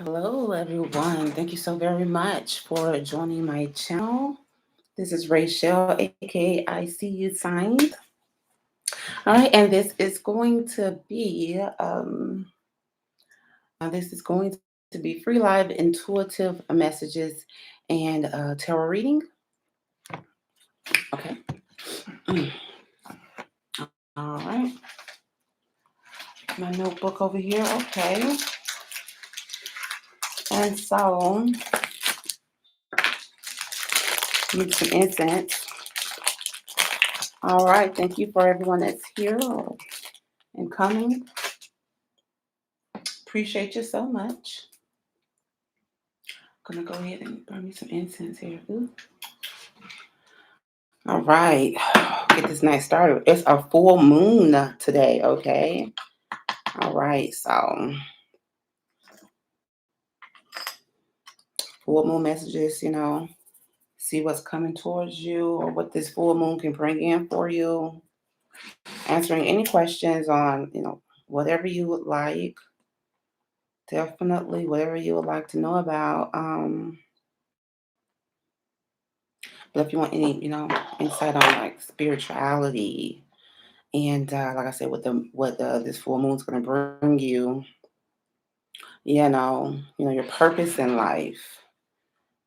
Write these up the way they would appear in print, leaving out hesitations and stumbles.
Hello, everyone. Thank you so very much for joining my channel. This is Rachel, aka ICUSigns. All right, and this is going to be free live intuitive messages and tarot reading. Okay. All right. My notebook over here. Okay. And so, need some incense. All right. Thank you for everyone that's here and coming. Appreciate you so much. Gonna go ahead and burn me some incense here. Ooh. All right, get this night started. It's a full moon today, okay? All right, so full moon messages, see what's coming towards you or what this full moon can bring in for you. Answering any questions on, whatever you would like. Definitely whatever you would like to know about. But if you want any, insight on like spirituality and like I said, what this full moon's gonna bring you, your purpose in life,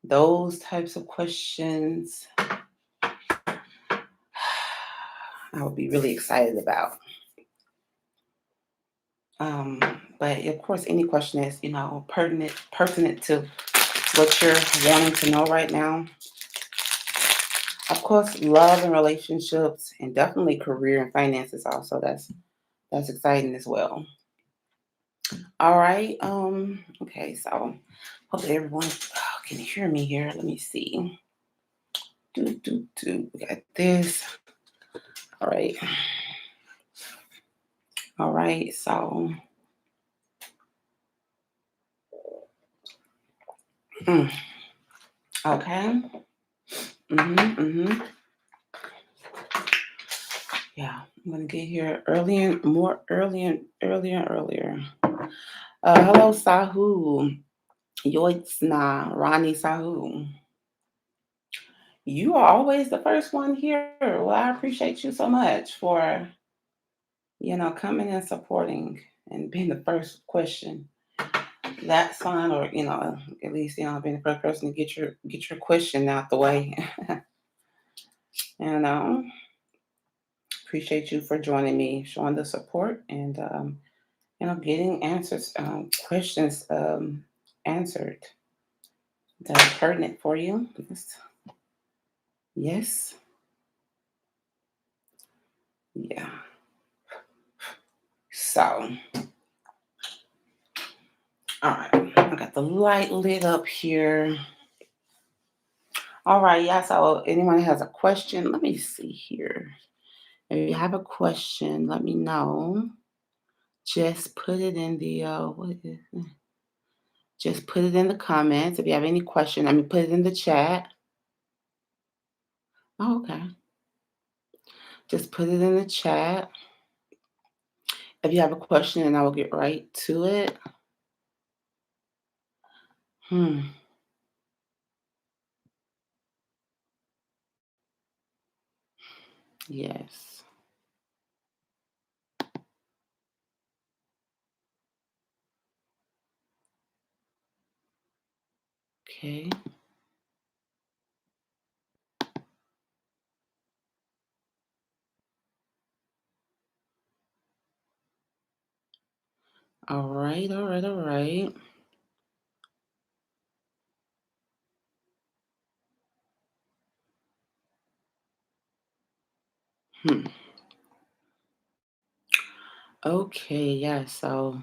those types of questions, I would be really excited about. Um, but of course, any question is, pertinent to what you're wanting to know right now. Of course, love and relationships, and definitely career and finances. Also, that's exciting as well. All right. Okay. So, hope everyone can hear me here. Let me see. We got this. All right. All right. So, mm, okay. Mm-hmm. Yeah, I'm gonna get here earlier. Hello, Sahu. Yoitsna, Ronnie Sahu. You are always the first one here. Well, I appreciate you so much for, coming and supporting and being the first question. That's fine, or at least being the first person to get your question out the way. you know, appreciate you for joining me, showing the support, and getting questions answered that are pertinent for you. Yes. Yeah. So, all right, I got the light lit up here. All right, yeah. So, anyone has a question, let me see here. If you have a question, let me know. Just put it in the just put it in the comments. If you have any question, put it in the chat. Oh, okay. Just put it in the chat. If you have a question, and I will get right to it. Hmm. Yes. Okay. All right. All right. All right. Hmm. Okay. Yeah. So.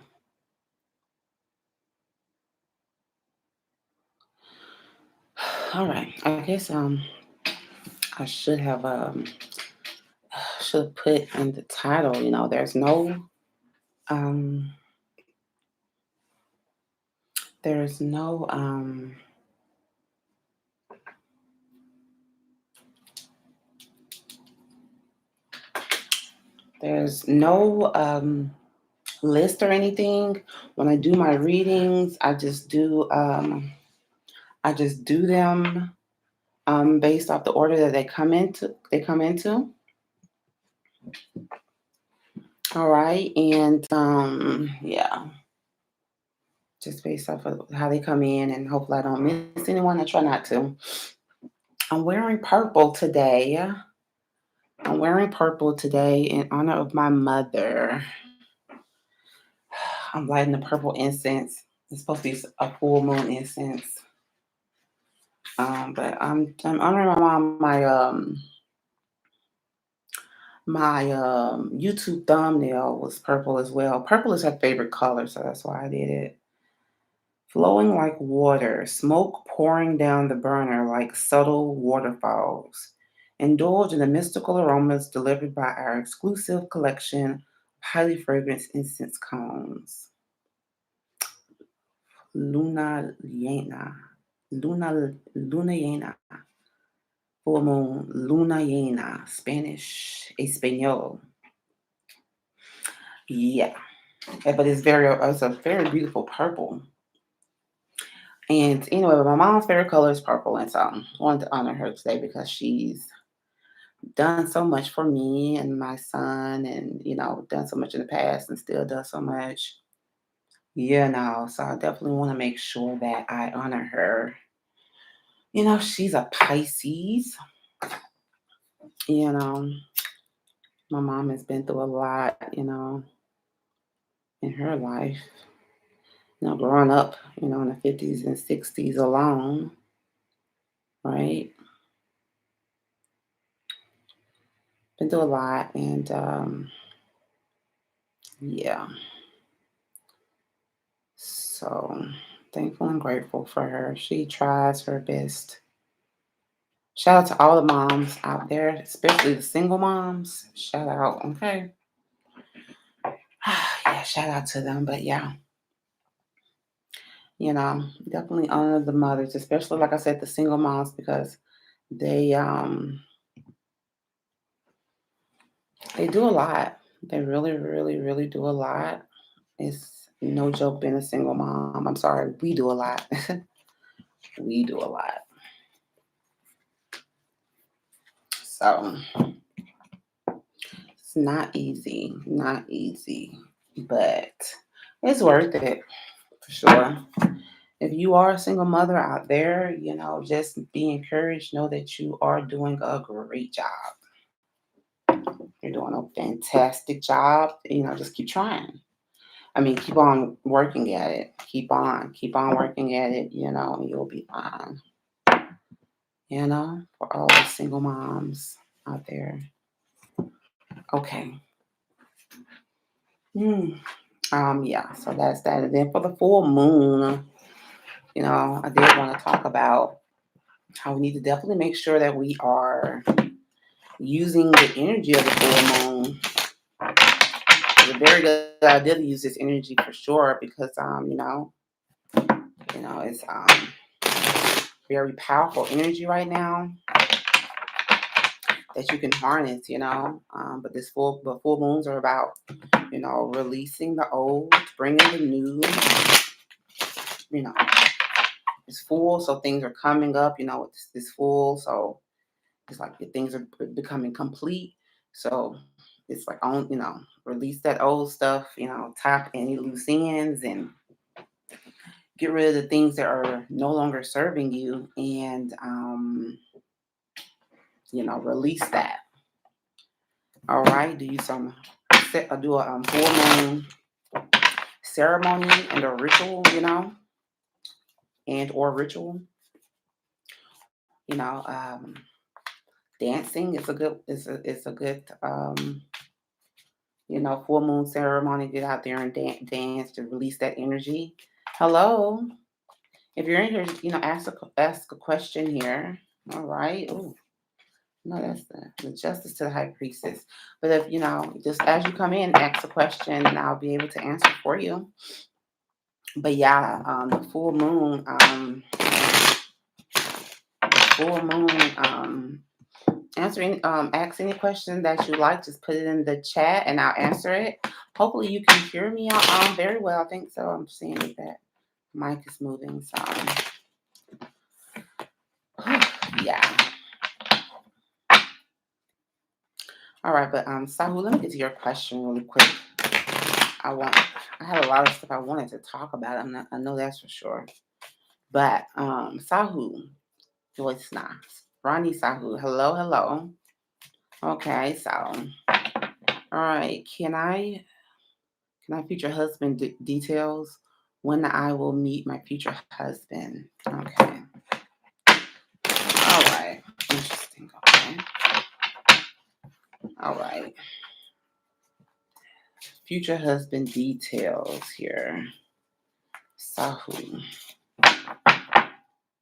All right. I guess I should put in the title. Um there's no there's no list or anything. When I do my readings, I just do them based off the order that they come into. All right, and yeah, just based off of how they come in, and hopefully I don't miss anyone. I try not to. I'm wearing purple today. I'm wearing purple today in honor of my mother. I'm lighting the purple incense. It's supposed to be a full moon incense. But I'm honoring my mom. My YouTube thumbnail was purple as well. Purple is her favorite color, so that's why I did it. Flowing like water, smoke pouring down the burner like subtle waterfalls. Indulge in the mystical aromas delivered by our exclusive collection of highly fragrant incense cones. Luna Llena. Luna Llena. Full moon. Luna Llena. Spanish. Espanol. Yeah. But it's a very beautiful purple. And anyway, my mom's favorite color is purple, and so I wanted to honor her today because she's done so much for me and my son, and done so much in the past and still does so much. So I definitely want to make sure that I honor her. She's a Pisces. You know, my mom has been through a lot, in her life. Growing up, in the 50s and 60s alone, right? Been through a lot, and yeah. So thankful and grateful for her. She tries her best. Shout out to all the moms out there, especially the single moms. Shout out, okay? Yeah, shout out to them. But yeah, definitely honor the mothers, especially like I said, the single moms, because they do a lot. They really, really, really do a lot. It's no joke being a single mom. I'm sorry, we do a lot. We do a lot. So it's not easy, but it's worth it for sure. If you are a single mother out there, just be encouraged. Know that you are doing a great job. You're doing a fantastic job. Just keep trying. I mean, keep on working at it. Keep on working at it. And you'll be fine. For all the single moms out there. Okay. Hmm. Yeah, so that's that. And then for the full moon, I did want to talk about how we need to definitely make sure that we are using the energy of the full moon. It's a very good idea to use this energy for sure because it's very powerful energy right now that you can harness, but the full moons are about, releasing the old, bringing the new, you know, it's full, so things are coming up, it's full, so it's like things are becoming complete. So it's like release that old stuff, tap any loose ends and get rid of the things that are no longer serving you, and release that. All right, do a full moon ceremony and a ritual, and or ritual. You know, um, Dancing is a good full moon ceremony. Get out there and dance to release that energy. Hello, if you're in here, ask a question here. All right. Oh no, that's the justice to the high priestess. But if just as you come in, ask a question, and I'll be able to answer for you. But yeah, the full moon. Ask any question that you like. Just put it in the chat, and I'll answer it. Hopefully you can hear me very well. I think so. I'm seeing that that mic is moving. So yeah. All right, but Sahu, let me get to your question really quick. I want I had a lot of stuff I wanted to talk about. I know that's for sure. But Sahu, voice snaps. Ronnie Sahu, hello, hello. Okay, so all right, can I future husband details when I will meet my future husband? Okay, all right, interesting. Okay, all right, future husband details here. Sahu,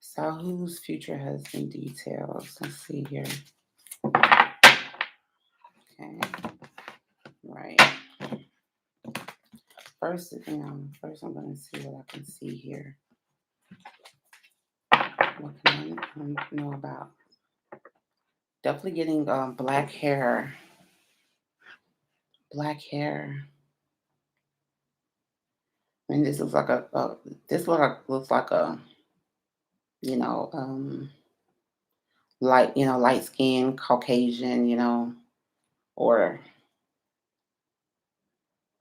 Sahu's future husband details. Let's see here. Okay, right. First I'm gonna see what I can see here. What can I know about? Definitely getting black hair. Black hair. I mean, this looks like looks like a you know light skin Caucasian, or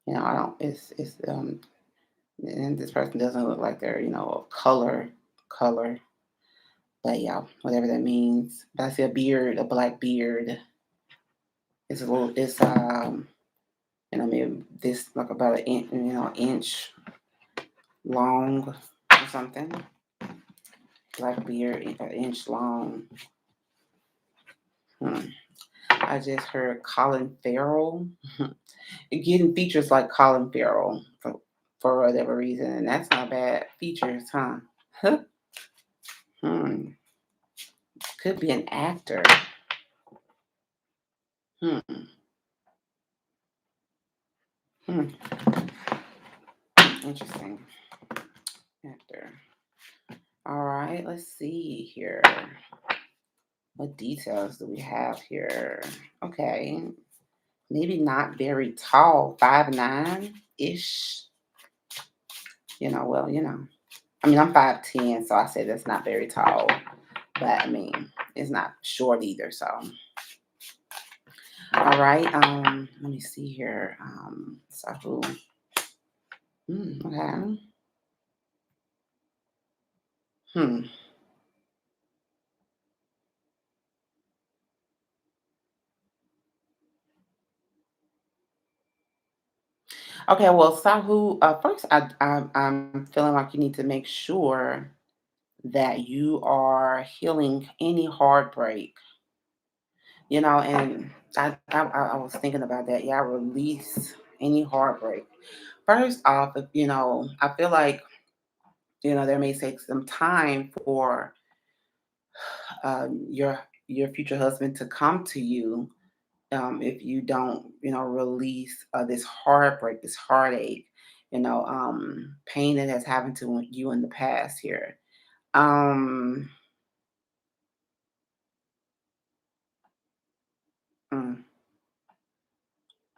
I don't. It's and this person doesn't look like they're color, but yeah, whatever that means. But I see a beard, a black beard. It's maybe this like about an inch, inch long or something. Black beard, an inch long. Hmm. I just heard Colin Farrell. Getting features like Colin Farrell for whatever reason, and that's not bad features, huh? Hmm. Could be an actor. Hmm. Hmm. Interesting. Actor. All right, let's see here. What details do we have here? Okay, maybe not very tall, 5'9" ish. I mean, I'm 5'10", so I say that's not very tall, but I mean, it's not short either. So, all right. Let me see here. So, okay. Hmm. Okay. Well, Sahu. First, I'm feeling like you need to make sure that you are healing any heartbreak. And I was thinking about that. Yeah, release any heartbreak. First off, I feel like there may take some time for your future husband to come to you, if you don't release this heartbreak, this heartache, pain that has happened to you in the past here. um mm,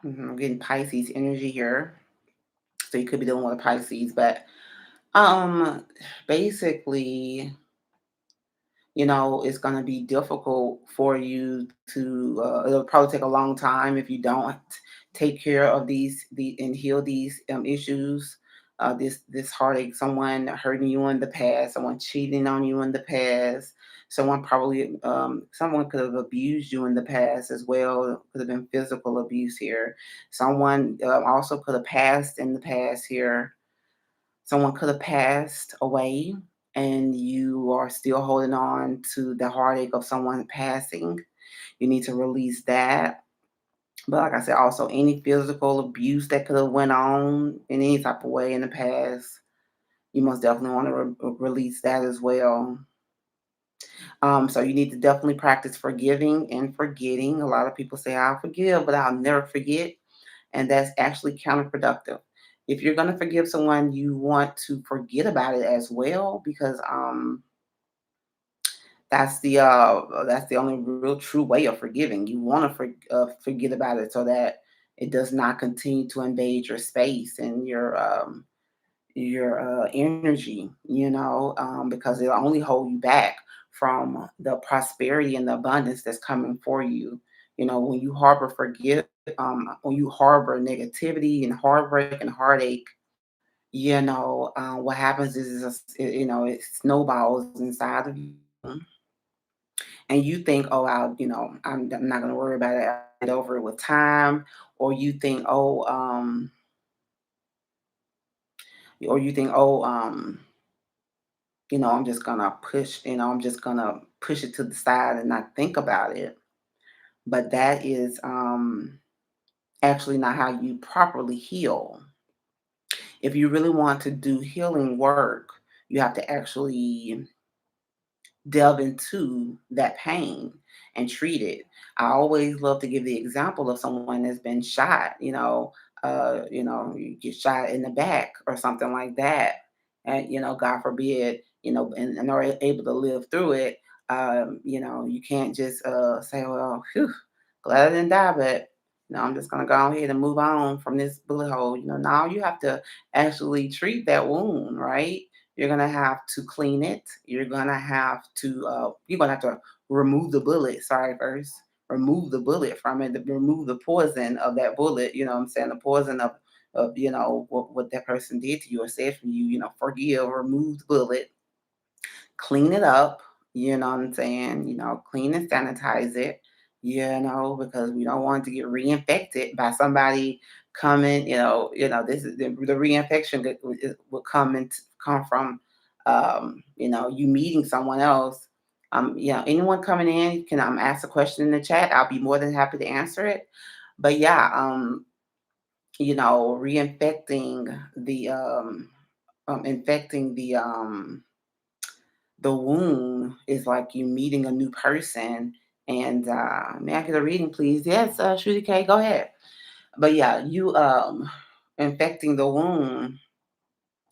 I'm getting Pisces energy here, so you could be dealing with a Pisces, but um basically, it's going to be difficult for you to, it'll probably take a long time if you don't take care of and heal these issues. This heartache, someone hurting you in the past, someone cheating on you in the past, someone could have abused you in the past as well. Could have been physical abuse here. Someone also could have passed in the past here. Someone could have passed away, and you are still holding on to the heartache of someone passing. You need to release that. But like I said, also any physical abuse that could have went on in any type of way in the past, you most definitely want to release that as well. So you need to definitely practice forgiving and forgetting. A lot of people say, I'll forgive, but I'll never forget. And that's actually counterproductive. If you're going to forgive someone, you want to forget about it as well, because that's the only real true way of forgiving. You want to forget about it so that It does not continue to invade your space and your energy, because it'll only hold you back from the prosperity and the abundance that's coming for you. When you harbor when you harbor negativity and heartbreak and heartache, what happens it snowballs inside of you, and you think, oh, I'm not going to worry about it. I'll get over it with time, or you think, I'm just gonna push it to the side and not think about it. But that is actually not how you properly heal. If you really want to do healing work, you have to actually delve into that pain and treat it. I always love to give the example of someone that's been shot, you get shot in the back or something like that. And, God forbid, and are able to live through it. You can't just say, well, phew, glad I didn't die, but no, I'm just gonna go ahead and move on from this bullet hole. Now you have to actually treat that wound, right? You're gonna have to clean it. You're gonna have to remove the bullet. Sorry, first remove the bullet from it. Remove the poison of that bullet. You know what I'm saying? The poison of what that person did to you or said for you. Forgive, remove the bullet, clean it up, what I'm saying? Clean and sanitize it, because we don't want it to get reinfected by somebody coming, this is the reinfection that will come from, you meeting someone else. Anyone coming in can ask a question in the chat. I'll be more than happy to answer it. But yeah, reinfecting infecting the wound is like you meeting a new person. And may I get a reading, please? Yes, Shruti K, go ahead. But yeah, you infecting the wound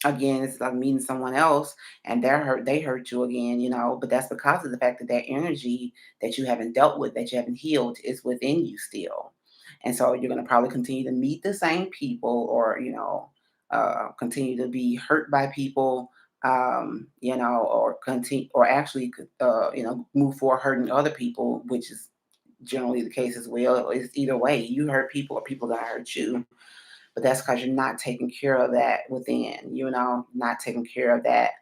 again. It's like meeting someone else, and they hurt you again, but that's because of the fact that that energy that you haven't dealt with, that you haven't healed, is within you still. And so you're going to probably continue to meet the same people, or continue to be hurt by people, or continue, or actually move forward hurting other people, which is generally the case as well. It's either way, you hurt people or people gonna hurt you. But that's because you're not taking care of that within, not taking care of that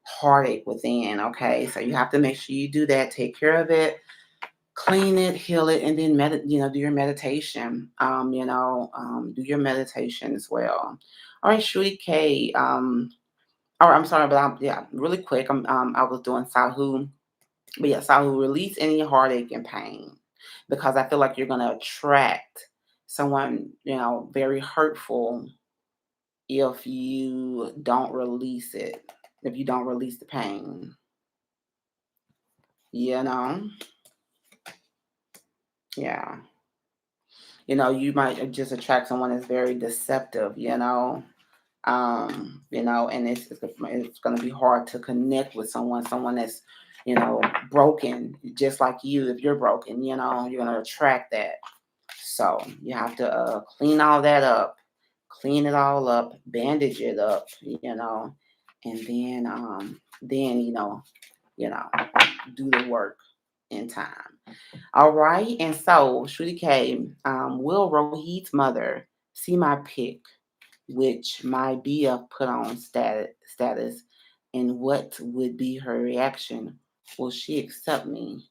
heartache within. Okay, so you have to make sure you do that, take care of it, clean it, heal it, and then do your meditation. Do your meditation as well. All right, Shruti K. Or I'm sorry, but yeah, really quick. I was doing Sahu, but yeah, Sahu, release any heartache and pain, because I feel like you're gonna attract someone, very hurtful, if you don't release it, if you don't release the pain, you know? Yeah. You might just attract someone that's very deceptive, and it's going to be hard to connect with someone that's, broken, just like you. If you're broken, you're going to attract that. So you have to clean all that up, clean it all up, bandage it up, and then you know, do the work in time. All right, and so Shruti K, will Rohit's mother see my pic, which my BF put on status, and what would be her reaction? Will she accept me?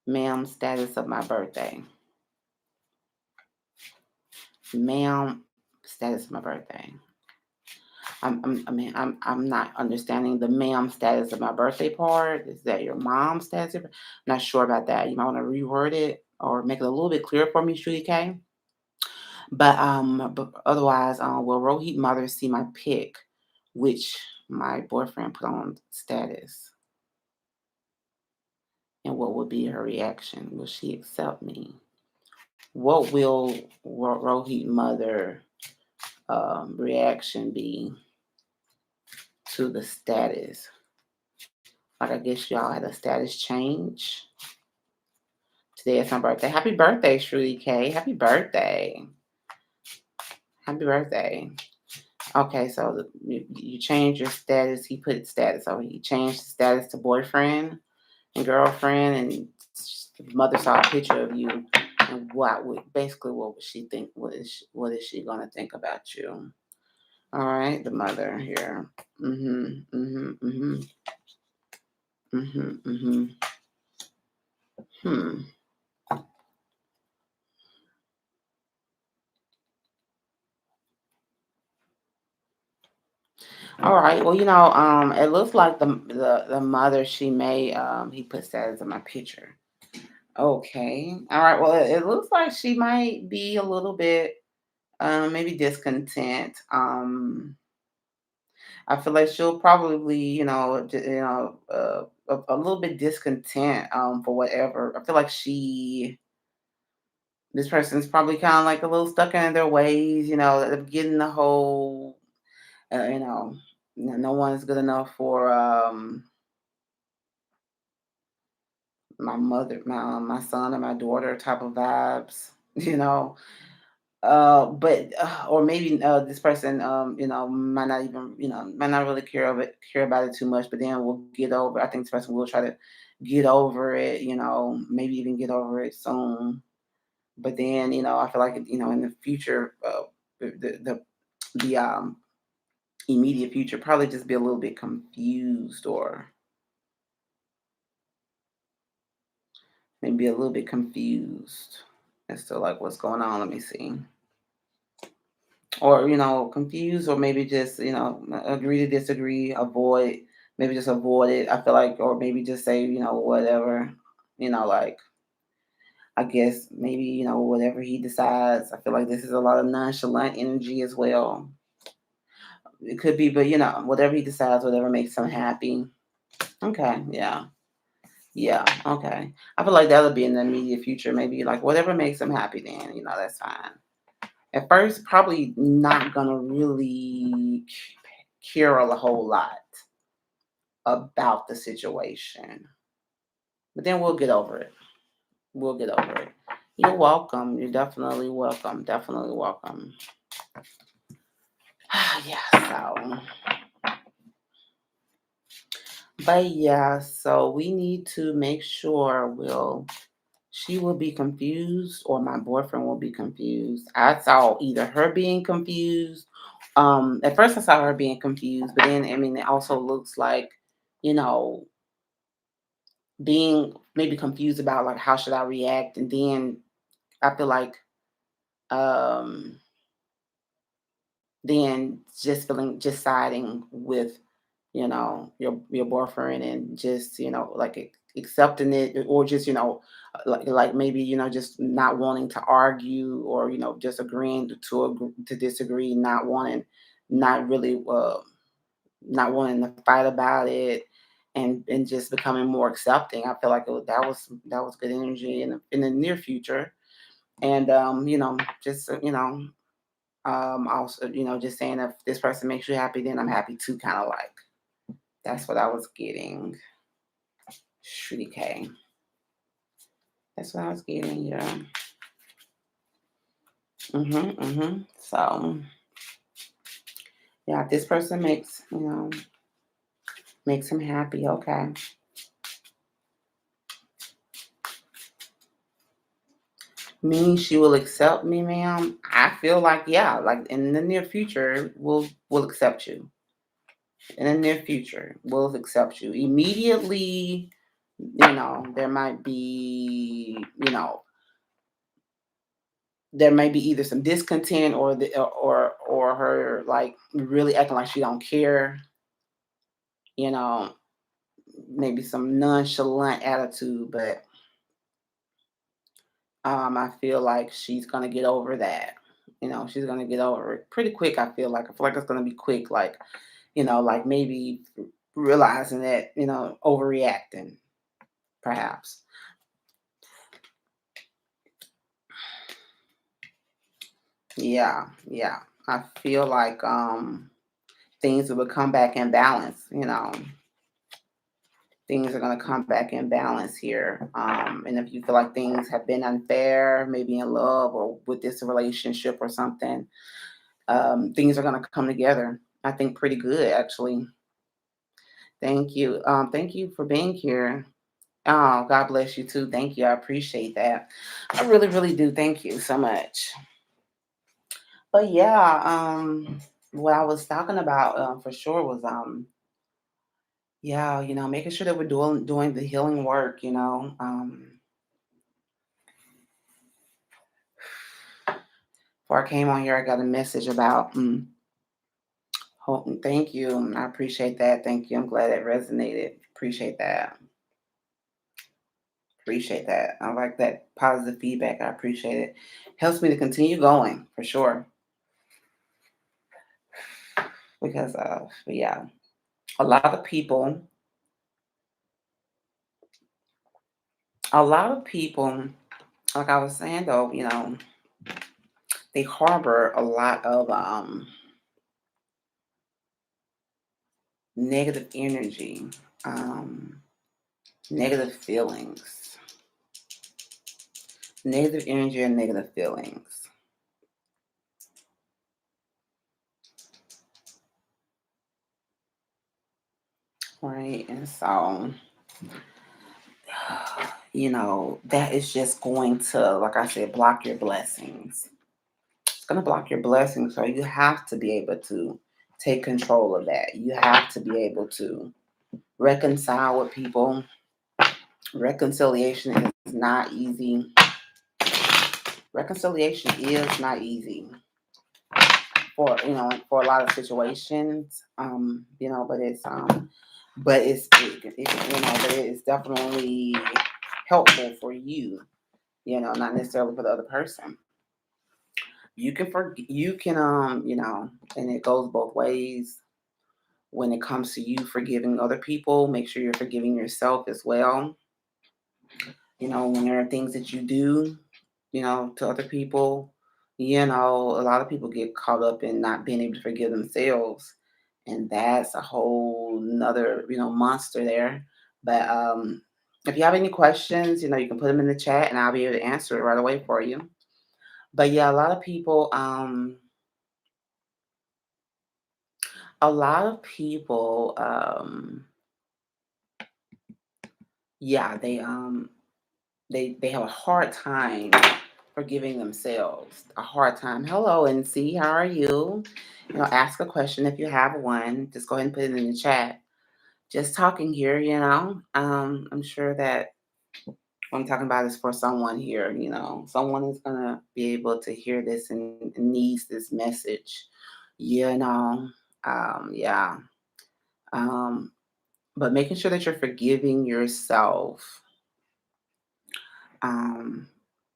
Ma'am, status of my birthday. Ma'am, status of my birthday. I'm not understanding the ma'am status of my birthday part. Is that your mom's status? I'm not sure about that. You might want to reword it or make it a little bit clearer for me, Shruti K. But otherwise, will Rohit mother see my pic, which my boyfriend put on status, and what would be her reaction? Will she accept me? What will Rohit mother reaction be to the status? Like, I guess y'all had a status change Today is my birthday. Happy birthday, Shruti K. Happy birthday. Happy birthday. Okay, so you change your status. He put status over. He changed the status to boyfriend and girlfriend, and the mother saw a picture of you. And what would she think? What is she gonna think about you? All right, the mother here. Mm-hmm. Mm-hmm. Mm-hmm. Mm-hmm. Mm-hmm. Hmm. All right. Well, it looks like the mother she may he puts that as in my picture. Okay. All right. Well, it looks like she might be a little bit maybe discontent. I feel like she'll probably, a little bit discontent for whatever. I feel like this person's probably kind of like a little stuck in their ways, of getting the whole uh, you know, no one's good enough for my son and my daughter type of vibes, you know. But or maybe this person, might not even, might not really care about it too much. But then we'll get over. I think this person will try to get over it, maybe even get over it soon. But then, I feel like, in the future, the immediate future, probably just be a little bit confused, or maybe a little bit confused as to like what's going on. Let me see. Or, confused, or maybe just, agree to disagree, avoid, maybe just avoid it. I feel like, or maybe just say, whatever, like, I guess maybe, whatever he decides. I feel like this is a lot of nonchalant energy as well. It could be, but whatever he decides, whatever makes him happy. Okay, yeah. Yeah, okay. I feel like that'll be in the immediate future. Maybe like whatever makes him happy, then, that's fine. At first, probably not gonna really care a whole lot about the situation, but then we'll get over it. We'll get over it. You're welcome. You're definitely welcome. Definitely welcome. Yeah. So we need to make sure she will be confused, or my boyfriend will be confused. I saw either her being confused. At first I saw her being confused, but then, I mean, it also looks like, you know, being maybe confused about like how should I react, and then I feel like um then just siding with, your boyfriend, and just, like accepting it, or just, like maybe, just not wanting to argue, or just agreeing to disagree, not really not wanting to fight about it, and just becoming more accepting. I feel like that was good energy in the near future. And just also, just saying, if this person makes you happy, then I'm happy too, kind of like. That's what I was getting. Shruti K. That's what I was getting. Yeah. So yeah, if this person makes him happy, okay. Meaning she will accept me, ma'am. I feel like, yeah, like in the near future, we'll accept you. In the near future, we'll accept you. Immediately, there might be, there may be either some discontent, or her like really acting like she don't care, you know, maybe some nonchalant attitude. But I feel like she's gonna get over that. She's gonna get over it pretty quick. I feel like it's gonna be quick, like, like maybe realizing that, overreacting, perhaps. Yeah, yeah. I feel like things will come back in balance. things are going to come back in balance here. And if you feel like things have been unfair, maybe in love or with this relationship or something, things are going to come together. I think pretty good, actually. Thank you. Thank you for being here. Oh, God bless you too. Thank you. I appreciate that. I really, really do. Thank you so much. But yeah, what I was talking about for sure was yeah, making sure that we're doing the healing work. Before I came on here, I got a message about. Thank you. I appreciate that. Thank you. I'm glad it resonated. Appreciate that. Appreciate that. I like that positive feedback. I appreciate it. Helps me to continue going for sure. Because but yeah, a lot of people, a lot of people, like I was saying though, they harbor a lot of negative energy, um, negative feelings, negative energy and negative feelings, right? And so, that is just going to, like I said, block your blessings. It's going to block your blessings. So you have to be able to take control of that. You have to be able to reconcile with people. Reconciliation is not easy. Reconciliation is not easy for a lot of situations. But it's definitely helpful for you. Not necessarily for the other person. And it goes both ways. When it comes to you forgiving other people, make sure you're forgiving yourself as well. When there are things that you do, to other people, a lot of people get caught up in not being able to forgive themselves. And that's a whole nother, monster there. But if you have any questions, you can put them in the chat and I'll be able to answer it right away for you. But yeah, a lot of people, yeah, they have a hard time forgiving themselves. A hard time. Hello, NC. How are you? Ask a question if you have one. Just go ahead and put it in the chat. Just talking here. I'm sure that what I'm talking about is for someone here. Someone is gonna be able to hear this and needs this message. You know, yeah. Um, but making sure that you're forgiving yourself. Um,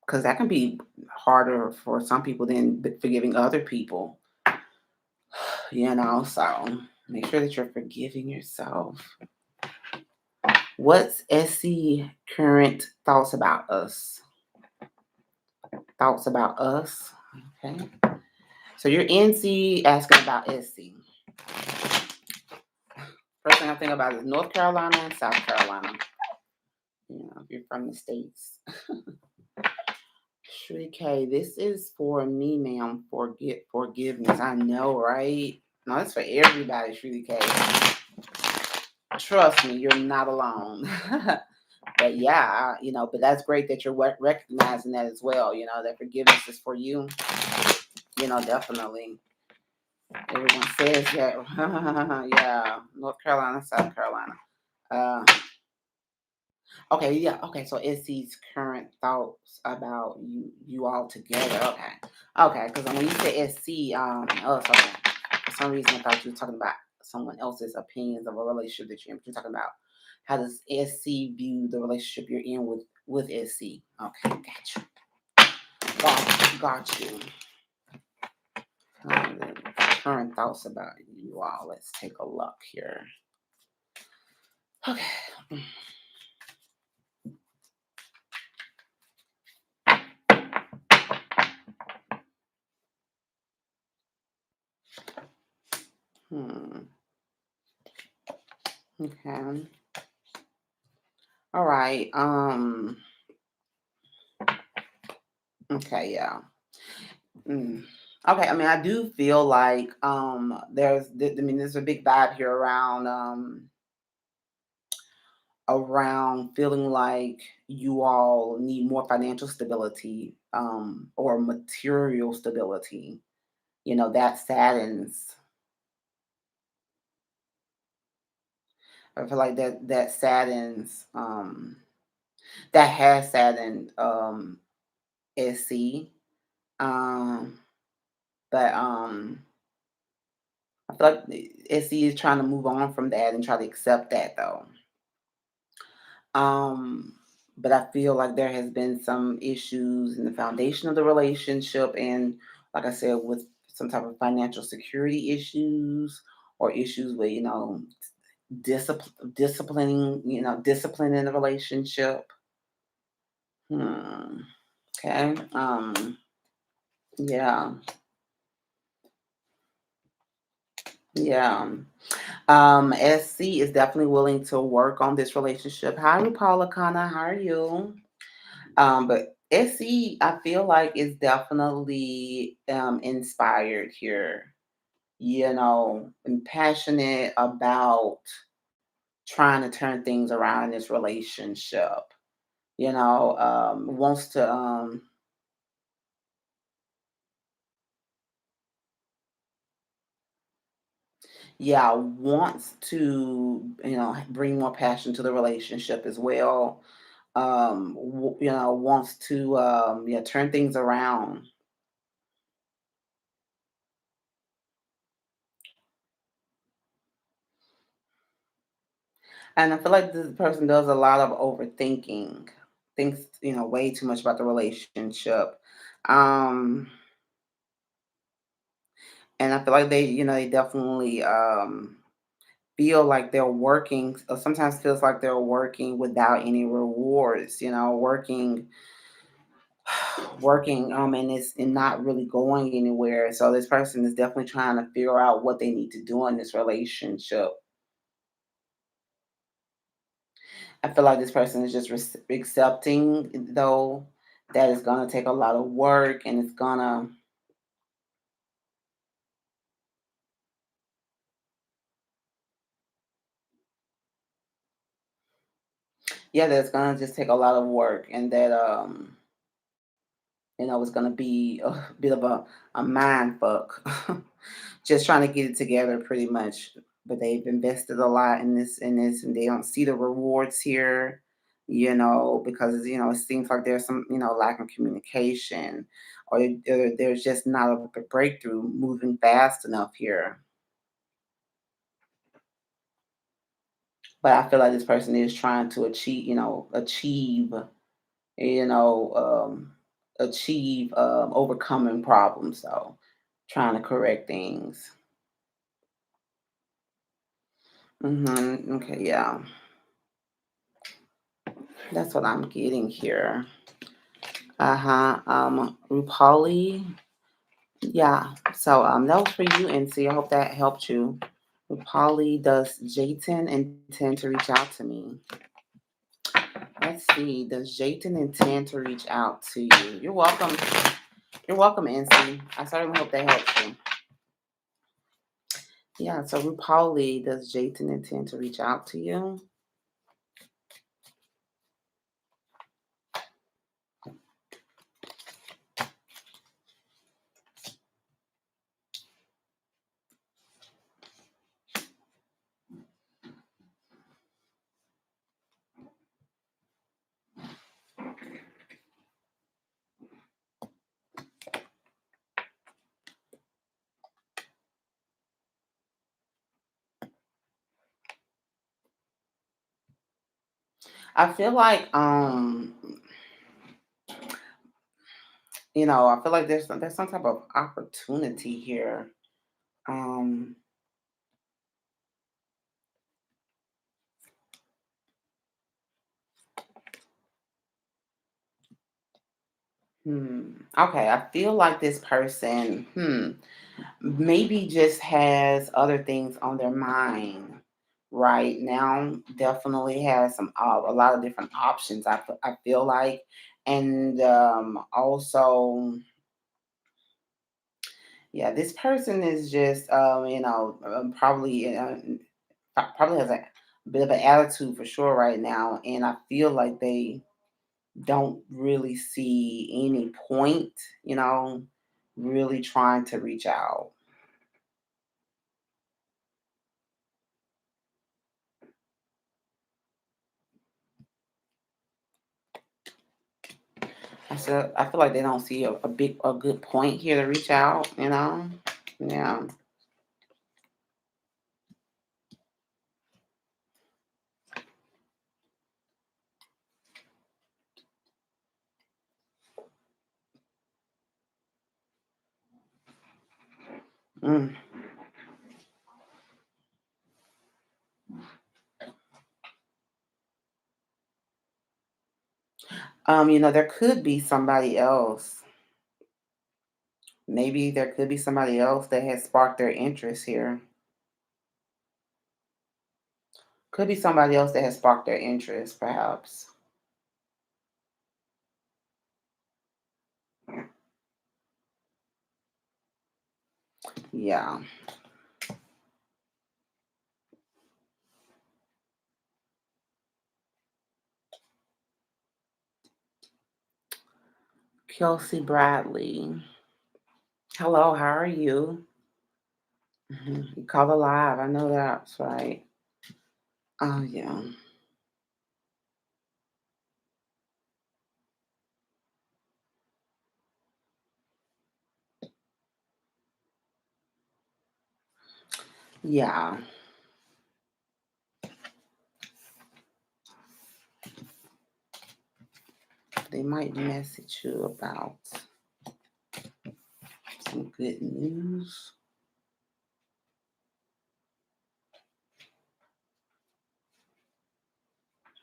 because that can be harder for some people than forgiving other people. So make sure that you're forgiving yourself. What's SC current thoughts about us? Thoughts about us? Okay. So you're NC asking about SC. First thing I think about is North Carolina and South Carolina. If you're from the States. Shri K, this is for me, ma'am. Forgiveness. I know, right? No, it's for everybody, Shri K. Trust me, you're not alone. But yeah, but that's great that you're recognizing that as well. That forgiveness is for you. Definitely. Everyone says that. Yeah, North Carolina, South Carolina. Uh, okay, yeah, okay. So it's these current thoughts about you all together. Okay. Because when you say SC, us, okay. For some reason, I thought you were talking about someone else's opinions of a relationship that you're in. You're talking about how does SC view the relationship you're in with SC. Okay, got you. Got you. Current thoughts about you all. Let's take a look here. Okay. Hmm. Okay. All right. Okay, yeah. Mm. Okay, I mean, I do feel like I mean, there's a big vibe here around feeling like you all need more financial stability or material stability. That saddens. I feel like that saddens that has saddened SC. Um but I feel like SC is trying to move on from that and try to accept that though. Um, but I feel like there has been some issues in the foundation of the relationship, and like I said, with some type of financial security issues or issues with discipline in the relationship. Hmm. Okay. Yeah. Yeah. SC is definitely willing to work on this relationship. Hi, Paula Kana. How are you? But SE, I feel like is definitely inspired here, and passionate about trying to turn things around in this relationship. Wants to yeah, wants to, bring more passion to the relationship as well. Wants to yeah, turn things around. And I feel like this person does a lot of overthinking, thinks, way too much about the relationship. Um, and I feel like they definitely feel like they're working, or sometimes feels like they're working without any rewards, working, and not really going anywhere. So this person is definitely trying to figure out what they need to do in this relationship. I feel like this person is just accepting, though, that it's gonna take a lot of work, and it's gonna, yeah, that it's gonna just take a lot of work, and that it's gonna be a bit of a mind fuck, just trying to get it together, pretty much. But they've invested a lot in this, and they don't see the rewards here. Because it seems like there's some lack of communication, or there's just not a breakthrough moving fast enough here. But I feel like this person is trying to you know, um, achieve overcoming problems. So trying to correct things. Okay, yeah, that's what I'm getting here. Uh-huh. Rupali. Yeah. So that was for you, NC. I hope that helped you. Rupali, does Jayton intend to reach out to me? Let's see. Does Jayton intend to reach out to you? You're welcome. You're welcome, NC. I certainly hope that helps you. Yeah, so Rupali, does Jayton intend to reach out to you? I feel like I feel like there's some type of opportunity here. Um, okay, I feel like this person, maybe just has other things on their mind right now definitely has a lot of different options. I feel like, and also, yeah, this person is just probably probably has a bit of an attitude for sure right now, and I feel like they don't really see any point, you know, really trying to reach out. I feel like they don't see a good point here to reach out, you know? Yeah. Mm. There could be somebody else. Maybe there could be somebody else that has sparked their interest here. Could be somebody else that has sparked their interest, perhaps. Yeah. Kelsey Bradley. Hello, how are you? You called alive. I know that's right. Oh, yeah. Yeah. They might message you about some good news.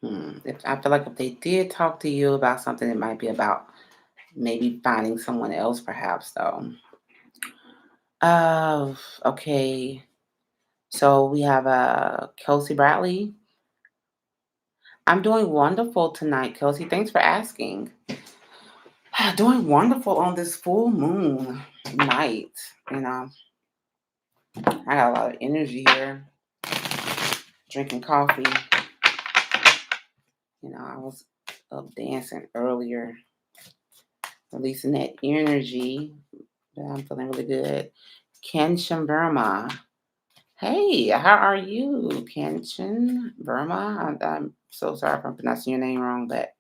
I feel like if they did talk to you about something, it might be about maybe finding someone else, perhaps, though. Okay. So we have Kelsey Bradley. I'm doing wonderful tonight, Kelsey. Thanks for asking. Doing wonderful on this full moon night. You know, I got a lot of energy here, drinking coffee. I was up dancing earlier, releasing that energy. But I'm feeling really good. Kenshin Burma. Hey, how are you, Kenshin Burma? I'm so sorry if I'm pronouncing your name wrong, but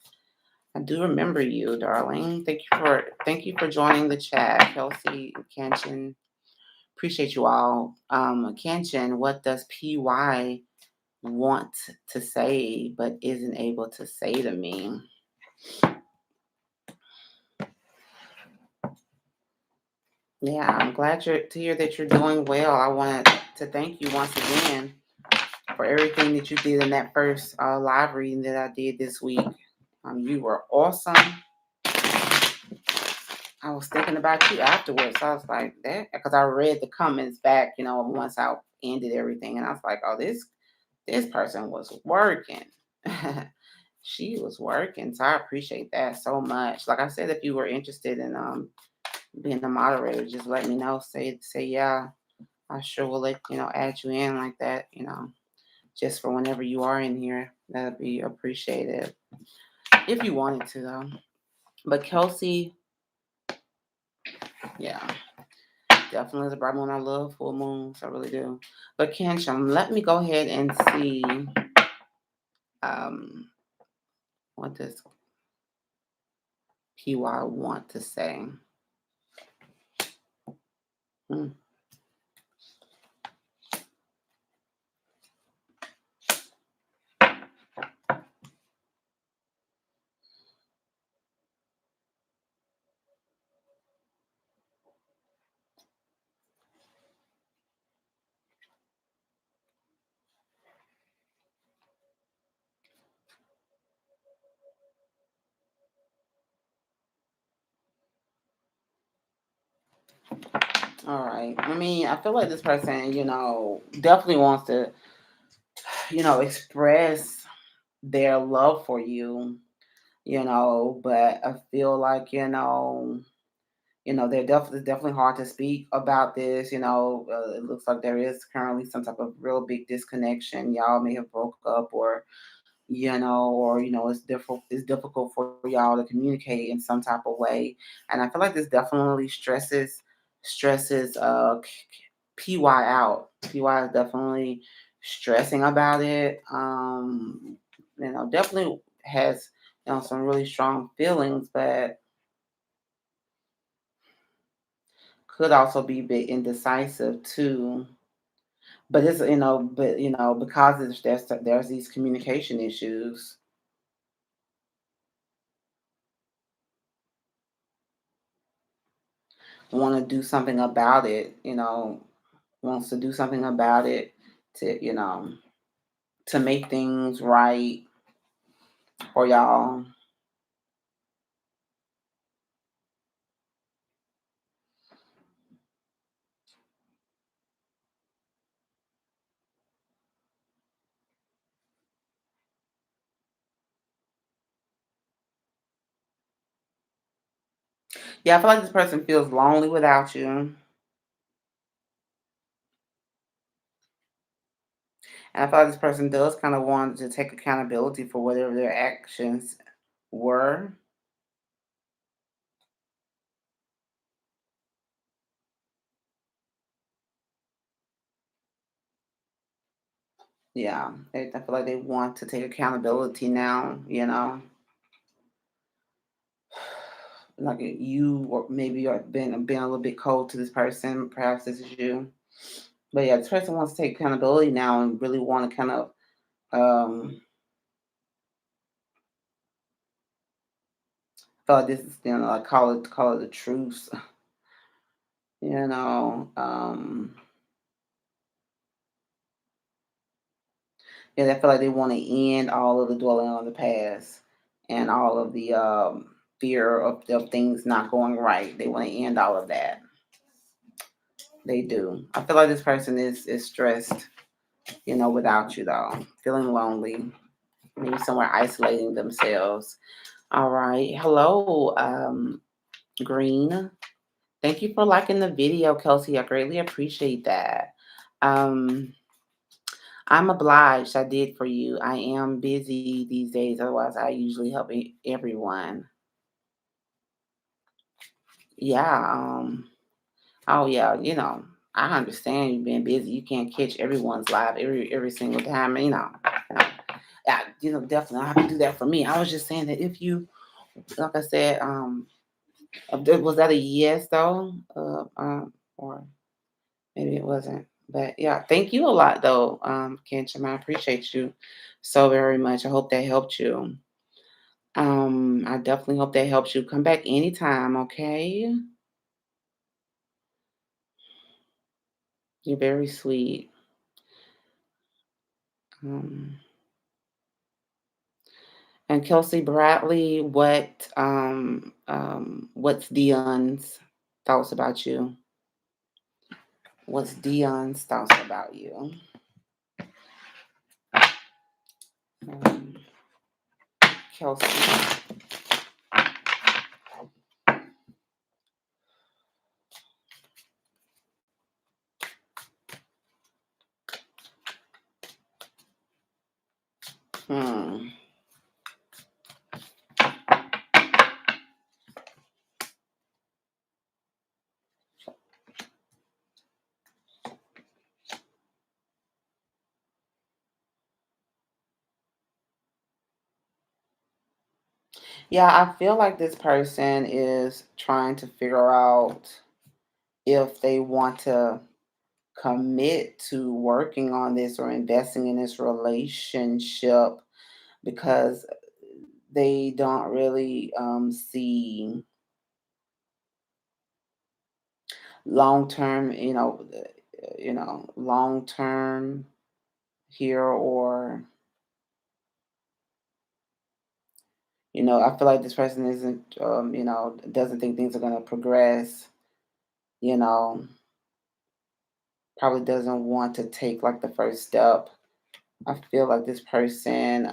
I do remember you, darling. Thank you for joining the chat, Kelsey, Kenshin. Appreciate you all. Kenshin, what does PY want to say but isn't able to say to me? Yeah, I'm glad to hear that you're doing well. I wanted to thank you once again for everything that you did in that first live reading that I did this week. You were awesome. I was thinking about you afterwards. I was like, that because I read the comments back, once I ended everything, and I was like, oh, this person was working. She was working, so I appreciate that so much. Like I said, if you were interested in being a moderator, just let me know. Say yeah. I sure will add you in like that. Just for whenever you are in here, that'd be appreciated if you wanted to though. But Kelsey, yeah, definitely is a bright moon. I love full moons, I really do. But Kensham, let me go ahead and see um what does PY want to say. Hmm. All right. I mean, I feel like this person, definitely wants to express their love for you, but I feel like, they're definitely hard to speak about this. It looks like there is currently some type of real big disconnection. Y'all may have broke up, or it's difficult for y'all to communicate in some type of way. And I feel like this definitely stresses PY out. PY is definitely stressing about it. Definitely has some really strong feelings, but could also be a bit indecisive too. But because there's these communication issues, want to do something about it. Wants to do something about it to make things right for y'all. Yeah, I feel like this person feels lonely without you. And I feel like this person does kind of want to take accountability for whatever their actions were. Yeah, I feel like they want to take accountability now. Like you or maybe you're been a little bit cold to this person. Perhaps this is you. But yeah, this person wants to take accountability now and really want to kind of um feel like this is like call it the truce. You know. Yeah, they feel like they want to end all of the dwelling on the past and all of the fear of things not going right. They want to end all of that. They do. I feel like this person is stressed, without you though, feeling lonely, maybe somewhere isolating themselves. All right. Hello, Green. Thank you for liking the video, Kelsey. I greatly appreciate that. Um, I'm obliged. I did for you. I am busy these days. Otherwise, I usually help everyone. Yeah. Oh yeah. I understand you being busy. You can't catch everyone's live every single time. You know, yeah. Definitely, I have to do that for me. I was just saying that if you, like I said, was that a yes though, or maybe it wasn't. But yeah, thank you a lot though, Kenchum. I appreciate you so very much. I hope that helped you. I definitely hope that helps you. Come back anytime, okay? You're very sweet. Um, and Kelsey Bradley, what's Dion's thoughts about you? What's Dion's thoughts about you? Um, Kelsey. Hmm. Yeah, I feel like this person is trying to figure out if they want to commit to working on this or investing in this relationship because they don't really see long term, long term here, or I feel like this person isn't, doesn't think things are going to progress. You know, probably doesn't want to take like the first step I feel like this person,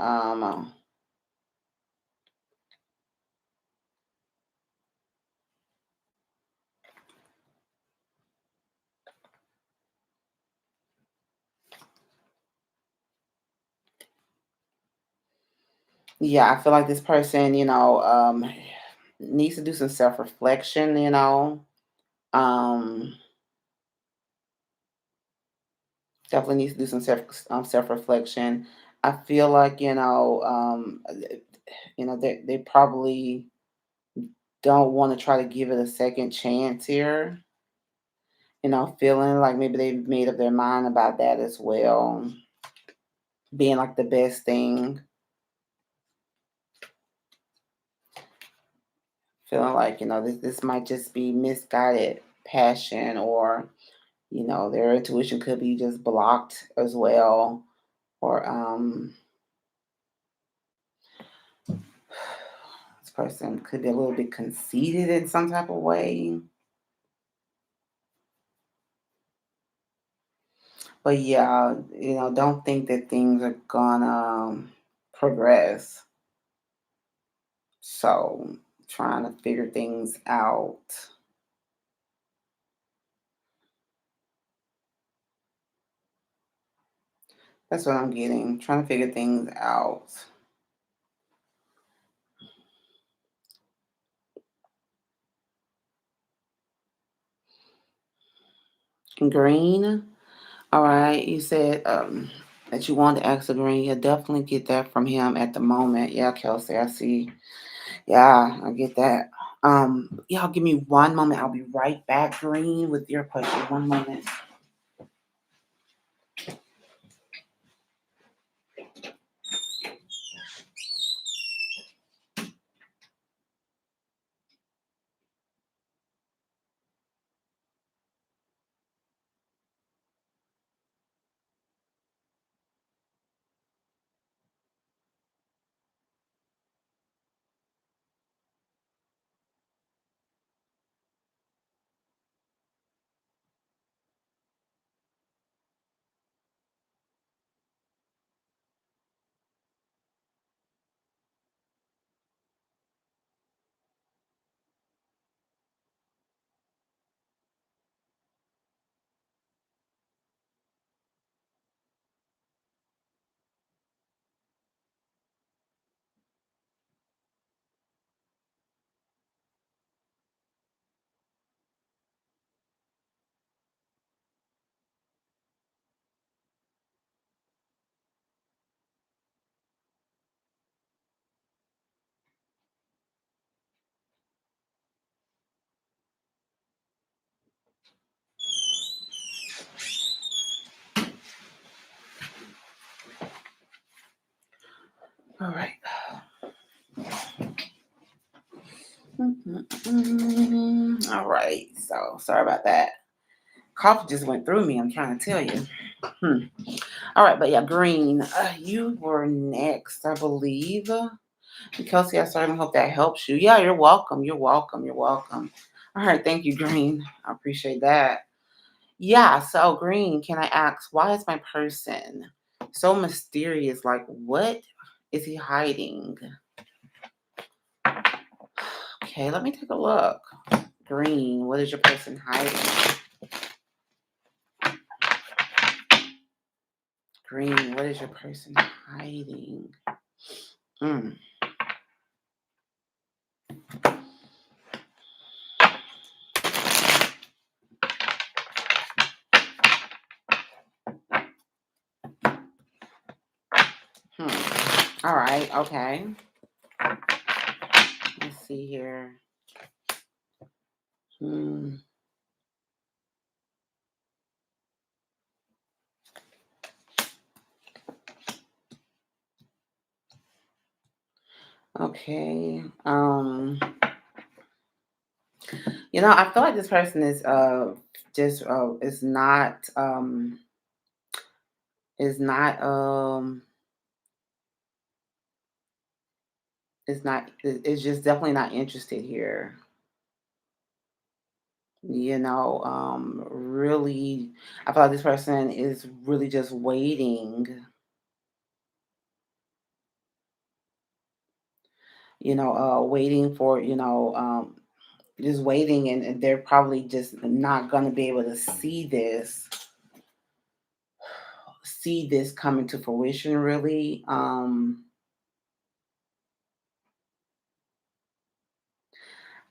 yeah, I feel like this person, needs to do some self reflection, um, definitely needs to do some self reflection. I feel like, they probably don't want to try to give it a second chance here, feeling like maybe they've made up their mind about that as well, being like the best thing, feeling like, this might just be misguided passion, or, their intuition could be just blocked as well, or, this person could be a little bit conceited in some type of way. But yeah, don't think that things are gonna progress. So trying to figure things out. That's what I'm getting. Trying to figure things out. Green. All right. You said that you wanted to ask the green. You'll definitely get that from him at the moment. Yeah, Kelsey, I see. Yeah, I get that. Y'all give me one moment. I'll be right back, Green, with your question. One moment. All right. All right. So sorry about that. Cough just went through me. I'm trying to tell you. Hmm. All right, but yeah, Green, you were next, I believe. Kelsey, I certainly hope that helps you. Yeah, you're welcome. You're welcome. You're welcome. All right, thank you, Green. I appreciate that. Yeah, so Green, can I ask, why is my person so mysterious? Like, what is he hiding? Okay, let me take a look. Green, what is your person hiding? Green, what is your person hiding? Mm. Hmm. All right, okay. Let's see here. Hmm. Okay. I feel like this person is just is not is just definitely not interested here. Really, I feel like this person is really just waiting. waiting for, just waiting, and they're probably just not going to be able to see this coming to fruition really.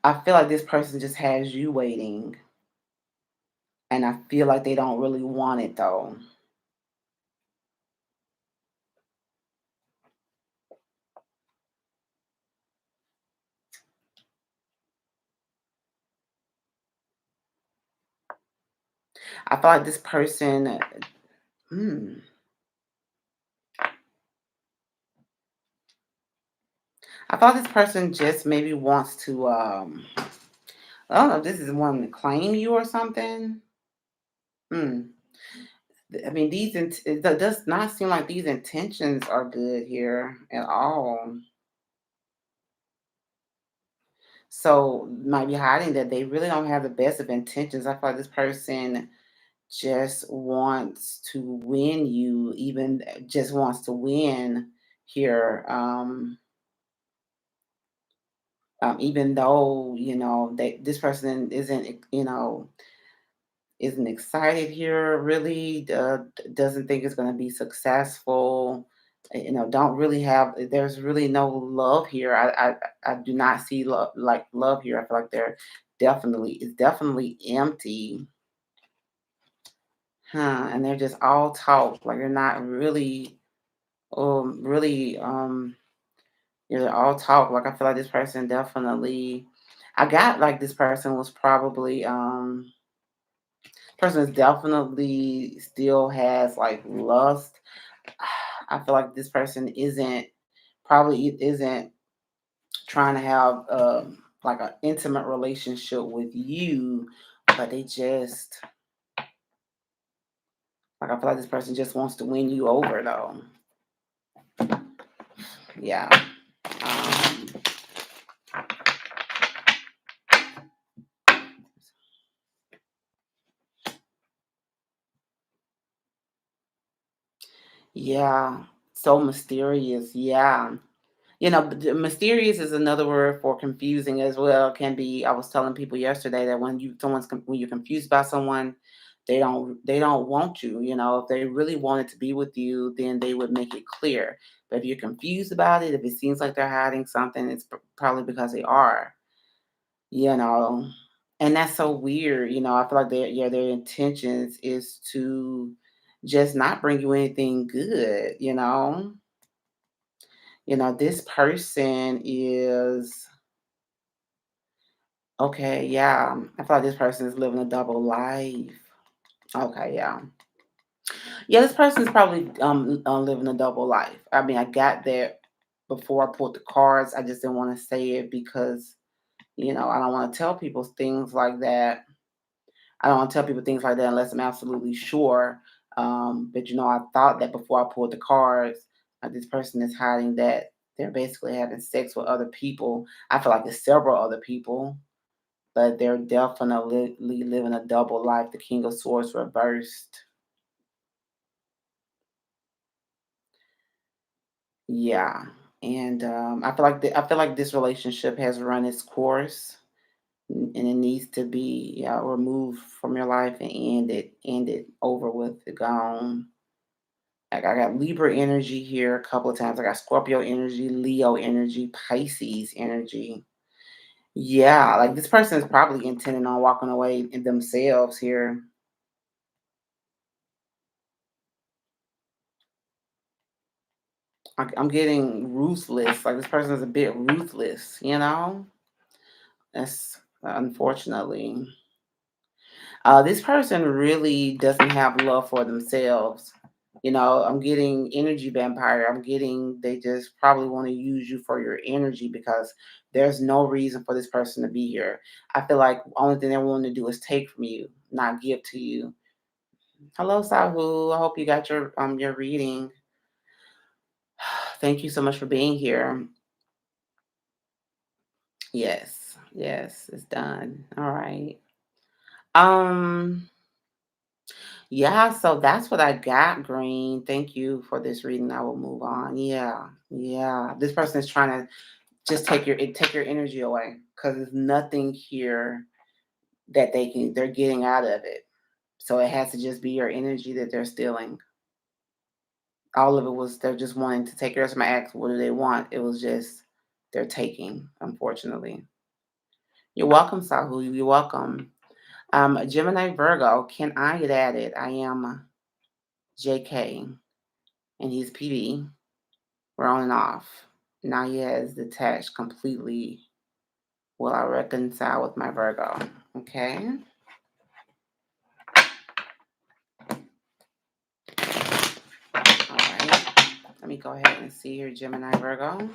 I feel like this person just has you waiting, and I feel like they don't really want it though. I feel like this person, hmm, I thought this person just maybe wants to, I don't know if this is wanting to claim you or something. Hmm. I mean, it does not seem like these intentions are good here at all. So might be hiding that they really don't have the best of intentions. I feel like this person just wants to win you, even just wants to win here. Even though this person isn't excited here, really doesn't think it's going to be successful. Don't really have. There's really no love here. I do not see love here. I feel like it's definitely empty, huh? And they're just all talk, like they're not really, really, they're all talk. Like I feel like this person definitely. I got like this person was probably person is definitely still has like lust. I feel like this person isn't trying to have like an intimate relationship with you, but they just like I feel like this person just wants to win you over though. Yeah. Um, yeah. So mysterious. Yeah. But mysterious is another word for confusing as well. Can be. I was telling people yesterday that when you're confused about someone, they don't want you. If they really wanted to be with you, then they would make it clear. But if you're confused about it, if it seems like they're hiding something, it's probably because they are. You know, and that's so weird. I feel like their intentions is to just not bring you anything good. This person is okay. Yeah, I feel like this person is living a double life. Okay, yeah, yeah. This person is probably living a double life. I mean, I got that before I pulled the cards. I just didn't want to say it because I don't want to tell people things like that. I don't want to tell people things like that unless I'm absolutely sure. But I thought that before I pulled the cards, this person is hiding that they're basically having sex with other people. I feel like it's several other people, but they're definitely living a double life. The King of Swords reversed. Yeah, and I feel like this relationship has run its course, and it needs to be, yeah, removed from your life and ended, over with, gone. Like I got Libra energy here a couple of times. I got Scorpio energy, Leo energy, Pisces energy. Yeah, like this person is probably intending on walking away in themselves here. I'm getting ruthless. Like this person is a bit ruthless. That's unfortunately. This person really doesn't have love for themselves. I'm getting energy vampire. I'm getting they just probably want to use you for your energy because there's no reason for this person to be here. I feel like the only thing they're willing to do is take from you, not give to you. Hello, Sahu. I hope you got your reading. Thank you so much for being here. Yes, yes, it's done. All right. Um, yeah, so that's what I got, Green. Thank you for this reading. I will move on. Yeah, yeah. This person is trying to just take your energy away because there's nothing here that they're getting out of it. So it has to just be your energy that they're stealing. All of it was they're just wanting to take care of my ex. What do they want? It was just they're taking, unfortunately. You're welcome, Sahu. You're welcome. Gemini Virgo, can I get added? I am JK and he's PD. We're on and off. Now he has detached completely. Will I reconcile with my Virgo? Okay. All right. Let me go ahead and see your Gemini Virgo.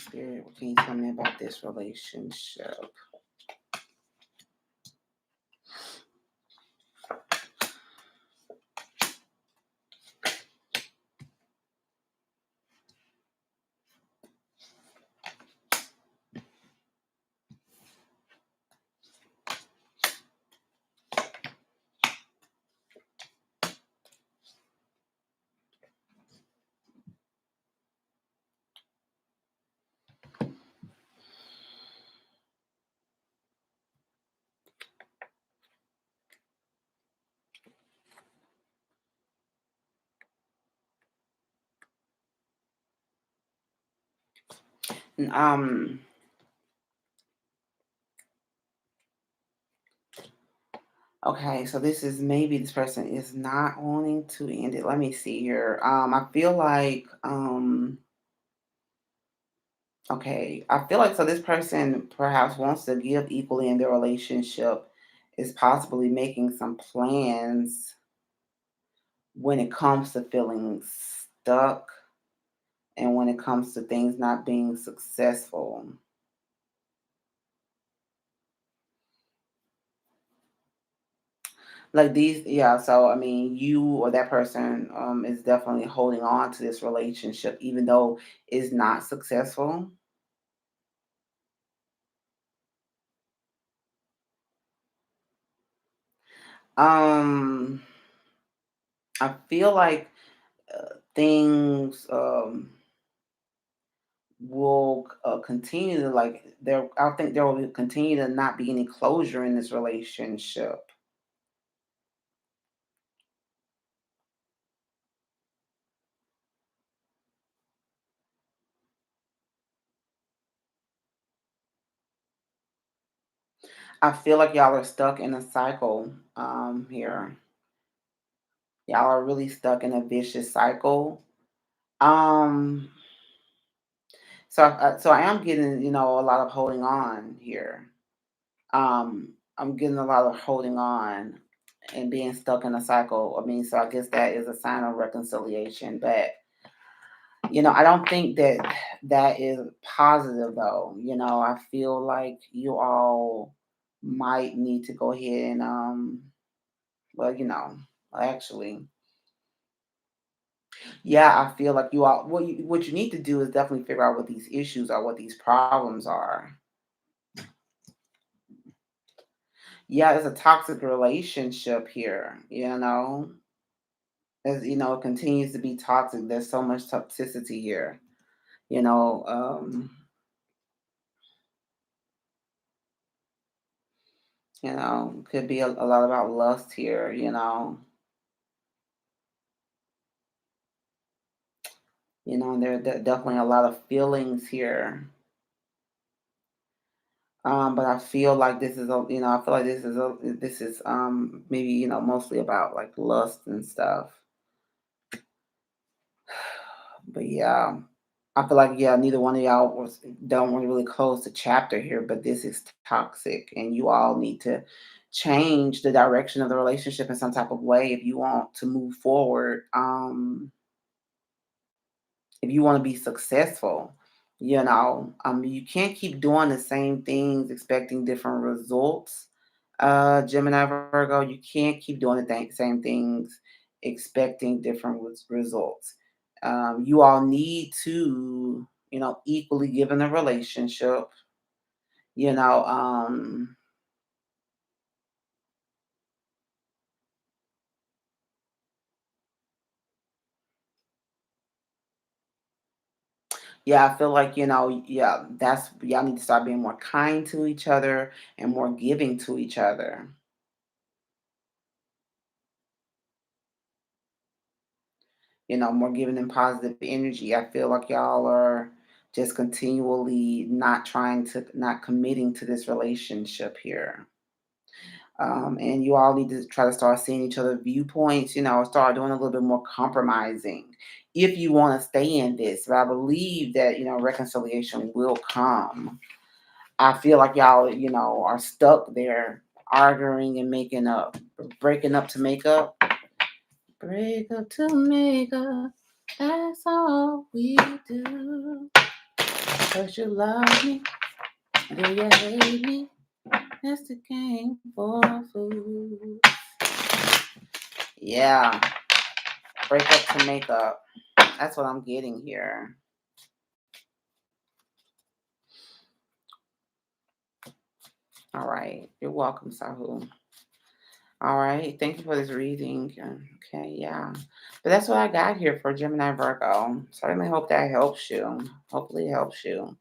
Spirit, what can you tell me about this relationship? Um, okay, so this is maybe this person is not wanting to end it. Let me see here. I feel like okay, I feel like so this person perhaps wants to give equally in their relationship, is possibly making some plans when it comes to feeling stuck and when it comes to things not being successful. Like these, yeah, so I mean, you or that person is definitely holding on to this relationship even though it's not successful. Um, I feel like things will continue to like there. I think there will continue to not be any closure in this relationship. I feel like y'all are stuck in a cycle here. Y'all are really stuck in a vicious cycle. Um, so I am getting a lot of holding on here. I'm getting a lot of holding on and being stuck in a cycle. I mean, so I guess that is a sign of reconciliation, but I don't think that that is positive though. I feel like you all might need to go ahead and well, actually, yeah, I feel like you all what you need to do is definitely figure out what these issues are, what these problems are. Yeah, it's a toxic relationship here, as it continues to be toxic. There's so much toxicity here, you know. Could be a lot about lust here, there definitely a lot of feelings here. But I feel like I feel like this is maybe, mostly about like lust and stuff. But yeah, I feel like yeah, neither one of y'all was don't want to really close the chapter here, but this is toxic and you all need to change the direction of the relationship in some type of way if you want to move forward. If you want to be successful, you can't keep doing the same things expecting different results. Gemini Virgo, you can't keep doing the same things expecting different results. You all need to, equally give in the relationship. You know, yeah, I feel like, yeah, that's y'all need to start being more kind to each other and more giving to each other. More giving them positive energy. I feel like y'all are just continually not committing to this relationship here. And you all need to try to start seeing each other's viewpoints, start doing a little bit more compromising if you want to stay in this. But I believe that, reconciliation will come. I feel like y'all, are stuck there arguing and making up, breaking up to make up. Break up to make up. That's all we do. Cause you love me. Do you hate me? That's the game for food. Yeah. Break up to make up. That's what I'm getting here. All right. You're welcome, Sahu. All right. Thank you for this reading. Okay, yeah. But that's what I got here for Gemini Virgo. Certainly hope that helps you. Hopefully it helps you.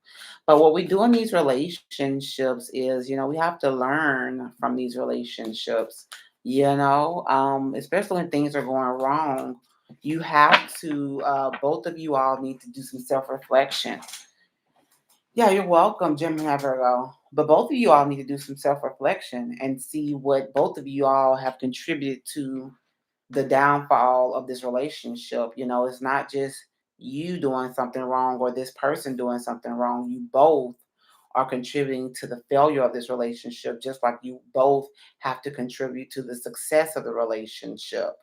But what we do in these relationships is, we have to learn from these relationships, especially when things are going wrong. You have to, both of you all need to do some self reflection. Yeah, you're welcome, Gemini Virgo. But both of you all need to do some self reflection and see what both of you all have contributed to the downfall of this relationship. It's not just you doing something wrong or this person doing something wrong. You both are contributing to the failure of this relationship, just like you both have to contribute to the success of the relationship.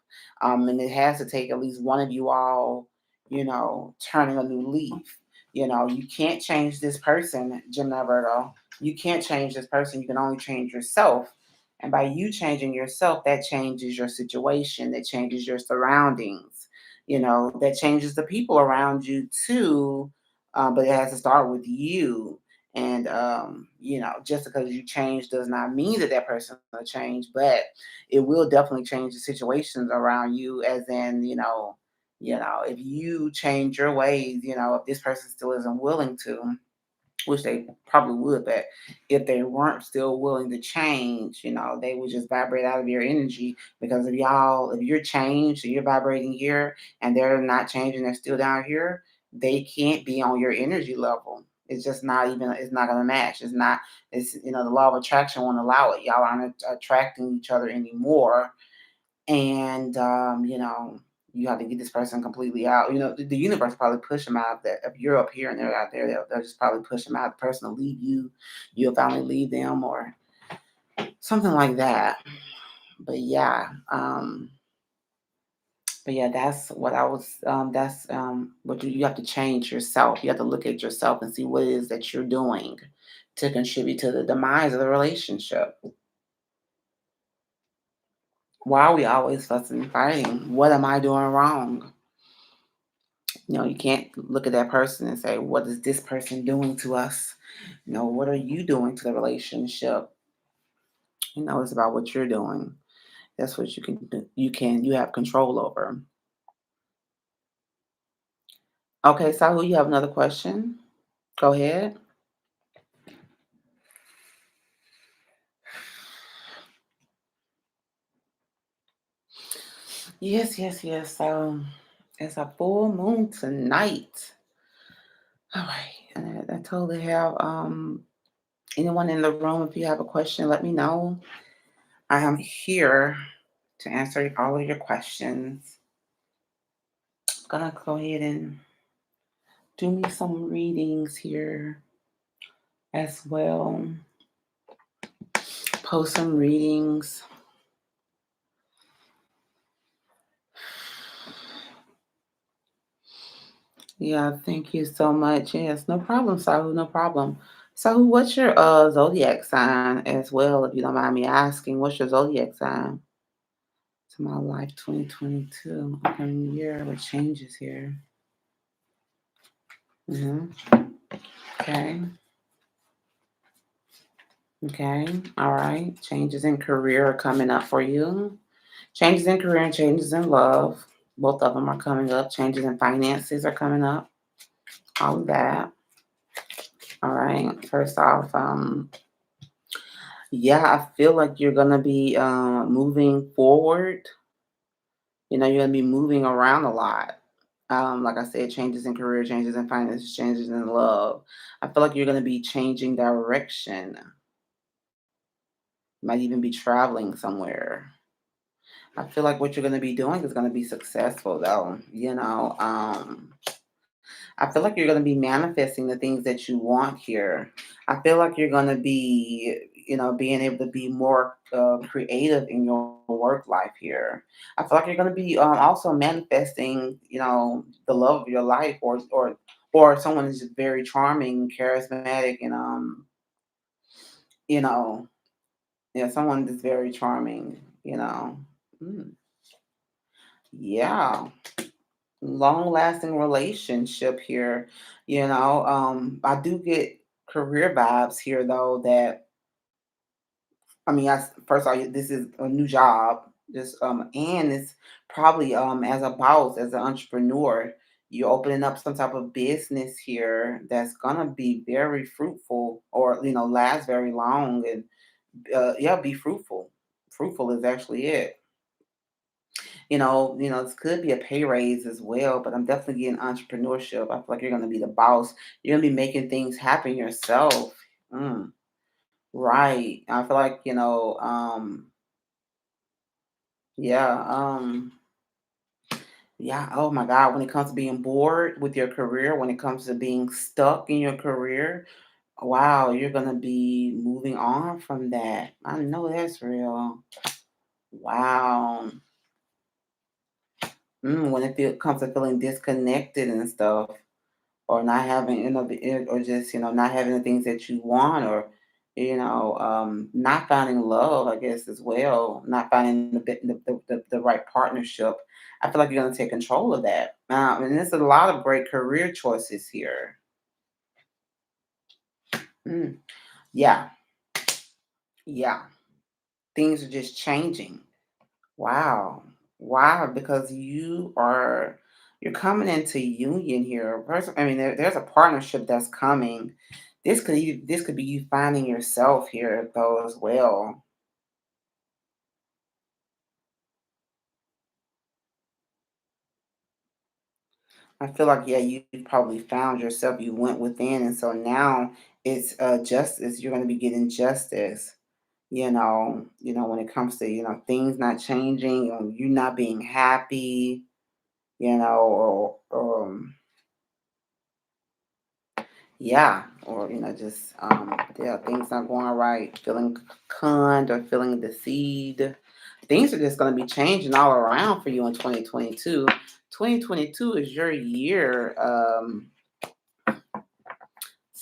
And it has to take at least one of you all, turning a new leaf. You can't change this person, Gemini Virgo. You can't change this person. You can only change yourself. And by you changing yourself, that changes your situation, that changes your surroundings, that changes the people around you too. But it has to start with you. And, just because you change does not mean that that person will change, but it will definitely change the situations around you, as in, if you change your ways, if this person still isn't willing to, which they probably would, but if they weren't still willing to change, they would just vibrate out of your energy. Because if you're changed, you're vibrating here, and they're not changing, they're still down here, they can't be on your energy level. It's just not even, it's not going to match. The law of attraction won't allow it. Y'all aren't attracting each other anymore. And you have to get this person completely out. The universe probably push them out. That if you're up here and they're out there, they'll just probably push them out. The person will leave you. You'll finally leave them, or something like that. But yeah, that's what I was. That's what you have to change yourself. You have to look at yourself and see what it is that you're doing to contribute to the demise of the relationship. Why are we always fussing and fighting? What am I doing wrong? You can't look at that person and say, what is this person doing to us? What are you doing to the relationship? It's about what you're doing. That's what you can do. You have control over. Okay, Sahu, you have another question? Go ahead. Yes, yes, yes. It's a full moon tonight. All right. And I totally have anyone in the room. If you have a question, let me know. I am here to answer all of your questions. I'm gonna go ahead and do me some readings here as well. Post some readings. Yeah, thank you so much. Yes, no problem, Sahu, no problem. Sahu, what's your zodiac sign as well, if you don't mind me asking? What's your zodiac sign? to my life 2022 upcoming year with changes here. Hmm. Okay. Okay. All right. Changes in career are coming up for you. Changes in career and changes in love. Both of them are coming up. Changes in finances are coming up. All of that. All right. First off, yeah, I feel like you're gonna be moving forward. You're gonna be moving around a lot. Like I said, changes in career, changes in finances, changes in love. I feel like you're gonna be changing direction. Might even be traveling somewhere. I feel like what you're gonna be doing is gonna be successful though. I feel like you're going to be manifesting the things that you want here. I feel like you're going to be, being able to be more creative in your work life here. I feel like you're going to be also manifesting, the love of your life, or someone who's just very charming, charismatic, and you know, yeah, someone that's very charming. Mm, yeah. Long lasting relationship here. I do get career vibes here though that I mean, first of all, this is a new job, just and it's probably as a boss, as an entrepreneur, you're opening up some type of business here that's gonna be very fruitful, or last very long, and yeah, be fruitful. Fruitful is actually it. This could be a pay raise as well, but I'm definitely getting entrepreneurship. I feel like you're gonna be the boss. You're gonna be making things happen yourself. Mm, right. I feel like, yeah, yeah, oh my God, when it comes to being bored with your career, when it comes to being stuck in your career, wow, you're gonna be moving on from that. I know that's real. Wow. When comes to feeling disconnected and stuff, or not having or just not having the things that you want, or not finding love, I guess, as well, not finding the right partnership. I feel like you're going to take control of that, and there's a lot of great career choices here. Mm, yeah, yeah, things are just changing. Wow. Wow, because you're coming into union here. First, I mean, there's a partnership that's coming. This could be you finding yourself here though as well. I feel like, yeah, you probably found yourself. You went within, and so now it's justice. You're going to be getting justice. When it comes to things not changing, or you not being happy. Or yeah, or just yeah, things not going right, feeling conned or feeling deceived. Things are just going to be changing all around for you in 2022. 2022 is your year,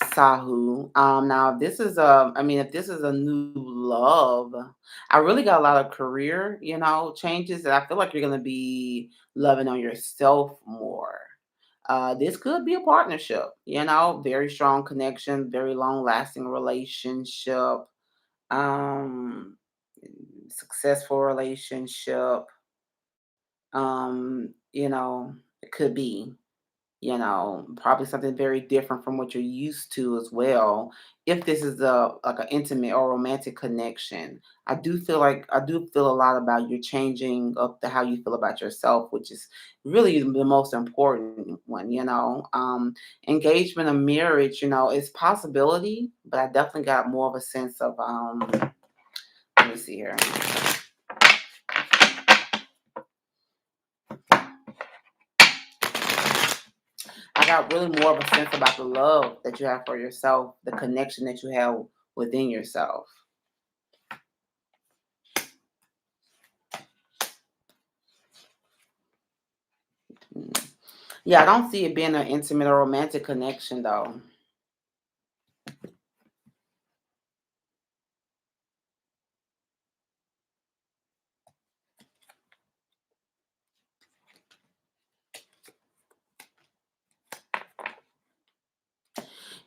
Sahu. Now this is I mean, if this is a new love, I really got a lot of career, changes, and I feel like you're gonna be loving on yourself more. This could be a partnership, very strong connection, very long lasting relationship, um, successful relationship. It could be, probably something very different from what you're used to as well. If this is a like an intimate or romantic connection, I do feel a lot about you changing up the how you feel about yourself, which is really the most important one. Engagement and marriage, it's possibility, but I definitely got more of a sense of let me see here. I got really more of a sense about the love that you have for yourself, the connection that you have within yourself. Mm. Yeah, I don't see it being an intimate or romantic connection though.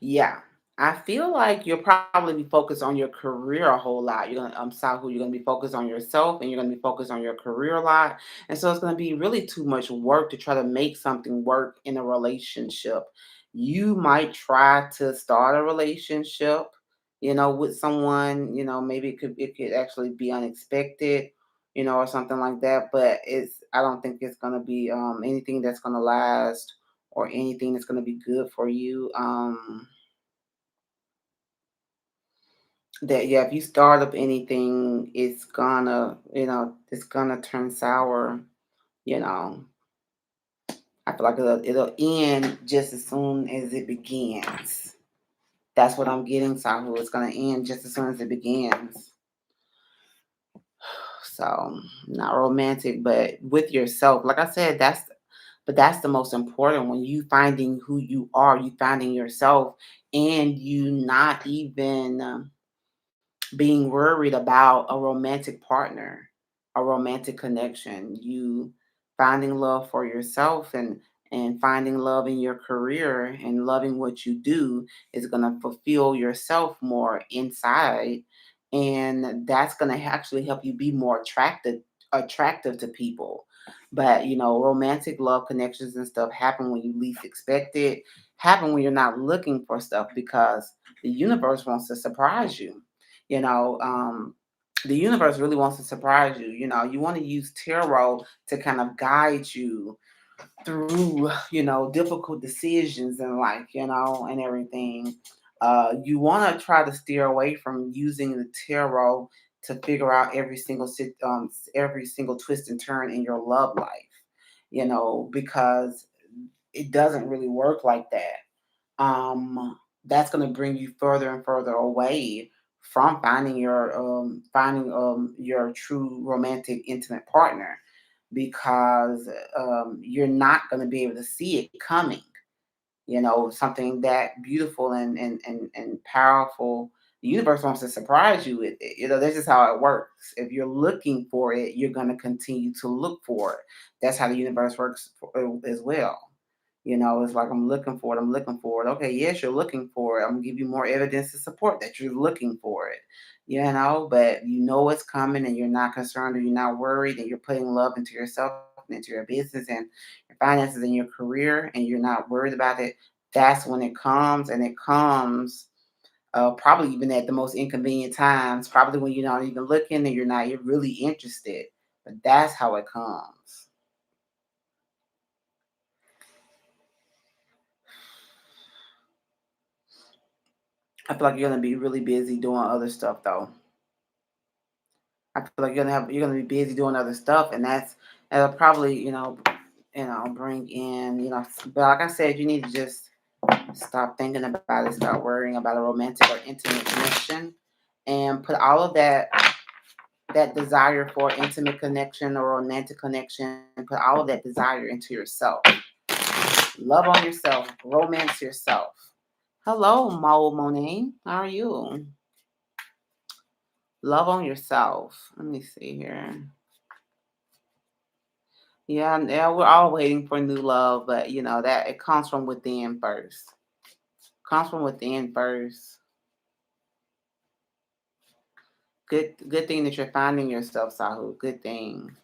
Yeah. I feel like you'll probably be focused on your career a whole lot. Sahu, you're gonna be focused on yourself and you're gonna be focused on your career a lot. And so it's gonna be really too much work to try to make something work in a relationship. You might try to start a relationship, with someone, maybe it could actually be unexpected, or something like that. But I don't think it's gonna be anything that's gonna last or anything that's gonna be good for you. That yeah, if you start up anything, it's gonna turn sour. You know, I feel like it'll end just as soon as it begins. That's what I'm getting, Sahu. It's gonna end just as soon as it begins. So not romantic, but with yourself. Like I said, that's the most important when you finding who you are, you finding yourself, and you not even being worried about a romantic partner, a romantic connection, you finding love for yourself and finding love in your career and loving what you do is going to fulfill yourself more inside, and that's going to actually help you be more attractive to people. But romantic love connections and stuff happen when you least expect it, happen when you're not looking for stuff, because the universe wants to surprise you. you know um the universe really wants to surprise you. You want to use tarot to kind of guide you through difficult decisions in life, and everything. You want to try to steer away from using the tarot to figure out every single twist and turn in your love life, because it doesn't really work like that. That's going to bring you further and further away from finding your true romantic intimate partner, because you're not going to be able to see it coming. Something that beautiful and powerful. The universe wants to surprise you with it. This is how it works. If you're looking for it, you're going to continue to look for it. That's how the universe works as well. It's like, I'm looking for it. I'm looking for it. Okay, yes, you're looking for it. I'm gonna give you more evidence to support that you're looking for it. But you know it's coming, and you're not concerned, or you're not worried, and you're putting love into yourself and into your business and your finances and your career, and you're not worried about it. That's when it comes, and it comes probably even at the most inconvenient times. Probably when you're not even looking and you're really interested. But that's how it comes. I feel like you're gonna be really busy doing other stuff though. I feel like you're gonna be busy doing other stuff, and that'll probably bring in But like I said, you need to just stop thinking about it, start worrying about a romantic or intimate connection, and put all of that desire for intimate connection or romantic connection, and put all of that desire into yourself. Love on yourself, romance yourself. Hello, Monet. How are you? Love on yourself. Let me see here. Yeah, we're all waiting for new love, but that it comes from within first. Comes from within first. Good thing that you're finding yourself, Sahu. Good thing.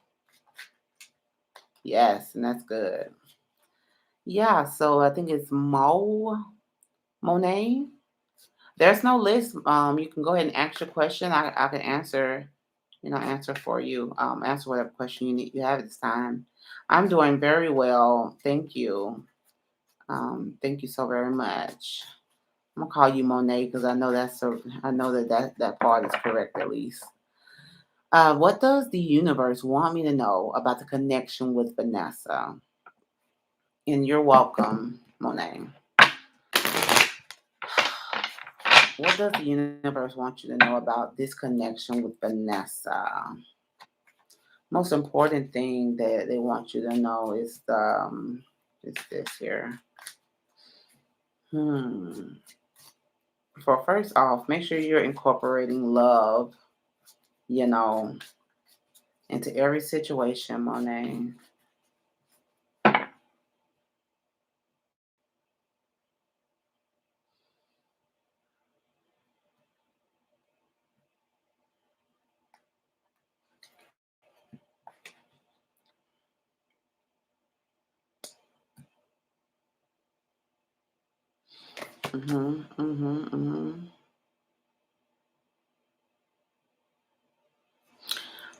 Yes, and that's good. Yeah, so I think it's Monet. There's no list. You can go ahead and ask your question. I can answer for you. Answer whatever question you have at this time. I'm doing very well. Thank you. Thank you so very much. I'm gonna call you Monet because I know that part is correct at least. What does the universe want me to know about the connection with Vanessa? And you're welcome, Monet. What does the universe want you to know about this connection with Vanessa? Most important thing that they want you to know is this here. Hmm. For first off, make sure you're incorporating love, you know, into every situation, Monet. Mhm. Mhm. Mhm.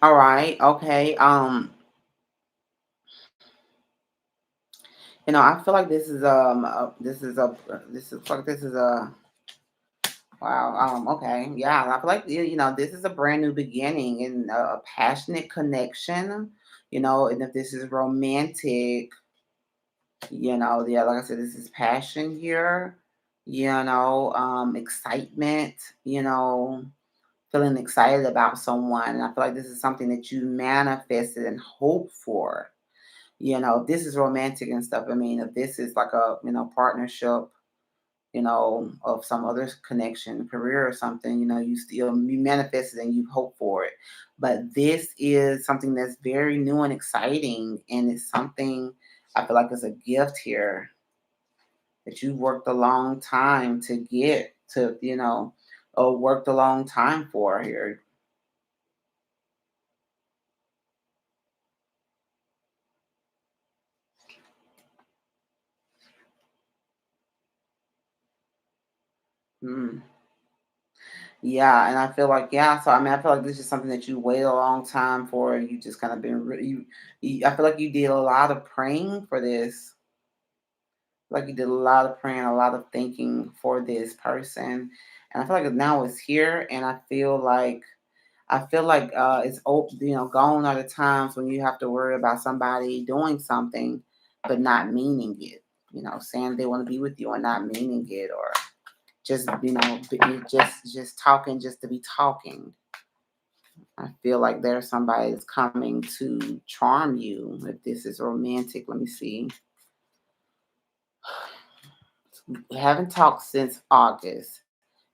All right. Okay. I feel like this is a wow. Okay. Yeah. I feel like this is a brand new beginning and a passionate connection. And if this is romantic, yeah, like I said, this is passion here. Excitement. Feeling excited about someone, and I feel like this is something that you manifested and hope for. If this is romantic and stuff. I mean, if this is like a partnership, of some other connection, career or something, you manifested and you hope for it. But this is something that's very new and exciting, and it's something I feel like is a gift here that you worked a long time to get to, or worked a long time for here. Mm. Yeah, and I feel like yeah. So I mean, I feel like this is something that you wait a long time for. You just kind of been I feel like you did a lot of praying for this. Like you did a lot of praying, a lot of thinking for this person, and I feel like now it's here. And I feel like it's open. Gone are the times when you have to worry about somebody doing something, but not meaning it. Saying they want to be with you and not meaning it, or just just talking just to be talking. I feel like there's somebody that's coming to charm you. If this is romantic, let me see. We haven't talked since August,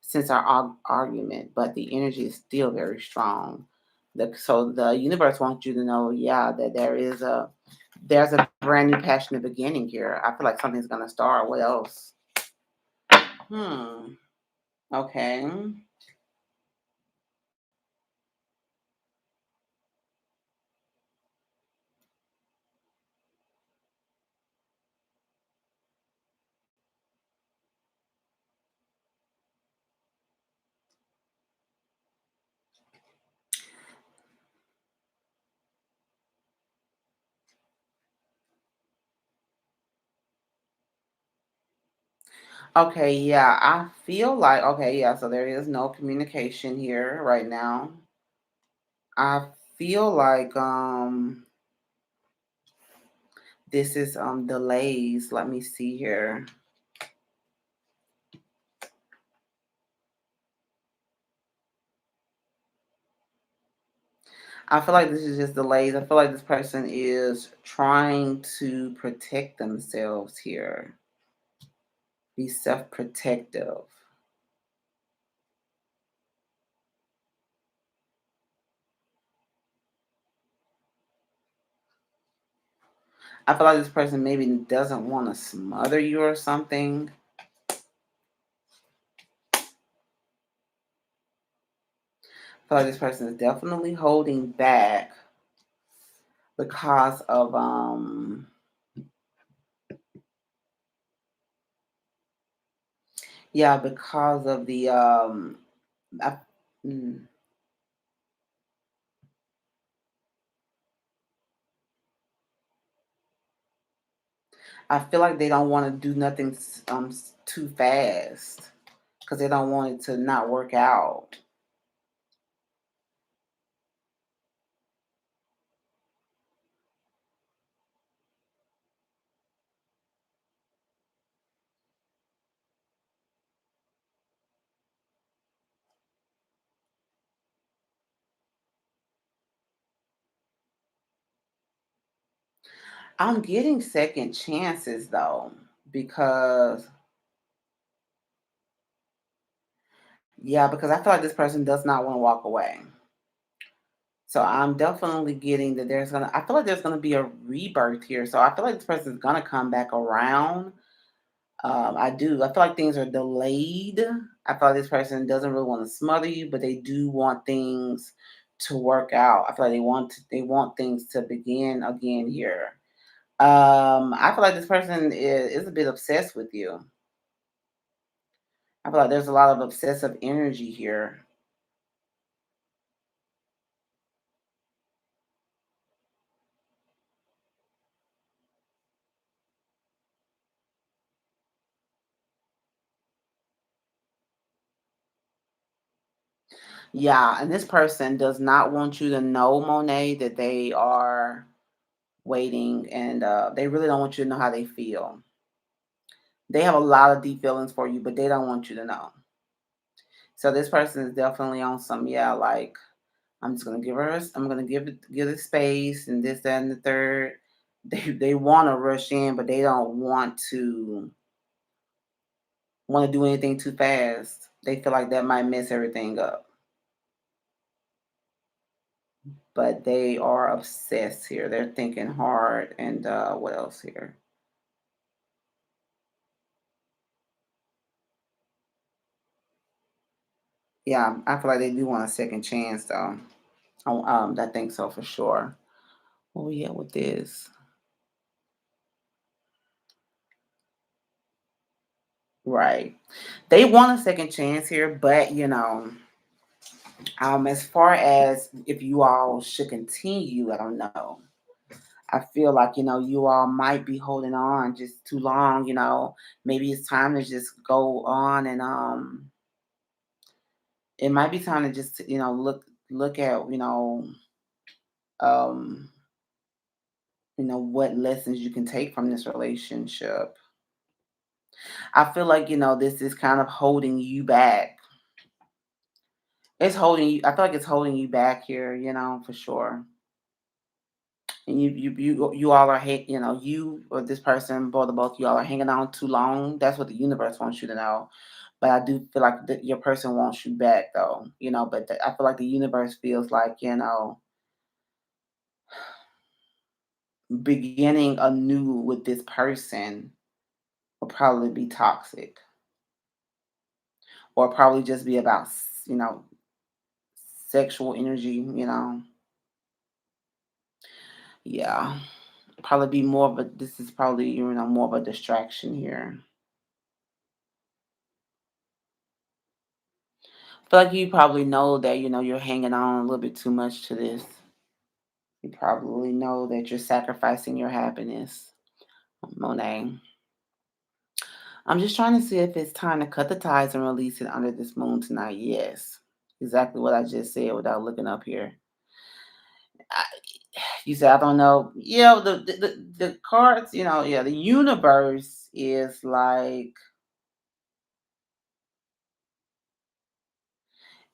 since our argument, but the energy is still very strong. So the universe wants you to know, yeah, that there's a brand new passionate beginning here. I feel like something's gonna start. What else? Hmm. Okay. Okay, yeah, I feel like okay, yeah, so there is no communication here right now. I feel like this is delays. Let me see here. I feel like this is just delays. I feel like this person is trying to protect themselves here. Be self-protective. I feel like this person maybe doesn't want to smother you or something. I feel like this person is definitely holding back because of yeah, because of the I, mm, I feel like they don't want to do nothing too fast because they don't want it to not work out. I'm getting second chances though, because yeah, because I feel like this person does not want to walk away. So I'm definitely getting that I feel like there's gonna be a rebirth here. So I feel like this person's gonna come back around. I do. I feel like things are delayed. I feel like this person doesn't really want to smother you, but they do want things to work out. I feel like they want things to begin again here. I feel like this person is a bit obsessed with you. I feel like there's a lot of obsessive energy here. Yeah, and this person does not want you to know, Monet, that they are waiting, and they really don't want you to know how they feel. They have a lot of deep feelings for you, but they don't want you to know. So this person is definitely on some, yeah, like I'm just gonna give her, I'm gonna give it space and this, that, and the third. They want to rush in, but they don't want to do anything too fast. They feel like that might mess everything up. But they are obsessed here. They're thinking hard. And what else here? Yeah, I feel like they do want a second chance, though. I think so for sure. Where we at with this? Right. They want a second chance here, but as far as if you all should continue, I don't know. I feel like, you all might be holding on just too long, maybe it's time to just go on and it might be time to just, look at, um, what lessons you can take from this relationship. I feel like, this is kind of holding you back. It's holding you, I feel like it's holding you back here, for sure. And you all are you or this person, both you all are hanging on too long. That's what the universe wants you to know. But I do feel like your person wants you back, though. But I feel like the universe feels like beginning anew with this person will probably be toxic, or probably just be about sexual energy. Yeah, probably be more of a. This is probably more of a distraction here. Feel like you probably know that you're hanging on a little bit too much to this. You probably know that you're sacrificing your happiness, Monet. I'm just trying to see if it's time to cut the ties and release it under this moon tonight. Yes, exactly what I just said without looking up here. I, you said I don't know. Yeah, the cards. Yeah, the universe is like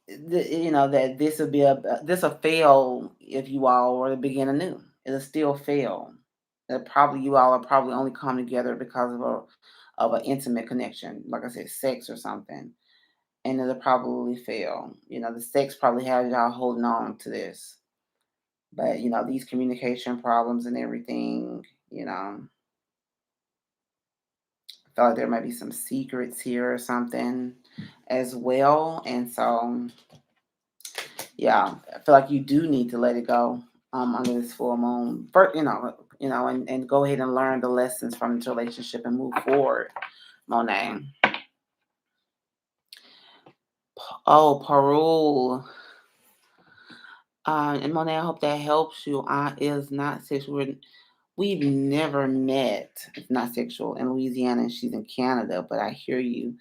that this will fail if you all were to begin anew. It'll still fail. Probably you all are probably only come together because of an intimate connection, like I said, sex or something, and it'll probably fail. The sex probably has y'all holding on to this, but these communication problems and everything. I feel like there might be some secrets here or something as well, and so yeah, I feel like you do need to let it go under this full moon. First, and go ahead and learn the lessons from this relationship and move forward, Monet. Oh, parole. And Monet, I hope that helps you. I is not sexual. We've never met. It's not sexual in Louisiana, and she's in Canada. But I hear you.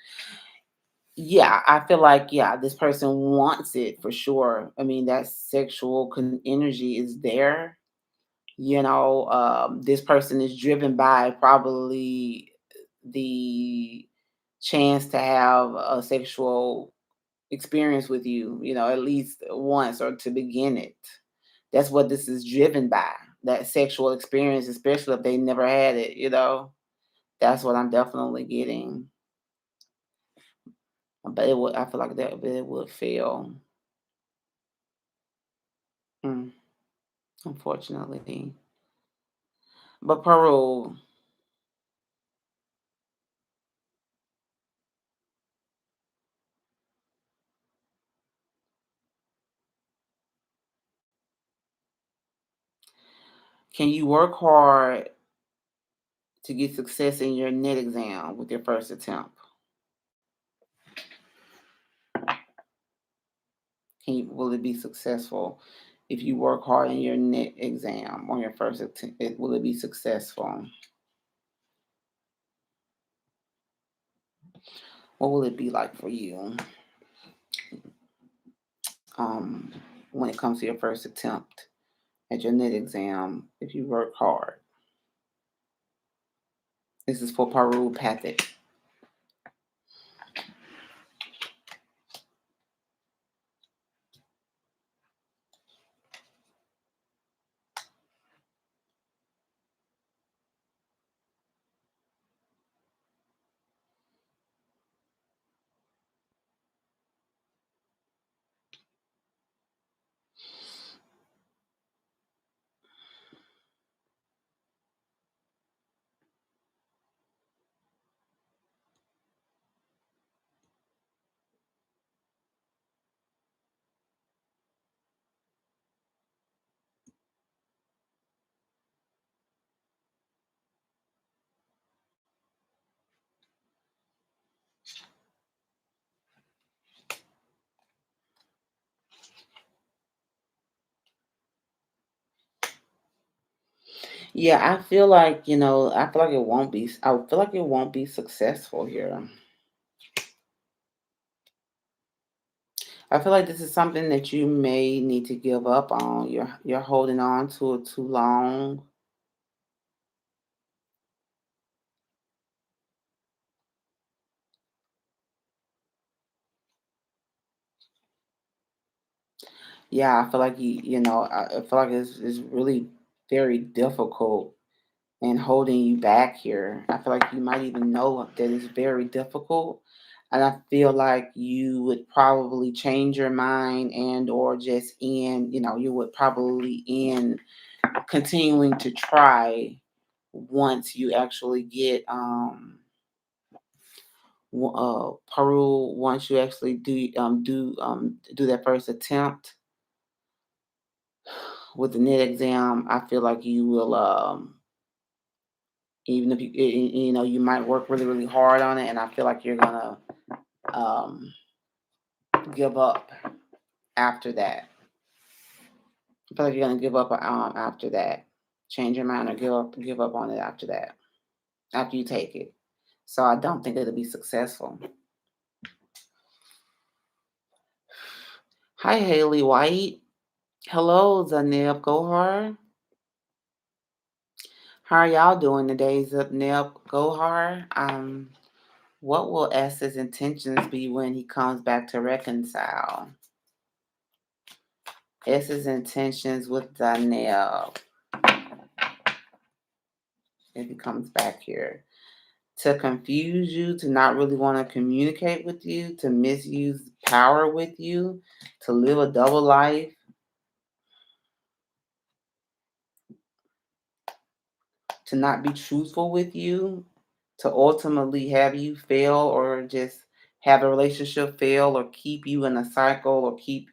Yeah, I feel like this person wants it for sure. I mean, that sexual energy is there. This person is driven by probably the chance to have a sexual experience with you, at least once or to begin it. That's what this is driven by, that sexual experience, especially if they never had it. That's what I'm definitely getting. But I feel like that it would fail. Mm, unfortunately. But parole, can you work hard to get success in your net exam with your first attempt? Will it be successful if you work hard in your net exam on your first attempt? Will it be successful? What will it be like for you um, when it comes to your first attempt at your net exam if you work hard? This is for Parulopathic. Yeah, I feel like, I feel like it won't be, I feel like it won't be successful here. I feel like this is something that you may need to give up on. You're holding on to it too long. Yeah, I feel like I feel like it's really very difficult and holding you back here. I feel like you might even know that it's very difficult. And I feel like you would probably change your mind and or just end, you would probably end continuing to try once you actually get Peru, once you actually do that first attempt with the net exam. I feel like you will even if you might work really really hard on it, and I feel like you're gonna um give up after that. I feel like you're gonna give up after that. Change your mind or give up on it after that. After you take it. So I don't think it'll be successful. Hi Haley White. Hello Zaneb Gohar. How are y'all doing today, Zaneb Gohar? What will S's intentions be when he comes back to reconcile? S's intentions with Zaneb if he comes back here. To confuse you, to not really want to communicate with you, to misuse power with you, to live a double life, to not be truthful with you, to ultimately have you fail or just have a relationship fail or keep you in a cycle or keep,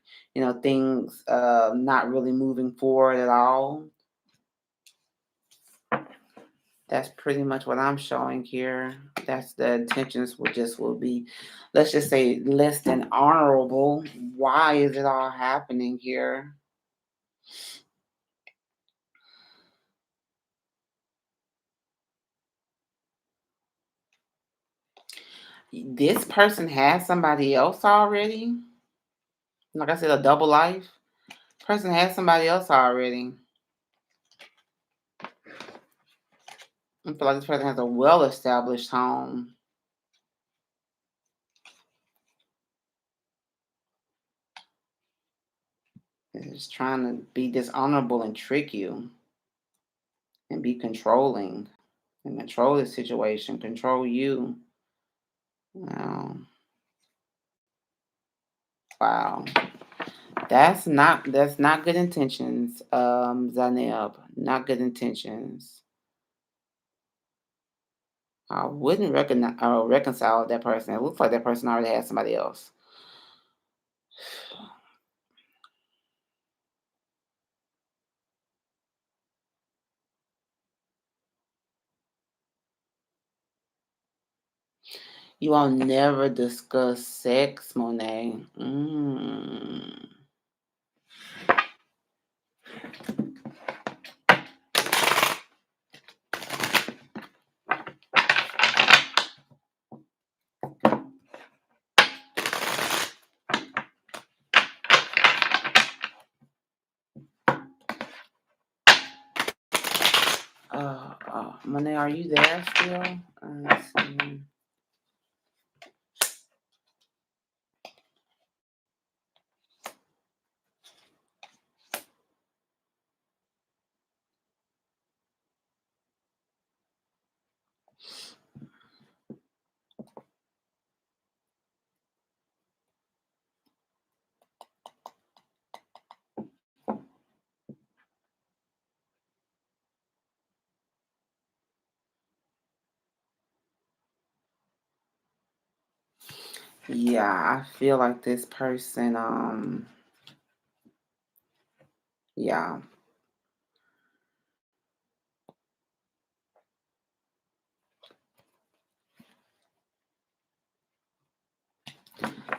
things not really moving forward at all. That's pretty much what I'm showing here. That's the intentions will be, let's just say, less than honorable. Why is it all happening here? This person has somebody else already. Like I said, a double life. Person has somebody else already. I feel like this person has a well-established home. Is trying to be dishonorable and trick you and be controlling and control the situation, control you. Wow. Wow. That's not good intentions, Zaneb. Not good intentions. I wouldn't reconcile with that person. It looks like that person already has somebody else. You all never discuss sex, Monet. Mm. Monet, are you there still? Let's see. Yeah, I feel like this person, yeah,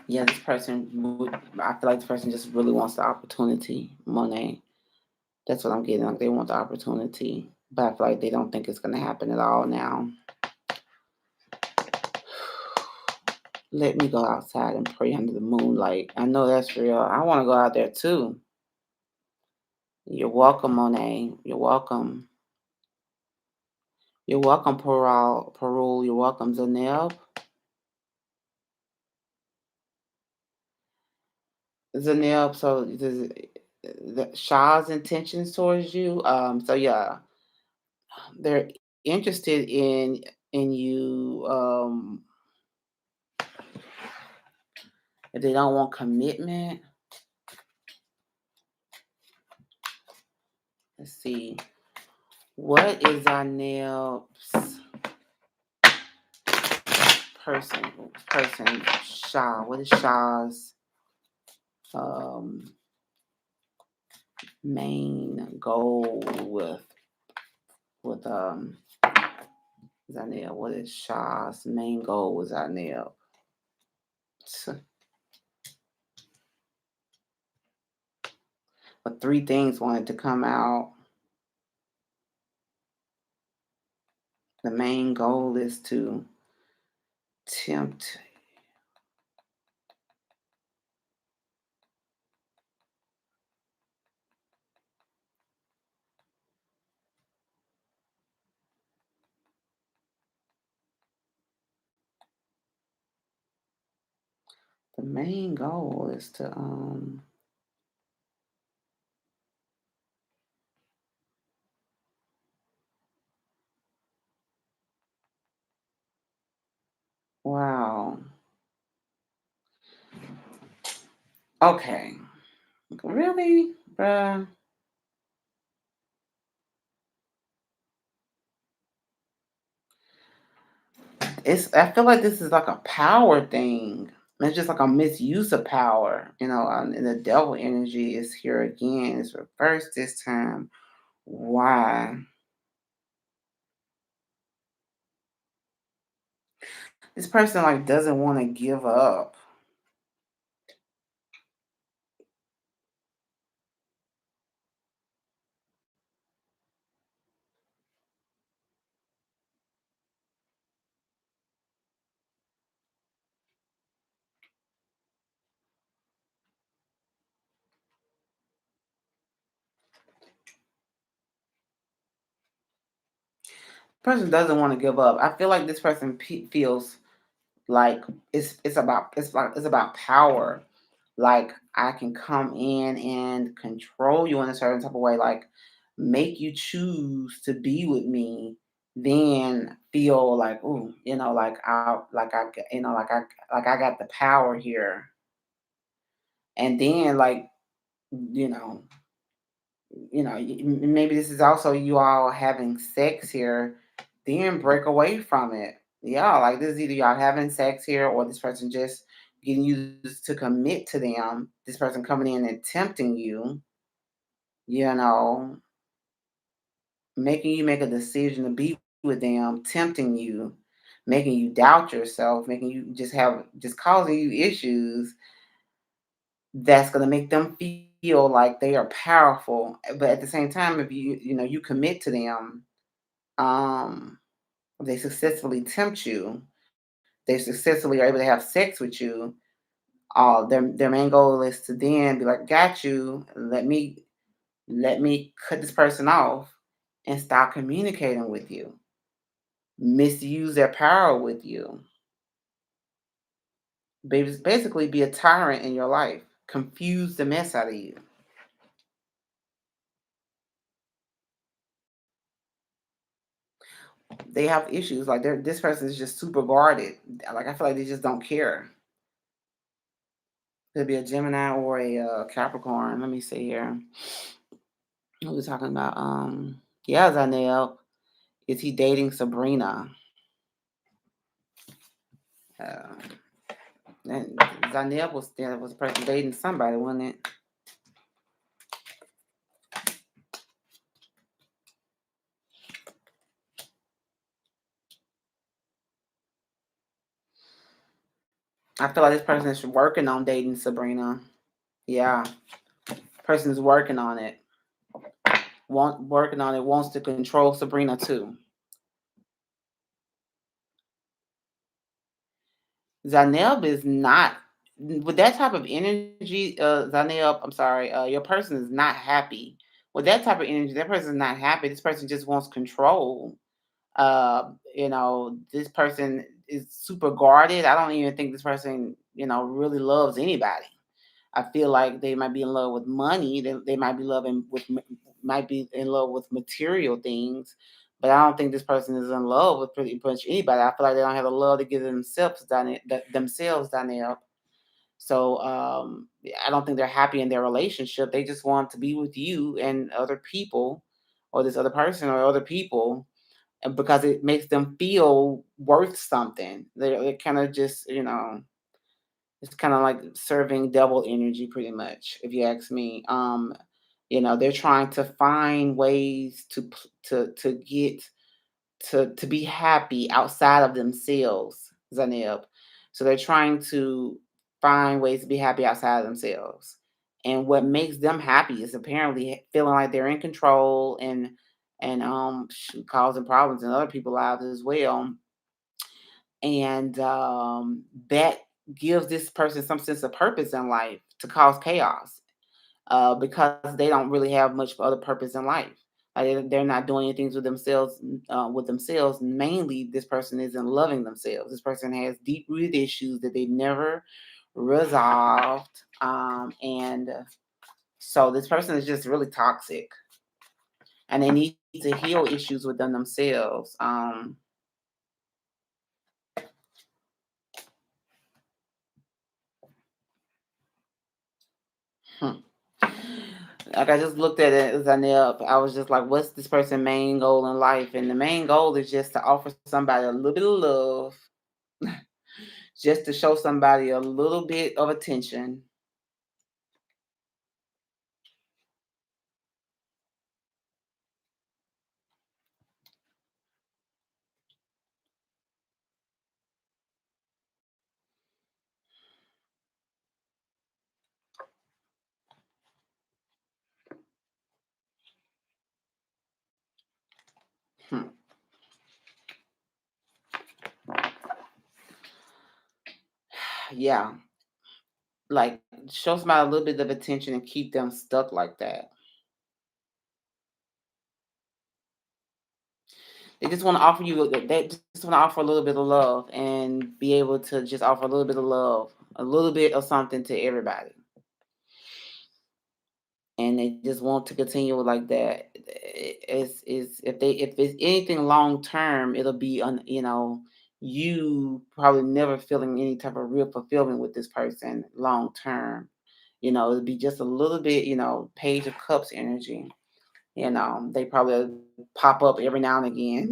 yeah, this person would, I feel like this person just really wants the opportunity, Monet. That's what I'm getting. Like they want the opportunity, but I feel like they don't think it's gonna happen at all now. Let me go outside and pray under the moonlight. I know that's real. I want to go out there too. You're welcome, Monet. You're welcome. You're welcome, Perul. You're welcome, Zaneb. Zaneb. So the Shah's intentions towards you. So yeah, they're interested in you. If they don't want commitment, let's see. What is Zaneb's person? Person Shah. What is Shah's um main goal with Zanel? What is Shah's main goal with Zanel? But three things wanted to come out. The main goal is to tempt. The main goal is to wow. Okay. Really, bruh? I feel like this is like a power thing. It's just like a misuse of power, and the devil energy is here again. It's reversed this time. Why? This person like doesn't want to give up. Person doesn't want to give up. I feel like this person feels like it's about power. Like I can come in and control you in a certain type of way, like make you choose to be with me, then feel like, ooh, like I got the power here, and then like you know maybe this is also you all having sex here, then break away from it. Yeah, like this is either y'all having sex here or this person just getting used to commit to them. This person coming in and tempting you, you know, making you make a decision to be with them, tempting you, making you doubt yourself, making you just causing you issues that's going to make them feel like they are powerful. But at the same time, if you commit to them, um, they successfully tempt you, they successfully are able to have sex with you. Their main goal is to then be like, got you, let me cut this person off, and stop communicating with you, misuse their power with you, basically be a tyrant in your life, confuse the mess out of you. They have issues like this person is just super guarded. Like I feel like they just don't care. Could be a Gemini or a Capricorn. Let me see here. What we talking about? Yeah, Zanel. Is he dating Sabrina? Uh, and Zanel was the person dating somebody, wasn't it? I feel like this person is working on dating Sabrina. Yeah, person is working on it. Working on it. Wants to control Sabrina too. Zaneb is not with that type of energy. Zaneb, I'm sorry. Your person is not happy with that type of energy. That person is not happy. This person just wants control. This person is super guarded. I don't even think this person, really loves anybody. I feel like they might be in love with money. They might be might be in love with material things, but I don't think this person is in love with pretty much anybody. I feel like they don't have the love to give themselves down there. So yeah, I don't think they're happy in their relationship. They just want to be with you and other people, or this other person or other people, and because it makes them feel worth something. They're kind of just, it's kind of like serving devil energy, pretty much, if you ask me. They're trying to find ways to get to be happy outside of themselves, Zaneb. So they're trying to find ways to be happy outside of themselves. And what makes them happy is apparently feeling like they're in control and causing problems in other people's lives as well. And that gives this person some sense of purpose in life to cause chaos, because they don't really have much other purpose in life. They're not doing anything with themselves. Mainly, this person isn't loving themselves. This person has deep rooted issues that they never resolved, and so this person is just really toxic, and they need to heal issues within themselves. Hmm. Like I just looked at it as I was just like, what's this person's main goal in life? And the main goal is just to offer somebody a little bit of love, just to show somebody a little bit of attention. Hmm. Yeah, like show somebody a little bit of attention and keep them stuck like that. They just want to offer you. They just want to offer a little bit of love and be able to just offer a little bit of love, a little bit of something to everybody. And they just want to continue like that. It's if it's anything long term, it'll be you probably never feeling any type of real fulfillment with this person long term. It'll be just a little bit, Page of Cups energy. They probably pop up every now and again.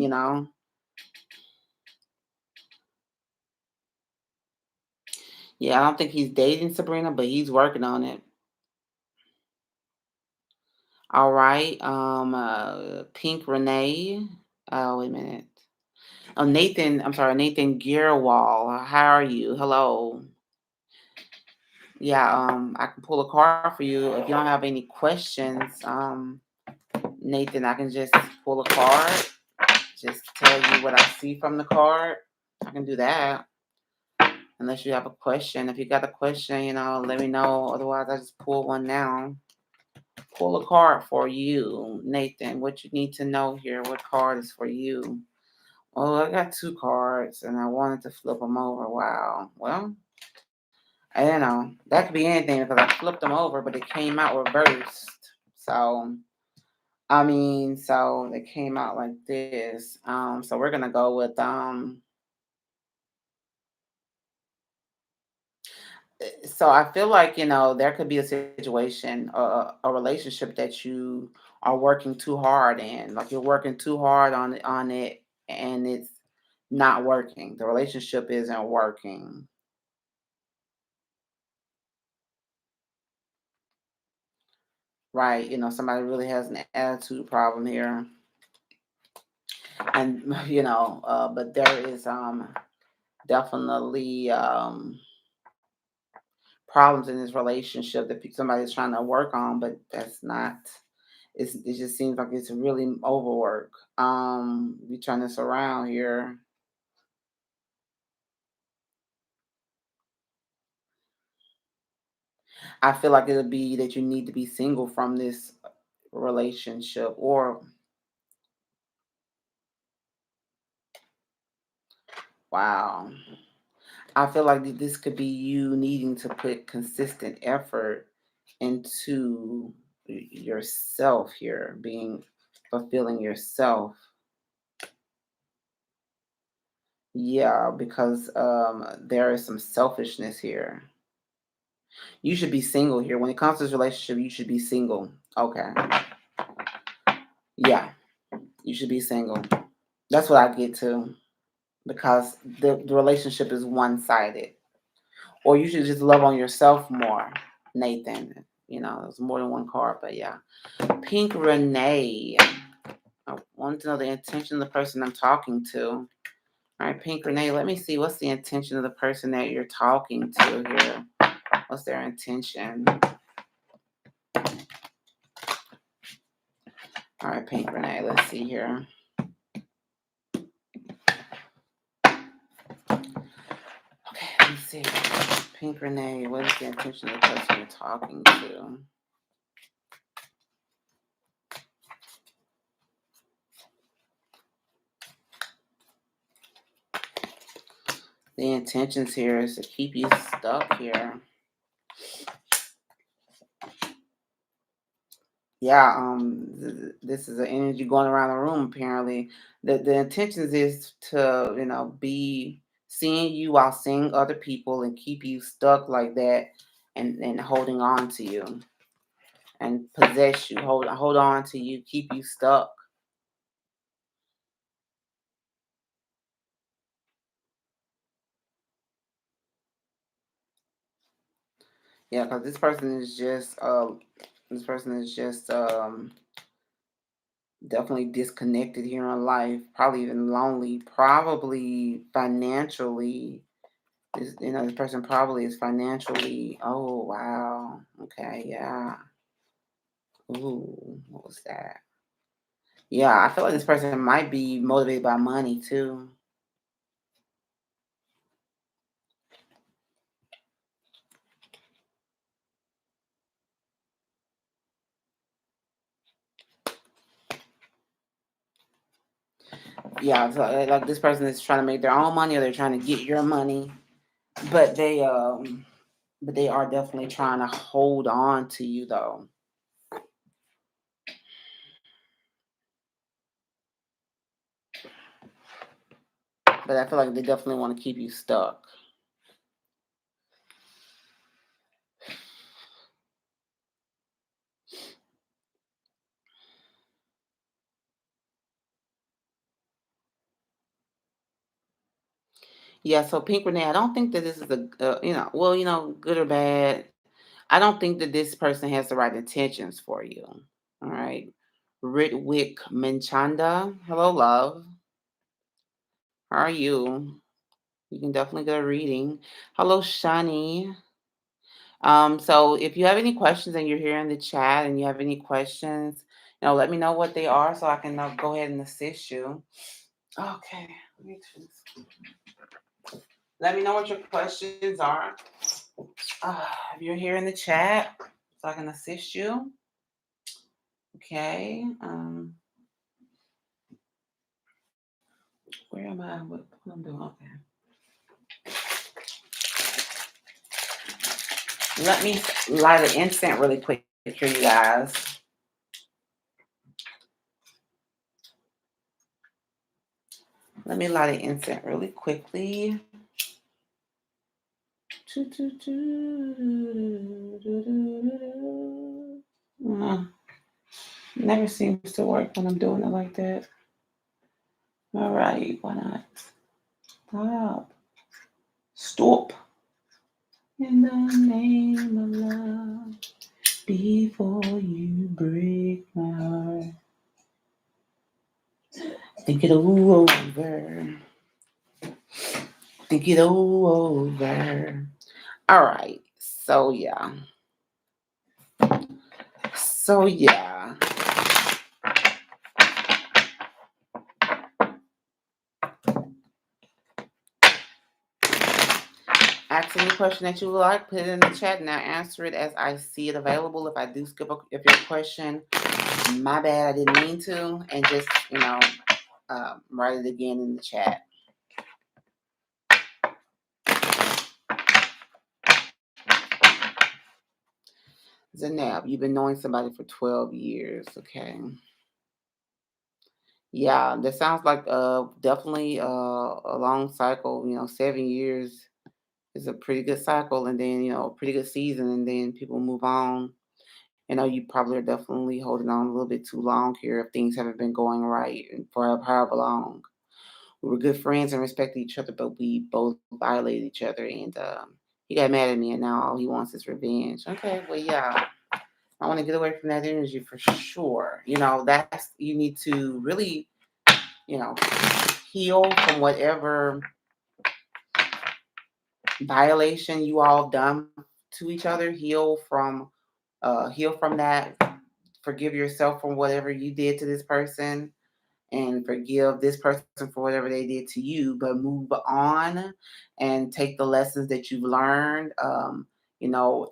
Yeah, I don't think he's dating Sabrina, but he's working on it. All right. Pink Renee. Oh, wait a minute. Oh, Nathan, I'm sorry, Nathan Gearwall. How are you? Hello. Yeah, I can pull a card for you. If you don't have any questions, Nathan, I can just pull a card, just tell you what I see from the card. I can do that. Unless you have a question. If you got a question, let me know. Otherwise, I just pull one now. pull a card for you, Nathan. What you need to know here? What card is for you? Oh, I got two cards, and I wanted to flip them over. Wow. Well, I don't know. That could be anything because I flipped them over, but it came out reversed. So so they came out like this. So we're gonna go with so I feel like, there could be a situation, a relationship that you are working too hard in. Like you're working too hard on it and it's not working. The relationship isn't working. Right. Somebody really has an attitude problem here. And but there is definitely problems in this relationship that somebody's trying to work on, but that's not. It just seems like it's really overwork. We turn this around here. I feel like it'll be that you need to be single from this relationship, or wow. I feel like this could be you needing to put consistent effort into yourself here, being fulfilling yourself. Yeah, because there is some selfishness here. You should be single here. When it comes to this relationship, you should be single. Okay. Yeah, you should be single. That's what I get to because the relationship is one sided. Or you should just love on yourself more, Nathan. There's more than one card, but yeah. Pink Renee. I want to know the intention of the person I'm talking to. All right, Pink Renee, let me see what's the intention of the person that you're talking to here. What's their intention? All right, Pink Renee, let's see here. Okay, let's see. Pink Renee, what is the intention of the person you're talking to? The intentions here is to keep you stuck here. Yeah, this is an energy going around the room. Apparently, the intentions is to be seeing you while seeing other people and keep you stuck like that, and holding on to you and possess you, hold on to you, keep you stuck. Yeah, because this person is just definitely disconnected here in life, probably even lonely, probably financially. This person probably is financially. Oh wow. Okay, yeah. Ooh, what was that? Yeah, I feel like this person might be motivated by money too. Yeah, so, like this person is trying to make their own money, or they're trying to get your money, but they are definitely trying to hold on to you though. But I feel like they definitely want to keep you stuck. Yeah, so Pink Renee, I don't think that this is well, good or bad. I don't think that this person has the right intentions for you. All right. Ritwik Menchanda. Hello, love. How are you? You can definitely get a reading. Hello, Shani. So if you have any questions and you're here in the chat and you have any questions, let me know what they are so I can go ahead and assist you. Okay. Let me know what your questions are. If you're here in the chat, so I can assist you. Okay. Where am I? What I'm doing? Okay. Let me light an incense really quick for you guys. Let me light an incense really quickly. Uh, Never seems to work when I'm doing it like that. All right, why not? Stop. Stop. In the name of love, before you break my heart, think it all over. Think it all over. All right. So yeah. So yeah. Ask any question that you would like, put it in the chat, and I'll answer it as I see it available. If I do if your question, my bad, I didn't mean to, and just write it again in the chat. Zanab, you've been knowing somebody for 12 years, okay? Yeah, that sounds like definitely a long cycle. 7 years is a pretty good cycle, and then a pretty good season, and then people move on. You probably are definitely holding on a little bit too long here if things haven't been going right for however long. We were good friends and respected each other, but we both violated each other, and he got mad at me, and now all he wants is revenge. Okay, well, yeah, I want to get away from that energy for sure. That's you need to really, you know, heal from whatever violation you all done to each other. Heal from that. Forgive yourself from whatever you did to this person, and forgive this person for whatever they did to you, but move on and take the lessons that you've learned.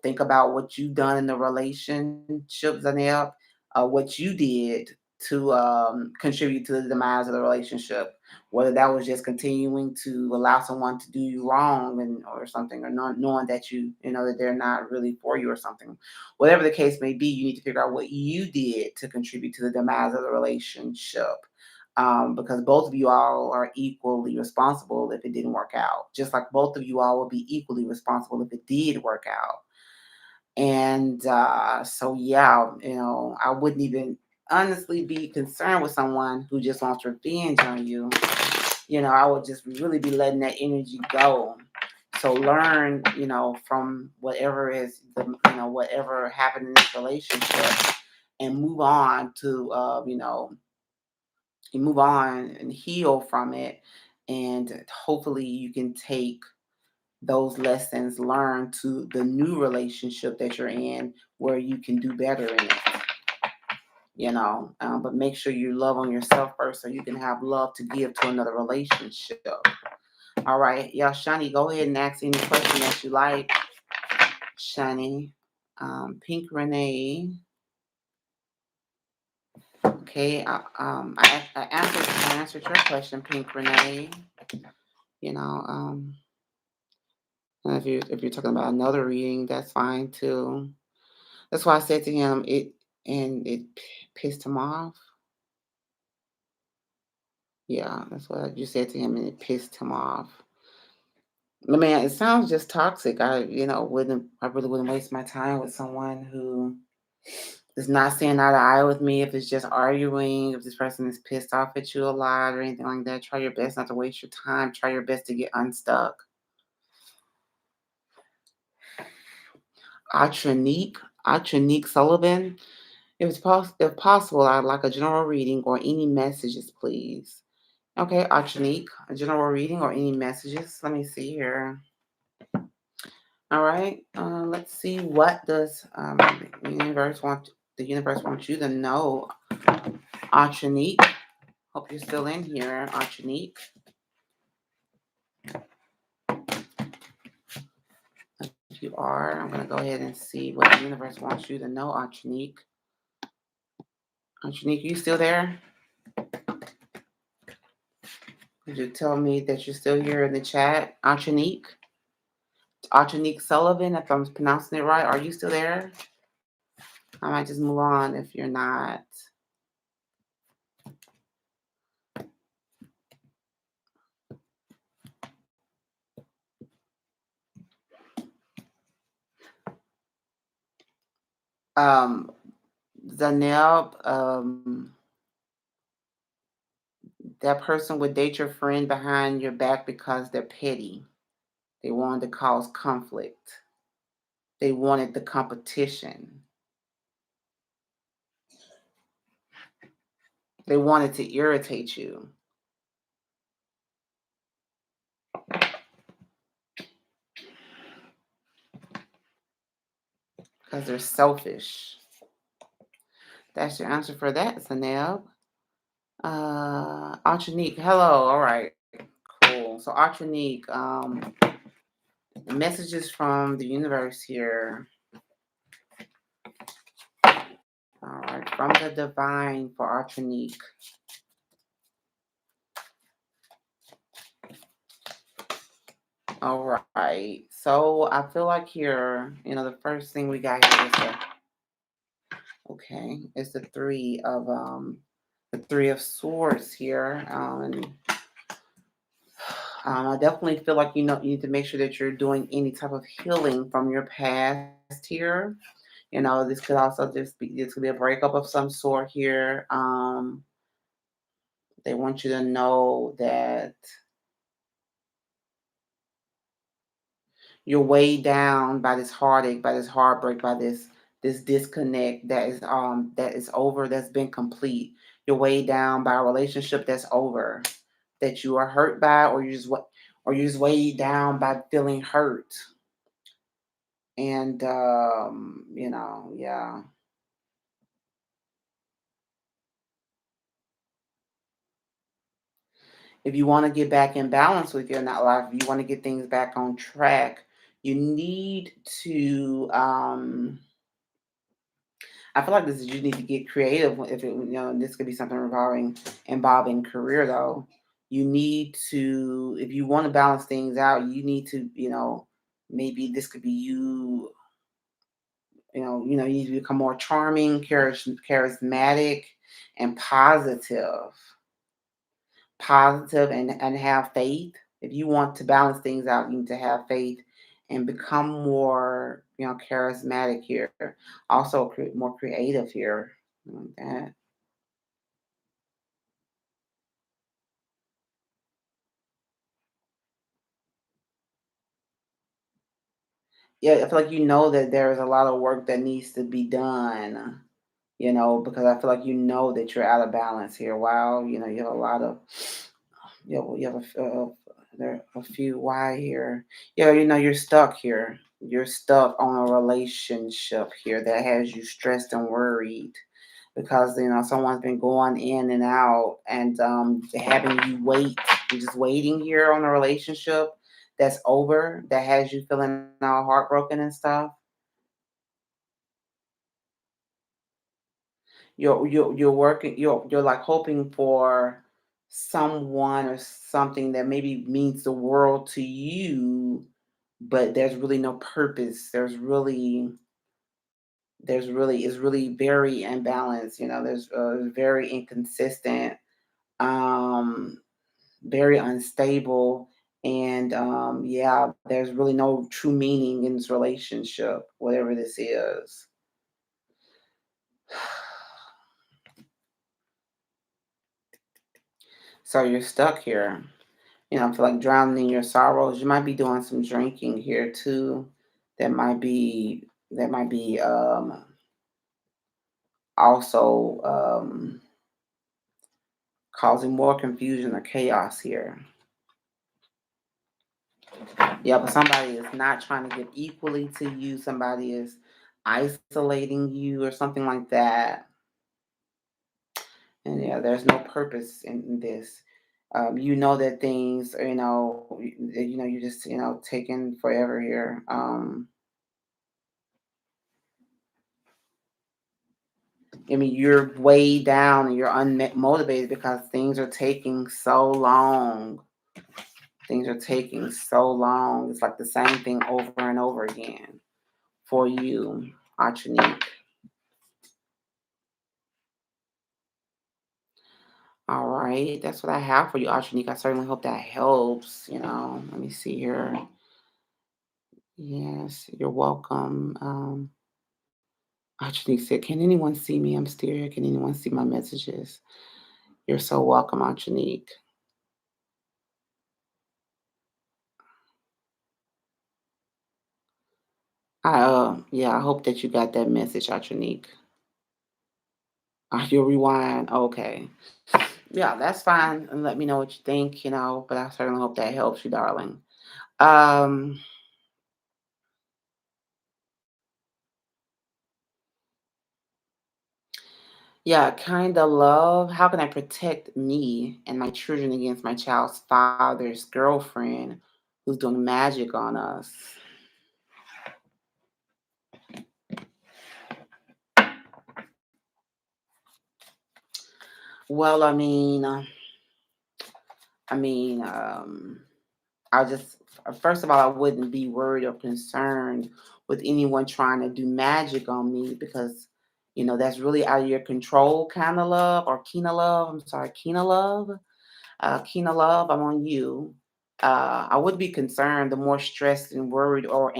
Think about what you've done in the relationship, Zaneb, what you did to contribute to the demise of the relationship, whether that was just continuing to allow someone to do you wrong or something, or not knowing that that they're not really for you or something. Whatever the case may be, you need to figure out what you did to contribute to the demise of the relationship, because both of you all are equally responsible if it didn't work out, just like both of you all will be equally responsible if it did work out. And so, yeah, I wouldn't even honestly be concerned with someone who just wants revenge on you. I would just really be letting that energy go. So learn, from whatever happened in this relationship, and move on to, you move on and heal from it, and hopefully you can take those lessons learned to the new relationship that you're in, where you can do better in it. But make sure you love on yourself first, so you can have love to give to another relationship. All right, y'all. Shani, go ahead and ask any question that you like. Shani, Pink Renee. Okay, I answered your question, Pink Renee. You know, and if you're talking about another reading, that's fine too. That's why I said to him it pissed him off. Yeah, that's what you said to him, and it pissed him off. I mean, it sounds just toxic. I really wouldn't waste my time with someone who is not seeing eye to eye with me. If it's just arguing, if this person is pissed off at you a lot or anything like that, try your best not to waste your time. Try your best to get unstuck. Atronique Sullivan. If possible, I'd like a general reading or any messages, please. Okay, Atronique, a general reading or any messages. Let me see here. All right, let's see. What does the universe wants you to know, Atronique? Hope you're still in here, Atronique. If you are, I'm going to go ahead and see what the universe wants you to know, Atronique. Anshanique, you still there? Could you tell me that you're still here in the chat? Anshanique Sullivan, if I'm pronouncing it right. Are you still there? I might just move on if you're not. Um, Zaneb, that person would date your friend behind your back because they're petty. They wanted to cause conflict. They wanted the competition. They wanted to irritate you because they're selfish. That's your answer for that, Zaneb. Archanique, hello. All right, cool. So Archanique, messages from the universe here. All right, from the divine for Archanique. All right. So I feel like here, the first thing we got here is it's the three of swords here. I definitely feel like you need to make sure that you're doing any type of healing from your past here. This could also this could be a breakup of some sort here. They want you to know that you're weighed down by this heartache, by this heartbreak, by this disconnect that is over, that's been complete. You're weighed down by a relationship that's over, that you are hurt by, or you're just weighed down by feeling hurt. And yeah. If you want to get back in balance with your not life, if you want to get things back on track, you need to I feel like this is you need to get creative. If it, this could be something involving career though. You need to, if you want to balance things out, you need to, maybe this could be you. You need to become more charming, charismatic, and positive, and have faith. If you want to balance things out, you need to have faith and become more, charismatic here. Also, more creative here. Like that. Yeah, I feel like that there is a lot of work that needs to be done. Because I feel like that you're out of balance here. Wow, you have a lot of you have there are a few why here. Yeah, you're stuck here. You're stuck on a relationship here that has you stressed and worried because someone's been going in and out and having you wait. You're just waiting here on a relationship that's over that has you feeling all heartbroken and stuff. You're working, you're like hoping for someone or something that maybe means the world to you, but there's really no purpose. There's really it's really very imbalanced. There's very inconsistent, um very unstable, and yeah, there's really no true meaning in this relationship, whatever this is. So you're stuck here. I feel like drowning in your sorrows. You might be doing some drinking here too. That might be also causing more confusion or chaos here. Yeah, but somebody is not trying to give equally to you. Somebody is isolating you or something like that. And yeah, there's no purpose in this. You know that things, you're just, taking forever here. I mean, you're way down and you're unmotivated because things are taking so long. Things are taking so long. It's like the same thing over and over again for you, Archanique. All right, that's what I have for you, Archanique. I certainly hope that helps. Let me see here. Yes, you're welcome. Archanique said, "Can anyone see me? I'm still here. Can anyone see my messages?" You're so welcome, Archanique. Yeah, I hope that you got that message, Archanique. You'll rewind. Okay. Yeah, that's fine. And let me know what you think, but I certainly hope that helps you, darling. Um, yeah, kind of love. How can I protect me and my children against my child's father's girlfriend who's doing magic on us? Well, I mean, I just first of all, I wouldn't be worried or concerned with anyone trying to do magic on me because that's really out of your control kind of love or Kina love. I'm sorry, Kina love. Kina love, I'm on you. I would be concerned. The more stressed and worried or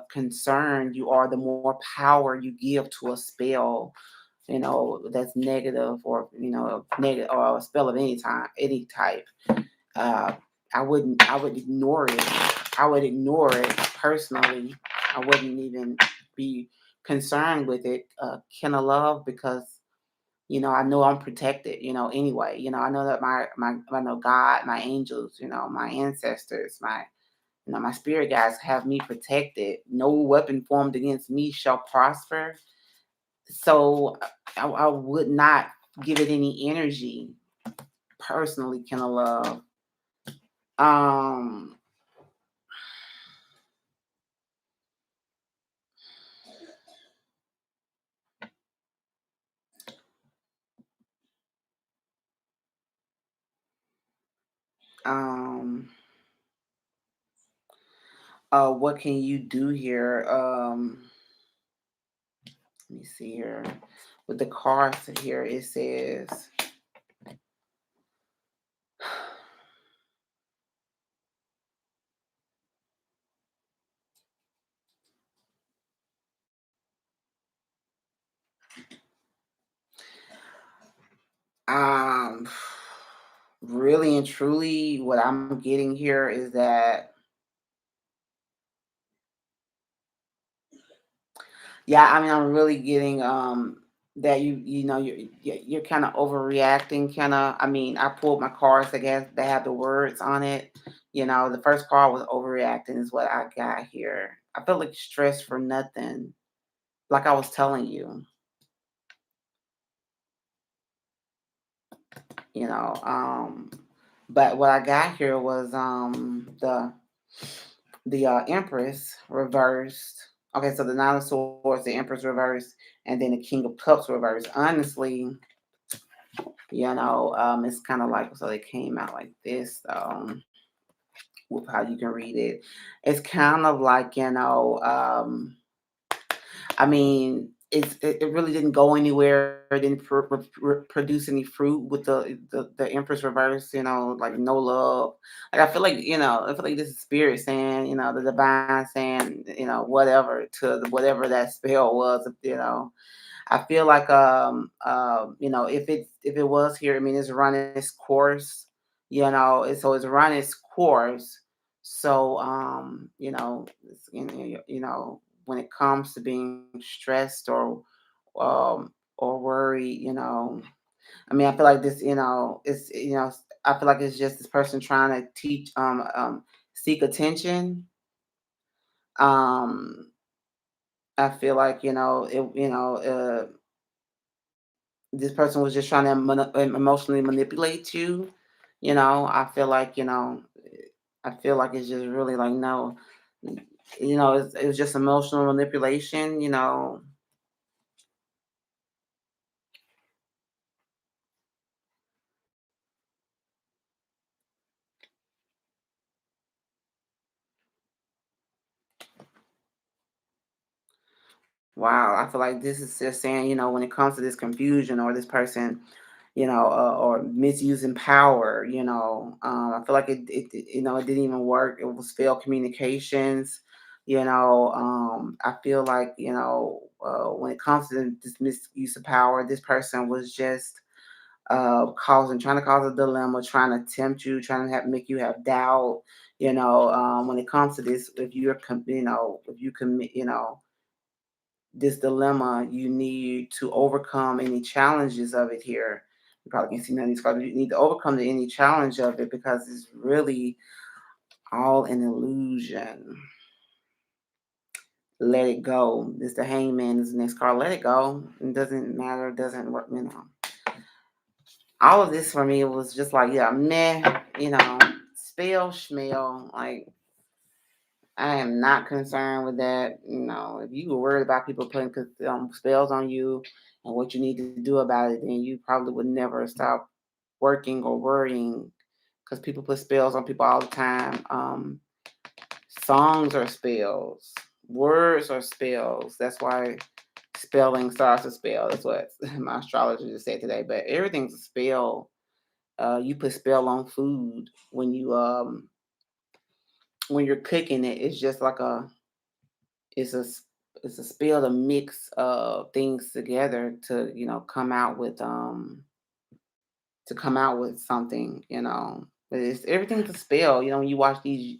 concerned you are, the more power you give to a spell. That's negative or negative or a spell of any type. uh, I would ignore it. I would ignore it personally. I wouldn't even be concerned with it. Can I love because I know I'm protected. Anyway. I know that I know God, my angels, my ancestors, my spirit guides have me protected. No weapon formed against me shall prosper. So I would not give it any energy personally. Can I love? Um, Um, what can you do here? Let me see here. With the cards here, it says, um, really and truly, what I'm getting here is that, yeah, I mean, I'm really getting that you're kind of overreacting. Kind of, I mean, I pulled my cards. I guess they have the words on it. The first card was overreacting, is what I got here. I feel like stress for nothing. Like I was telling you, you know. But what I got here was the Empress reversed. Okay, so the Nine of Swords, the Empress reversed, and then the King of Cups reversed. Honestly, it's kind of like, so they came out like this. With how you can read it, it's kind of like, I mean, it really didn't go anywhere. It didn't produce any fruit with the Empress reverse. Like no love. Like I feel like this is spirit saying, the divine saying, whatever to whatever that spell was. I feel like if it was here, I mean it's running its course. It's running its course. So when it comes to being stressed or worried, I mean I feel like this, I feel like it's just this person trying to seek attention. Um I feel like, this person was just trying to emotionally manipulate you. I feel like it's just really like no, it was just emotional manipulation. Wow, I feel like this is just saying, when it comes to this confusion or this person, or misusing power, I feel like it didn't even work. It was failed communications. I feel like, when it comes to this misuse of power, this person was just trying to cause a dilemma, trying to tempt you, trying to make you have doubt. When it comes to this, if you commit, this dilemma, you need to overcome any challenges of it here. You probably can see none of these cards. You need to overcome any challenge of it because it's really all an illusion. Let it go. It's the hangman is the next card. Let it go. It doesn't matter. It doesn't work. All of this for me was just like, yeah, meh, spell schmell. Like, I am not concerned with that. If you were worried about people putting spells on you and what you need to do about it, then you probably would never stop working or worrying because people put spells on people all the time. Songs are spells, words are spells. That's why spelling starts a spell. That's what my astrologer just said today. But everything's a spell. You put spell on food when you're cooking it. It's just like it's a s- it's a spell to mix things together to come out with something. But it's everything's a spell. When you watch these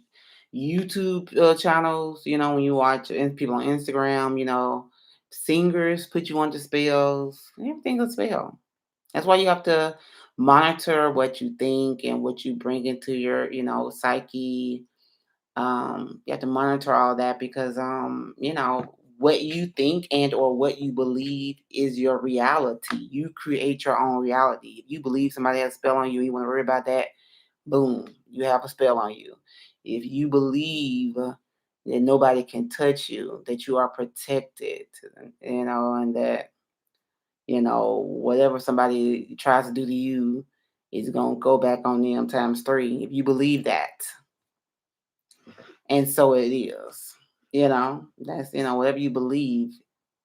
YouTube channels, when you watch people on Instagram, singers put you under spells. Everything's a spell. That's why you have to monitor what you think and what you bring into your psyche. You have to monitor all that because what you think and or what you believe is your reality. You create your own reality. If you believe somebody has a spell on you, you want to worry about that, boom, you have a spell on you. If you believe that nobody can touch you, that you are protected, and that whatever somebody tries to do to you is gonna go back on them times three. If you believe that, and so it is. That's whatever you believe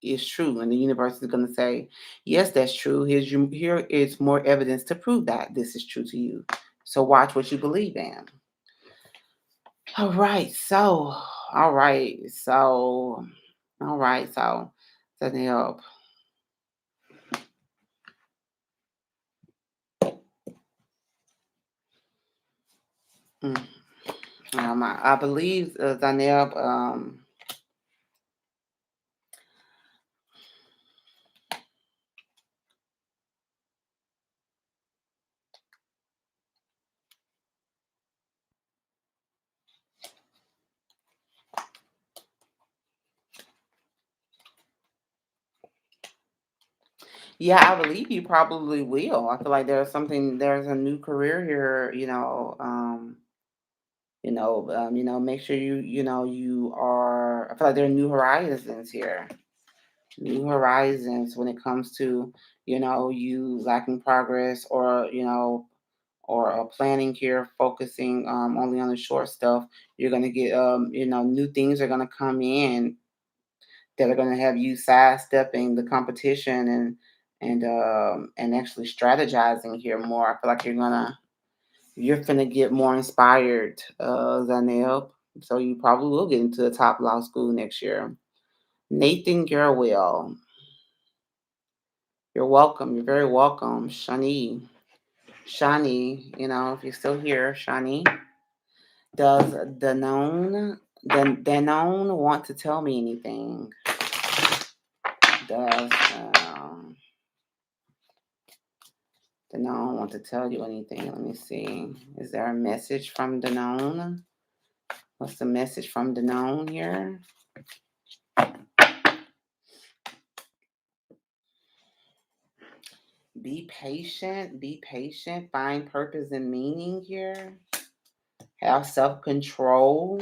is true, and the universe is going to say, yes, that's true. Here is more evidence to prove that this is true to you. So watch what you believe in. All right. So, all right. So, all right. So, doesn't help. Mm. I believe Zaneb. Yeah, I believe you probably will. I feel like there's a new career here. Make sure you are. I feel like there are new horizons here. New horizons when it comes to, you lacking progress or, or planning here, focusing only on the short stuff. You're gonna get, new things are gonna come in that are gonna have you sidestepping the competition and actually strategizing here more. I feel like you're finna get more inspired, Zanel. So you probably will get into the top law school next year. Nathan Gerwell, you're welcome. You're very welcome. Shani, if you're still here, Shani, does Danone want to tell me anything? Does Danone want to tell you anything? Let me see. Is there a message from Danone? What's the message from Danone here? Be patient. Be patient. Find purpose and meaning here. Have self control.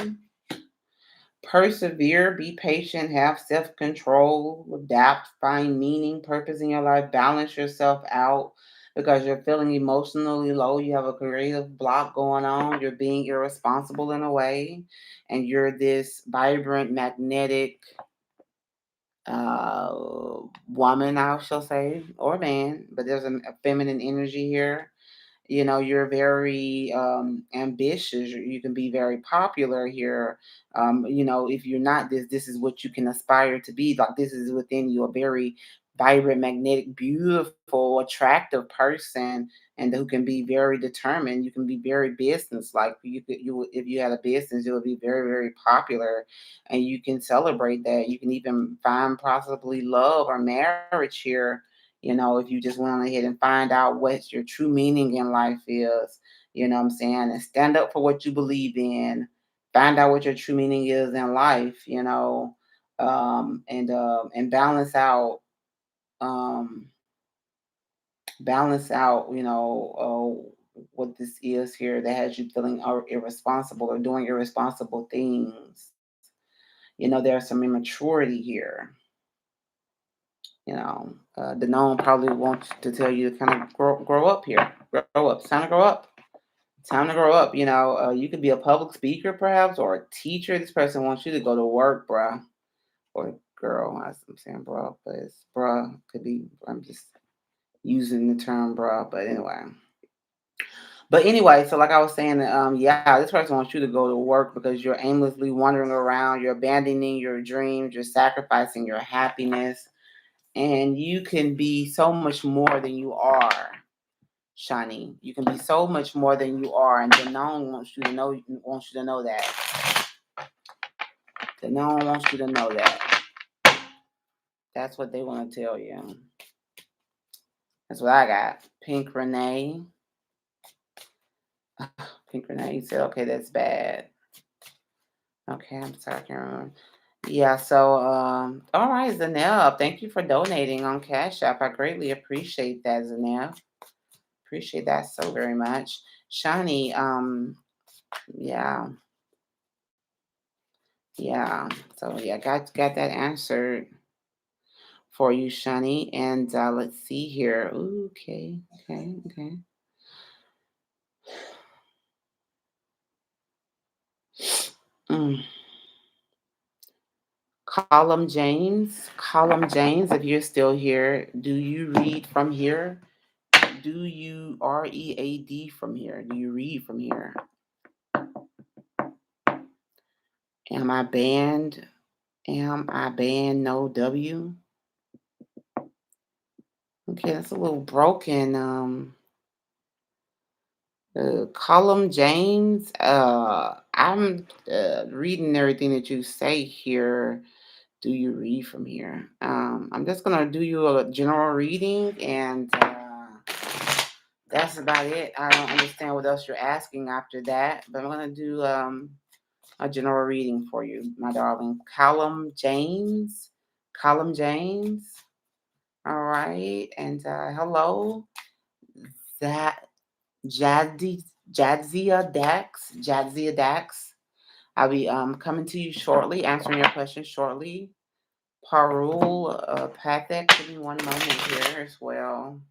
Persevere. Be patient. Have self control. Adapt. Find meaning, purpose in your life. Balance yourself out because you're feeling emotionally low. You have a creative block going on. You're being irresponsible in a way. And you're this vibrant, magnetic woman, I shall say, or man, but there's a feminine energy here. You're very ambitious. You can be very popular here. If you're not this is what you can aspire to be. Like, this is within you, a very vibrant, magnetic, beautiful, attractive person, and who can be very determined. You can be very business like. If you had a business, it would be very, very popular, and you can celebrate that. You can even find possibly love or marriage here, if you just went on ahead and find out what your true meaning in life is. What I'm saying? And stand up for what you believe in. Find out what your true meaning is in life, and um, balance out, what this is here that has you feeling irresponsible or doing irresponsible things. There's some immaturity here. The gnome probably wants to tell you to kind of grow up here. Grow up. It's time to grow up. Time to grow up. You could be a public speaker, perhaps, or a teacher. This person wants you to go to work, bruh, or girl. I'm saying bruh, but it's bruh. Could be. I'm just using the term bruh, but anyway. So like I was saying, yeah, this person wants you to go to work because you're aimlessly wandering around. You're abandoning your dreams. You're sacrificing your happiness, and you can be so much more than you are, Shani. You can be so much more than you are, and the known wants you to know that. The known wants you to know that. That's what they want to tell you. That's what I got. Pink Renee. Pink Renee said, okay, that's bad. Okay, I'm sorry, I can't remember. Yeah, so all right, Zanel, thank you for donating on Cash App. I greatly appreciate that, Zanel. Appreciate that so very much. Shani, yeah, yeah. So yeah, got that answered for you, Shani. And let's see here. Ooh, okay, okay, okay. Mm. Column James, if you're still here, do you read from here? Do you read from here? Do you read from here? Am I banned? Am I banned? No W. Okay, that's a little broken. Column James. I'm reading everything that you say here. Do you read from here? I'm just gonna do you a general reading, and that's about it. I don't understand what else you're asking after that, but I'm gonna do a general reading for you, my darling. Callum James. Callum James. All right, and hello, that Jadzia Dax. Jadzia Dax. I'll be coming to you shortly, answering your questions shortly. Parul Pathak, give me one moment here as well.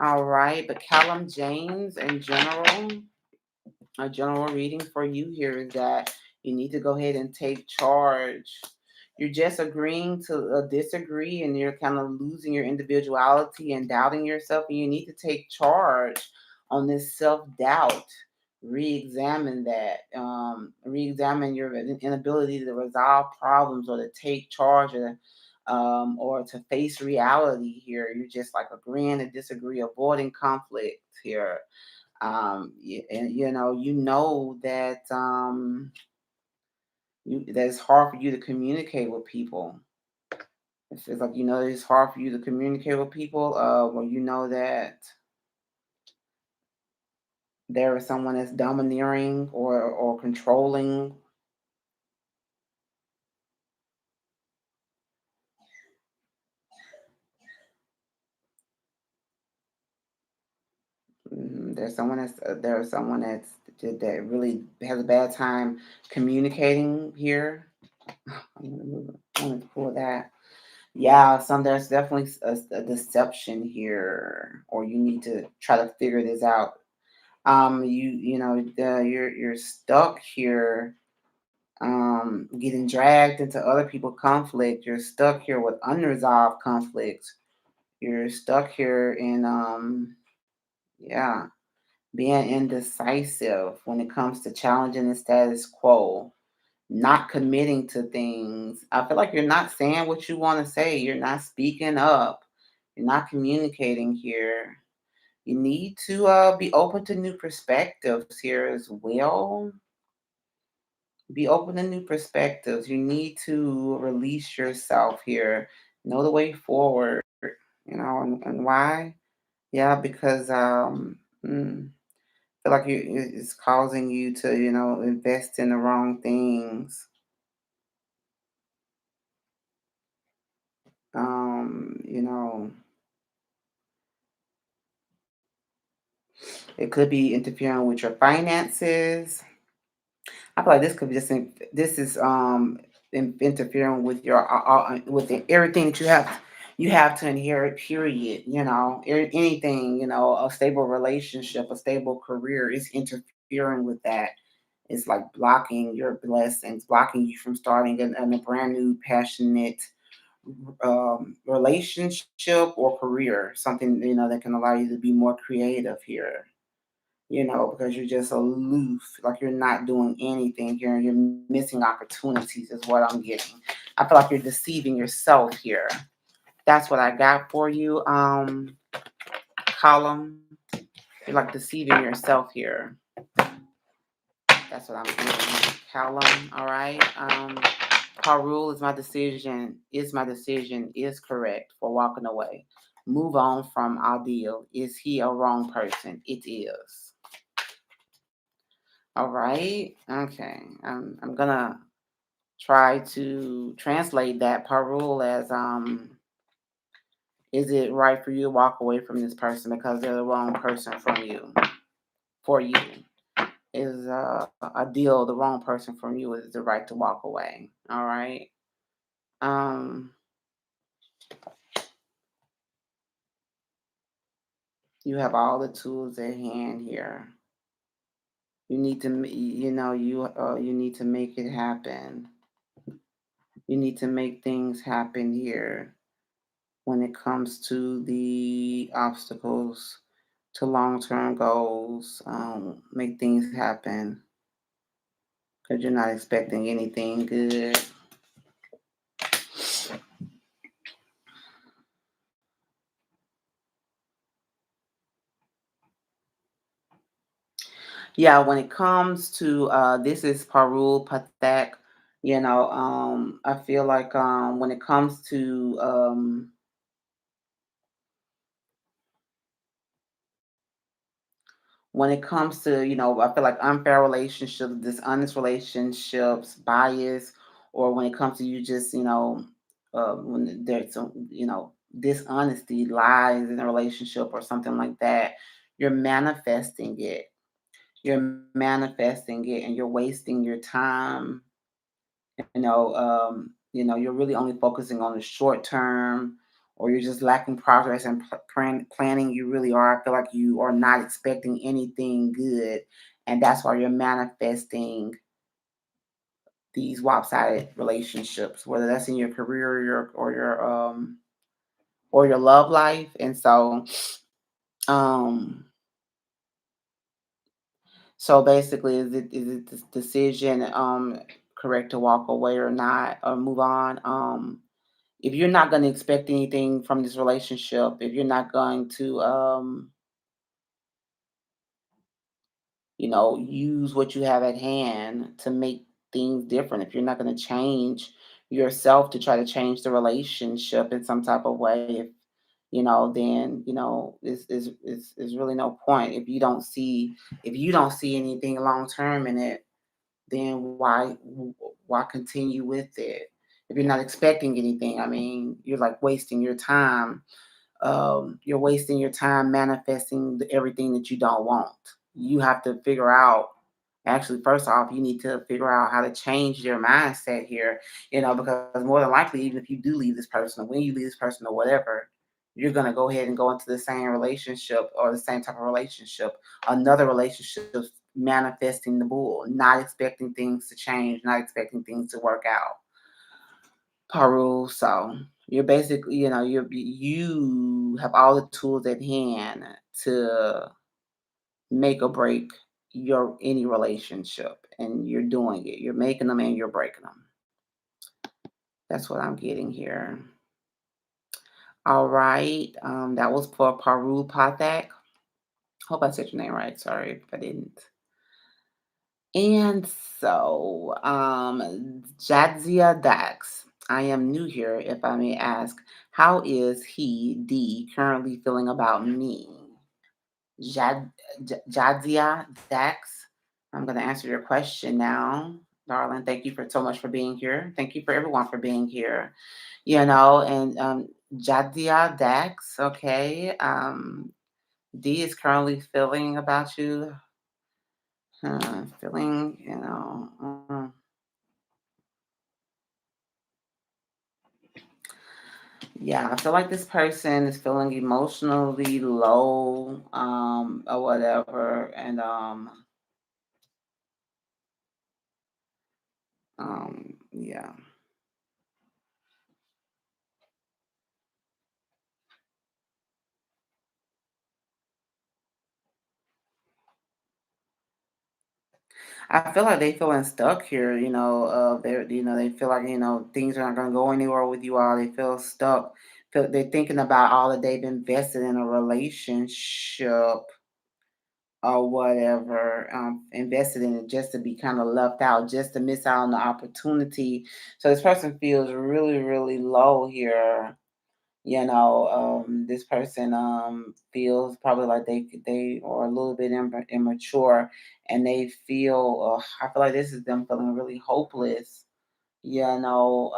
All right, but Callum James in general, a general reading for you here is that you need to go ahead and take charge. You're just agreeing to disagree, and you're kind of losing your individuality and doubting yourself, and you need to take charge on this self doubt. Re-examine that. Re-examine your inability to resolve problems or to take charge or to face reality here. You're just like agreeing to disagree, avoiding conflict here. And you know that that it's hard for you to communicate with people. It's like it's hard for you to communicate with people. Well, you know that there is someone that's domineering or controlling. There's someone that really has a bad time communicating here. I wanted to pull that. Yeah, there's definitely a deception here, or you need to try to figure this out. You're stuck here getting dragged into other people conflict. You're stuck here with unresolved conflicts. You're stuck here in yeah, being indecisive when it comes to challenging the status quo, not committing to things. I feel like you're not saying what you want to say. You're not speaking up. You're not communicating here. You need to be open to new perspectives here as well. Be open to new perspectives. You need to release yourself here. Know the way forward, and why? Yeah, because feel like it's causing you to, invest in the wrong things. You know, it could be interfering with your finances. I feel like this could be this is interfering with your with everything that you have to inherit. Period. Anything. A stable relationship, a stable career is interfering with that. It's like blocking your blessings, blocking you from starting a brand new passionate relationship or career. Something that can allow you to be more creative here, because you're just aloof, like you're not doing anything here and you're missing opportunities, is what I'm getting. I feel like you're deceiving yourself here. That's what I got for you, column. You're like deceiving yourself here. That's what I'm getting, column. All right. Parul is correct for walking away. Move on from Adil. Is he a wrong person? It is. All right. Okay. I'm gonna try to translate that parole as is it right for you to walk away from this person because they're the wrong person from you for you? Is a deal the wrong person from you? Is the right to walk away? All right. Um, you have all the tools at hand here. You need to, you need to make it happen. You need to make things happen here when it comes to the obstacles to long-term goals. Make things happen because you're not expecting anything good. Yeah, when it comes to this is Parul Pathak. I feel like when it comes to I feel like unfair relationships, dishonest relationships, bias, or when it comes to you just, when there's some, dishonesty, lies in a relationship or something like that, you're manifesting it. You're manifesting it and you're wasting your time. You're really only focusing on the short term, or you're just lacking progress and planning. You really are. I feel like you are not expecting anything good, and that's why you're manifesting these lopsided relationships, whether that's in your career or your love life. And um, so basically, is it this decision correct to walk away or not or move on? If you're not going to expect anything from this relationship, if you're not going to, use what you have at hand to make things different, if you're not going to change yourself to try to change the relationship in some type of way, then is really no point. If you don't see anything long term in it, then why continue with it? If you're not expecting anything, I mean, you're like wasting your time. You're wasting your time manifesting everything that you don't want. You have to figure out. Actually, first off, you need to figure out how to change your mindset here. Because more than likely, even if you do leave this person, or when you leave this person, or whatever, you're gonna go ahead and go into the same relationship or the same type of relationship, another relationship manifesting the bull, not expecting things to change, not expecting things to work out. Paru. So you're basically, you have all the tools at hand to make or break your any relationship, and you're doing it. You're making them and you're breaking them. That's what I'm getting here. All right. That was for Paru Pathak. Hope I said your name right. Sorry if I didn't. And so, Jadzia Dax. I am new here, if I may ask. How is he, D, currently feeling about me? Jadzia Dax. I'm going to answer your question now, darling. Thank you for so much for being here. Thank you for everyone for being here. And Jadzia Dax, okay. D is currently feeling about you. Feeling, yeah, I feel like this person is feeling emotionally low, or whatever, and yeah. I feel like they feeling stuck here, they feel like, things are not gonna go anywhere with you all. They feel stuck. They're thinking about all that they've invested in a relationship or whatever, invested in it just to be kind of left out, just to miss out on the opportunity. So this person feels really, really low here. This person feels probably like they are a little bit immature, and they feel. I feel like this is them feeling really hopeless. You know,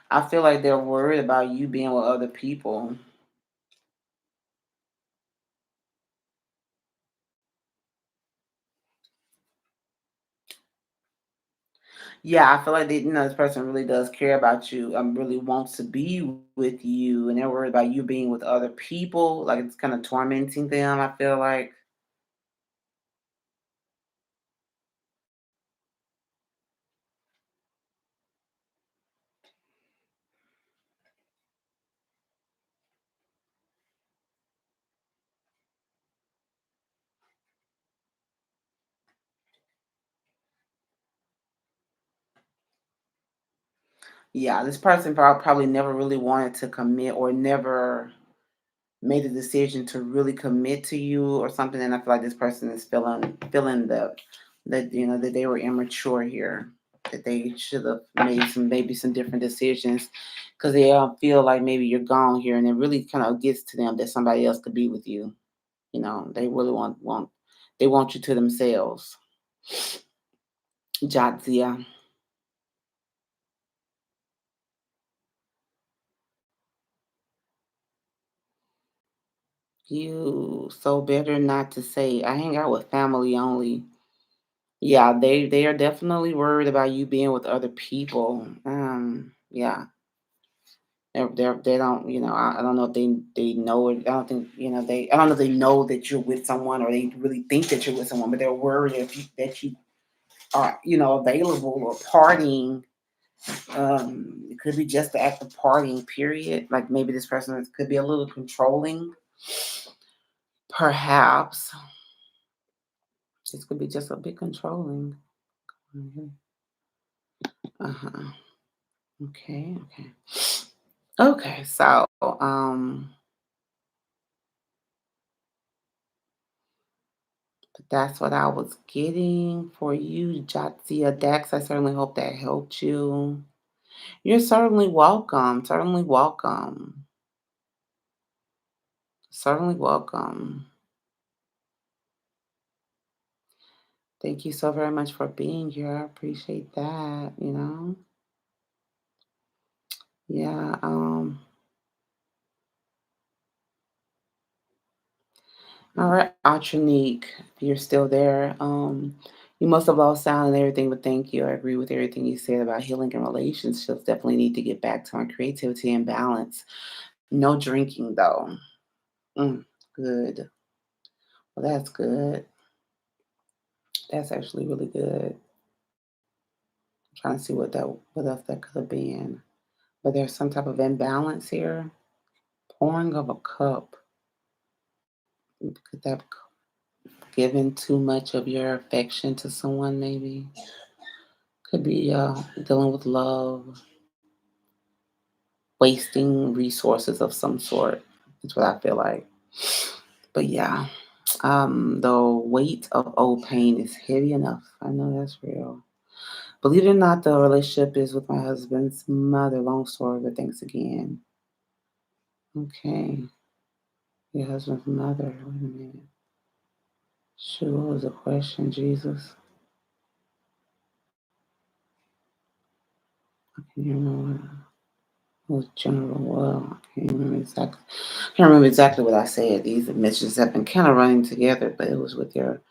I feel like they're worried about you being with other people. Yeah, I feel like this person really does care about you. Really wants to be with you, and they're worried about you being with other people. Like it's kind of tormenting them. I feel like. Yeah, this person probably never really wanted to commit or never made a decision to really commit to you or something. And I feel like this person is feeling that that they were immature here, that they should have made maybe some different decisions because they feel like maybe you're gone here, and it really kind of gets to them that somebody else could be with you. They really want you to themselves. Jadzia, you so better not to say. I hang out with family only. Yeah, they are definitely worried about you being with other people. Yeah, they don't, I don't know if they know it. I don't think, I don't know if they know that you're with someone, or they really think that you're with someone, but they're worried that you are, available or partying. It could be just the act of partying, period. Like maybe this person could be a little controlling, perhaps. This could be just a bit controlling. Mhm. Uh-huh. Okay, okay. Okay, so that's what I was getting for you, Jatsia Dex. I certainly hope that helped you. You're certainly welcome. Certainly welcome. Certainly welcome. Thank you so very much for being here. I appreciate that. Yeah, all right, Atronique, if you're still there. You must have lost sound and everything, but thank you. I agree with everything you said about healing and relationships. Definitely need to get back to my creativity and balance. No drinking though. Mm, good. Well, that's good. That's actually really good. I'm trying to see what else that could have been. But there's some type of imbalance here. Pouring of a cup. Could that giving too much of your affection to someone maybe? Could be dealing with love, wasting resources of some sort. That's what I feel like. But yeah, the weight of old pain is heavy enough. I know that's real. Believe it or not, the relationship is with my husband's mother. Long story, but thanks again. Okay, your husband's mother. Wait a minute. Shoot, what was the question, Jesus? I can't remember what was general. Well, I can't remember exactly. I can't remember exactly what I said. These messages have been kind of running together, but it was with your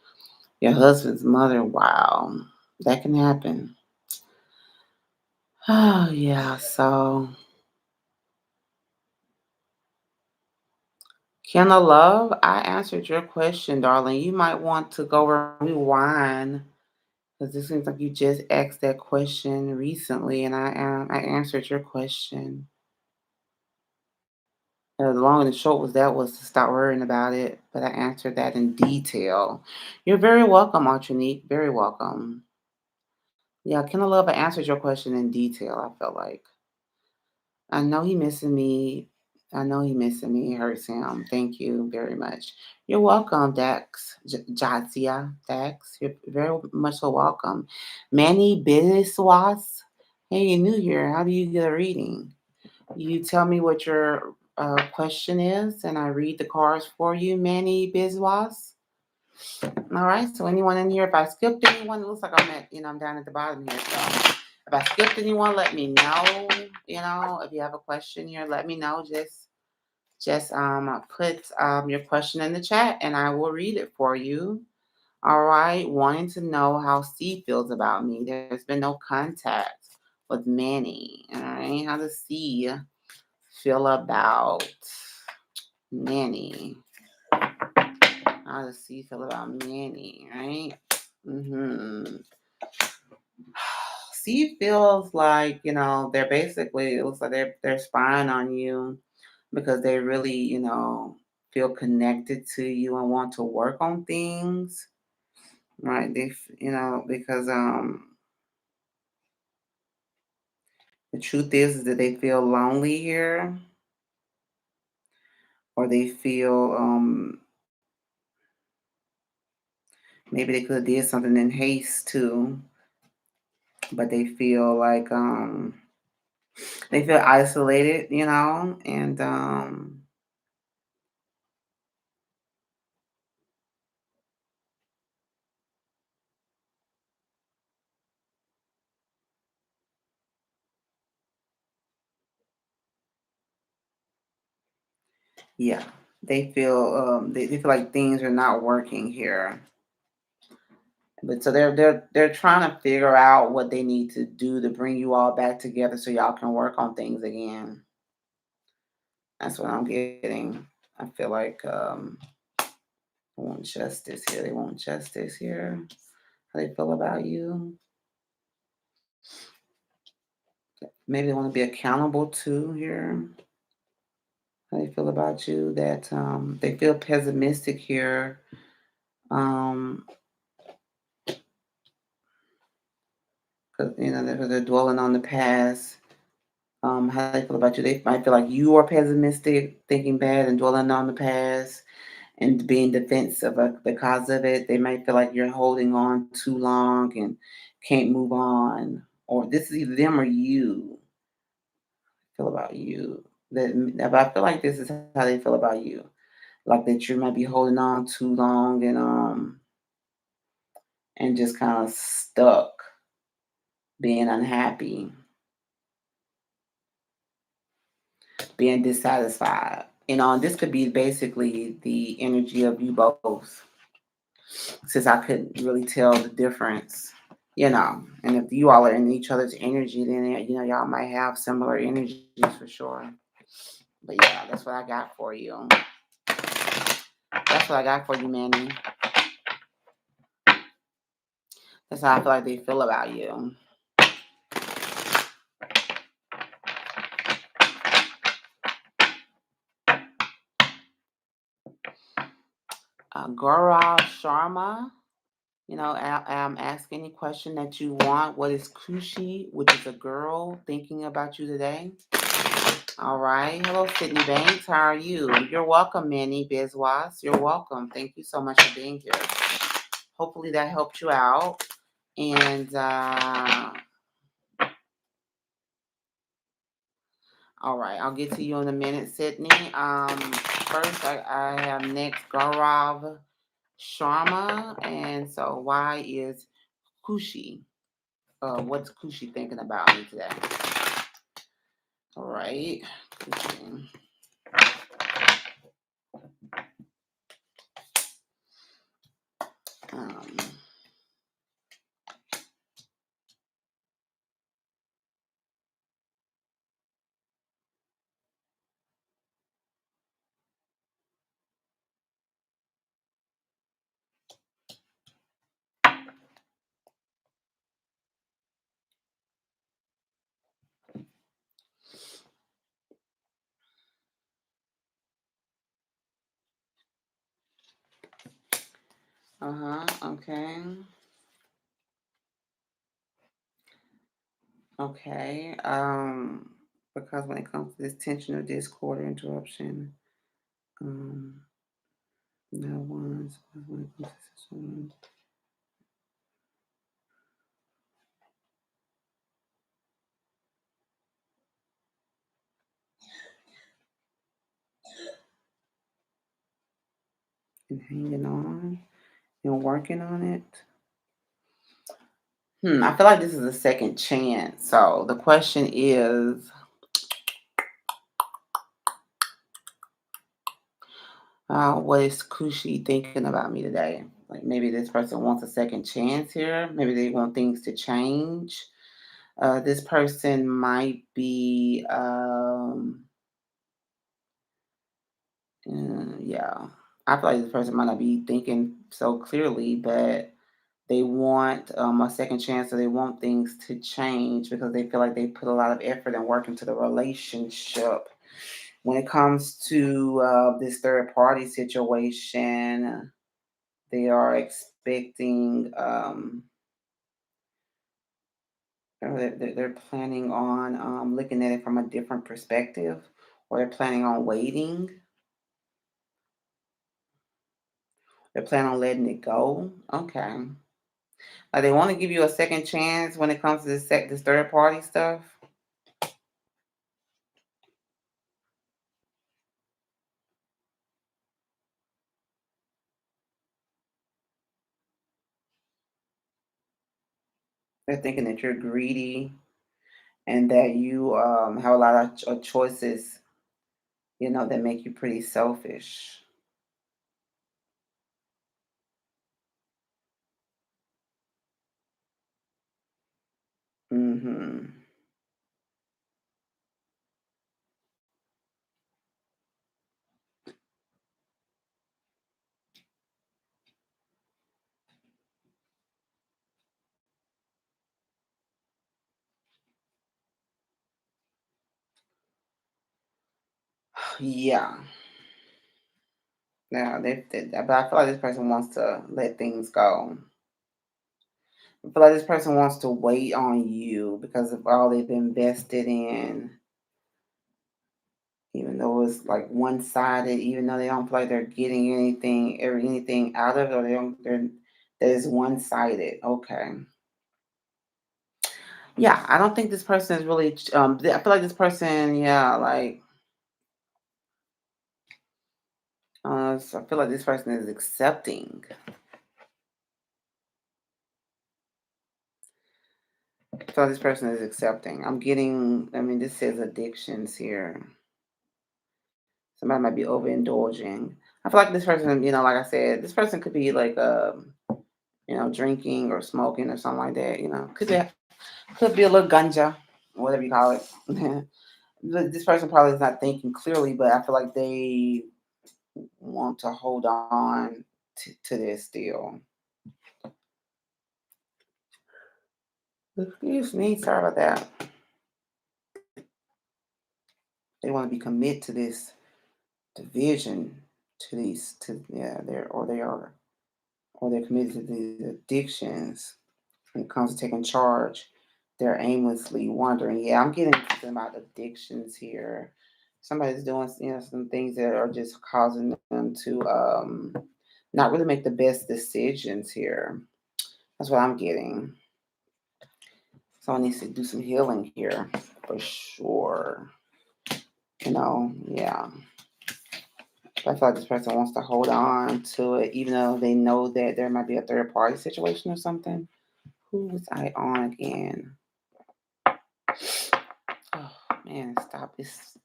husband's mother. Wow, that can happen. Oh yeah. So, Kenna Love, I answered your question, darling. You might want to go rewind because it seems like you just asked that question recently, and I answered your question. The long and the short was to stop worrying about it, but I answered that in detail. You're very welcome, Archanique. Very welcome. Yeah, Kenna Love, I answered your question in detail. I felt like. I know he missing me. I know he missing me. It hurts him. Thank you very much. You're welcome, Dax. Jatsia, Dax. You're very much so welcome. Manny Biswas. Hey, you're new here. How do you get a reading? You tell me what your question is, and I read the cards for you, Manny Biswas. All right. So anyone in here, if I skipped anyone, it looks like I'm down at the bottom here. So if I skipped anyone, let me know. If you have a question here, let me know. Just put your question in the chat, and I will read it for you. All right. Wanting to know how C feels about me. There's been no contact with Manny. All right. How does C feel about Manny? How does C feel about Manny? Right. Mm-hmm. C feels like, they're basically, it looks like they're spying on you because they really, feel connected to you and want to work on things, right? Because the truth is that they feel lonely here, or they feel maybe they could have did something in haste too, but they feel isolated, and yeah, they feel like things are not working here. But so they're trying to figure out what they need to do to bring you all back together so y'all can work on things again. That's what I'm getting. I feel like they want justice here. They want justice here. How they feel about you. Maybe they want to be accountable too here. How they feel about you. That they feel pessimistic here. Um, because they're dwelling on the past. How they feel about you. They might feel like you are pessimistic, thinking bad and dwelling on the past and being defensive because of it. They might feel like you're holding on too long and can't move on. Or this is either them or you feel about you. But I feel like this is how they feel about you. Like that you might be holding on too long and just kind of stuck, being unhappy, being dissatisfied. This could be basically the energy of you both. since I couldn't really tell the difference, you know. And if you all are in each other's energy, then y'all might have similar energies for sure. But yeah, that's what I got for you. That's what I got for you, Manny. That's how I feel like they feel about you. Gaurav Sharma. I'm asking any question that you want. What is Kushi, which is a girl thinking about you today? All right. Hello, Sydney Banks. How are you? You're welcome, Manny Bizwas. You're welcome. Thank you so much for being here. Hopefully that helped you out. And all right, I'll get to you in a minute, Sydney. First, I have next Gaurav Sharma. And so, why is Kushi? What's Kushi thinking about me today? All right. Kushi. Um, okay. Okay. Because when it comes to this tension or discord or interruption, um, no one's when it comes to someone and hanging on and working on it. I feel like this is a second chance. So the question is, what is Kushi thinking about me today? Like maybe this person wants a second chance here. Maybe they want things to change. This person might be, yeah. I feel like this person might not be thinking so clearly, but they want a second chance, or they want things to change because they feel like they put a lot of effort and work into the relationship. When it comes to this third party situation, they are expecting, or they're planning on looking at it from a different perspective, or they're planning on waiting. They're planning on letting it go. Okay. Like they want to give you a second chance when it comes to this third party stuff. They're thinking that you're greedy and that you have a lot of choices, that make you pretty selfish. Hmm. Yeah. Now, but I feel like this person wants to let things go. I feel like this person wants to wait on you because of all they've invested in, even though it's like one sided, even though they don't feel like they're getting anything out of it, or that is one sided. Okay. Yeah, I don't think this person is really. I feel like this person, yeah, like so I feel like this person is accepting. I feel like this person is accepting. I'm getting. I mean, this says addictions here. Somebody might be overindulging. I feel like this person, like I said, this person could be like, drinking or smoking or something like that. Could be a little ganja, whatever you call it. This person probably is not thinking clearly, but I feel like they want to hold on to this still. Excuse me, sorry about that. They want to be committed to this division, they're committed to these addictions. When it comes to taking charge, they're aimlessly wandering. Yeah, I'm getting something about addictions here. Somebody's doing, some things that are just causing them to not really make the best decisions here. That's what I'm getting. Someone needs to do some healing here for sure. Yeah. But I feel like this person wants to hold on to it, even though they know that there might be a third party situation or something. Who was I on again? Oh man, stop. It's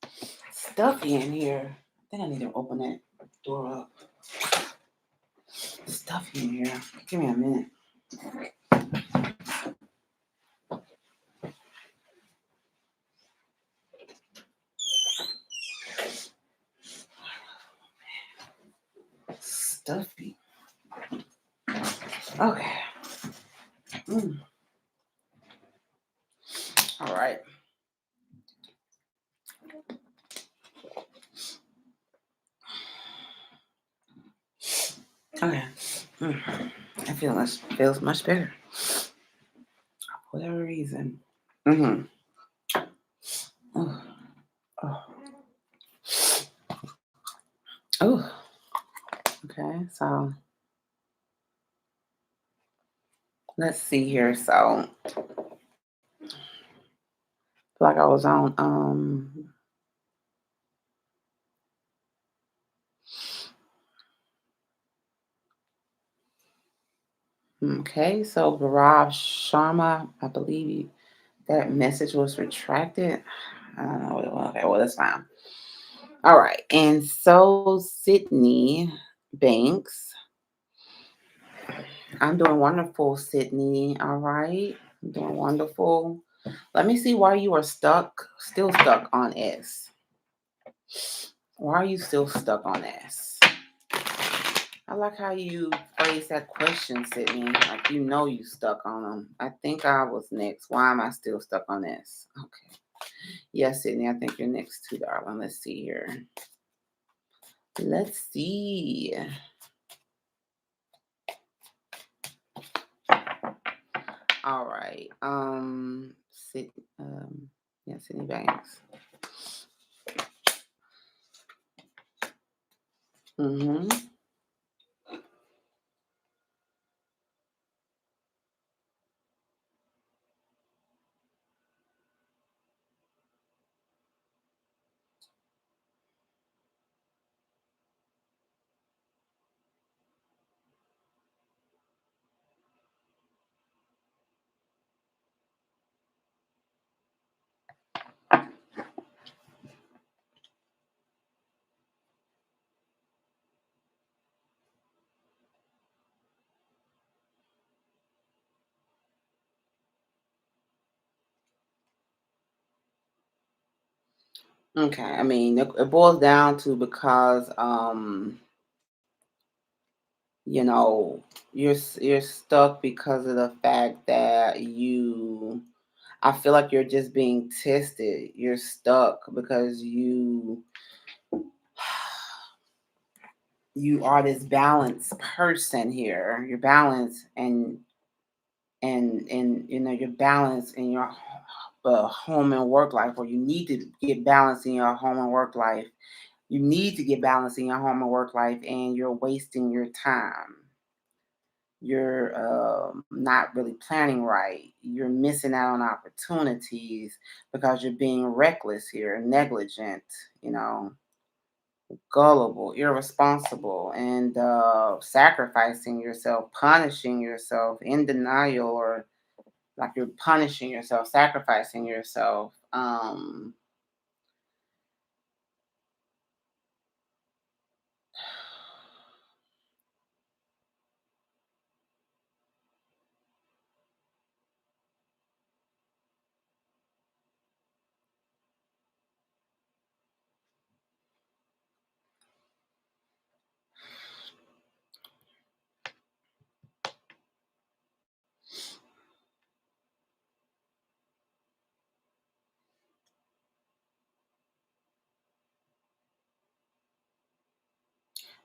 stuffy in here. I think I need to open that door up. It's stuffy in here. Give me a minute. Stuffy. Okay. Mm. All right. Okay. Mm. I feel much feels much better. For whatever reason. Mm-hmm. Oh. Oh. Oh. Okay. So let's see here. So like I was on okay, so Gaurav Sharma, I believe that message was retracted. I don't know. Okay, well, that's fine. All right. And so, Sydney Banks, I'm doing wonderful, Sydney. All right. I'm doing wonderful. Let me see why you are still stuck on S. Why are you still stuck on S? I like how you phrase that question, Sydney. Like you stuck on them. I think I was next. Why am I still stuck on this? Okay. Yes, Sydney, I think you're next too, darling. Let's see here. Let's see. All right. Sydney Banks. Mm-hmm. Okay. I mean, it boils down to because you know, you're stuck because of the fact that I feel like you're just being tested. You're stuck because you are this balanced person here. You're balanced and you're balanced in your home and work life, or you need to get balance in your home and work life. You need to get balance in your home and work life, and you're wasting your time. You're not really planning right. You're missing out on opportunities because you're being reckless here, negligent, you know, gullible, irresponsible, and sacrificing yourself, punishing yourself, in denial, or like you're punishing yourself, sacrificing yourself.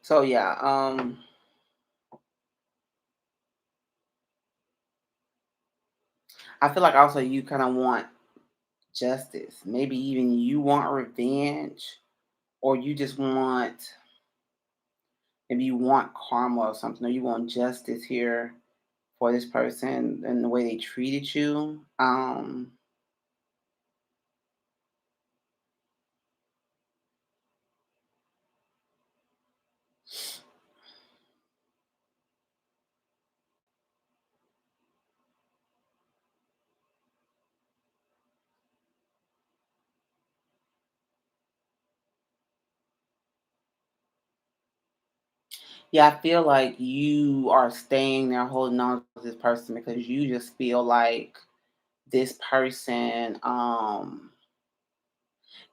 So yeah, I feel like also you kind of want justice. Maybe even you want revenge, or you just want, maybe you want karma or something, or you want justice here for this person and the way they treated you. Yeah, I feel like you are staying there holding on to this person because you just feel like this person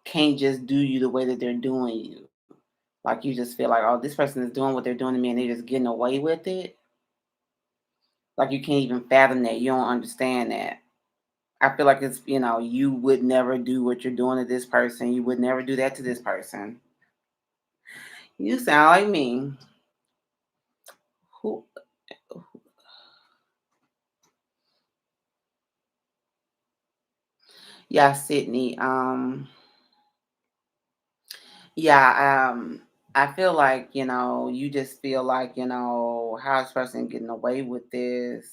can't just do you the way that they're doing you. Like you just feel like, oh, this person is doing what they're doing to me and they're just getting away with it. Like you can't even fathom that. You don't understand that. I feel like it's, you would never do what you're doing to this person. You would never do that to this person. You sound like me. Who? Yeah, Sydney. Yeah, I feel like, you just feel like, how is this person getting away with this?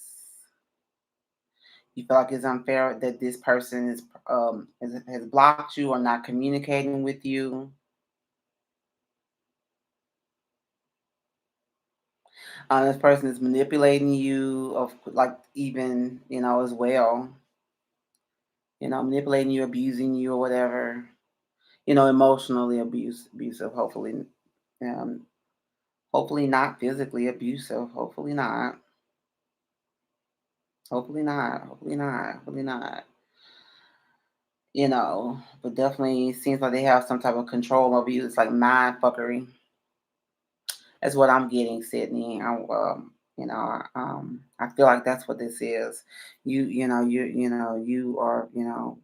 You feel like it's unfair that this person has blocked you or not communicating with you. This person is manipulating you, of like even as well. Manipulating you, abusing you, or whatever. Emotionally abusive. Um, hopefully not physically abusive. Hopefully not. Hopefully not. Hopefully not. Hopefully not. But definitely seems like they have some type of control over you. It's like mind fuckery. That's what I'm getting, Sydney. I feel like that's what this is. You are,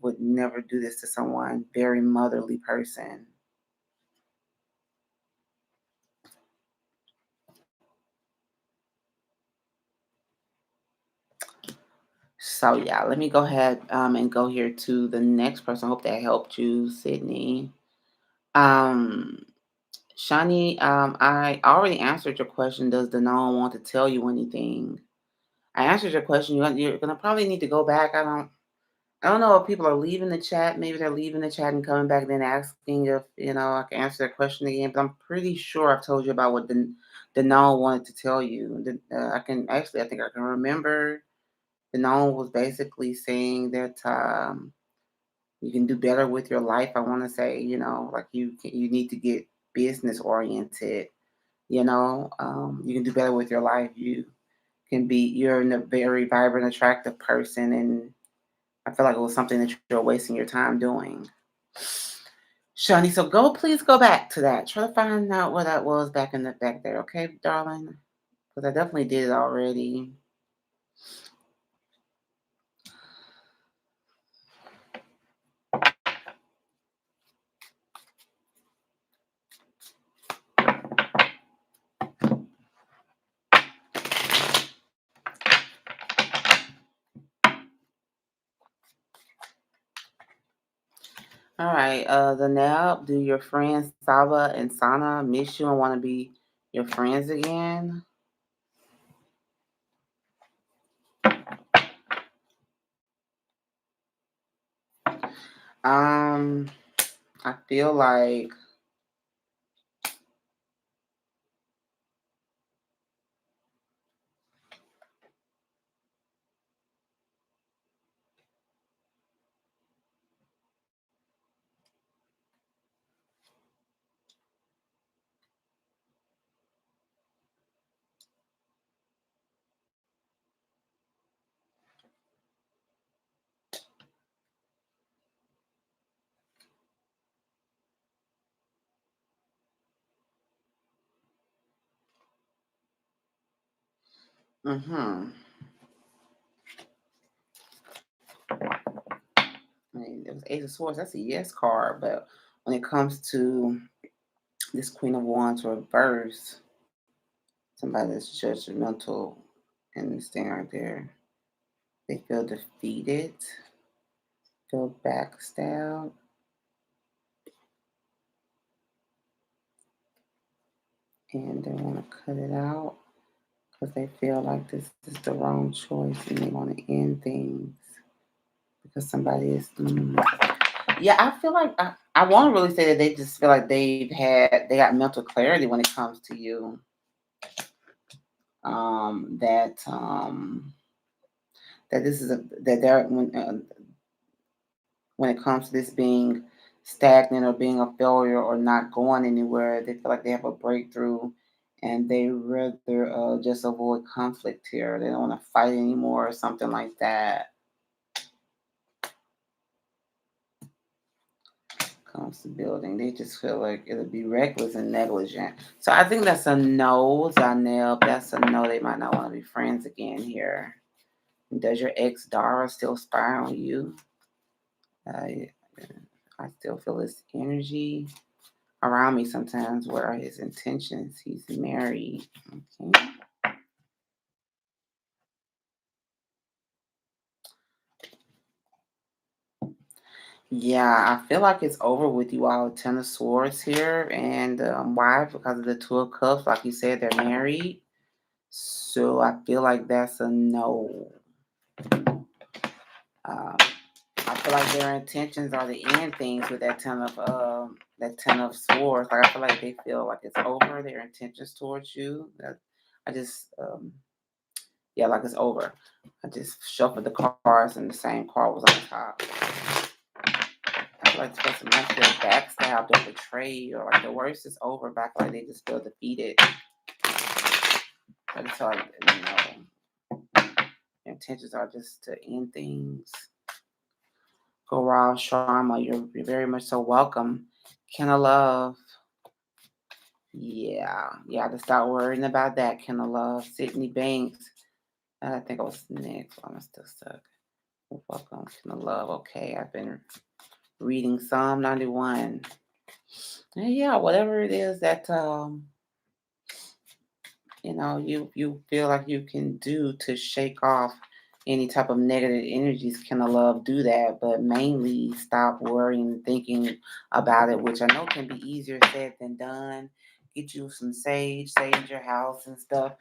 would never do this to someone. Very motherly person. So yeah, let me go ahead and go here to the next person. I hope that helped you, Sydney. Um, Shani, I already answered your question. Does the known want to tell you anything? I answered your question. You're gonna probably need to go back. I don't know if people are leaving the chat. Maybe they're leaving the chat and coming back, then asking if I can answer their question again. But I'm pretty sure I've told you about what the known wanted to tell you. I can actually, I think I can remember. The known was basically saying that you can do better with your life. I want to say, like you need to get business oriented. You can do better with your life. You're a very vibrant, attractive person, and I feel like it was something that you're wasting your time doing. Shani, so please go back to that. Try to find out where that was back in the back there, okay, darling? Because I definitely did it already. All right, the Nab, do your friends Saba and Sana miss you and want to be your friends again? Um, I feel like, mm-hmm. I mean, it was Ace of Swords. That's a yes card, but when it comes to This Queen of Wands reverse. Somebody that's judgmental and staying right there. They feel defeated, feel backstabbed, and they want to cut it out because they feel like this is the wrong choice and they want to end things because somebody is. Yeah, I feel like I want to really say that they just feel like they got mental clarity when it comes to you. That that this is that they're when it comes to this being stagnant or being a failure or not going anywhere, they feel like they have a breakthrough and they rather just avoid conflict here. They don't want to fight anymore or something like that. Comes to building, they just feel like it'll be reckless and negligent. So I think that's a no, Zanel. That's a no. They might not want to be friends again here. Does your ex Dara still spy on you? I, I still feel his energy around me sometimes. What are his intentions? He's married. Okay. Yeah, I feel like it's over with you all. Ten of Swords here, and why? Because of the Two of Cups. Like you said, they're married. So I feel like that's a no. Um, I feel like their intentions are to end things with that Ten of Swords. Like I feel like they feel like it's over. Their intentions towards you. I just yeah, like it's over. I just shuffled the cards and the same card was on top. I feel like this person might feel backstabbed or betrayed or like the worst is over. Back like they just feel defeated. I just feel like their intentions are just to end things. Gaurav Sharma, you're very much so welcome. Kenna Love. Yeah, to start worrying about that. Kenna Love. Sydney Banks. I think I was next. I'm still stuck. Welcome, Kenna Love. Okay, I've been reading Psalm 91. And yeah, whatever it is that you feel like you can do to shake off any type of negative energies, can a love do that, but mainly stop worrying and thinking about it, which I know can be easier said than done. Get you some sage your house and stuff.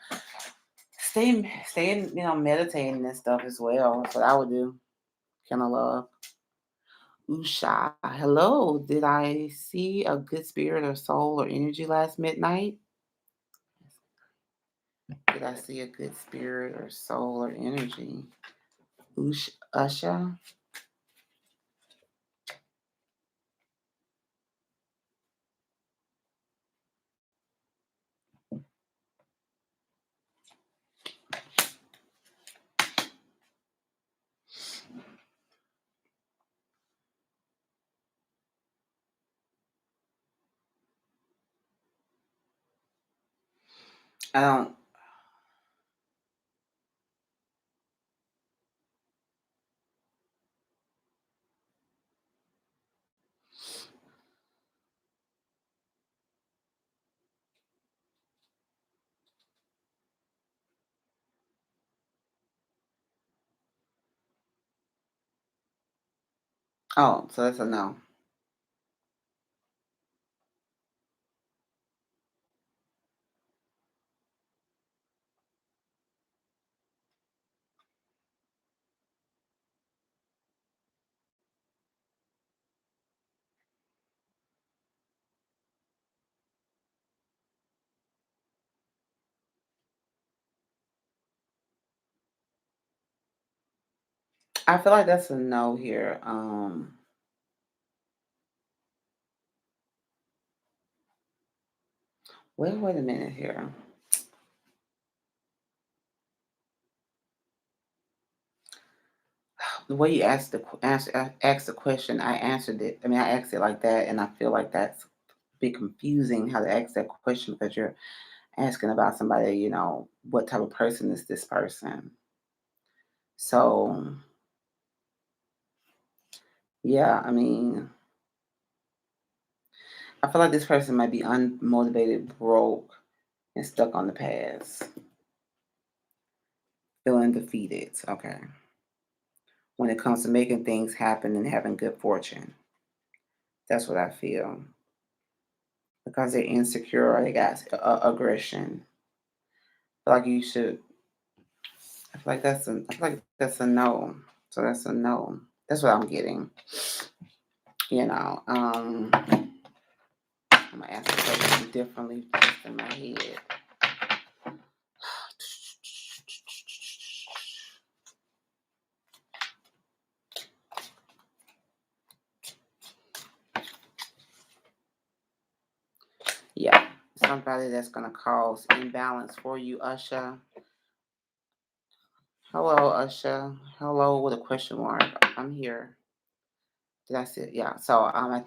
Stay meditating and stuff as well. That's what I would do. Can I love? Usha, hello. Did I see a good spirit or soul or energy last midnight? Did I see a good spirit or soul or energy? Usha? I don't. Oh, so that's a no. I feel like that's a no here. Wait a minute here. The way you asked the question, I answered it. I mean, I asked it like that, and I feel like that's a bit confusing how to ask that question because you're asking about somebody. What type of person is this person? So yeah, I mean, I feel like this person might be unmotivated, broke, and stuck on the past, feeling defeated. Okay. When it comes to making things happen and having good fortune, that's what I feel. Because they're insecure or they got aggression. I feel like you should. I feel like that's a. I feel like that's a no. So that's a no. That's what I'm getting. You know. I'm gonna answer the question differently just in my head. Yeah, somebody that's gonna cause imbalance for you, Usha. Hello, Usha. Hello with a question mark. I'm here. That's it. Yeah. So I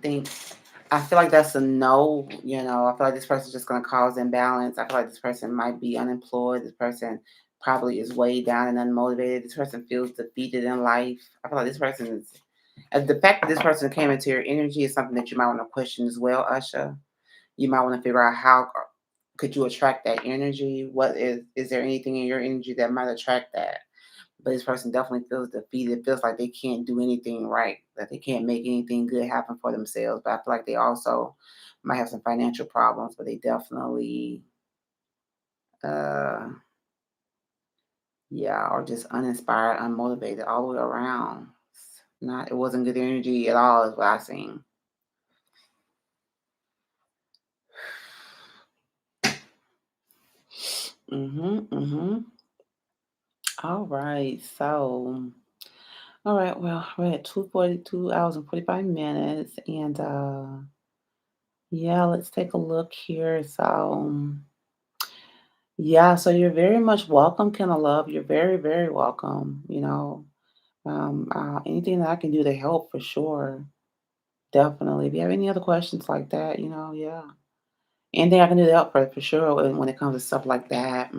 feel like that's a no. I feel like this person's just gonna cause imbalance. I feel like this person might be unemployed. This person probably is way down and unmotivated. This person feels defeated in life. I feel like this person is. The fact that this person came into your energy is something that you might want to question as well, Usha. You might want to figure out how could you attract that energy. What is there anything in your energy that might attract that? But this person definitely feels defeated, feels like they can't do anything right, that they can't make anything good happen for themselves. But I feel like they also might have some financial problems, but they definitely, uh, yeah, are just uninspired, unmotivated all the way around. Not, it wasn't good energy at all, is what I seen. Mhm. All right. So, all right. Well, we're at 2:42 hours and 45 minutes, and yeah, let's take a look here. So. Yeah, so you're very much welcome, Kenna Love. You're very, very welcome. Anything that I can do to help for sure. Definitely. If you have any other questions like that, yeah. Anything I can do to help for sure when it comes to stuff like that.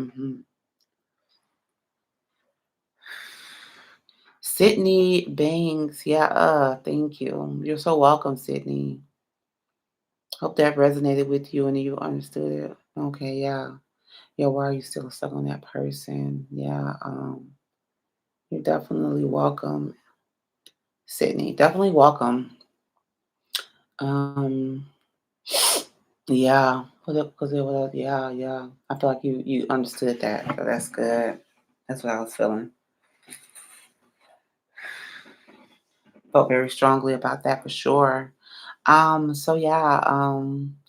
Sydney Banks, yeah, thank you. You're so welcome, Sydney. Hope that resonated with you and you understood it. Okay, yeah. Yeah, why are you still stuck on that person? Yeah, you're definitely welcome. Sydney, definitely welcome. Um, yeah, because it was, yeah, yeah. I feel like you understood that, so that's good. That's what I was feeling. Felt very strongly about that for sure. So yeah,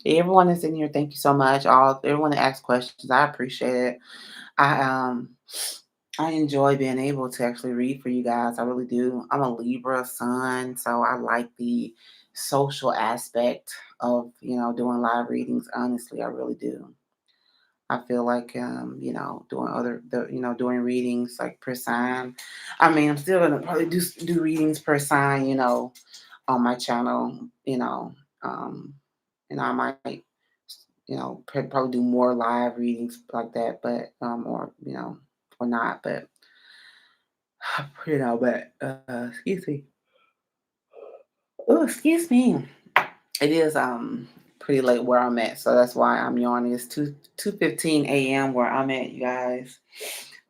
everyone that's in here, thank you so much. Everyone that asked questions, I appreciate it. I I enjoy being able to actually read for you guys. I really do. I'm a Libra sun, so I like the social aspect of, doing live readings. Honestly, I really do. I feel like doing readings like per sign. I mean, I'm still gonna probably do readings per sign, on my channel, um, I might, probably do more live readings like that, but or not, but excuse me. Oh, excuse me. It is pretty late where I'm at, so that's why I'm yawning. It's 2:15 a.m. where I'm at, you guys.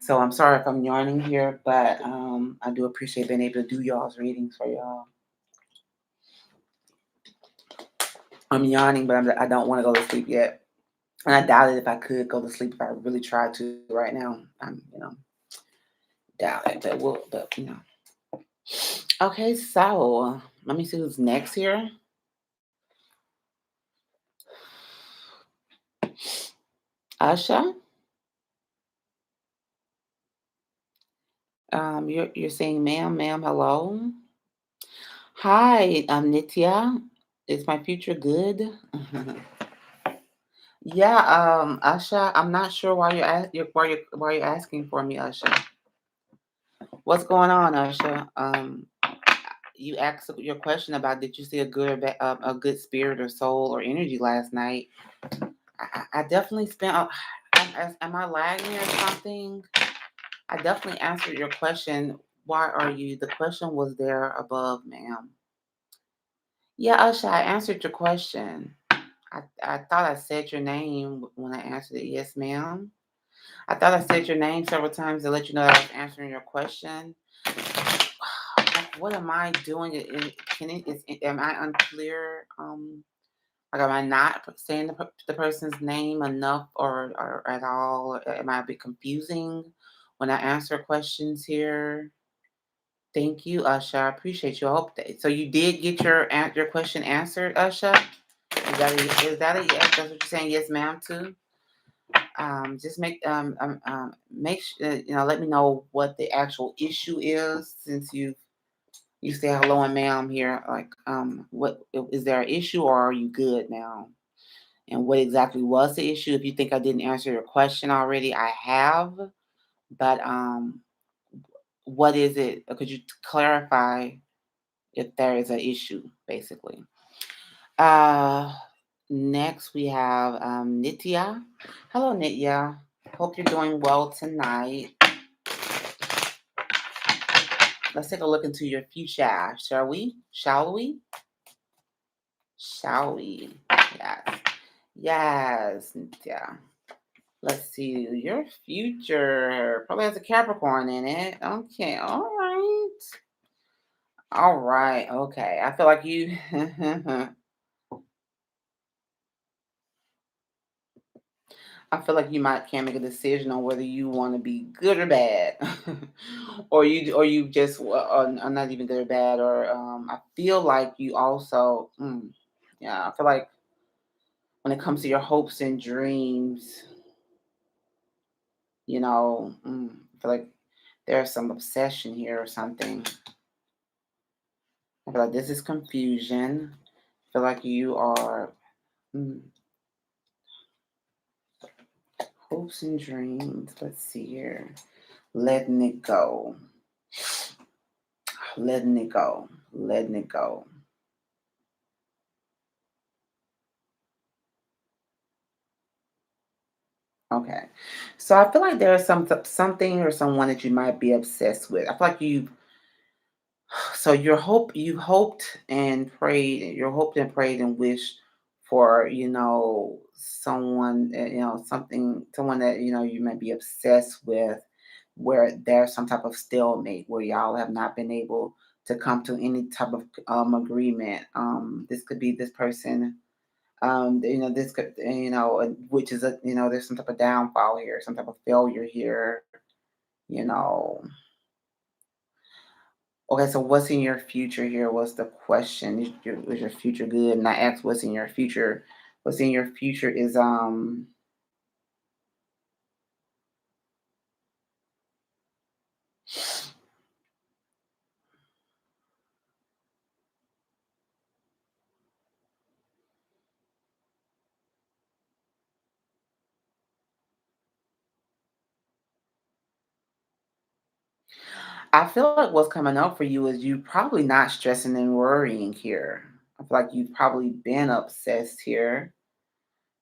So I'm sorry if I'm yawning here, but I do appreciate being able to do y'all's readings for y'all. I'm yawning, but I don't want to go to sleep yet, and I doubt it if I could go to sleep if I really tried to right now. Doubt it, but. Okay, so let me see who's next here. Asha, you're saying, ma'am, hello. Hi, I'm Nitya. Is my future good? Yeah, Asha, I'm not sure why you're asking for me, Asha. What's going on, Asha? You asked your question about did you see a good spirit or soul or energy last night? I definitely spent. Am I lagging or something? I definitely answered your question. Why are you? The question was there above, ma'am. Yeah, Asha, I answered your question. I thought I said your name when I answered it. Yes, ma'am. I thought I said your name several times to let you know that I was answering your question. What am I doing? Am I unclear? Like, am I not saying the person's name enough or at all? Or am I a bit confusing when I answer questions here? Thank you, Usha. I appreciate you. I hope that, so you did get your question answered, Usha. Is that a yes? That's what you're saying. Yes, ma'am. Too. Just make sure let me know what the actual issue is since you say hello and ma'am here. Like, what is there an issue or are you good now? And what exactly was the issue? If you think I didn't answer your question already, I have. But what is it? Could you clarify if there is an issue, basically? Uh, Next we have Nitya. Hello, Nitya. Hope you're doing well tonight. Let's take a look into your future, shall we? Shall we? Shall we? Yes. Yes, Nitya. Let's see. Your future probably has a Capricorn in it. Okay. All right. All right. Okay. I feel like you. I feel like you might can't make a decision on whether you want to be good or bad, or you just are not even good or bad. Or I feel like you also. Yeah. I feel like when it comes to your hopes and dreams, I feel like there's some obsession here or something. I feel like this is confusion. I feel like you are mm, hopes and dreams. Let's see here. Letting it go. Letting it go. Letting it go. Okay. So I feel like there's something or someone that you might be obsessed with. I feel like so you hoped and prayed and wished for, someone, someone that, you might be obsessed with, where there's some type of stalemate where y'all have not been able to come to any type of agreement. This could be this person, this could, which is there's some type of downfall here, some type of failure here, you know. Okay, so what's in your future here was the question. Was your future good? And I asked what's in your future. What's in your future is I feel like what's coming up for you is you probably not stressing and worrying here. I feel like you've probably been obsessed here,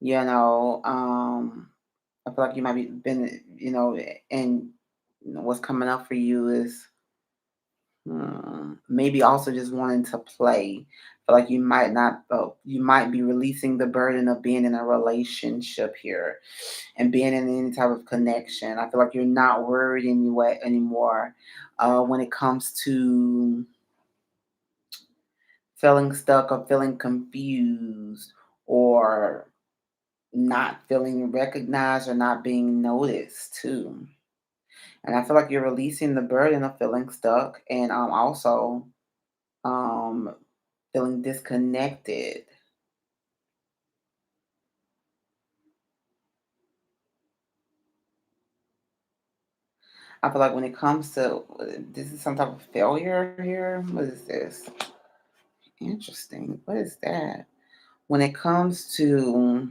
you know. I feel like you might be been, and what's coming up for you is maybe also just wanting to play. Feel like you might not. You might be releasing the burden of being in a relationship here and being in any type of connection. I feel like you're not worried anyway anymore when it comes to feeling stuck or feeling confused or not feeling recognized or not being noticed too. And I feel like you're releasing the burden of feeling stuck and also um, feeling disconnected. I feel like when it comes to this is some type of failure here. What is this? Interesting. What is that? When it comes to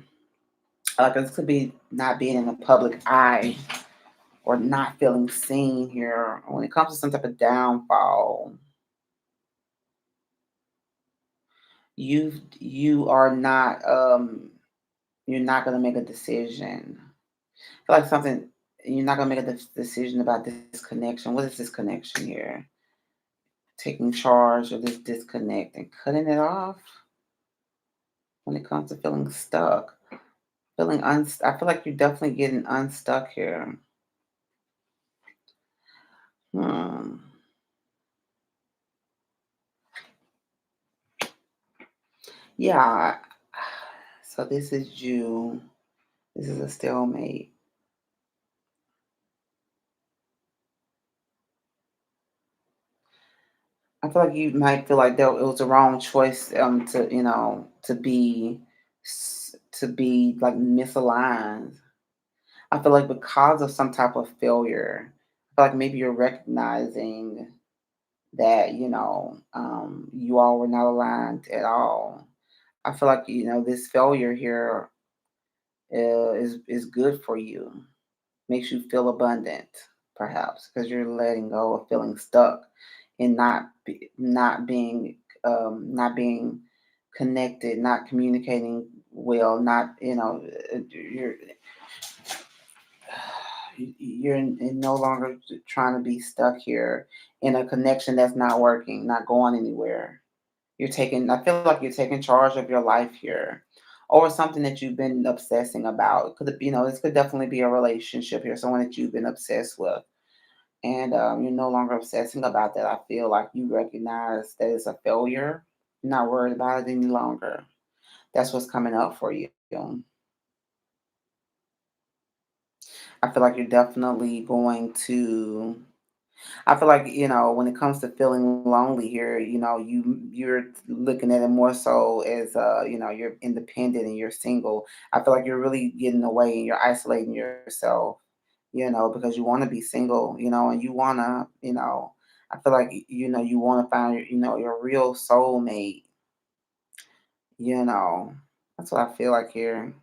this could be not being in the public eye or not feeling seen here. When it comes to some type of downfall, you are not you're not gonna make a decision. I feel like something you're not gonna make a decision about this connection. What is this connection here? Taking charge of this disconnect and cutting it off. when it comes to feeling stuck. I feel like you're definitely getting unstuck here. Hmm. Yeah. So this is you. This is a stalemate. I feel like you might feel like it was the wrong choice to to be like misaligned. I feel like because of some type of failure, I feel like maybe you're recognizing that you all were not aligned at all. I feel like this failure here is good for you, makes you feel abundant, perhaps because you're letting go of feeling stuck and not being connected, not communicating well, not you're no longer trying to be stuck here in a connection that's not working, not going anywhere. I feel like you're taking charge of your life here or something that you've been obsessing about. This could definitely be a relationship here, someone that you've been obsessed with. And you're no longer obsessing about that. I feel like you recognize that it's a failure. You're not worried about it any longer. That's what's coming up for you. I feel like you're definitely going to I feel like, when it comes to feeling lonely here, you're looking at it more so as you're independent and you're single. I feel like you're really getting away and you're isolating yourself, because you want to be single, and you want to, I feel like you want to find your real soulmate, you know. That's what I feel like here.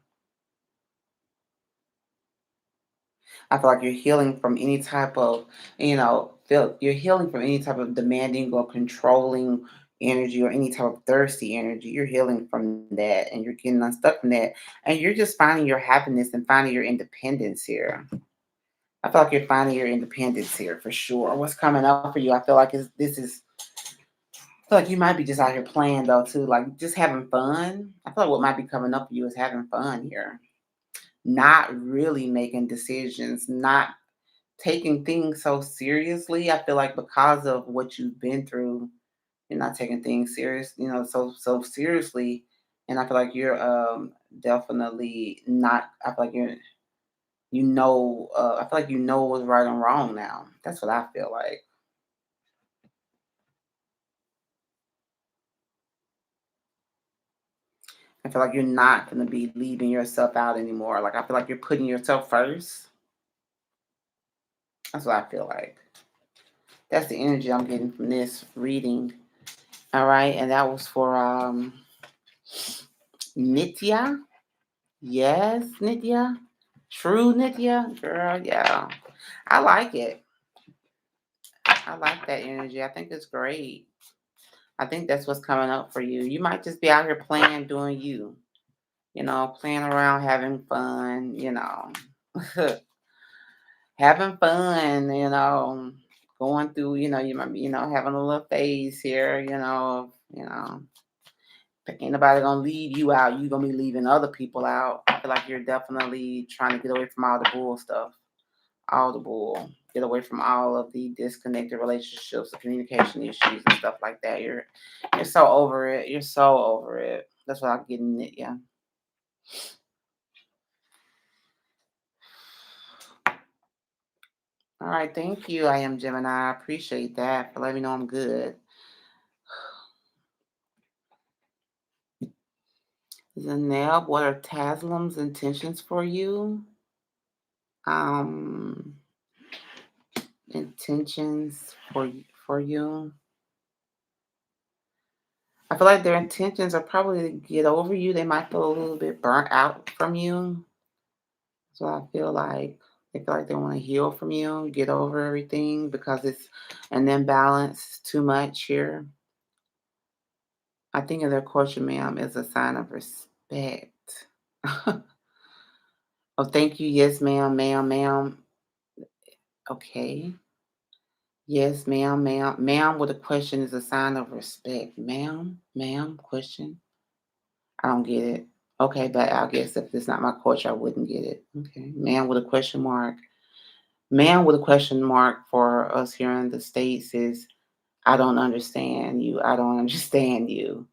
I feel like you're healing from any type of, you're healing from any type of demanding or controlling energy or any type of thirsty energy. You're healing from that and you're getting unstuck from that. And you're just finding your happiness and finding your independence here. I feel like you're finding your independence here for sure. What's coming up for you? I feel like I feel like you might be just out here playing though too, like just having fun. I feel like what might be coming up for you is having fun here, not really making decisions, not taking things so seriously. I feel like because of what you've been through, you're not taking things so seriously. And I feel like you're definitely not. I feel like I feel like you know what's right and wrong now. That's what I feel like. I feel like you're not gonna be leaving yourself out anymore. Like I feel like you're putting yourself first. That's what I feel like. That's the energy I'm getting from this reading. All right, and that was for Nitya. Yes, Nitya. True Nitya. Girl, yeah. I like it. I like that energy. I think it's great. I think that's what's coming up for you. You might just be out here playing, doing you, playing around, having fun, having fun, going through, you might be, having a little phase here, ain't nobody gonna leave you out. You gonna be leaving other people out. I feel like you're definitely trying to get away from all the bull stuff. All the bull. Get away from all of the disconnected relationships, the communication issues and stuff like that. You're so over it. You're so over it. That's what I'm getting it, yeah. All right, thank you. I am Gemini. I appreciate that for letting me know I'm good. Zanab, what are Taslim's intentions for you? Um, intentions for you. I feel like their intentions are probably to get over you. They might feel a little bit burnt out from you. So I feel like they feel like they want to heal from you, get over everything because it's an imbalance too much here. I think of their courtship, ma'am, as a sign of respect. Oh, thank you. Yes, ma'am, ma'am, ma'am. Okay. Yes, ma'am, ma'am. Ma'am with a question is a sign of respect. Ma'am, ma'am, question. I don't get it. Okay, but I guess if it's not my culture, I wouldn't get it. Okay. Man with a question mark. Man with a question mark for us here in the States is I don't understand you. I don't understand you.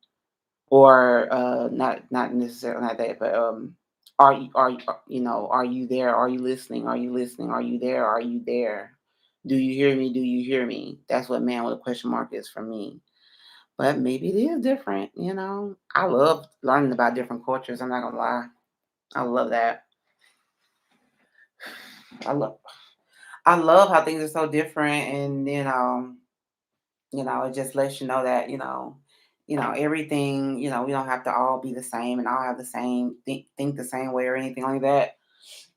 Or not necessarily like that, but are you there? Are you listening? Are you listening? Are you there? Are you there? Do you hear me? Do you hear me? That's what man with a question mark is for me. But maybe it is different. I love learning about different cultures. I'm not gonna lie. I love that. I love I love how things are so different, and it just lets you know that everything. We don't have to all be the same and all have the same think the same way or anything like that.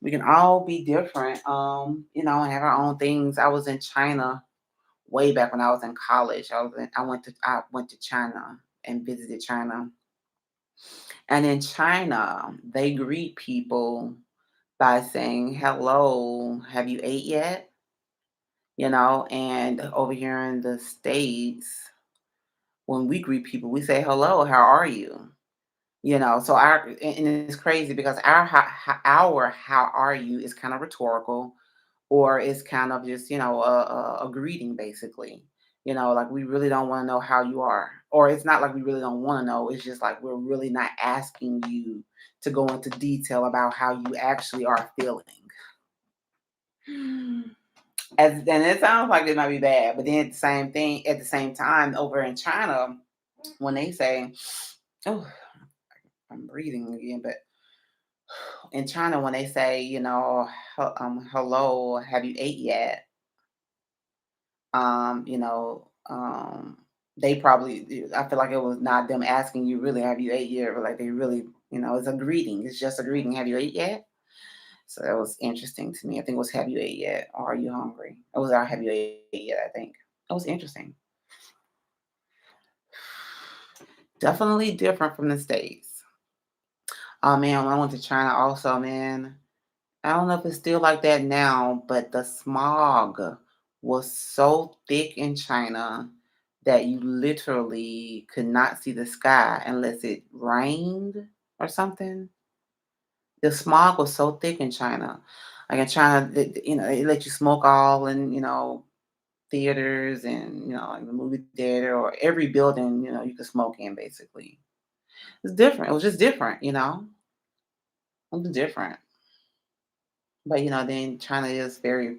We can all be different, and have our own things. I was in China way back when I was in college. I went to China and visited China. And in China, they greet people by saying, "Hello, have you ate yet?" And over here in the States, when we greet people, we say, "Hello, how are you?" So and it's crazy because our how are you is kind of rhetorical, or it's kind of just a greeting basically. Like we really don't want to know how you are, or it's not like we really don't want to know. It's just like we're really not asking you to go into detail about how you actually are feeling. And it sounds like it might be bad, but then at the same time, over in China, when they say, "Oh, I'm breathing again," but in China, when they say, "Hello, have you ate yet?" um, you know, um, they probably, I feel like it was not them asking you really, "Have you ate yet?" But like they really, it's a greeting. It's just a greeting. "Have you ate yet?" So that was interesting to me. I think it was, "Have you ate yet?" Or, "Are you hungry?" It was our, "Have you ate yet?" I think. That was interesting. Definitely different from the States. Oh man, when I went to China also, man, I don't know if it's still like that now, but the smog was so thick in China that you literally could not see the sky unless it rained or something. The smog was so thick in China. Like in China, they let you smoke all in, theaters and, like the movie theater or every building, you could smoke in basically. It's different. It was just different. It was different. But, then China is very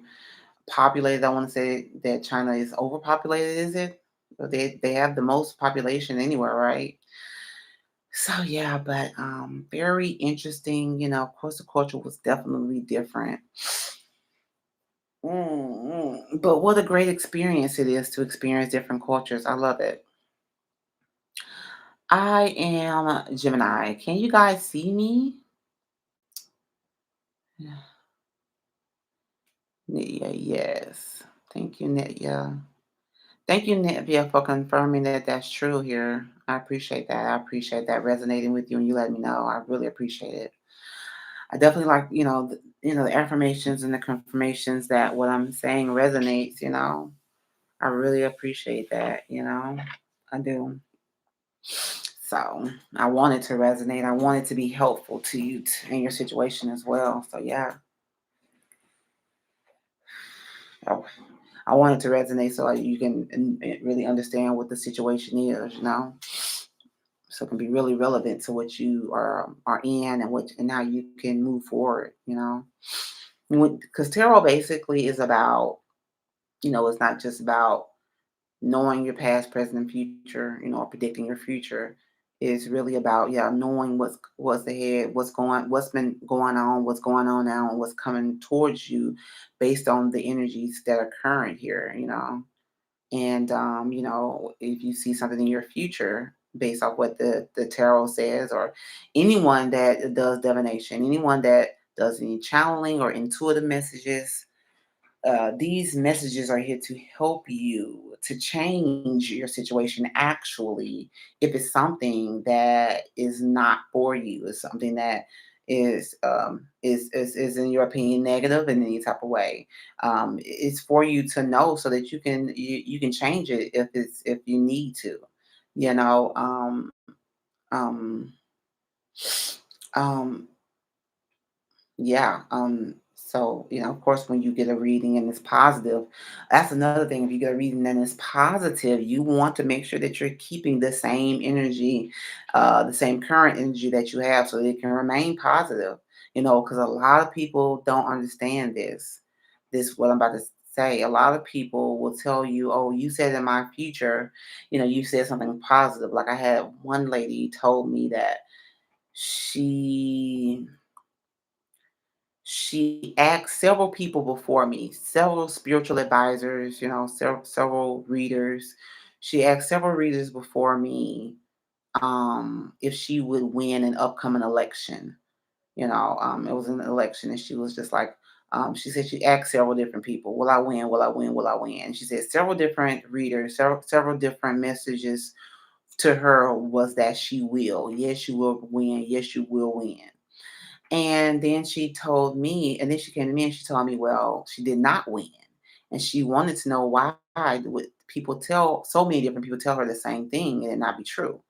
populated. I want to say that China is overpopulated, is it? But they have the most population anywhere, right? So yeah, but very interesting. Of course, the culture was definitely different. But what a great experience it is to experience different cultures. I love it. I am Gemini. Can you guys see me? Yeah, Nitya, yes. Thank you, Nitya. Thank you, Nitya, for confirming that that's true here. I appreciate that. I appreciate that resonating with you and you let me know. I really appreciate it. I definitely like, the affirmations and the confirmations that what I'm saying resonates. I really appreciate that. I do. So I want it to resonate. I want it to be helpful to you in your situation as well. So yeah, I, I want it to resonate so you can really understand what the situation is. So it can be really relevant to what you are in and how you can move forward. Because tarot basically is about, it's not just about knowing your past, present, and future, or predicting your future. Is really about, yeah, knowing what's ahead, what's been going on, what's going on now, and what's coming towards you, based on the energies that are current here. And if you see something in your future based off what the tarot says, or anyone that does divination, anyone that does any channeling or intuitive messages, these messages are here to help you to change your situation actually, if it's something that is not for you, is something that is in your opinion negative in any type of way. It's for you to know so that you can change it if you need to, you know um um Um, Yeah. So, of course, when you get a reading and it's positive, that's another thing. If you get a reading and it's positive, you want to make sure that you're keeping the same energy, the same current energy that you have so that it can remain positive, because a lot of people don't understand this. What I'm about to say. A lot of people will tell you, oh, you said in my future, you said something positive. Like I had one lady told me that she she asked several people before me, several spiritual advisors, several readers. She asked several readers before me if she would win an upcoming election. It was an election, and she was just like, she said she asked several different people, "Will I win? Will I win? Will I win?" And she said several different readers, several different messages to her was that she will. Yes, you will win. Yes, you will win. And then she told me, and then she came to me and she told me, well, she did not win. And she wanted to know why would people tell so many different people tell her the same thing and it not be true.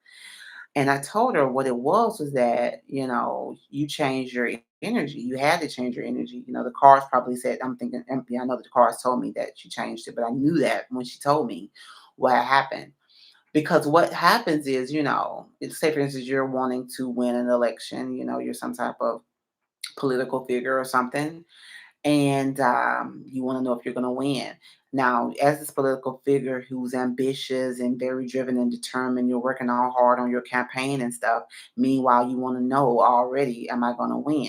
And I told her what it was that, you changed your energy. You had to change your energy. The cards probably said, I'm thinking, yeah, I know that the cards told me that she changed it, but I knew that when she told me what happened. Because what happens is, say for instance, you're wanting to win an election, you're some type of political figure or something, and you want to know if you're going to win. Now, as this political figure who's ambitious and very driven and determined, you're working all hard on your campaign and stuff. Meanwhile, you want to know already, am I going to win?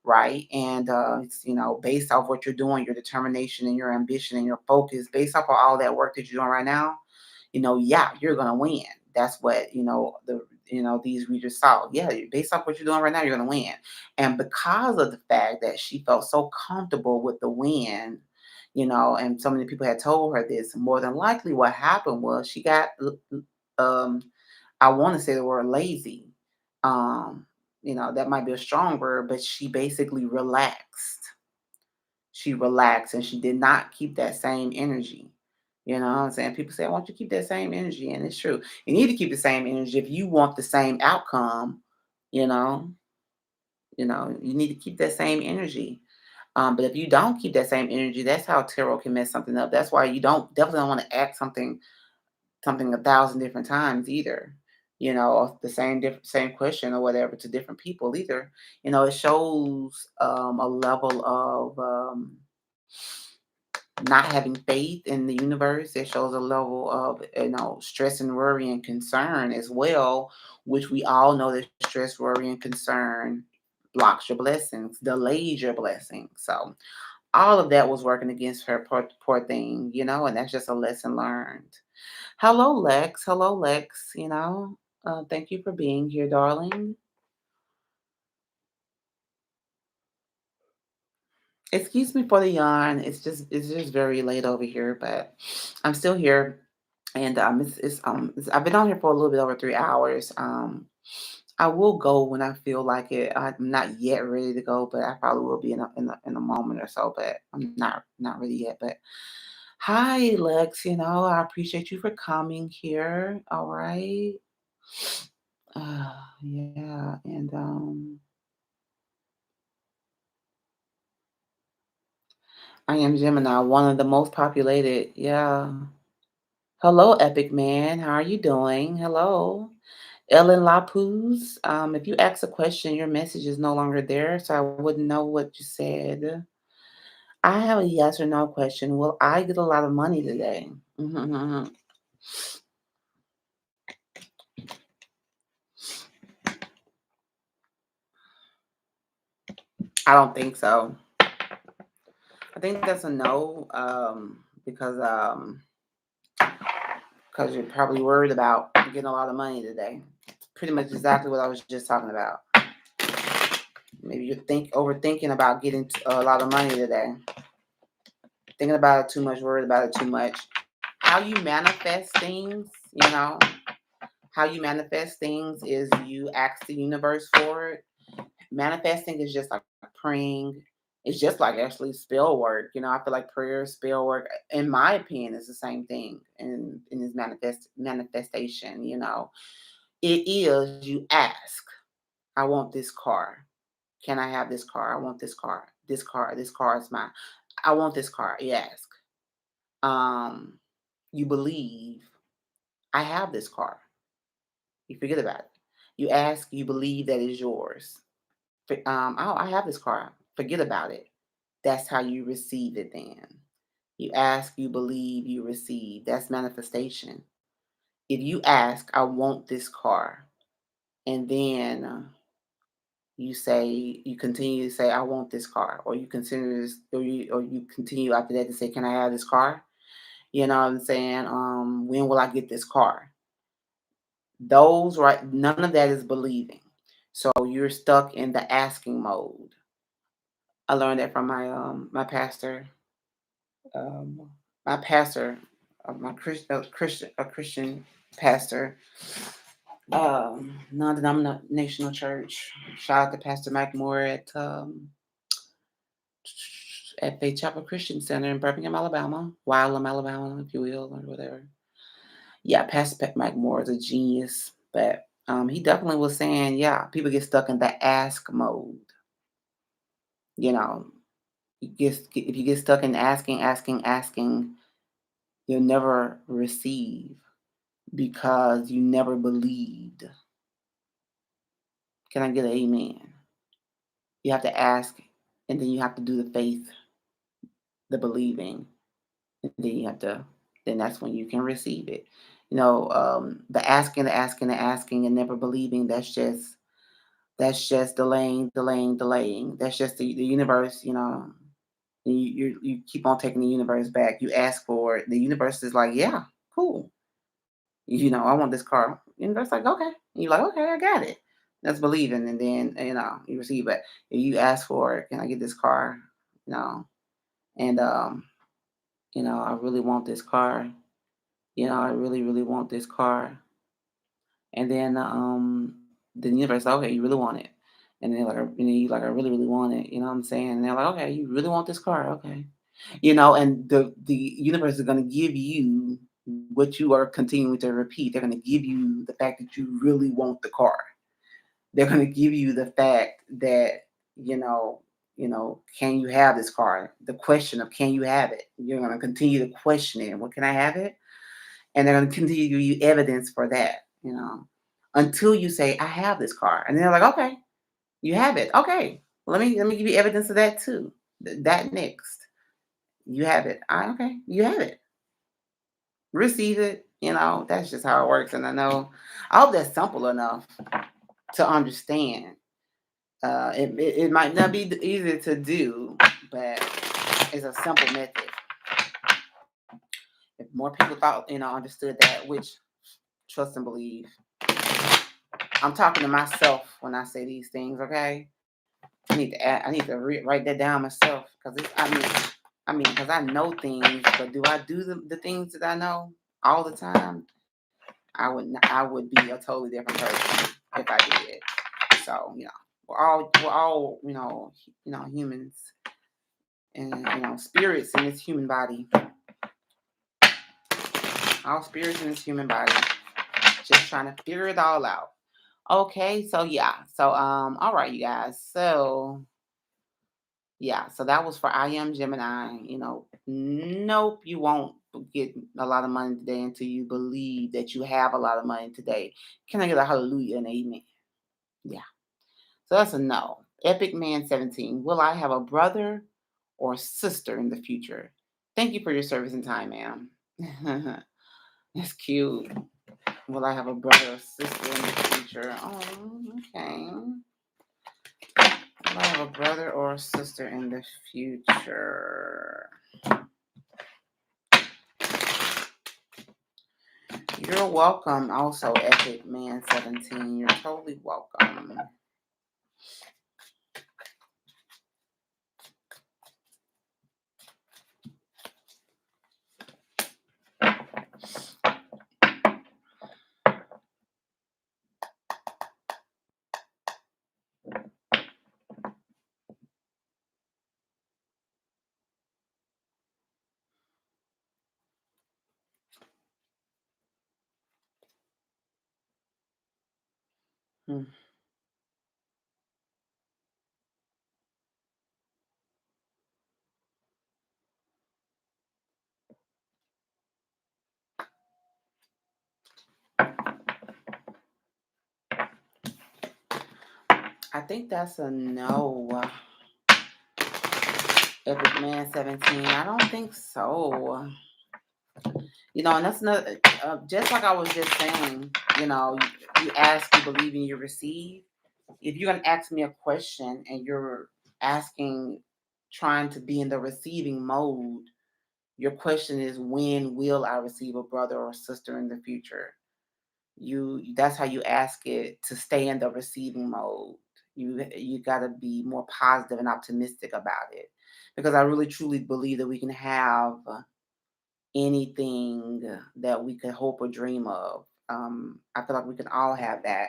Right. And it's, based off what you're doing, your determination and your ambition and your focus, based off of all that work that you're doing right now, yeah, you're gonna win. That's what these readers saw. Yeah, based off what you're doing right now, you're gonna win. And because of the fact that she felt so comfortable with the win, and so many people had told her this, more than likely what happened was she got um I want to say the word lazy. Um, that might be a strong word, but she basically relaxed. She relaxed and she did not keep that same energy. You know what I'm saying? People say, I want you to keep that same energy. And it's true. You need to keep the same energy if you want the same outcome, you know, you need to keep that same energy. But if you don't keep that same energy, that's how tarot can mess something up. That's why you definitely don't want to act something a thousand different times either. Or the same question or whatever to different people either. It shows a level of not having faith in the universe. It shows a level of, stress and worry and concern as well, which we all know that stress, worry, and concern blocks your blessings, delays your blessings. So all of that was working against her, poor thing, and that's just a lesson learned. Hello, Lex. Hello, Lex. Thank you for being here, darling. Excuse me for the yawn. It's just very late over here, but I'm still here, and I've been on here for a little bit over 3 hours. I will go when I feel like it. I'm not yet ready to go, but I probably will be in a moment or so. But I'm not ready yet. But hi, Lex. I appreciate you for coming here. All right. Yeah, and I am Gemini, one of the most populated. Yeah. Hello, Epic Man. How are you doing? Hello. Ellen Lapuz. If you ask a question, your message is no longer there, so I wouldn't know what you said. I have a yes or no question. Will I get a lot of money today? I don't think so. I think that's a no, because you're probably worried about getting a lot of money today. Pretty much exactly what I was just talking about. Maybe you're overthinking about getting a lot of money today. Thinking about it too much, worried about it too much. How you manifest things, how you manifest things is you ask the universe for it. Manifesting is just like praying. It's just like actually spell work. I feel like prayer, spell work, in my opinion, is the same thing in this manifestation. It is you ask. I want this car. Can I have this car? I want this car. This car is mine. I want this car. You ask. Um, you believe I have this car. You forget about it. You ask, you believe that is yours. Oh, I have this car. Forget about it. That's how you receive it then. You ask, you believe, you receive. That's manifestation. If you ask, I want this car, and then you say, you continue to say, I want this car, or you consider this, or you continue after that to say, can I have this car? You know what I'm saying? When will I get this car? Those, right? None of that is believing. So you're stuck in the asking mode. I learned that from my pastor, um, my pastor, my Christian pastor, non-denominational church. Shout out to Pastor Mike Moore at Faith Chapel Christian Center in Birmingham, Alabama, Wylam, Alabama, if you will, or whatever. Yeah, Pastor Mike Moore is a genius, but he definitely was saying, yeah, people get stuck in the ask mode. You know, if you get stuck in asking, you'll never receive because you never believed. Can I get an amen? You have to ask, and then you have to do the faith, the believing, and then you have to. Then that's when you can receive it. The asking, the asking, and never believing. That's just delaying. That's just the universe. You keep on taking the universe back. You ask for it. The universe is like, yeah, cool. I want this car. And that's like, okay. And you're like, okay, I got it. That's believing. And then, you receive it. If you ask for it, can I get this car? And, I really want this car. I really, really want this car. And then, the universe, like, okay, you really want it. And then you like, I really, really want it. You know what I'm saying? And they're like, okay, you really want this car. Okay. And the universe is going to give you what you are continuing to repeat. They're going to give you the fact that you really want the car. They're going to give you the fact that can you have this car? The question of can you have it? You're going to continue to question it. Well, can I have it? And they're going to continue to give you evidence for that. Until you say I have this car, and they're like, okay, you have it. Okay, let me give you evidence of that too. That next. You have it. Okay, you have it. Receive it. That's just how it works. And I hope that's simple enough to understand. It might not be easy to do, but it's a simple method. If more people thought, understood that, which trust and believe. I'm talking to myself when I say these things. Okay, I need to write that down myself because because I know things, but do I do the things that I know all the time? I would be a totally different person if I did. So, we're all humans and spirits in this human body. All spirits in this human body. Just trying to figure it all out. Okay, so yeah. So all right, you guys. So yeah, so that was for I am Gemini. Nope, you won't get a lot of money today until you believe that you have a lot of money today. Can I get a hallelujah and amen? Yeah. So that's a no. Epic Man 17. Will I have a brother or sister in the future? Thank you for your service and time, ma'am. That's cute. Will I have a brother or sister in the future? Oh, okay. Will I have a brother or a sister in the future? You're welcome. Also, Epic Man 17. You're totally welcome. Hmm. I think that's a no. Epic Man 17. I don't think so. And that's another, just like I was just saying, you ask, you believe, and you receive. If you're going to ask me a question and you're asking, trying to be in the receiving mode, your question is, when will I receive a brother or sister in the future? That's how you ask it, to stay in the receiving mode. You got to be more positive and optimistic about it, because I really truly believe that we can have anything that we could hope or dream of. I feel like we can all have that.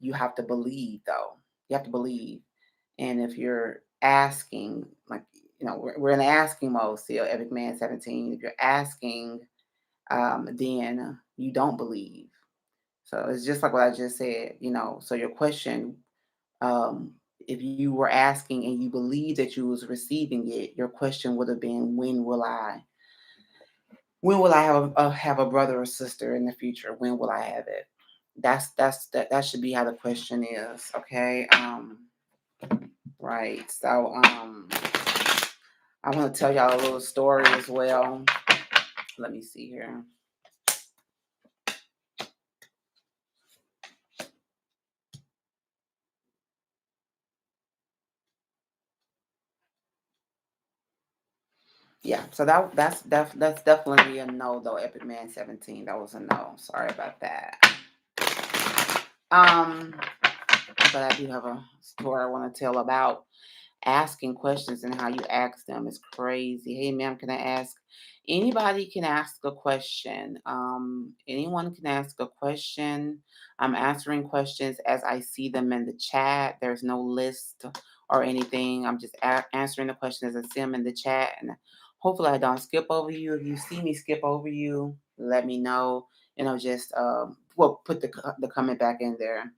You have to believe, though. You have to believe. And if you're asking, like, we're in the asking mode still, Epic Man 17. If you're asking, then you don't believe. So it's just like what I just said. So your question, if you were asking and you believe that you was receiving it, your question would have been, when will I have a brother or sister in the future? When will I have it? That should be how the question is. Okay. Right. So I want to tell y'all a little story as well. Let me see here. Yeah, so that's definitely a no though. Epic Man 17. That was a no. Sorry about that. Um, but I do have a story I want to tell about asking questions and how you ask them is crazy. Hey, ma'am, can I ask? Anybody can ask a question. Anyone can ask a question. I'm answering questions as I see them in the chat. There's no list or anything. I'm just answering the questions as I see them in the chat. And hopefully I don't skip over you. If you see me skip over you, let me know. Just put the comment back in there.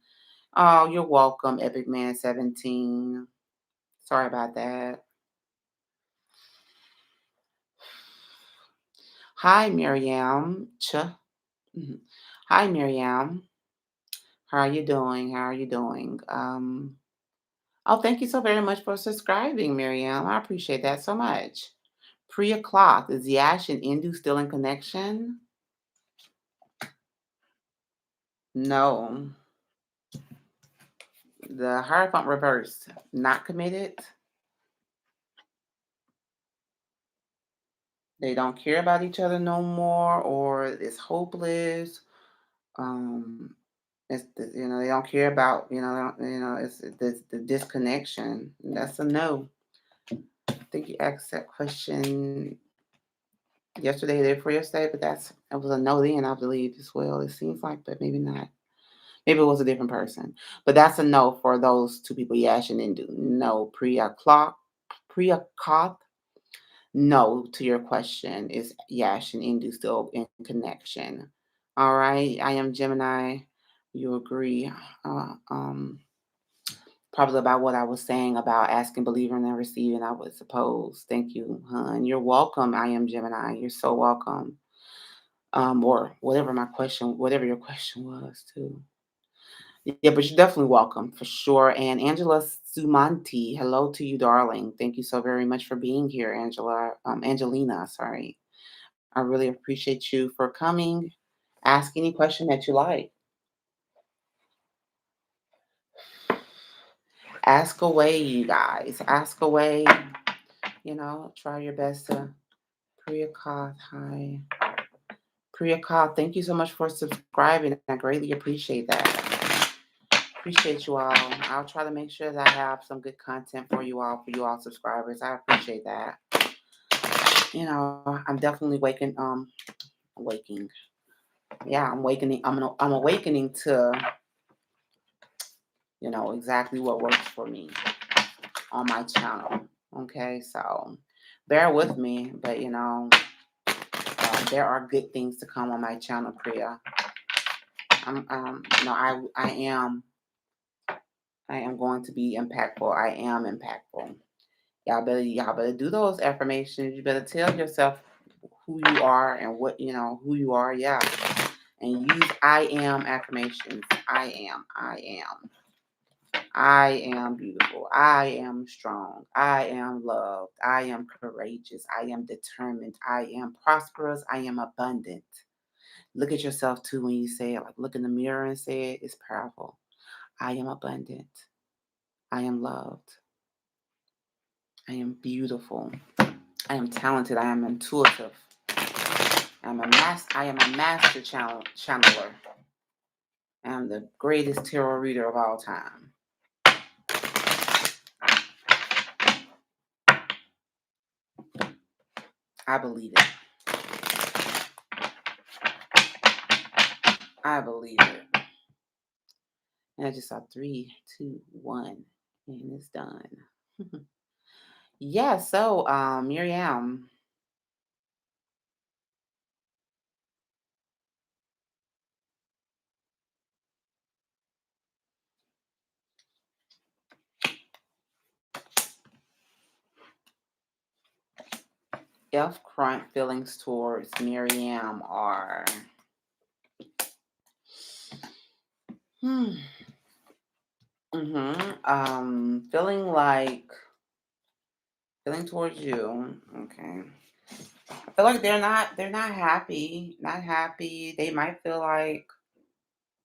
Oh, you're welcome, Epic Man 17. Sorry about that. Hi, Miriam. Mhm. Hi, Miriam. How are you doing? How are you doing? Oh, thank you so very much for subscribing, Miriam. I appreciate that so much. Priya Cloth, is Yash and Indu still in connection? No. The Hierophant reversed. Not committed. They don't care about each other no more, or it's hopeless. Um, they don't care about, it's the disconnection. That's a no. I think you asked that question yesterday, the day before yesterday, but that was a no then, I believe, as well. It seems like, but maybe not. Maybe it was a different person. But that's a no for those two people, Yash and Indu. No. Priya Koth, no to your question. Is Yash and Indu still in connection? All right. I am Gemini. You agree. Probably about what I was saying about asking, believing, and receiving, I would suppose. Thank you, hon. You're welcome. I am Gemini. You're so welcome. Or whatever your question was, too. Yeah, but you're definitely welcome for sure. And Angela Sumanti, hello to you, darling. Thank you so very much for being here, Angelina, sorry. I really appreciate you for coming. Ask any question that you like. Ask away, you guys. Ask away. Try your best to. Priyakat, hi. Priyakat, thank you so much for subscribing. I greatly appreciate that. Appreciate you all. I'll try to make sure that I have some good content for you all subscribers. I appreciate that. I'm definitely waking. Yeah, I'm awakening. I'm awakening to, exactly what works for me on my channel. Okay, so bear with me, but there are good things to come on my channel, Priya. I am going to be impactful. I am impactful. Y'all better do those affirmations. You better tell yourself who you are and who you are. Yeah. And use I am affirmations. I am. I am beautiful. I am strong. I am loved. I am courageous. I am determined. I am prosperous. I am abundant. Look at yourself too when you say it. Like look in the mirror and say it. It's powerful. I am abundant. I am loved. I am beautiful. I am talented. I am intuitive. I am a master channeler. I am the greatest tarot reader of all time. I believe it. I believe it. And I just saw 3, 2, 1, and it's done. Yeah, so Miriam, F current feelings towards Miriam are hmm, feeling like feeling towards you. Okay. I feel like they're not happy. Not happy. They might feel like,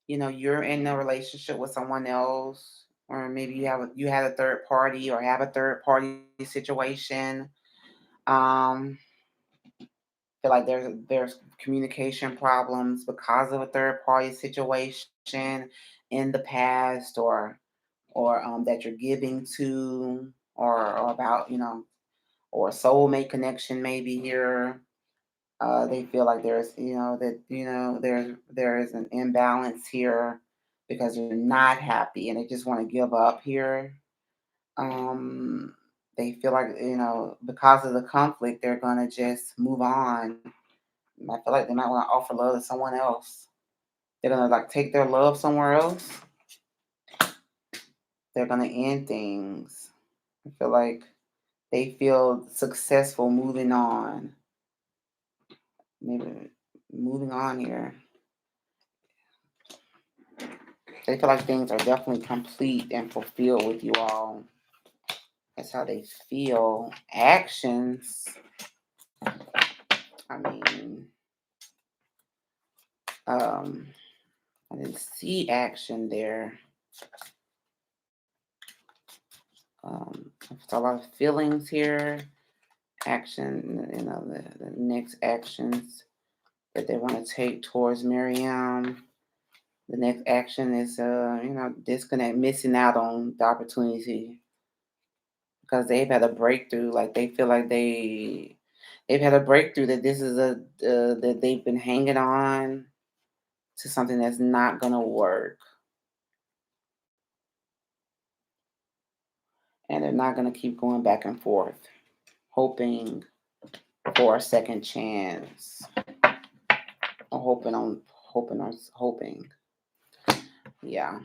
you're in a relationship with someone else, or maybe you had a third party or have a third party situation. Um, feel like there's communication problems because of a third party situation in the past, or that you're giving to, or about, or a soulmate connection maybe here. They feel like there is an imbalance here because you're not happy and they just want to give up here. Um, they feel like, because of the conflict, they're gonna just move on. I feel like they might want to offer love to someone else. They're gonna like take their love somewhere else. They're gonna end things. I feel like they feel successful moving on. Maybe moving on here. They feel like things are definitely complete and fulfilled with you all. That's how they feel. Actions. I mean, um, I didn't see action there. It's a lot of feelings here. Action, the next actions that they want to take towards Miriam. The next action is, disconnect, missing out on the opportunity because they've had a breakthrough. Like they feel like they've had a breakthrough that this is that they've been hanging on to something that's not gonna work, and they're not gonna keep going back and forth, hoping for a second chance, or hoping. Yeah,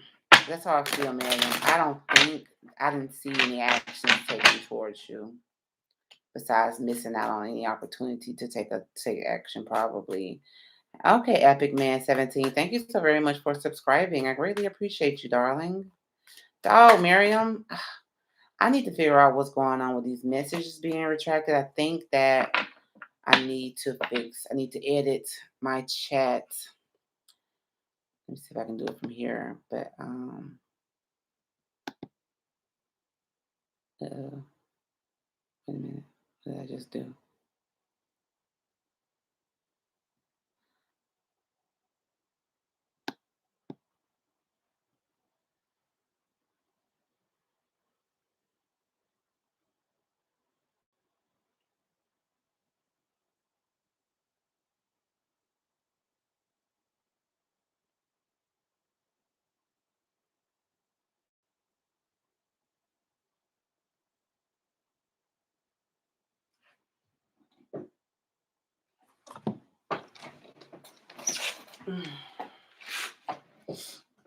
that's how I feel, Marion. I didn't see any actions taken towards you besides missing out on any opportunity to take action, probably. Okay, Epic Man 17. Thank you so very much for subscribing. I greatly appreciate you, darling. Oh, Miriam, I need to figure out what's going on with these messages being retracted. I think that I need to edit my chat. Let me see if I can do it from here. But wait a minute. What did I just do?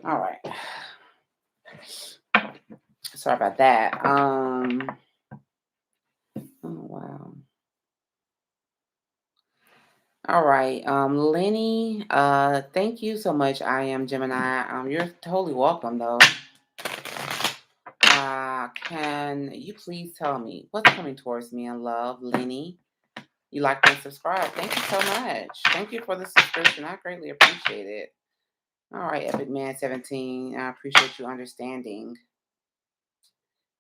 All right. Sorry about that. Oh wow. All right. Lenny, thank you so much. I am Gemini. You're totally welcome though. can you please tell me what's coming towards me in love, Lenny? You like and subscribe. Thank you so much. Thank you for the subscription. I greatly appreciate it. All right, Epic Man 17. I appreciate you understanding.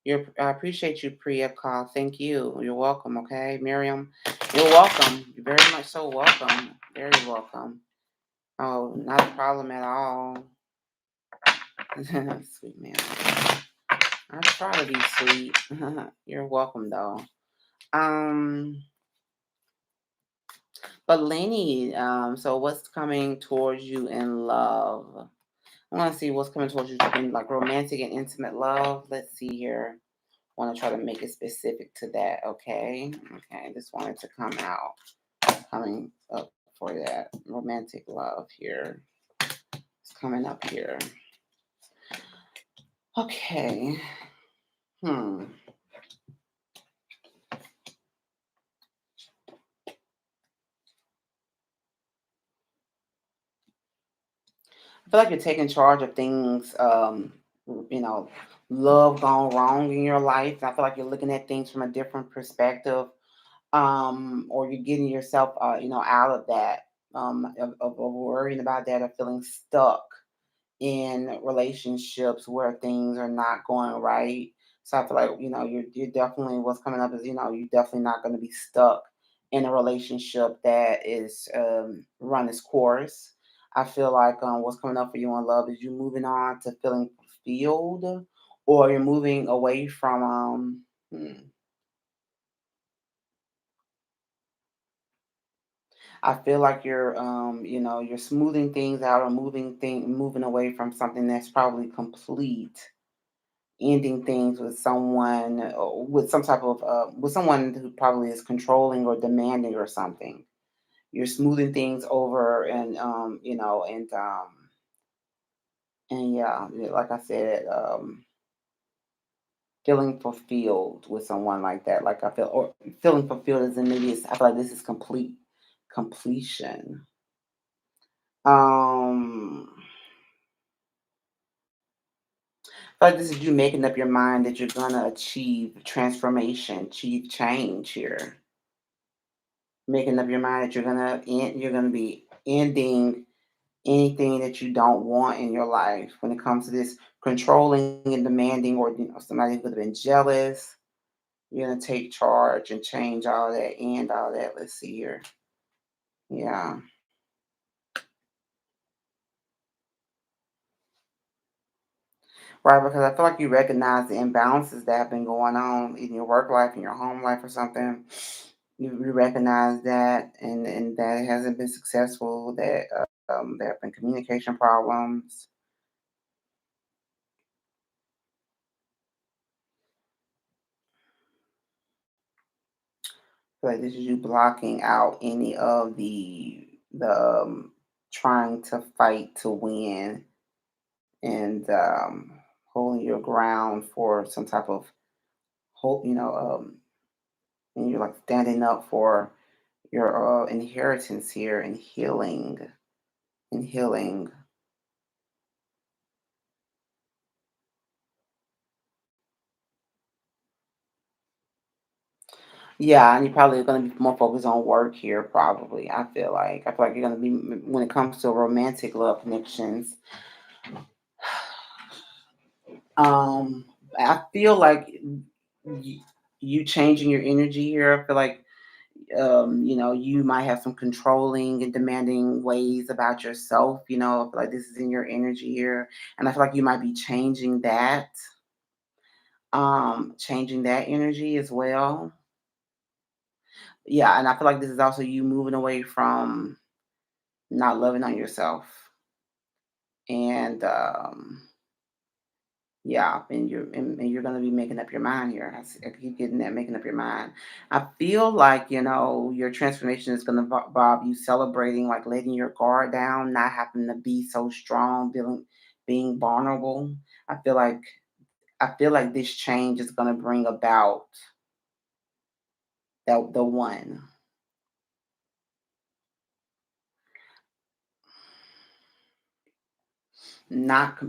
I appreciate you, Priya call. Thank you. You're welcome. Okay, Miriam, you're welcome. You're very much so welcome. Very welcome. Oh, not a problem at all. Sweet man. I try to be sweet. You're welcome though. Um, but Lenny, so what's coming towards you in love? I want to see what's coming towards you in like romantic and intimate love. Let's see here. Want to try to make it specific to that. Okay. Okay. Just wanted to come out. Coming up for that romantic love here. It's coming up here. Okay. Hmm. I feel like you're taking charge of things, you know, love gone wrong in your life. I feel like you're looking at things from a different perspective, or you're getting yourself, out of that, of worrying about that or feeling stuck in relationships where things are not going right. So I feel like you're definitely what's coming up is you're definitely not going to be stuck in a relationship that is run its course. I feel like what's coming up for you in love is you moving on to feeling fulfilled, or you're moving away from I feel like you're smoothing things out or moving away from something that's probably complete, ending things with someone with some type of with someone who probably is controlling or demanding or something. You're smoothing things over and yeah, like I said, feeling fulfilled with someone like that. Like I feel or feeling fulfilled is in maybe I feel like this is completion. Um I feel like this is you making up your mind that you're gonna achieve transformation, achieve change here, making up your mind that you're gonna be ending anything that you don't want in your life when it comes to this controlling and demanding, or somebody who could have been jealous. You're gonna take charge and change all that, end all that. Let's see here. Yeah. Right, because I feel like you recognize the imbalances that have been going on in your work life, in your home life, or something. You recognize that, and that it hasn't been successful. That there have been communication problems. Like this is you blocking out any of the trying to fight to win, and holding your ground for some type of hope. And you're like standing up for your inheritance here and healing. Yeah, and you're probably going to be more focused on work here. Probably, I feel like you're going to be when it comes to romantic love connections. Um, I feel like y- you changing your energy here. I feel like you might have some controlling and demanding ways about yourself. I feel like this is in your energy here, and I feel like you might be changing that energy as well. Yeah, and I feel like this is also you moving away from not loving on yourself, and yeah, and you're gonna be making up your mind here. I keep getting that making up your mind. I feel like your transformation is gonna Bob you celebrating, like letting your guard down, not having to be so strong, being vulnerable. I feel like I feel like this change is gonna bring about the one. not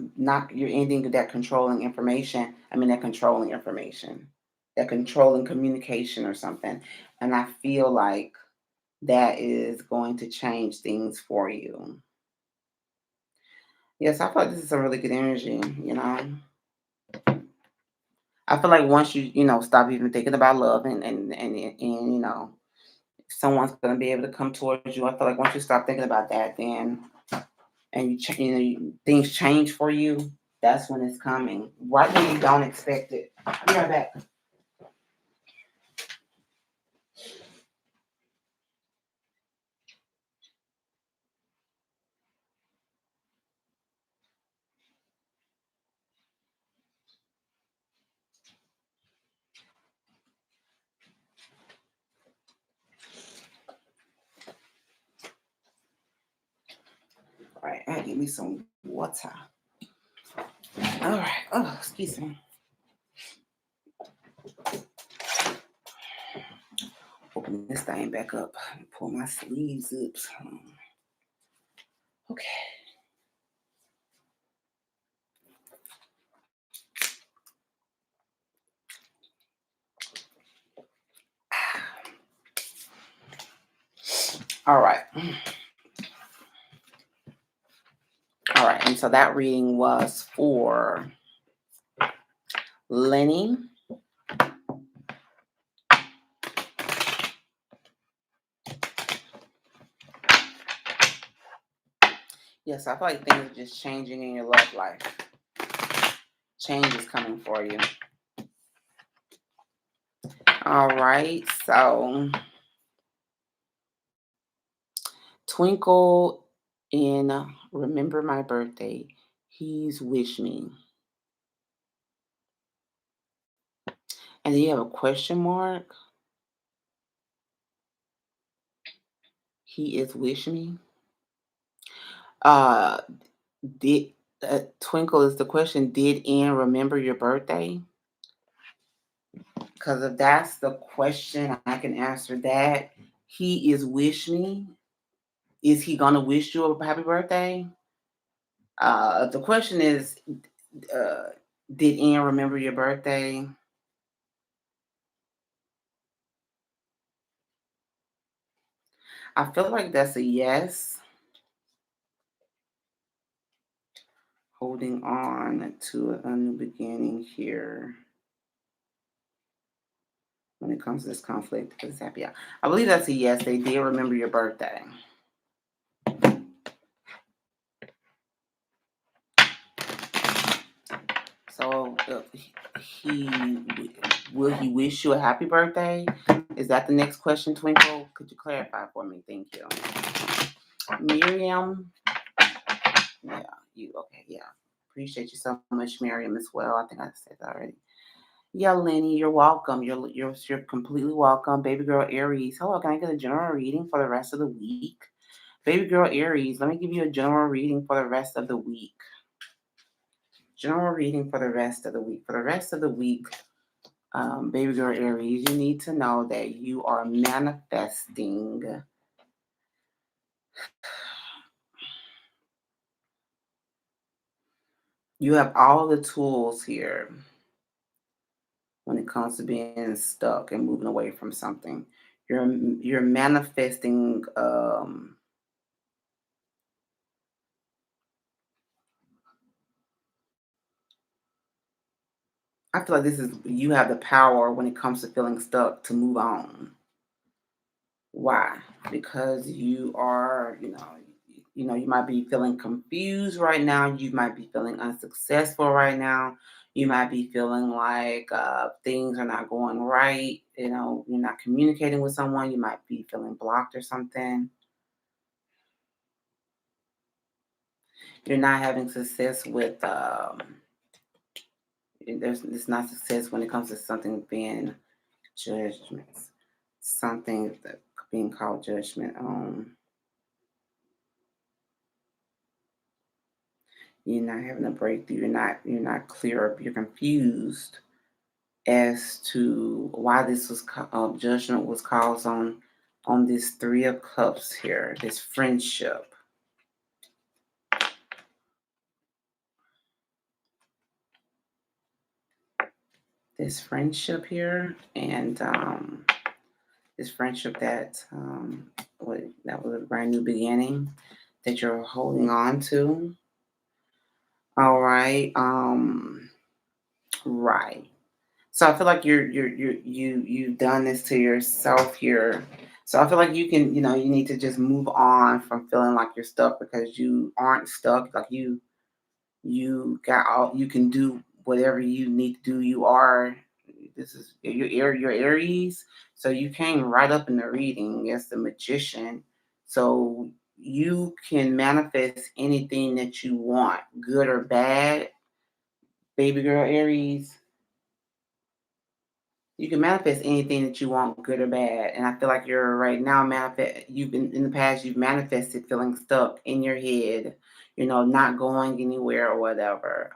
you're ending that controlling information. I mean that controlling information, that controlling communication or something. And I feel like that is going to change things for you. Yes, I feel like this is some really good energy, you know. I feel like once you stop even thinking about love and someone's gonna be able to come towards you. I feel like once you stop thinking about that, then and things change for you. That's when it's coming. Right when you don't expect it. I'll be right back. All right, I give me some water. All right. Oh, excuse me. Open this thing back up. Pull my sleeves up. Okay. All right. All right. And so that reading was for Lenny. Yes, I feel like things are just changing in your love life. Change is coming for you. All right. So Twinkle in Remember My Birthday. He's wish me. And then you have a question mark. He is wish me. Uh did Twinkle is the question. Did Ann remember your birthday? Because if that's the question, I can answer that. He is wish me. Is he gonna wish you a happy birthday? The question is, uh, did Ann remember your birthday? I feel like that's a yes. Holding on to a new beginning here when it comes to this conflict. Is happy. I believe that's a yes. They did remember your birthday. So he will he wish you a happy birthday? Is that the next question, Twinkle? Could you clarify for me? Thank you. Miriam. Yeah, you okay, yeah. Appreciate you so much, Miriam, as well. I think I said that already. Yeah, Lenny, you're welcome. You're completely welcome. Baby girl Aries. Hello, can I get a general reading for the rest of the week? Baby girl Aries, let me give you a general reading for the rest of the week. General reading for the rest of the week. For the rest of the week, baby girl Aries, you need to know that you are manifesting. You have all the tools here when it comes to being stuck and moving away from something. You're manifesting. I feel like this is you have the power when it comes to feeling stuck to move on. Why? Because you are, you might be feeling confused right now. You might be feeling unsuccessful right now. You might be feeling like things are not going right. You're not communicating with someone. You might be feeling blocked or something. You're not having success with it's not success when it comes to something being judgments, something that being called judgment. You're not having a breakthrough. You're not clear. You're confused as to why this was judgment was caused on this Three of Cups here. This friendship. this friendship here, and this friendship that was a brand new beginning that you're holding on to. All right. Right. So I feel like you've done this to yourself here. So I feel like you can, you need to just move on from feeling like you're stuck, because you aren't stuck. Like you got all, you can do whatever you need to do. You are, this is your Aries, so you came right up in the reading as the magician. So you can manifest anything that you want, good or bad, baby girl Aries. You can manifest anything that you want, good or bad. And I feel like you're right now manifest. You've been in the past. You've manifested feeling stuck in your head, not going anywhere or whatever.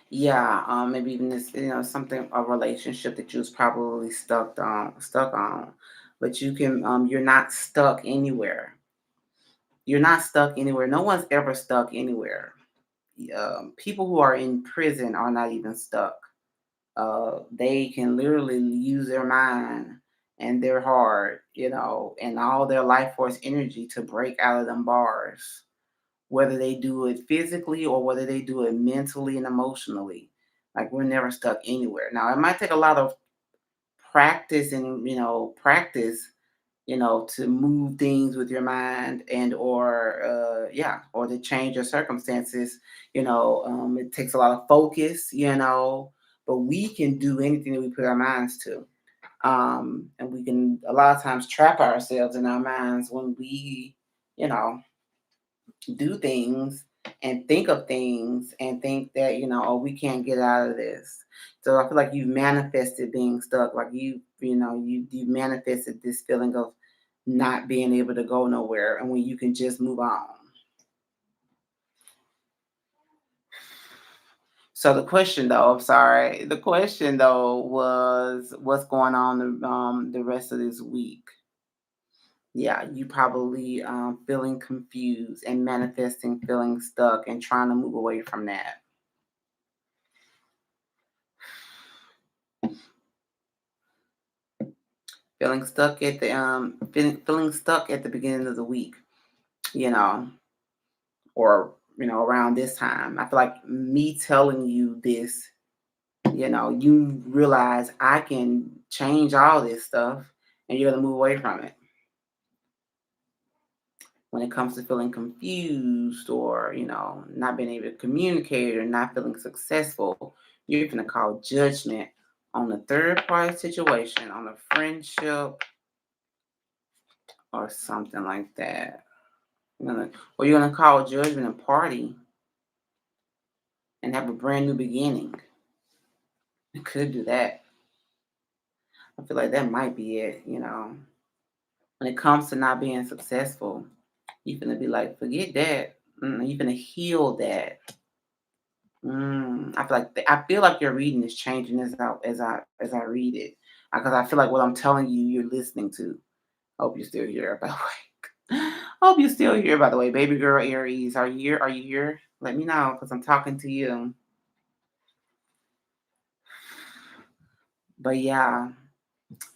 Yeah, maybe even this, something, a relationship that you was probably stuck on, but you're not stuck anywhere. You're not stuck anywhere. No one's ever stuck anywhere. People who are in prison are not even stuck. They can literally use their mind and their heart, and all their life force energy to break out of them bars, whether they do it physically or whether they do it mentally and emotionally. Like, we're never stuck anywhere. Now, it might take a lot of practice and, practice, to move things with your mind, and or yeah, or to change your circumstances. It takes a lot of focus, but we can do anything that we put our minds to. And we can a lot of times trap ourselves in our minds when we, you know, do things and think of things and think that, oh, we can't get out of this. So I feel like you've manifested being stuck. Like you manifested this feeling of not being able to go nowhere, and when you can just move on. So the question though, I'm sorry, the question though was what's going on the rest of this week. Yeah, you probably feeling confused and manifesting feeling stuck and trying to move away from that. Feeling stuck at the beginning of the week, you know, or around this time. I feel like me telling you this, you realize I can change all this stuff, and you're gonna move away from it. When it comes to feeling confused, or not being able to communicate, or not feeling successful, you're gonna call judgment on a third party situation, on a friendship, or something like that. Or you're gonna call judgment a party and have a brand new beginning. You could do that. I feel like that might be it. When it comes to not being successful, you're gonna be like, forget that. You're gonna heal that. I feel like your reading is changing as I read it, because I feel like what I'm telling you, you're listening to. Hope you're still here, by the way. Hope you're still here, by the way, baby girl Aries. Are you here? Are you here? Let me know, because I'm talking to you. But yeah,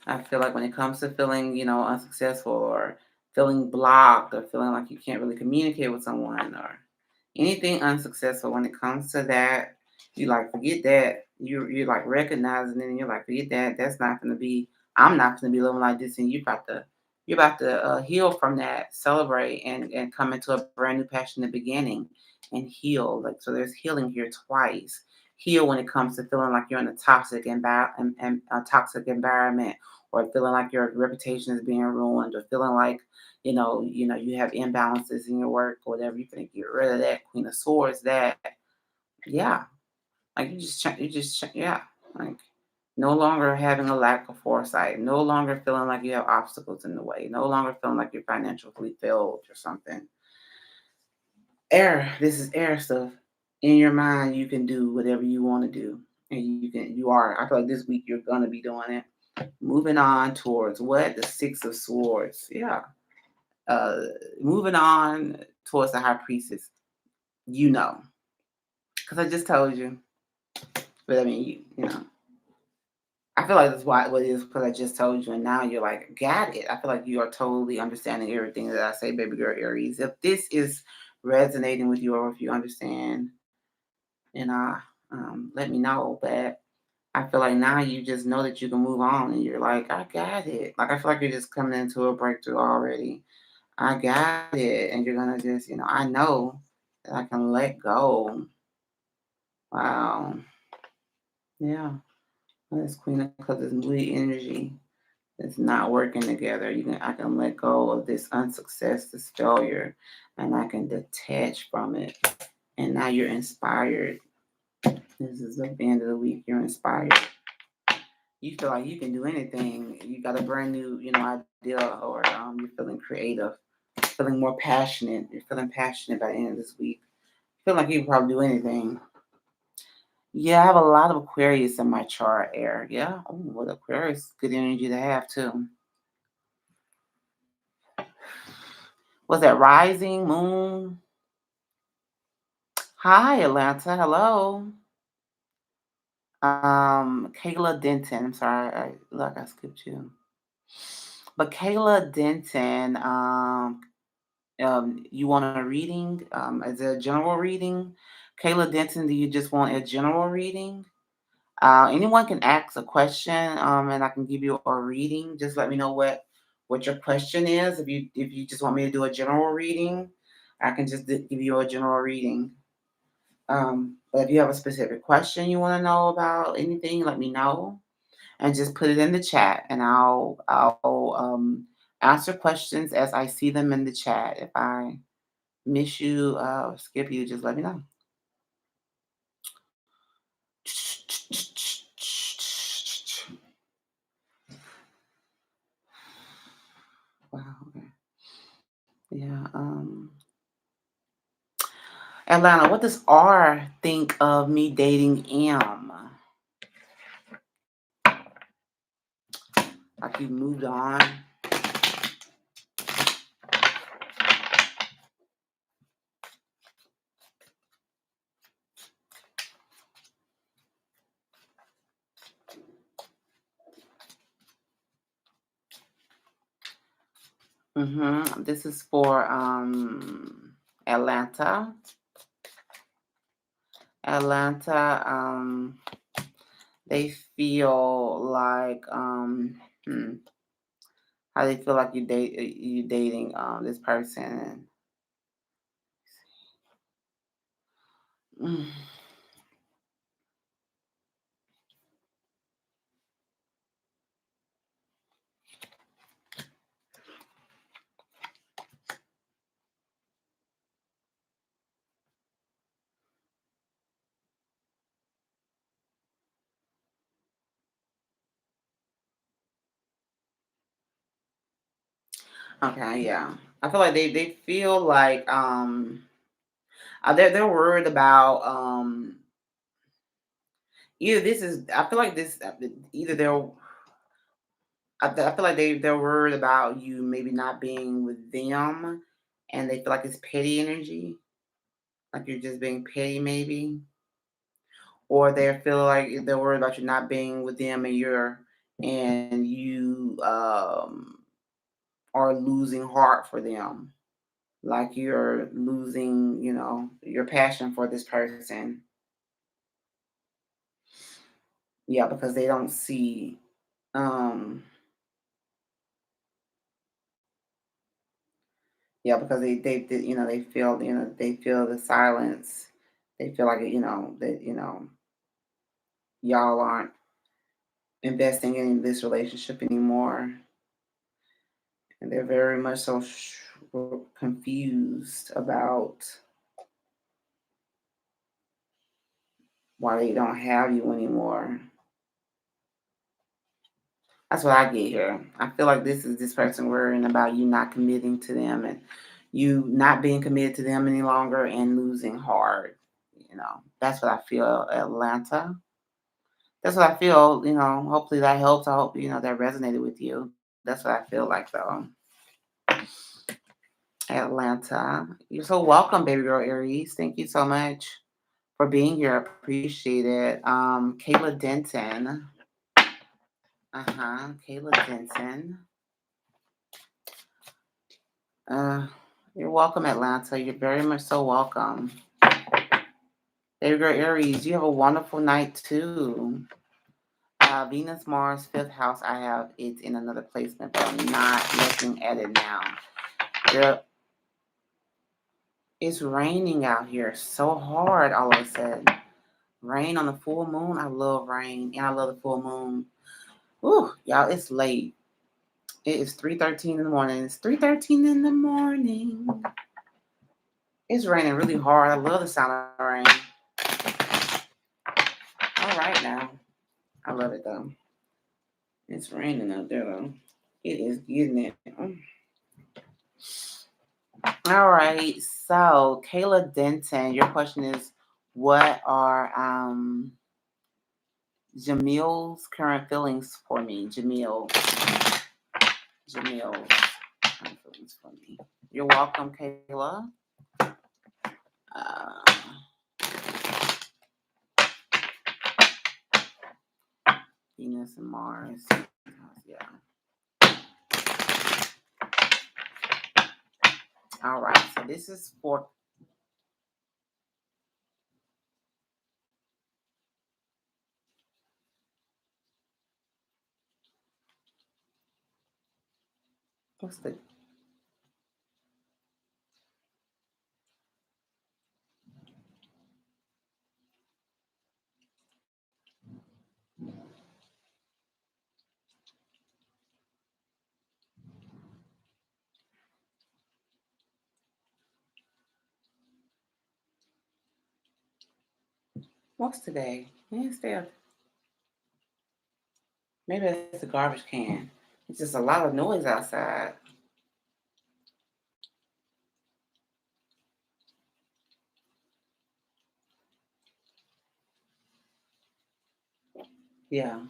I feel like when it comes to feeling, unsuccessful, or feeling blocked, or feeling like you can't really communicate with someone, or anything unsuccessful, when it comes to that, you like forget that. You're like recognizing it, and you're like, forget that. That's not gonna be. I'm not gonna be living like this, and you're about to heal from that, celebrate, and come into a brand new passionate beginning, and heal. Like, so, there's healing here twice. Heal when it comes to feeling like you're in a and a toxic environment, or feeling like your reputation is being ruined, or feeling like you have imbalances in your work, or whatever. You can get rid of that Queen of Swords. That, yeah, like yeah, like no longer having a lack of foresight, no longer feeling like you have obstacles in the way, no longer feeling like you're financially failed or something. Air, this is air stuff. In your mind, you can do whatever you want to do, and you are. I feel like this week you're gonna be doing it. Moving on towards what? The Six of Swords. Yeah. uh Moving on towards the high priestess, you know, because I just told you. But I mean, I feel like that's why what it is because I just told you, and now you're like, got it. I feel like you are totally understanding everything that I say, baby girl Aries. If this is resonating with you, or if you understand, and let me know. But I feel like now you just know that you can move on, and you're like, I got it. Like I feel like you're just coming into a breakthrough already. I got it, and you're gonna just, I know that I can let go. Wow, yeah. This Queen of Cups is moody energy. It's not working together. I can let go of this unsuccess, this failure, and I can detach from it. And now you're inspired. This is the end of the week. You're inspired. You feel like you can do anything. You got a brand new, idea, or you're feeling creative, feeling more passionate. You're feeling passionate by the end of this week. Feel like you can probably do anything. Yeah, I have a lot of Aquarius in my chart, air. Yeah. Oh, well, Aquarius, good energy to have too. Was that rising moon? Hi, Atlanta. Hello. Kayla Denton. I'm sorry. Look, I skipped you. But Kayla Denton, you want a reading? Is it a general reading? Kayla Denton, do you just want a general reading? Anyone can ask a question, and I can give you a reading. Just let me know what your question is. If you just want me to do a general reading, I can just give you a general reading. But if you have a specific question you want to know about anything, let me know and just put it in the chat, and I'll answer questions as I see them in the chat. If I miss you, skip you, just let me know. Wow. Okay. Yeah. Atlanta, what does R think of me dating M? Like you moved on. This is for Atlanta. Atlanta, they feel like how they feel like you dating this person. Mm. Okay, yeah. I feel like they feel like they're worried about either this is I feel like this either they're I feel like they're worried about you maybe not being with them, and they feel like it's petty energy, like you're just being petty maybe, or they feel like they're worried about you not being with them, and you are losing heart for them, like you're losing your passion for this person. Yeah, because they don't see um yeah, because they feel the silence. They feel like that y'all aren't investing in this relationship anymore, and they're very much so confused about why they don't have you anymore. That's what I get here. I feel like this is this person worrying about you not committing to them, and you not being committed to them any longer, and losing heart. That's what I feel, Atlanta. That's what I feel. Hopefully that helps. I hope that resonated with you. That's what I feel like, though. Atlanta. You're so welcome, baby girl Aries. Thank you so much for being here. Appreciate it. Kayla Denton. Kayla Denton. Uh, you're welcome, Atlanta. You're very much so welcome. Baby girl Aries, you have a wonderful night too. Venus, Mars, fifth house. I have it in another placement, but I'm not looking at it now. Girl, it's raining out here so hard all of a sudden. Rain on the full moon. I love rain and I love the full moon. Ooh, y'all, it's late. It is 3:13 in the morning. It's 3:13 in the morning. It's raining really hard. I love the sound of rain. All right now. I love it though. It's raining out there though. It is getting it. All right. So Kayla Denton, your question is what are Jamil's current feelings for me? Jamil's current feelings for me. You're welcome, Kayla. Uh, Venus and Mars. Yeah. All right. So this is for. What's the. What's today? Wednesday. Maybe it's a garbage can. It's just a lot of noise outside. Yeah.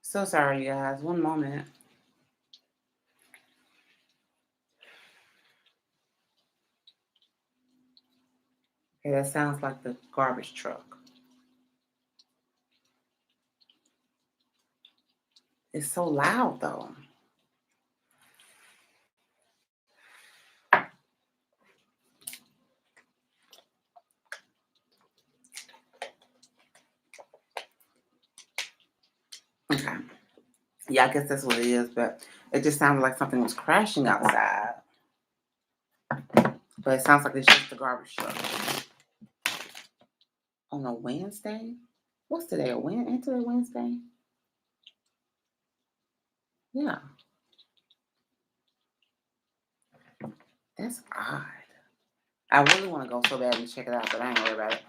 So sorry, you guys. One moment. Okay, that sounds like the garbage truck. It's so loud though. Okay. Yeah, I guess that's what it is, but it just sounded like something was crashing outside. But it sounds like it's just the garbage truck. On a Wednesday? What's today? Ain't today Wednesday? Yeah. That's odd. I really want to go so bad and check it out, but I ain't worried about it.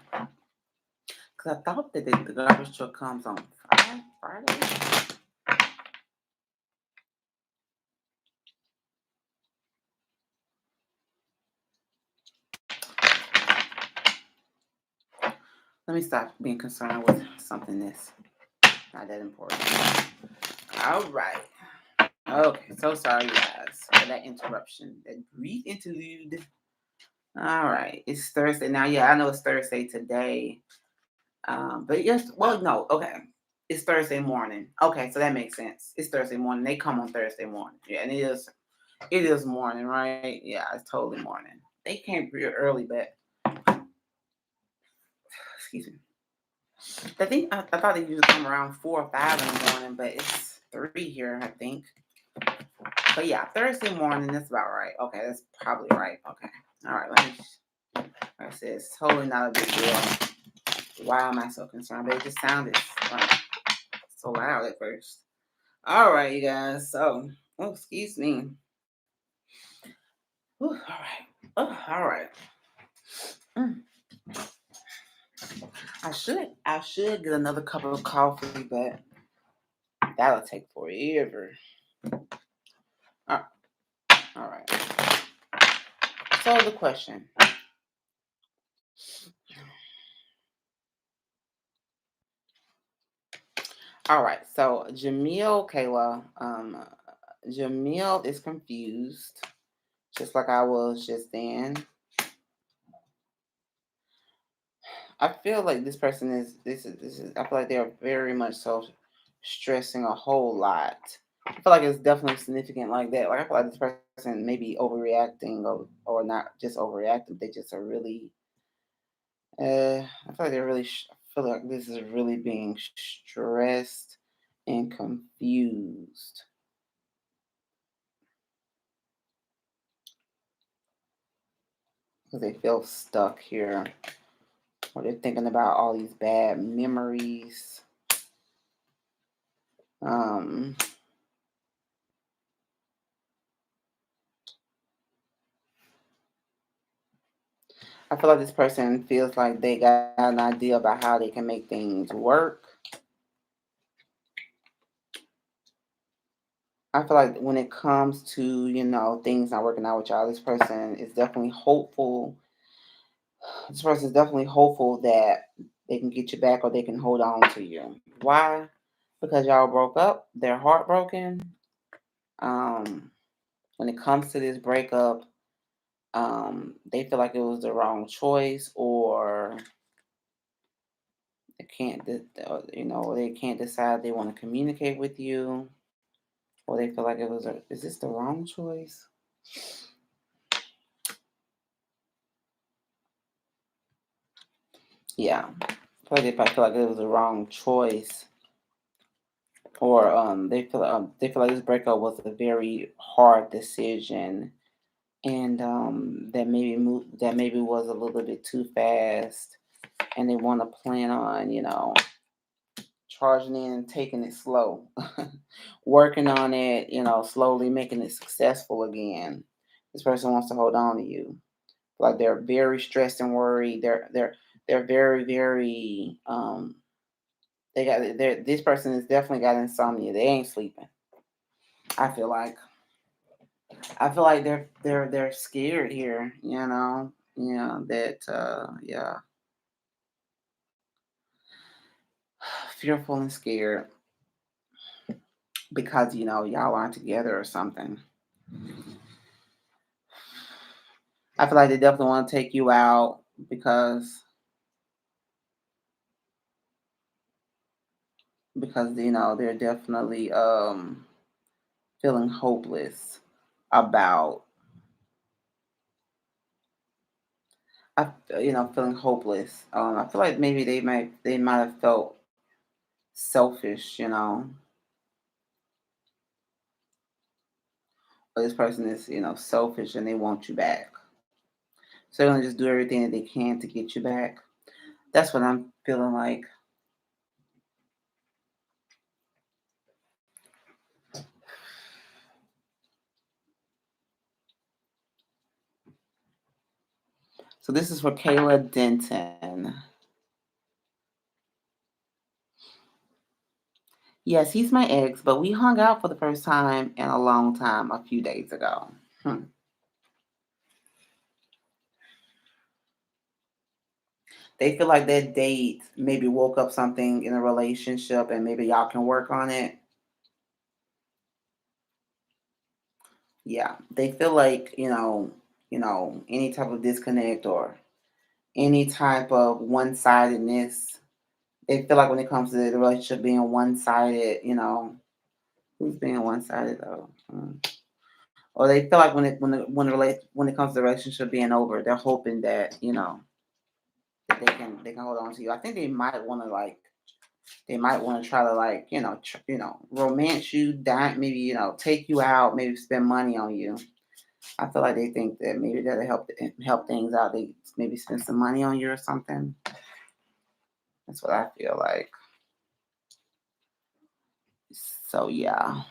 Because I thought that the garbage truck comes on Friday. Let me stop being concerned with something that's not that important. All right. Okay, so sorry, guys, for that interruption, that brief interlude. All right, it's Thursday now. Yeah, I know it's Thursday today. But yes, well, no, okay. It's Thursday morning. Okay, so that makes sense. It's Thursday morning. They come on Thursday morning. Yeah, and it is morning, right? Yeah, it's totally morning. They came real early, but excuse me. I thought they usually come around 4 or 5 in the morning, but it's 3 here, I think. But yeah, Thursday morning, that's about right. Okay, that's probably right. Okay. All right, let me like I said, it's totally not a big deal. Why am I so concerned? But it just sounded like so loud at first. All right, you guys. So, oh, excuse me. All right. Oh, all right. Mm. I should get another cup of coffee, but that'll take forever. All right. So the question. All right. So Jamil, Kayla, Jamil is confused, just like I was just then. I feel like this person is this is I feel like they're very much so stressing a whole lot. I feel like it's definitely significant like that. Like I feel like this person may be overreacting or not just overreacting. They just are really I feel like they're really I feel like this is really being stressed and confused because they feel stuck here or they're thinking about all these bad memories. Um I feel like this person feels like they got an idea about how they can make things work. I feel like when it comes to, things not working out with y'all, this person is definitely hopeful. This person is definitely hopeful that they can get you back or they can hold on to you. Why? Because y'all broke up, they're heartbroken. Um, when it comes to this breakup, they feel like it was the wrong choice or they can't, they can't decide they want to communicate with you or they feel like is this the wrong choice? Yeah. Like they probably feel like it was the wrong choice, or they feel like this breakup was a very hard decision, and that maybe was a little bit too fast, and they want to plan on charging in and taking it slow, working on it, slowly making it successful again. This person wants to hold on to you. Like they're very stressed and worried. They're very very this person has definitely got insomnia. They ain't sleeping. I feel like they're scared here. That fearful and scared because y'all aren't together or something. I feel like they definitely want to take you out because they're definitely feeling hopeless about I feeling hopeless. I feel like maybe they might have felt selfish, or this person is selfish and they want you back. So they're gonna just do everything that they can to get you back. That's what I'm feeling like. So this is for Kayla Denton. Yes, he's my ex, but we hung out for the first time in a long time a few days ago. Hmm. They feel like that date maybe woke up something in a relationship and maybe y'all can work on it. Yeah. They feel like, any type of disconnect or any type of one sidedness. They feel like when it comes to the relationship being one sided, who's being one sided though? Or they feel like when it comes to the relationship being over, they're hoping that that they can hold on to you. I think they might want to try to romance you, dine, maybe take you out, maybe spend money on you. I feel like they think that maybe that'll help things out. They maybe spend some money on you or something. That's what I feel like. So yeah.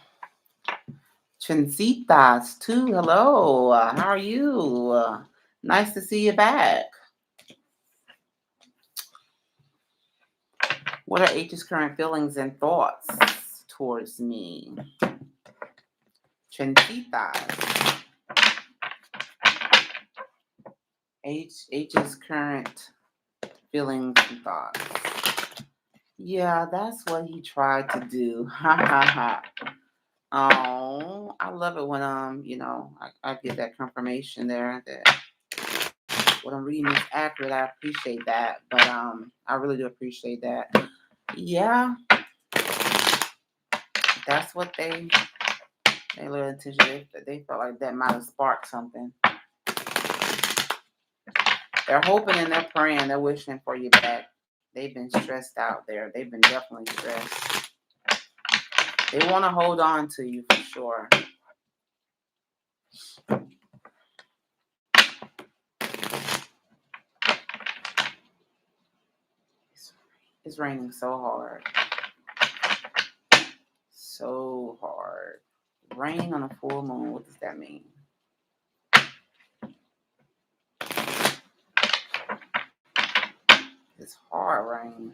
Chincitas too. Hello. How are you? Nice to see you back. What are H's current feelings and thoughts towards me? Chincitas. H's current feelings and thoughts. Yeah, that's what he tried to do. Ha ha ha. Oh, I love it when I get that confirmation there that what I'm reading is accurate. I appreciate that. But I really do appreciate that. Yeah, that's what they little attention. They felt like that might have sparked something. They're hoping and they're praying. They're wishing for you back. They've been stressed out there. They've been definitely stressed. They want to hold on to you for sure. It's raining so hard. So hard. Rain on a full moon. What does that mean? It's hard rain.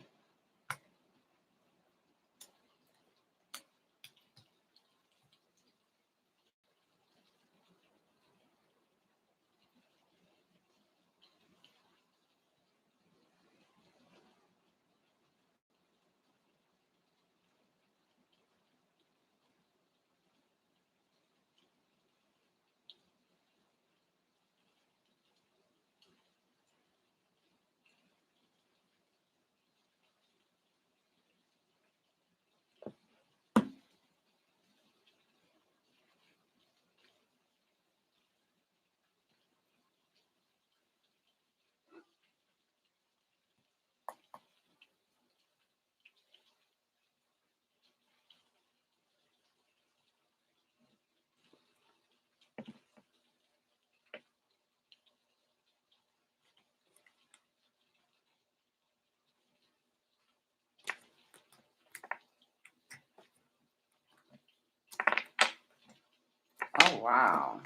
Oh wow.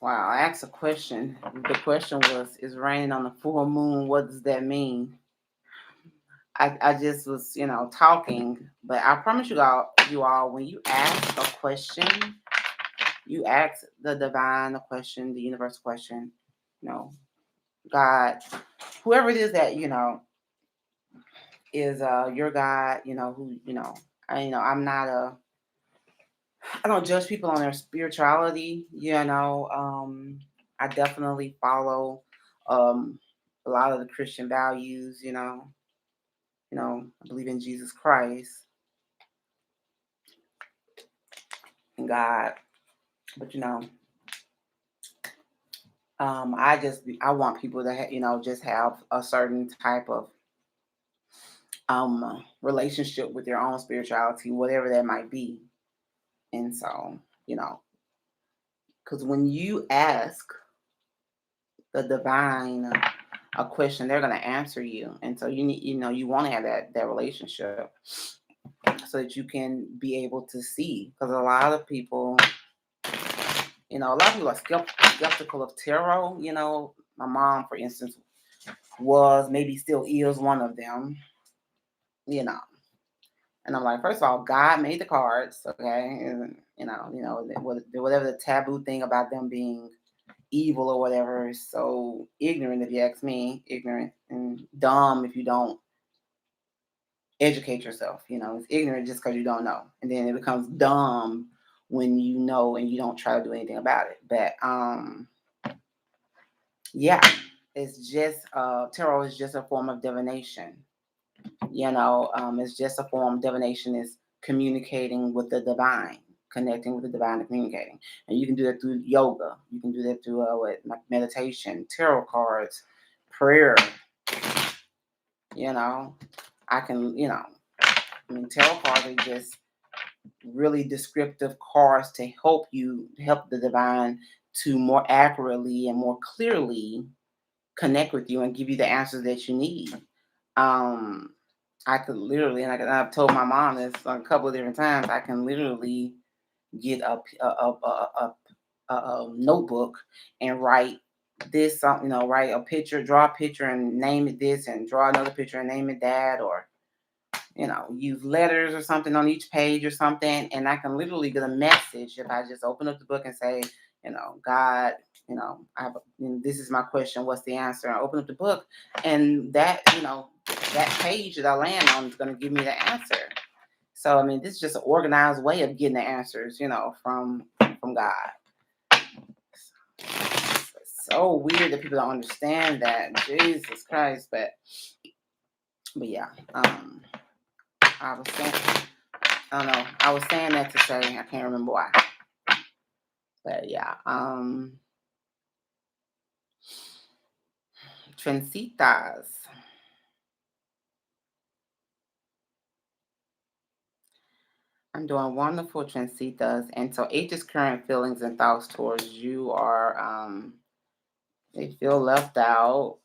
Wow. I asked a question. The question was, is raining on the full moon? What does that mean? I just was, talking, but I promise you all, when you ask a question, you ask the divine a question, the universe question, you know, God, whoever it is that, is your God, who, I'm not I don't judge people on their spirituality, I definitely follow um a lot of the Christian values, I believe in Jesus Christ and God. But I want people to just have a certain type of relationship with their own spirituality, whatever that might be. And so, because when you ask the divine a question, they're going to answer you. And so you need, you want to have that relationship so that you can be able to see. Because a lot of people, a lot of people are skeptical of tarot. My mom, for instance, was, maybe still is, one of them. You know, and I'm like, first of all, God made the cards, okay, and whatever the taboo thing about them being evil or whatever is so ignorant, if you ask me, ignorant and dumb if you don't educate yourself. It's ignorant just because you don't know, and then it becomes dumb when you know and you don't try to do anything about it. But yeah, it's just tarot is just a form of divination. It's just a form. Divination is communicating with the divine, connecting with the divine and communicating. And you can do that through yoga. You can do that through meditation, tarot cards, prayer. You know, I can, tarot cards are just really descriptive cards to help the divine to more accurately and more clearly connect with you and give you the answers that you need. Um, I could literally, and I've told my mom this a couple of different times. I can literally get a notebook and write this, write a picture, draw a picture and name it this, and draw another picture and name it that, or use letters or something on each page or something, and I can literally get a message if I just open up the book and say, God, this is my question. What's the answer? I open up the book, and that page that I land on is going to give me the answer. So, this is just an organized way of getting the answers, from from God. It's so weird that people don't understand that. Jesus Christ. But yeah. I was saying I don't know. I was saying that to say I can't remember why. But yeah. Trencitas. I'm doing wonderful, Trencitas. And so H's current feelings and thoughts towards you are they feel left out,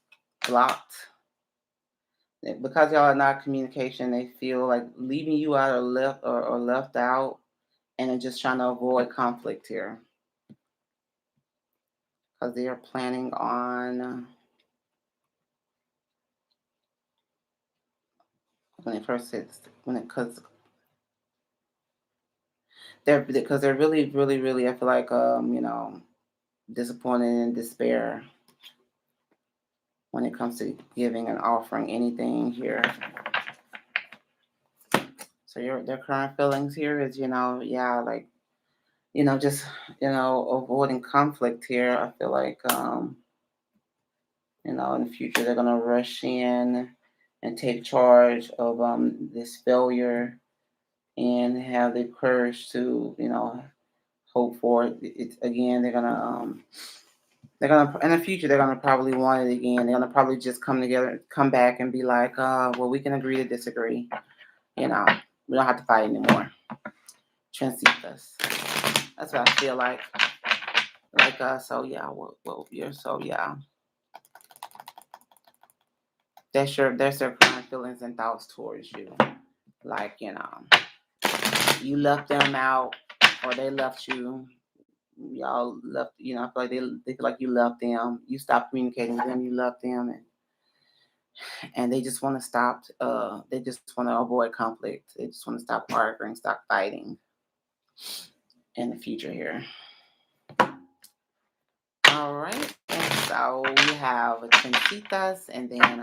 blocked. Because y'all are not communication, they feel like leaving you out or left out and are just trying to avoid conflict here. Because they are planning on when it first hits when it because they're really I feel like disappointed and despair when it comes to giving and offering anything here. So their current feelings here is, yeah, like, just, avoiding conflict here. I feel like, in the future they're gonna rush in and take charge of this failure and have the courage to, hope for it. It's again, they're gonna in the future they're gonna probably want it again. They're gonna probably just come together, come back and be like, well, we can agree to disagree. You know, we don't have to fight anymore. Transitas. That's what I feel like. So yeah, well, you're so yeah. That's their current feelings and thoughts towards you. Like, you left them out or they left you. Y'all left, I feel like they feel like you left them. You stopped communicating with them, you left them and they just want to stop they just want to avoid conflict. They just want to stop arguing, stop fighting in the future here. All right. And so we have Trencitas and then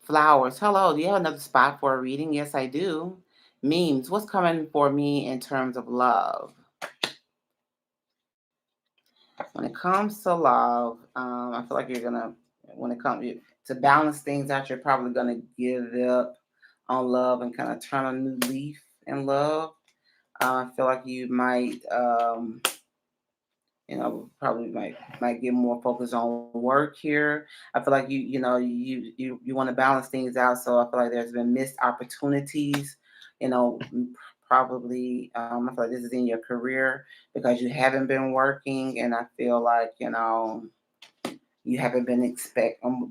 Flowers. Hello, do you have another spot for a reading? Yes, I do. Memes. What's coming for me in terms of love? When it comes to love, I feel like when it comes to balance things out, you're probably gonna give up on love and kind of turn a new leaf in love. I feel like you might, probably might get more focused on work here. I feel like you want to balance things out. So I feel like there's been missed opportunities. Probably I feel like this is in your career because you haven't been working, and I feel like you haven't been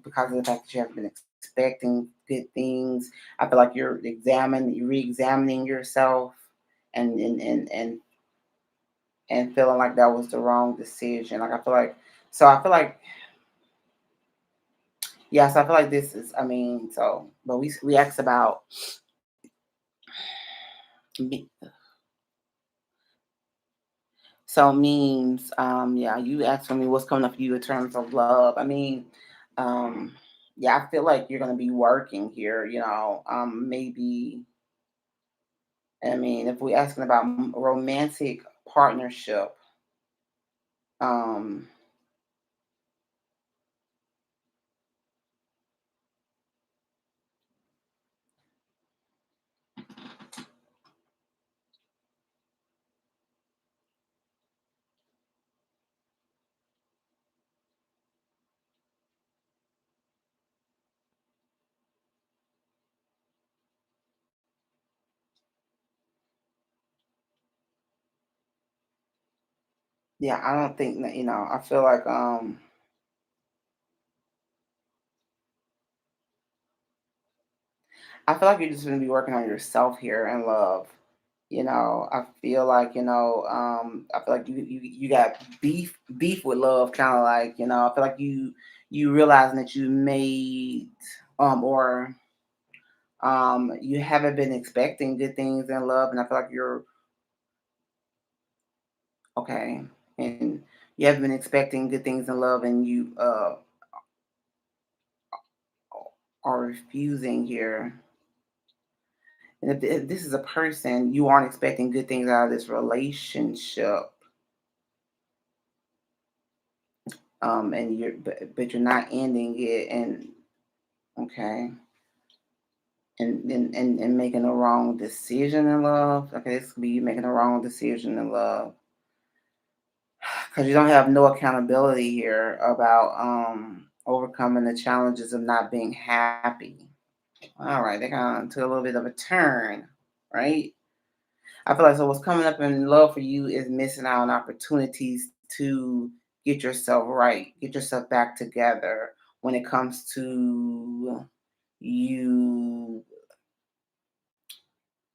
because of the fact that you haven't been expecting good things. I feel like you're re-examining yourself and feeling like that was the wrong decision. Like I feel like yes, I feel like this is. I mean, but we asked about me- memes. Yeah, you asked for me what's coming up for you in terms of love. I mean, um, yeah, I feel like you're gonna be working here. Maybe. I mean, if we're asking about romantic partnership, um, yeah, I don't think that. I feel like you're just gonna be working on yourself here in love. I feel like I feel like you got beef with love, kind of like I feel like you realizing that you made or you haven't been expecting good things in love, and I feel like you're okay, and you haven't been expecting good things in love, and you are refusing here. And if this is a person you aren't expecting good things out of this relationship, and but you're not ending it, and okay, and making a wrong decision in love. Okay, this could be you making a wrong decision in love because you don't have no accountability here about overcoming the challenges of not being happy. All right, they kind of took a little bit of a turn, right? I feel like so what's coming up in love for you is missing out on opportunities to get yourself right, get yourself back together when it comes to you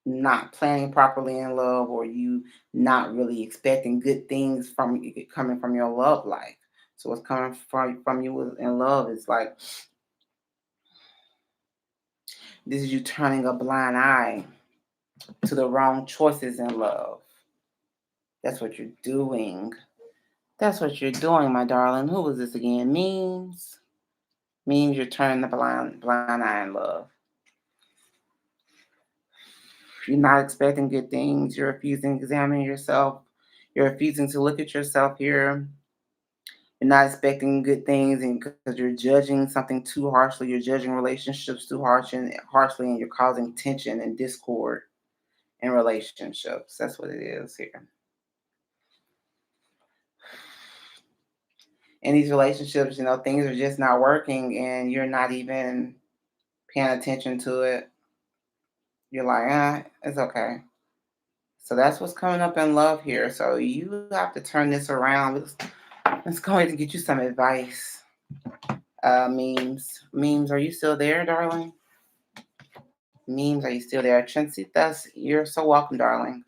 not planning properly in love, or you not really expecting good things from coming from your love life. So what's coming from you in love is like this is you turning a blind eye to the wrong choices in love. That's what you're doing. That's what you're doing, my darling. Who was this again? Memes. Memes. You're turning the blind eye in love. You're not expecting good things. You're refusing to examine yourself. You're refusing to look at yourself here. You're not expecting good things, and because you're judging something too harshly, you're judging relationships too harshly, and you're causing tension and discord in relationships. That's what it is here. In these relationships, things are just not working, and you're not even paying attention to it. You're like, it's okay. So that's what's coming up in love here. So you have to turn this around. Let's go ahead and get you some advice. Memes, are you still there, darling? Memes, are you still there? Chancitas, you're so welcome, darling.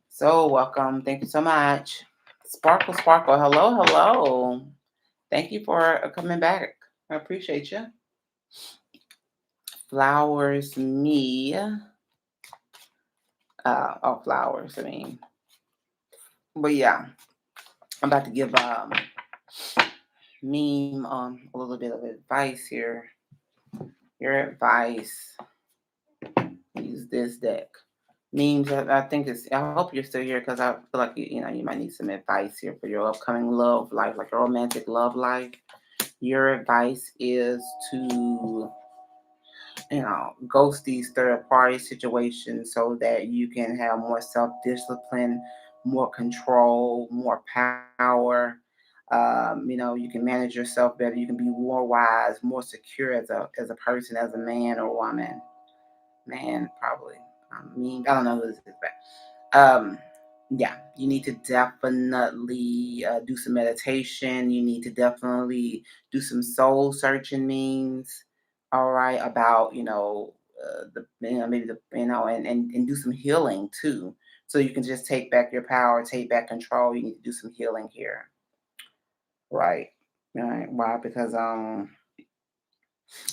So welcome. Thank you so much. Sparkle, Sparkle. Hello, hello. Thank you for coming back. I appreciate you. Flowers, me. Oh, flowers. I mean, but yeah, I'm about to give meme a little bit of advice here. Your advice. Use this deck. Memes. I think it's. I hope you're still here because I feel like you might need some advice here for your upcoming love life, like your romantic love life. Your advice is to ghost these third party situations so that you can have more self discipline, more control, more power. You can manage yourself better. You can be more wise, more secure as a person, as a man or woman. Man, probably. I don't know who this is, but yeah, you need to definitely do some meditation. You need to definitely do some soul searching means. All right, about maybe and do some healing too, so you can just take back your power, take back control. You need to do some healing here, right? Right? Why? Because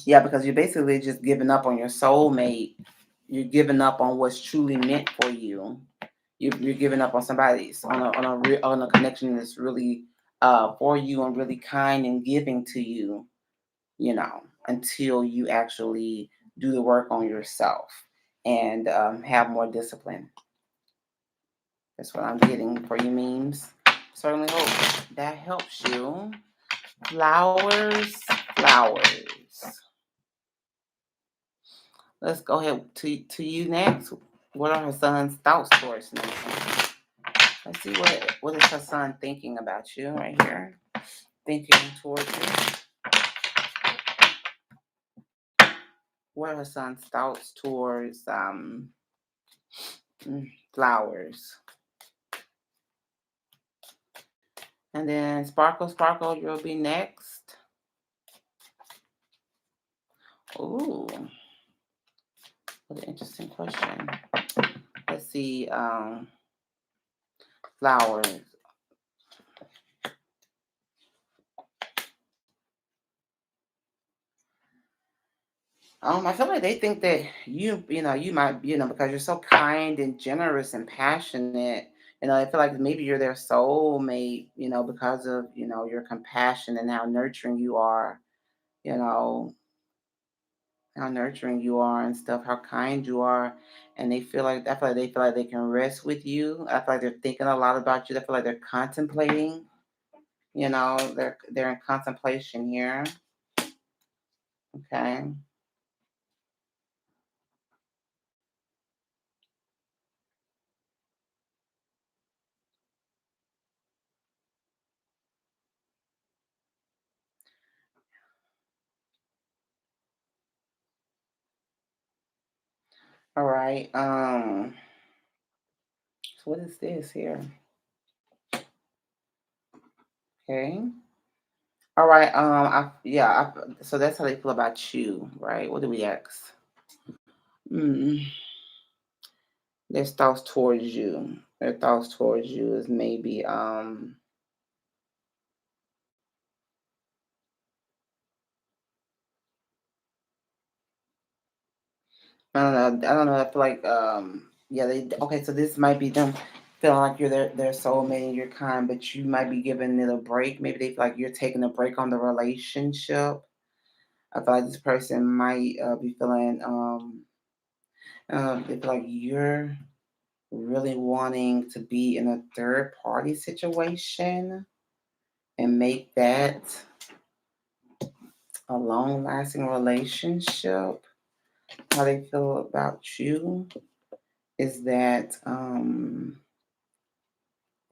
yeah, because you're basically just giving up on your soulmate. You're giving up on what's truly meant for you. You're giving up on somebody's on a connection that's really for you and really kind and giving to you. You know, until you actually do the work on yourself and have more discipline. That's what I'm getting for you, memes. Certainly hope that helps you. Flowers, flowers. Let's go ahead to you next. What are her son's thoughts towards Nathan? Let's see what is her son thinking about you right here. Thinking towards you. What are her son's thoughts towards flowers? And then Sparkle, Sparkle, you'll be next. Ooh, what an interesting question. Let's see. Flowers. I feel like they think that you might, because you're so kind and generous and passionate. I feel like maybe you're their soulmate, because of, your compassion and how nurturing you are, you know. how nurturing you are and stuff, how kind you are. And I feel like they feel like they can rest with you. I feel like they're thinking a lot about you. I feel like they're contemplating, they're in contemplation here. Okay. All right. So what is this here? Okay. All right. So that's how they feel about you, right? What do we ask? Mm, their thoughts towards you. Their thoughts towards you is maybe I don't know. I don't know. I feel like yeah, they okay, so this might be them feeling like you're their soulmate and you're kind, but you might be giving it a break. Maybe they feel like you're taking a break on the relationship. I feel like this person might be feeling they feel like you're really wanting to be in a third party situation and make that a long lasting relationship. How they feel about you is that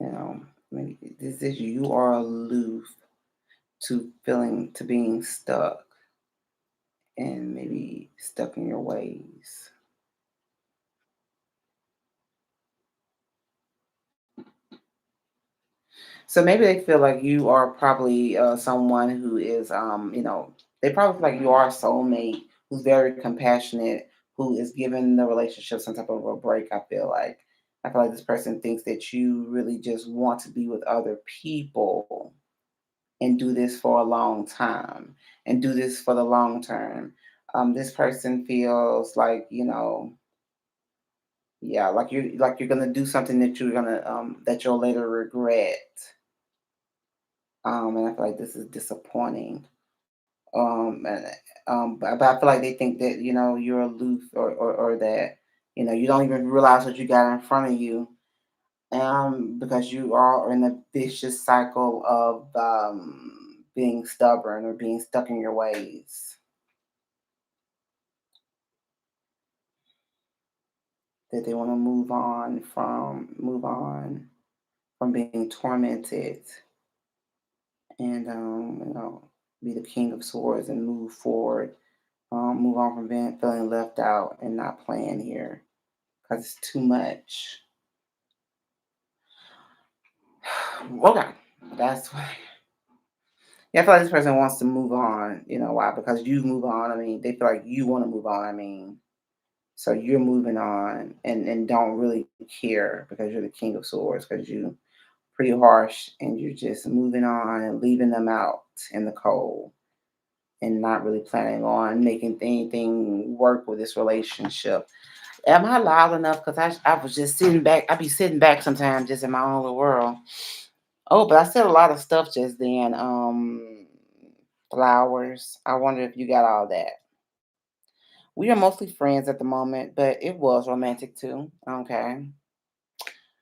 you know, maybe this is you are aloof to being stuck and maybe stuck in your ways. So maybe they feel like you are probably someone who is, they probably feel like you are a soulmate who's very compassionate, who is giving the relationship some type of a break. I feel like this person thinks that you really just want to be with other people and do this for a long time and do this for the long term. This person feels like yeah, like you're gonna do something that you're gonna that you'll later regret. And I feel like this is disappointing. And but I feel like they think that you're aloof or that you don't even realize what you got in front of you. Because you are in a vicious cycle of being stubborn or being stuck in your ways. That they want to move on from being tormented and be the king of swords and move forward, move on from being feeling left out and not playing here because it's too much. Okay, that's why. Yeah, I feel like this person wants to move on. You know why? Because you move on. I mean, they feel like you want to move on. I mean, so you're moving on and don't really care because you're the king of swords because you pretty harsh and you're just moving on and leaving them out in the cold and not really planning on making anything work with this relationship. Am I loud enough? Because I was just sitting back. I be sitting back sometimes just in my own little world. Oh, but I said a lot of stuff just then. Flowers. I wonder if you got all that. We are mostly friends at the moment, but it was romantic too. Okay.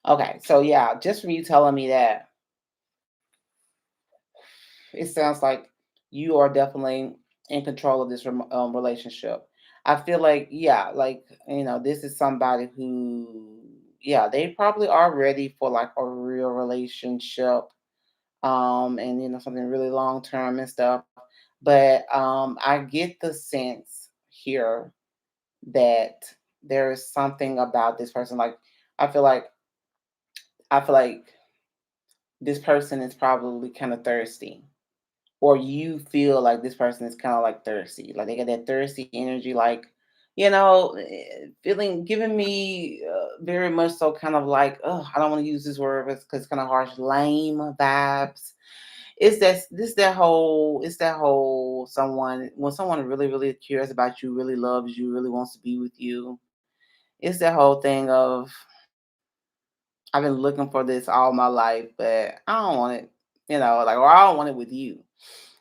Okay. So yeah, just from you telling me that, it sounds like you are definitely in control of this relationship. I feel like, yeah, like, this is somebody who, yeah, they probably are ready for like a real relationship, and, something really long term and stuff. But I get the sense here that there is something about this person. Like, I feel like, I feel like this person is probably kind of thirsty or you feel like this person is kind of like thirsty, like they got that thirsty energy, like feeling, giving me very much so kind of like, oh, I don't want to use this word because it's kind of harsh, lame vibes. It's that whole someone when someone really really cares about you, really loves you, really wants to be with you. It's that whole thing of I've been looking for this all my life, but I don't want it, like, or I don't want it with you.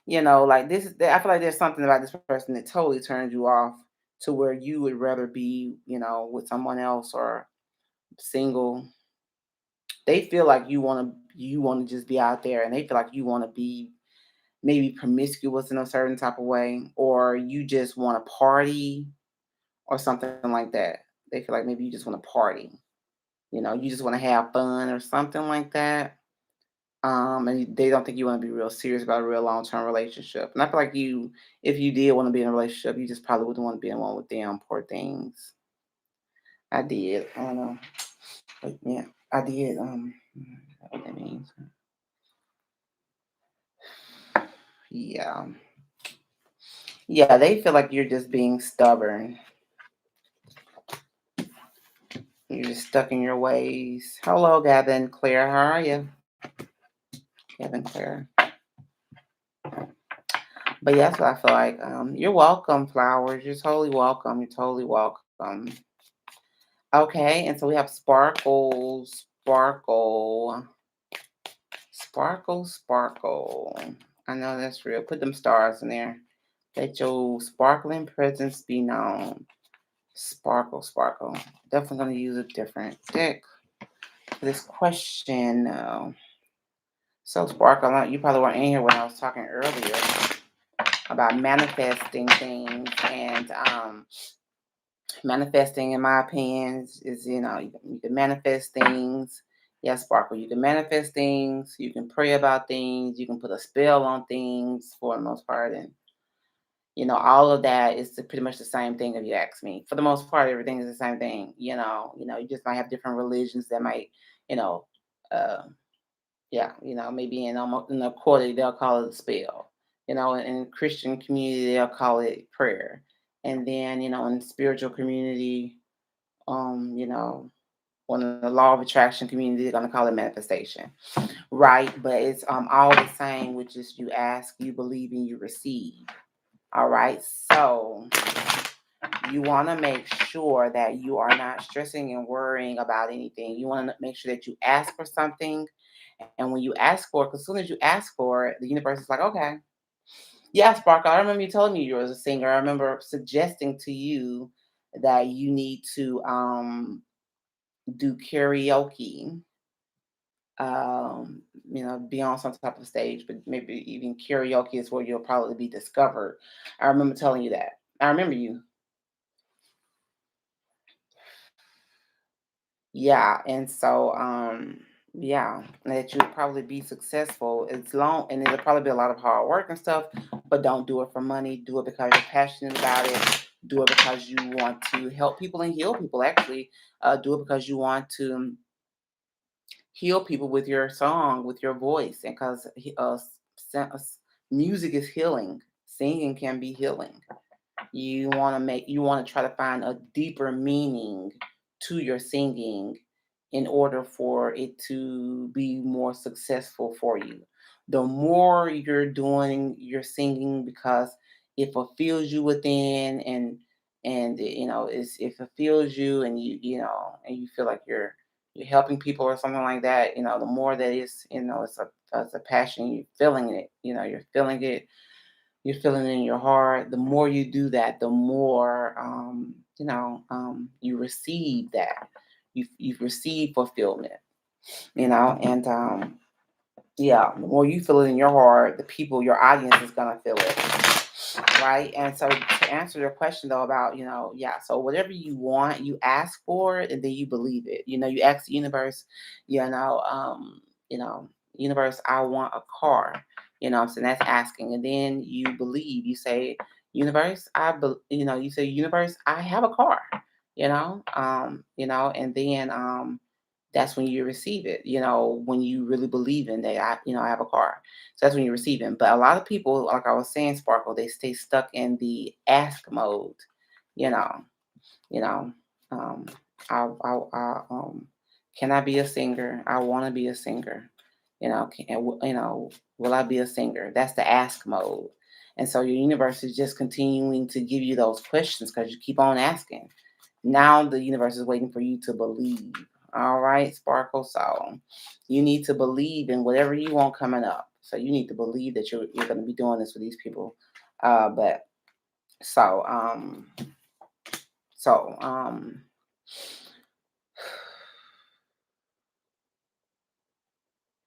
Like this is, I feel like there's something about this person that totally turns you off. to where you would rather be, with someone else or single. They feel like you want to just be out there, and they feel like you want to be maybe promiscuous in a certain type of way, or you just want to party or something like that. They feel like maybe you just want to party. You just want to have fun or something like that. And they don't think you want to be real serious about a real long-term relationship. And I feel like if you did want to be in a relationship, you just probably wouldn't want to be in one with them. Poor things. I did. I don't know. But yeah, I did. What that means. Yeah. Yeah, they feel like you're just being stubborn. You're just stuck in your ways. Hello, Gavin, Claire. How are you? Gavin, Claire. But yeah, that's what I feel like. You're welcome, flowers. You're totally welcome. You're totally welcome. Okay, and so we have sparkle, sparkle, sparkle, sparkle. I know that's real. Put them stars in there. Let your sparkling presence be known. Sparkle, sparkle. Definitely gonna use a different deck for this question. So sparkle, you probably weren't in here when I was talking earlier about manifesting things, and manifesting, in my opinion, is you can manifest things. Yeah, sparkle. You can manifest things. You can pray about things. You can put a spell on things for the most part, and all of that is pretty much the same thing. If you ask me, for the most part, everything is the same thing. You just might have different religions that might, you know, uh, yeah, maybe in a quarter they'll call it a spell. In Christian community they'll call it prayer, and then in spiritual community, you know, on the law of attraction community, they're gonna call it manifestation, right? But it's all the same, which is you ask, you believe, and you receive. All right, so you want to make sure that you are not stressing and worrying about anything. You want to make sure that you ask for something, and when you ask for it, because as soon as you ask for it, the universe is like, okay, yeah, Sparkle. I remember you telling me you were a singer. I remember suggesting to you that you need to do karaoke, be on some type of stage, but maybe even karaoke is where you'll probably be discovered. I remember telling you that. I remember you. Yeah, and so yeah, that you'll probably be successful. It's long, and it'll probably be a lot of hard work and stuff, but don't do it for money. Do it because you're passionate about it. Do it because you want to help people and heal people. Actually, do it because you want to heal people with your song, with your voice, and because music is healing. Singing can be healing. You want to try to find a deeper meaning to your singing in order for it to be more successful for you. The more you're doing your singing, because it fulfills you within, and it fulfills you, and and you feel like you're helping people or something like that. The more that it's a passion. You're feeling it. You're feeling it in your heart. The more you do that, the more you receive that. You receive fulfillment. And yeah, the more you feel it in your heart, the people, your audience, is gonna feel it, right? And so, to answer your question though about yeah, so whatever you want, you ask for it, and then you believe it. You ask the universe, you know, universe, I want a car. So that's asking, and then you believe. You say, universe, you say, universe, I have a car. And then that's when you receive it. When you really believe in that, I have a car. So that's when you receive it. But a lot of people, like I was saying, Sparkle, they stay stuck in the ask mode. You know, you know, um, can I be a singer? I want to be a singer. Will I be a singer? That's the ask mode. And so your universe is just continuing to give you those questions because you keep on asking. Now the universe is waiting for you to believe. All right, Sparkle. So you need to believe in whatever you want coming up. So you need to believe that you're going to be doing this for these people. But so So,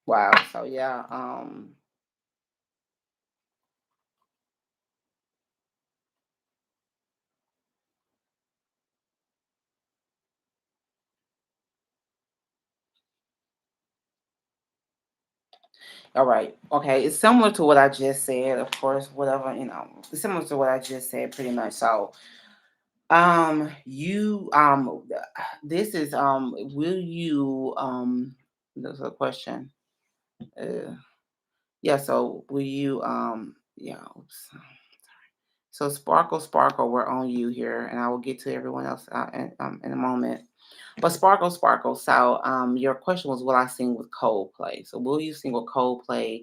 wow. So yeah, all right. Okay. It's similar to what I just said, of course, whatever, it's similar to what I just said pretty much. So, you, this is, will you, there's a question. Uh, yeah. So will you, yeah. Oops. So Sparkle, Sparkle, we're on you here, and I will get to everyone else in a moment. But Sparkle, Sparkle. So your question was, will I sing with Coldplay? So will you sing with Coldplay?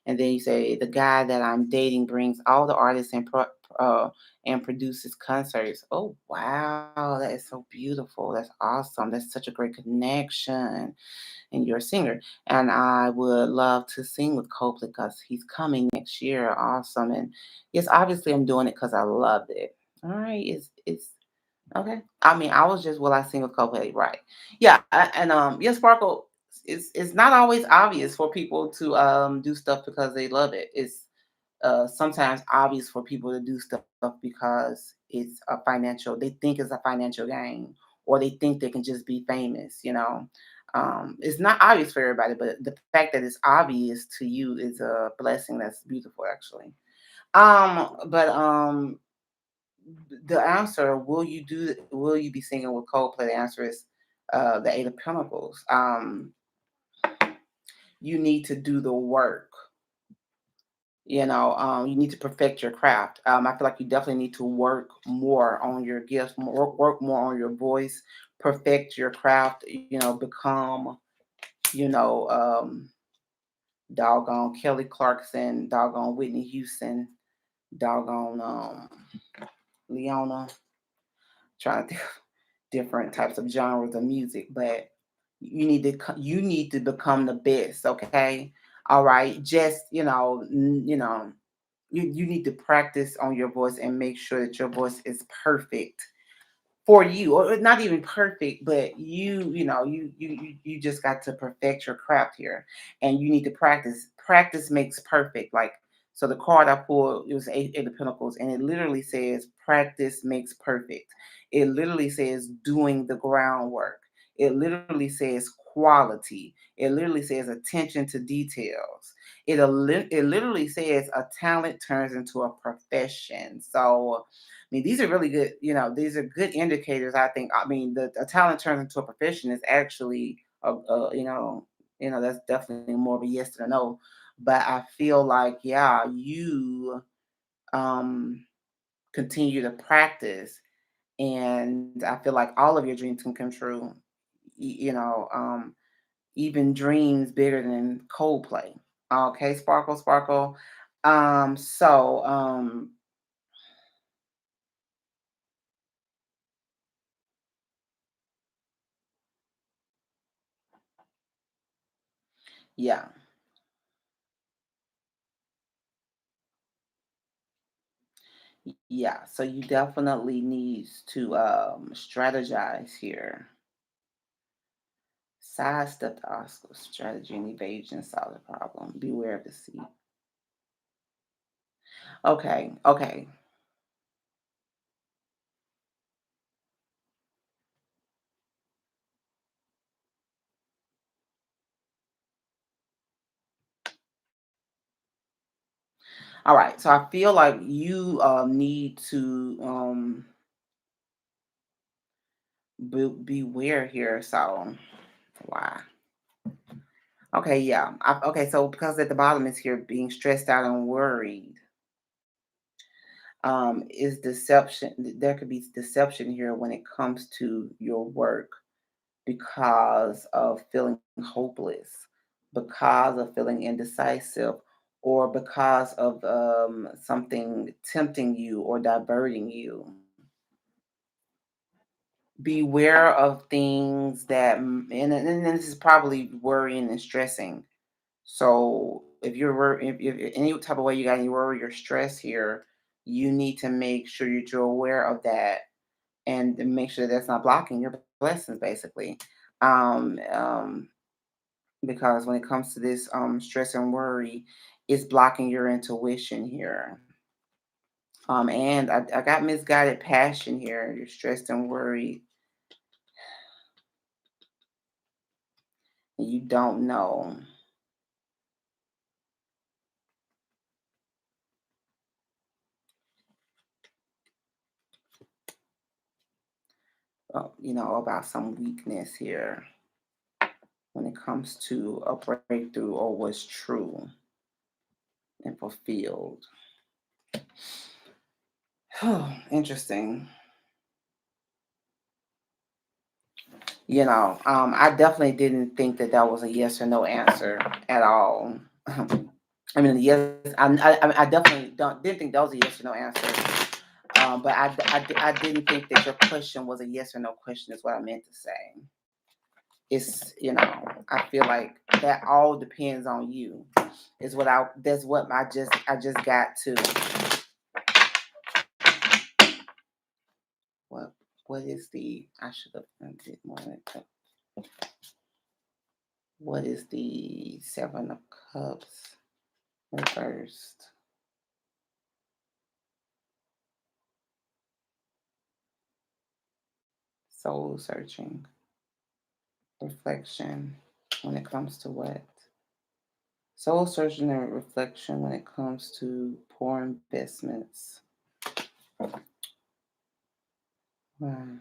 And then you say the guy that I'm dating brings all the artists and produces concerts. Oh wow, that is so beautiful. That's awesome. That's such a great connection, and you're a singer. And I would love to sing with Copley because he's coming next year. Awesome. And yes, obviously I'm doing it because I loved it. All right. It's okay. I mean, I was just will I sing with Copley, right? Yeah. And yes, Sparkle. It's not always obvious for people to do stuff because they love it. It's sometimes obvious for people to do stuff because it's a financial, they think it's a financial gain, or they think they can just be famous, it's not obvious for everybody, but the fact that it's obvious to you is a blessing. That's beautiful, actually. But the answer, will you be singing with Coldplay? The answer is the Eight of Pentacles. You need to do the work. You need to perfect your craft. I feel like you definitely need to work more on your gifts, work more on your voice, perfect your craft, become, you know, doggone Kelly Clarkson, doggone Whitney Houston, doggone Leona, trying to think of different types of genres of music, but you need to become the best, okay? All right. Just, you need to practice on your voice and make sure that your voice is perfect for you, or not even perfect, but you just got to perfect your craft here, and you need to practice. Practice makes perfect. Like, so the card I pulled, it was eight of pentacles, and it literally says practice makes perfect. It literally says doing the groundwork. It literally says quality. It literally says attention to details. It literally says a talent turns into a profession. So mean, these are really good, these are good indicators, I think. I mean, the talent turns into a profession is actually, that's definitely more of a yes than a no. But I feel like, yeah, you um, continue to practice, and I feel like all of your dreams can come true, even dreams bigger than Coldplay. Okay, Sparkle, Sparkle. So, yeah. Yeah, so you definitely need to strategize here. Sidestep the obstacle, strategy and evasion, solve the problem. Beware of deceit. Okay, okay. All right. So I feel like you need to beware here. So why? Okay, yeah. Okay, so because at the bottom is here being stressed out and worried, is deception. There could be deception here when it comes to your work because of feeling hopeless, because of feeling indecisive, or because of something tempting you or diverting you. Beware of things that, and this is probably worrying and stressing. So if any type of way you got any worry or stress here, you need to make sure that you're aware of that, and make sure that's not blocking your blessings, basically. Um, um, because when it comes to this stress and worry, it's blocking your intuition here. And I got misguided passion here. You're stressed and worried, and you don't know. About some weakness here when it comes to a breakthrough or what's true and fulfilled. Interesting. I definitely didn't think that that was a yes or no answer at all. I mean, yes, I definitely didn't think that was a yes or no answer. But I didn't think that your question was a yes or no question, is what I meant to say. I feel like that all depends on you. That's what I just got to. What what is the I should have done it more. What is the Seven of Cups reversed? Soul searching, reflection when it comes to what? Soul searching and reflection when it comes to poor investments. Wow.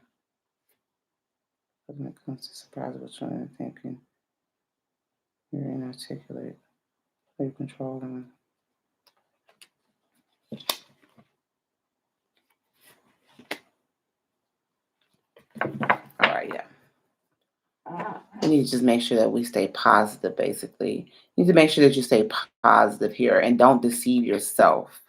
When it comes to surprise, which one I'm thinking, you're inarticulate, you're controlling. All right, yeah. We need to just make sure that we stay positive, basically. You need to make sure that you stay positive here and don't deceive yourself.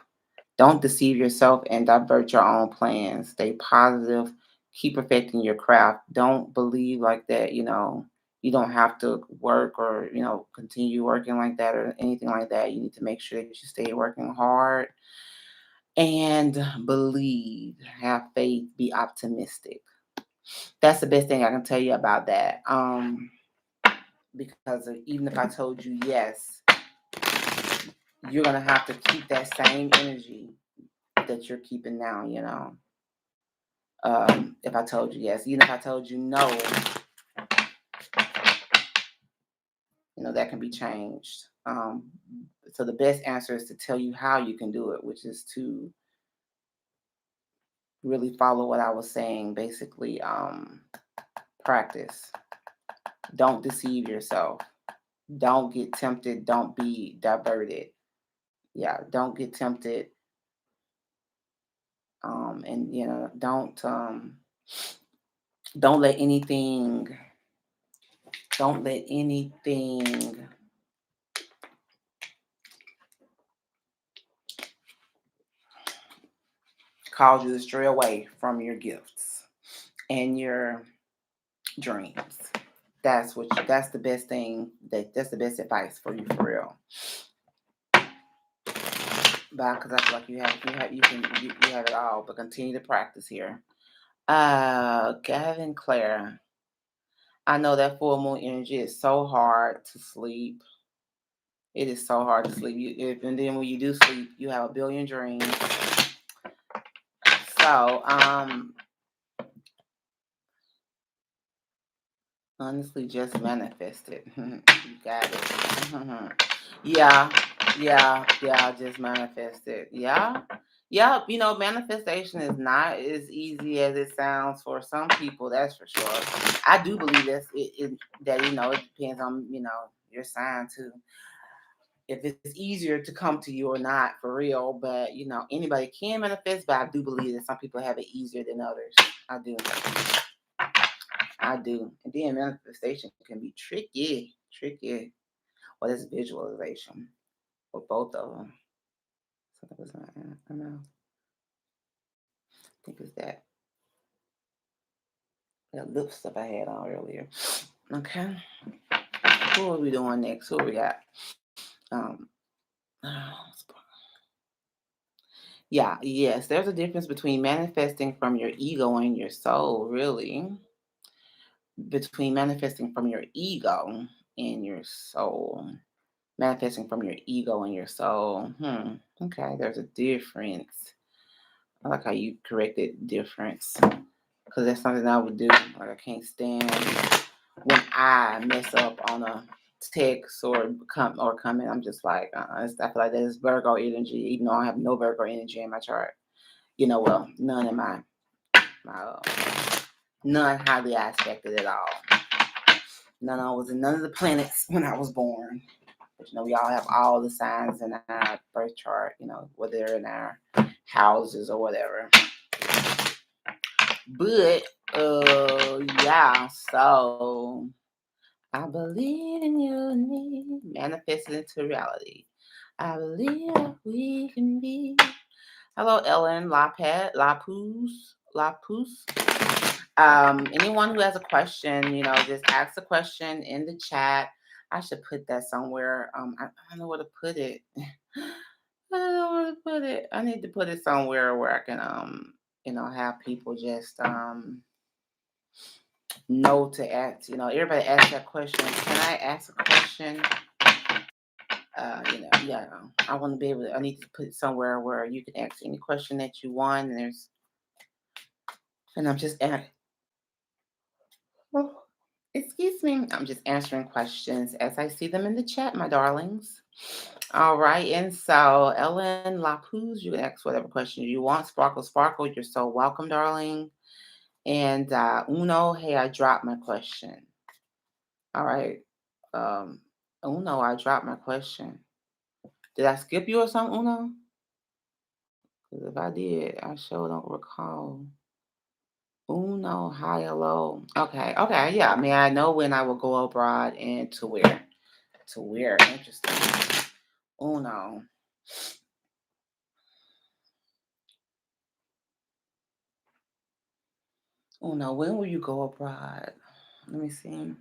Don't deceive yourself and divert your own plans. Stay positive. Keep perfecting your craft. Don't believe like that, you don't have to work or, continue working like that or anything like that. You need to make sure that you stay working hard and believe, have faith, be optimistic. That's the best thing I can tell you about that. Because even if I told you yes, you're gonna have to keep that same energy that you're keeping now. If I told you yes, even if I told you no, that can be changed. So the best answer is to tell you how you can do it, which is to really follow what I was saying. Basically, practice. Don't deceive yourself. Don't get tempted. Don't be diverted. Yeah, don't get tempted. And don't let anything don't let anything cause you to stray away from your gifts and your dreams. That's the best thing, that's the best advice for you, for real. But because I feel like you have it all, but continue to practice here. Gavin Claire, I know that full moon energy is so hard to sleep. It is so hard to sleep. And then when you do sleep, you have a billion dreams. So, honestly, just manifest it. You got it. Yeah, yeah. Just manifest it. Yeah, yeah. Manifestation is not as easy as it sounds for some people. That's for sure. I do believe that it depends on your sign too. If it's easier to come to you or not, for real. But anybody can manifest. But I do believe that some people have it easier than others. I do. I do. And then manifestation can be tricky. Tricky. Well, it's visualization for both of them. So that was not, I know. I think it's that lip stuff I had on earlier. Okay. Who are we doing next? Who we got? Um, Yeah, yes, there's a difference between manifesting from your ego and your soul, really. Between manifesting from your ego and your soul. Manifesting from your ego and your soul. Okay, there's a difference. I like how you corrected difference. Because that's something I would do. Like I can't stand when I mess up on a text or comment. I'm just like, I feel like that is Virgo energy, even though I have no Virgo energy in my chart. Well, none in my none highly aspected at all. None I was in none of the planets when I was born. But we all have all the signs in our birth chart. Whether they're in our houses or whatever. But yeah. So I believe in you and me, manifested into reality. I believe that we can be. Hello, Ellen, Lapus. Anyone who has a question, just ask a question in the chat. I should put that somewhere. I don't know where to put it. I don't know where to put it. I need to put it somewhere where I can, have people just know to ask. Everybody ask that question. Can I ask a question? Yeah. I want to be able to. I need to put it somewhere where you can ask any question that you want. And I'm just oh, excuse me. I'm just answering questions as I see them in the chat, my darlings. All right. And so, Ellen Lapuz, you can ask whatever question you want. Sparkle, Sparkle, you're so welcome, darling. And Uno, hey, I dropped my question. All right. Um, Uno, I dropped my question. Did I skip you or something, Uno? Because if I did, I sure don't recall. Uno, hi, hello. Okay, yeah. May I know when I will go abroad and to where? To where? Interesting. Uno. Uno, when will you go abroad? Let me see.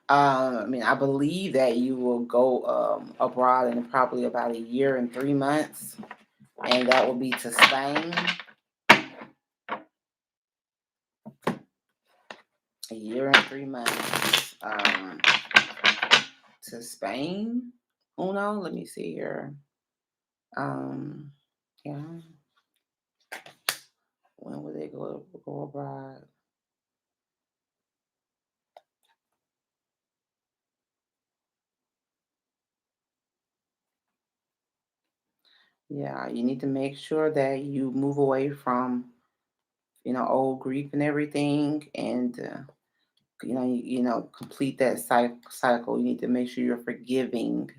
I believe that you will go abroad in probably about a year and 3 months, and that will be to Spain. A year and 3 months to Spain. Uno, let me see here. Um, yeah, when will they go abroad? Yeah, you need to make sure that you move away from old grief and everything, and complete that cycle. You need to make sure you're forgiving.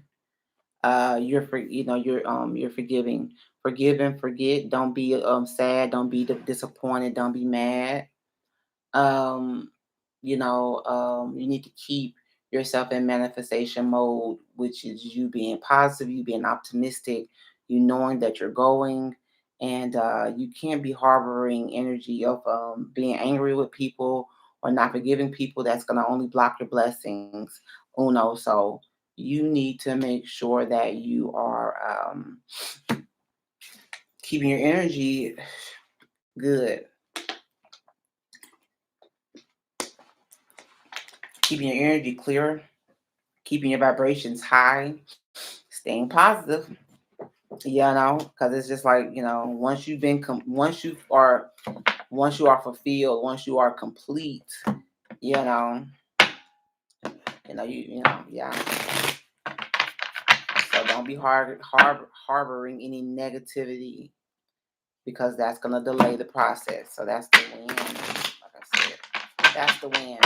You're forgiving. Forgive and forget. Don't be sad. Don't be disappointed. Don't be mad. um you need to keep yourself in manifestation mode, which is you being positive, you being optimistic, you knowing that you're going, and you can't be harboring energy of being angry with people or not forgiving people. That's going to only block your blessings. Uno. So you need to make sure that you are keeping your energy good, keeping your energy clear, keeping your vibrations high, staying positive. Because it's just like, once you've been once you are fulfilled, once you are complete, you know yeah. So don't be harboring any negativity, because that's gonna delay the process. So that's the win. Like I said, that's the win.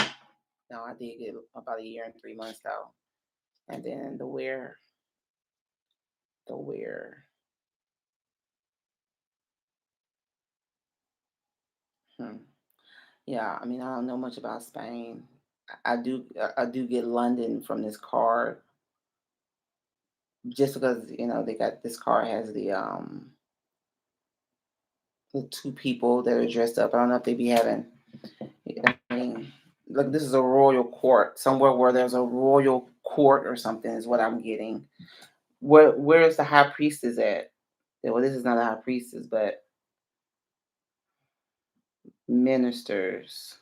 No, I did get about a year and 3 months though. And then the where. Hmm. Yeah, I don't know much about Spain. I do get London from this card, just because they got this card has the two people that are dressed up. I don't know if they be having. I mean, like this is a royal court, somewhere where there's a royal court or something is what I'm getting. Where's the high priestess at? Yeah, well, this is not a high priestess, but ministers.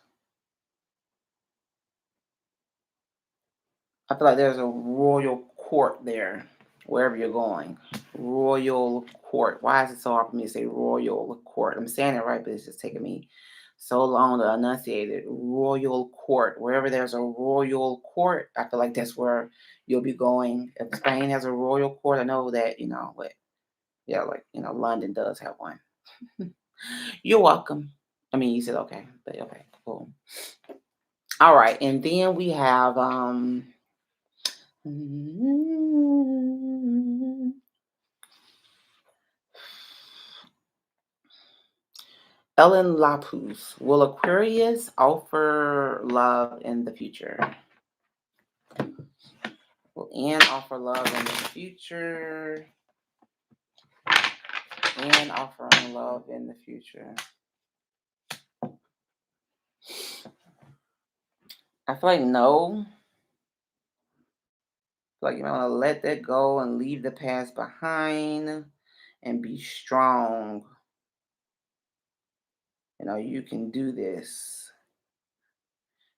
I feel like there's a royal court there, wherever you're going. Royal court. Why is it so hard for me to say royal court? I'm saying it right, but it's just taking me so long to enunciate it. Royal court. Wherever there's a royal court, I feel like that's where you'll be going. If Spain has a royal court, I know that, but yeah, like, London does have one. You're welcome. I mean, you said okay, but okay, cool. All right, and then we have Ellen Lapus. Will Aquarius offer love in the future? Will Anne offer love in the future? Anne offering love in the future. I feel like no. I feel like you might want to let that go and leave the past behind and be strong. You can do this.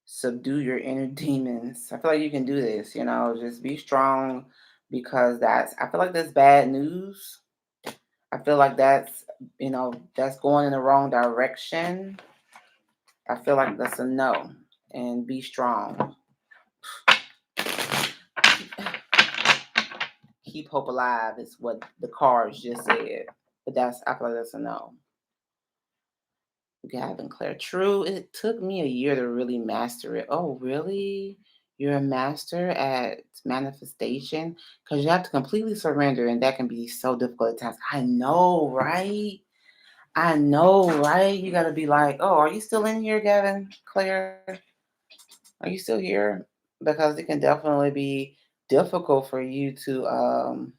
Subdue your inner demons. I feel like you can do this, just be strong because I feel like that's bad news. I feel like that's going in the wrong direction. I feel like that's a no. And be strong. Keep hope alive is what the cards just said. But I feel like that's a no. Gavin Claire. True, it took me a year to really master it. Oh, really? You're a master at manifestation? Because you have to completely surrender, and that can be so difficult at times. I know, right? I know, right? You got to be like, oh, are you still in here, Gavin Claire? Are you still here? Because it can definitely be difficult for you to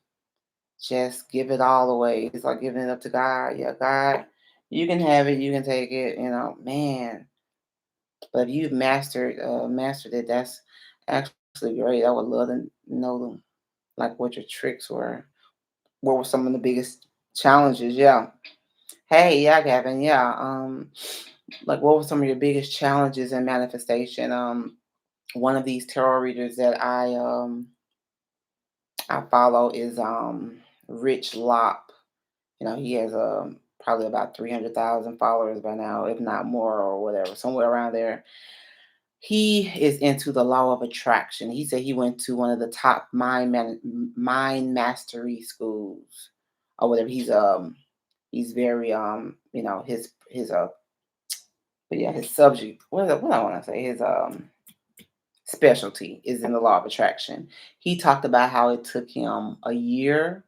just give it all away. It's like giving it up to God. Yeah, God, you can have it, you can take it, man. But if you've mastered it, that's actually great. I would love to know like what your tricks were. What were some of the biggest challenges? Yeah. Hey, yeah, Gavin. Yeah. Like what were some of your biggest challenges in manifestation? One of these tarot readers that I follow is Rich Lop. He has probably about 300,000 followers by now, if not more or whatever, somewhere around there. He is into the law of attraction. He said he went to one of the top mind mastery schools or whatever. He's very his but yeah, his subject, what I want to say, his specialty is in the law of attraction. He talked about how it took him a year.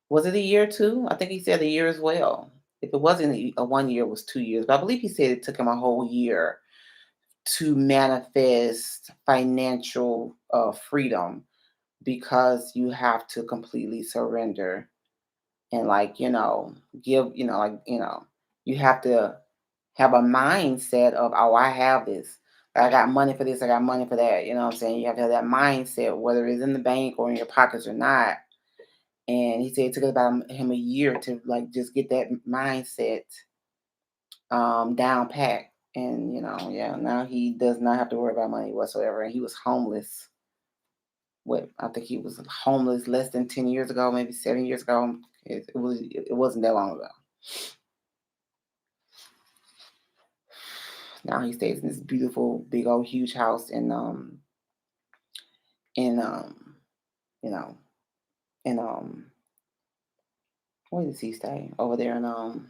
Was it a year too? I think he said a year as well. If it wasn't a 1 year, it was 2 years. But I believe he said it took him a whole year to manifest financial freedom because you have to completely surrender and give you have to have a mindset of, oh, I have this, I got money for this, I got money for that. You know what I'm saying? You have to have that mindset, whether it's in the bank or in your pockets or not. And he said it took about him a year to like just get that mindset down pat. And yeah, now he does not have to worry about money whatsoever. And he was homeless. What I think he was homeless less than 10 years ago, maybe 7 years ago. It wasn't that long ago. Now he stays in this beautiful, big old, huge house in you know in where does he stay? Over there in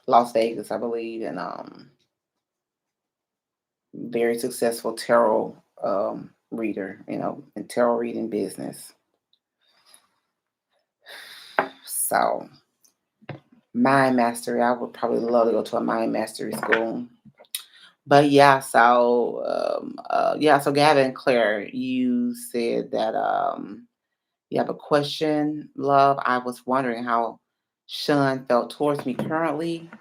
Las Vegas, I believe, and very successful tarot reader, in tarot reading business. So mind mastery, I would probably love to go to a mind mastery school. But yeah, so Gavin Claire, you said that you have a question, love. I was wondering how Sean felt towards me currently.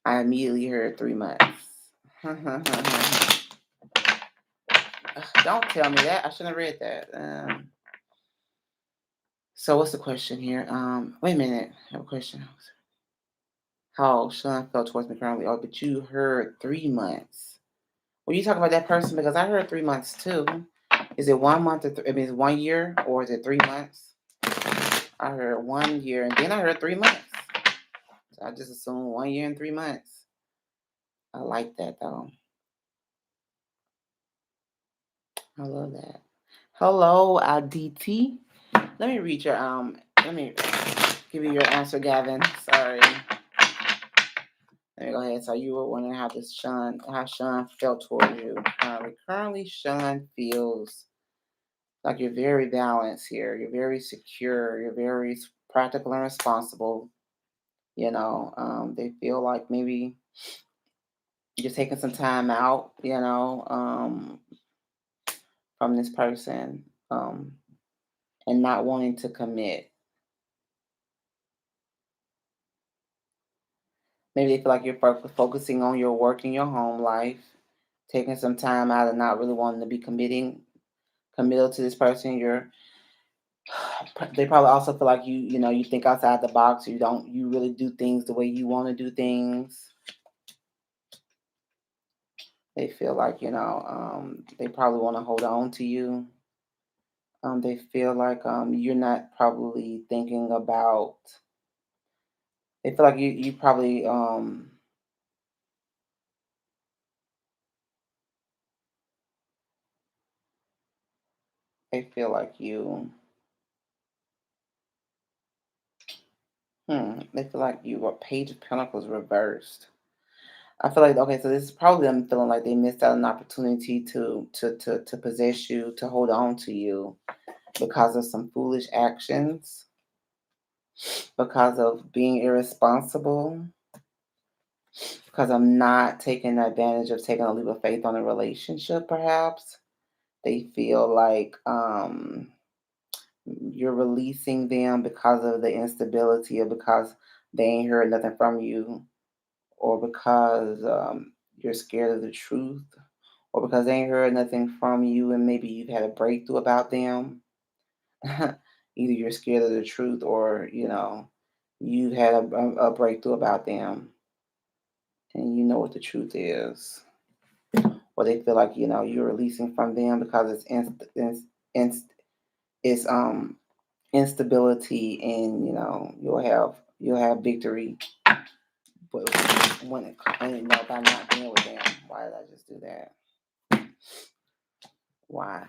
I immediately heard 3 months. Don't tell me that. I shouldn't have read that. So what's the question here? Wait a minute. I have a question. How Sean felt towards me currently. Oh, but you heard 3 months. Were you talking about that person? Because I heard 3 months too. Is it 1 month or I mean, is 1 year or is it 3 months? I heard 1 year and then I heard 3 months. So I just assumed 1 year and 3 months. I like that though. I love that. Hello, DT. Let me read your let me give you your answer, Gavin. Sorry. Let me go ahead. So you were wondering how Sean felt towards you. Currently Sean feels like you're very balanced here. You're very secure. You're very practical and responsible. They feel like maybe you're taking some time out, from this person, and not wanting to commit. Maybe they feel like you're focusing on your work and your home life, taking some time out and not really wanting to be committal to this person. They probably also feel like you think outside the box. You really do things the way you want to do things. They feel like, they probably want to hold on to you. They feel like you're not probably thinking about. They feel like you probably they feel like you. They feel like you were Page of Pentacles reversed. I feel like, okay, so this is probably them feeling like they missed out an opportunity to possess you, to hold on to you because of some foolish actions, because of being irresponsible, because I'm not taking advantage of taking a leap of faith on a relationship, perhaps. They feel like you're releasing them because of the instability or because they ain't heard nothing from you or because you're scared of the truth or because they ain't heard nothing from you and maybe you've had a breakthrough about them. Either you're scared of the truth or, you've had a breakthrough about them and you know what the truth is. Or they feel like, you're releasing from them because it's instability and, you'll have victory. But when it by not being with them, why did I just do that? Why?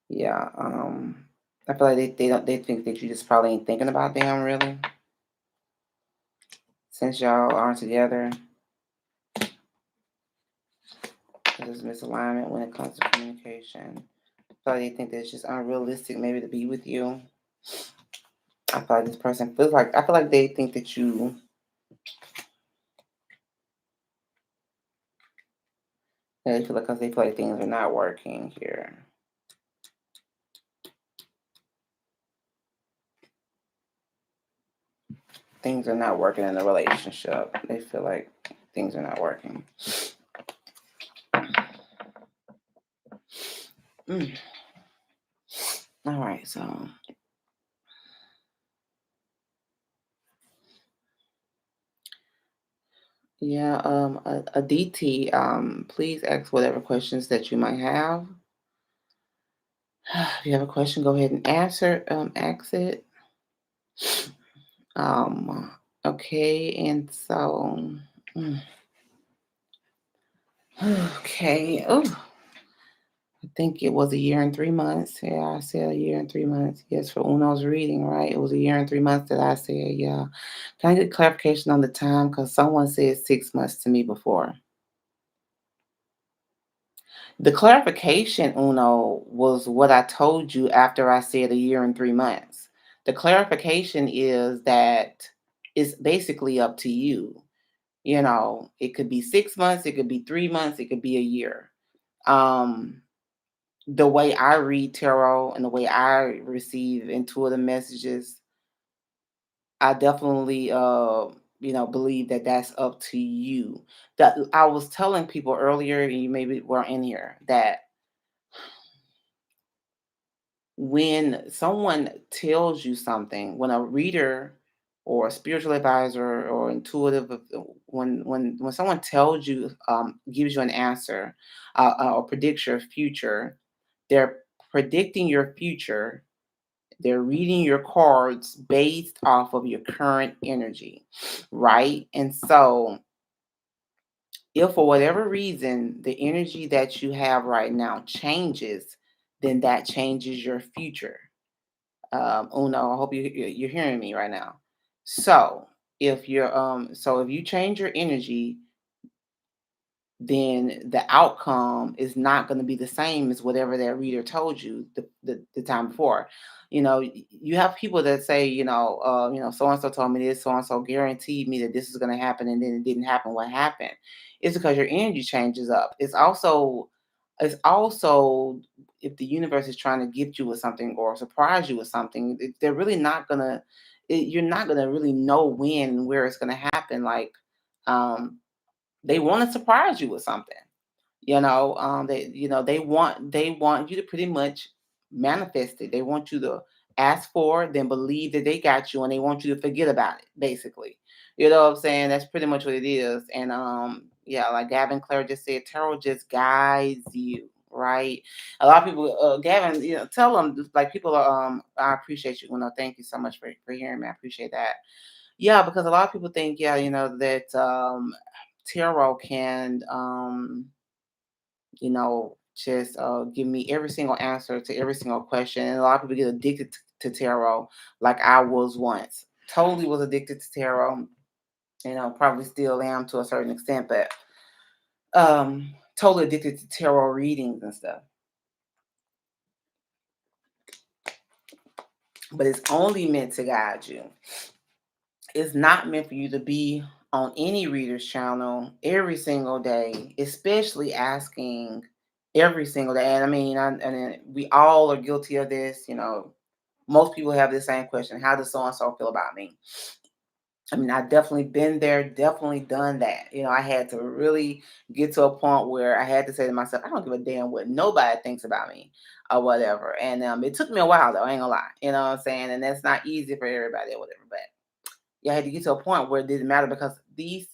Yeah. I feel like they think that you just probably ain't thinking about them really. Since y'all aren't together, there's misalignment when it comes to communication. I feel like they think that it's just unrealistic maybe to be with you. I feel like this person feels like I feel like they think that they feel like because they feel like things are not working here. Things are not working in the relationship. They feel like things are not working. Mm. All right, so yeah, a DT, please ask whatever questions that you might have. If you have a question, go ahead and ask it. Okay, and so, mm, okay. Oh, I think it was a year and 3 months. Yeah, I said a year and 3 months. Yes, for Uno's reading, right? It was a year and 3 months that I said, yeah. Can I get clarification on the time? Because someone said 6 months to me before. The clarification, Uno, was what I told you after I said a year and 3 months. The clarification is that it's basically up to you. It could be 6 months, it could be 3 months, it could be a year. Um, the way I read tarot and the way I receive intuitive messages, I definitely believe that that's up to you. That I was telling people earlier, and you maybe weren't in here, that when someone tells you something, when a reader or a spiritual advisor or intuitive, when someone tells you, gives you an answer, or predicts your future, they're predicting your future. They're reading your cards based off of your current energy, right? And so, if for whatever reason the energy that you have right now changes, then that changes your future. Uno, I hope you're hearing me right now. So if you change your energy, then the outcome is not going to be the same as whatever that reader told you the time before. You have people that say, so and so told me this, so and so guaranteed me that this is going to happen, and then it didn't happen. What happened? It's because your energy changes up. It's also if the universe is trying to gift you with something or surprise you with something, they're really not gonna. You're not gonna really know when and where it's gonna happen. Like, um, they want to surprise you with something. They want you to pretty much manifest it. They want you to ask for it, then believe that they got you, and they want you to forget about it, basically. You know what I'm saying? That's pretty much what it is. And yeah, like Gavin Clare just said, tarot just guides you, right? A lot of people, Gavin, tell them, like, people are, I appreciate you. Thank you so much for hearing me. I appreciate that. Yeah, because a lot of people think, yeah, that tarot can, just give me every single answer to every single question. And a lot of people get addicted to tarot, like I was once. Totally was addicted to tarot. Probably still am to a certain extent, but totally addicted to tarot readings and stuff. But it's only meant to guide you. It's not meant for you to be on any reader's channel every single day, especially asking every single day. And I mean, and we all are guilty of this. Most people have the same question: how does so and so feel about me? I mean, I've definitely been there, definitely done that. I had to really get to a point where I had to say to myself, I don't give a damn what nobody thinks about me or whatever. And it took me a while, though, I ain't gonna lie. You know what I'm saying? And that's not easy for everybody or whatever. But yeah, I had to get to a point where it didn't matter, because these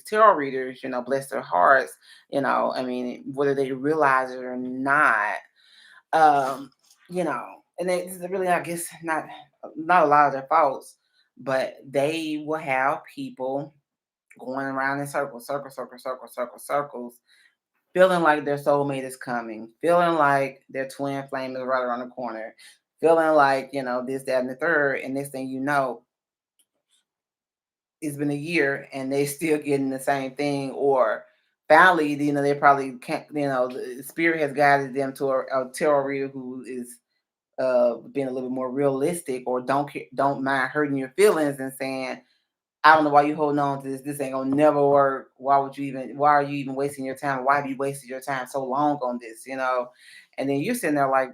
tarot readers, bless their hearts, I mean, whether they realize it or not, um, and it's really, I guess, not a lot of their faults, but they will have people going around in circles, feeling like their soulmate is coming, feeling like their twin flame is right around the corner, feeling like, this, that, and the third, and this thing, it's been a year and they still getting the same thing. Or finally, they probably can't, the spirit has guided them to a tarot reader who is being a little bit more realistic, or don't mind hurting your feelings and saying, I don't know why you holding on to this. This ain't gonna never work. Why are you even wasting your time? Why have you wasted your time so long on this? And then you're sitting there like,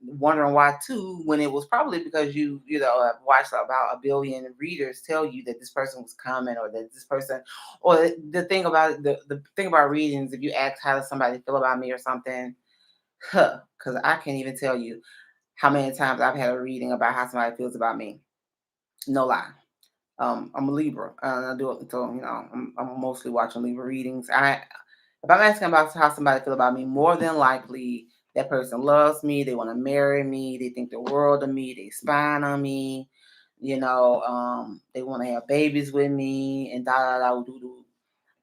wondering why too, when it was probably because have watched about a billion readers tell you that this person was coming, or that this person, or the thing about the thing about readings, if you ask how does somebody feel about me or something, because I can't even tell you how many times I've had a reading about how somebody feels about me. No lie. I'm a Libra. I do it, so I'm mostly watching Libra readings. If I'm asking about how somebody feel about me, more than likely that person loves me. They want to marry me. They think the world of me. They spying on me. They want to have babies with me, and da da da do do.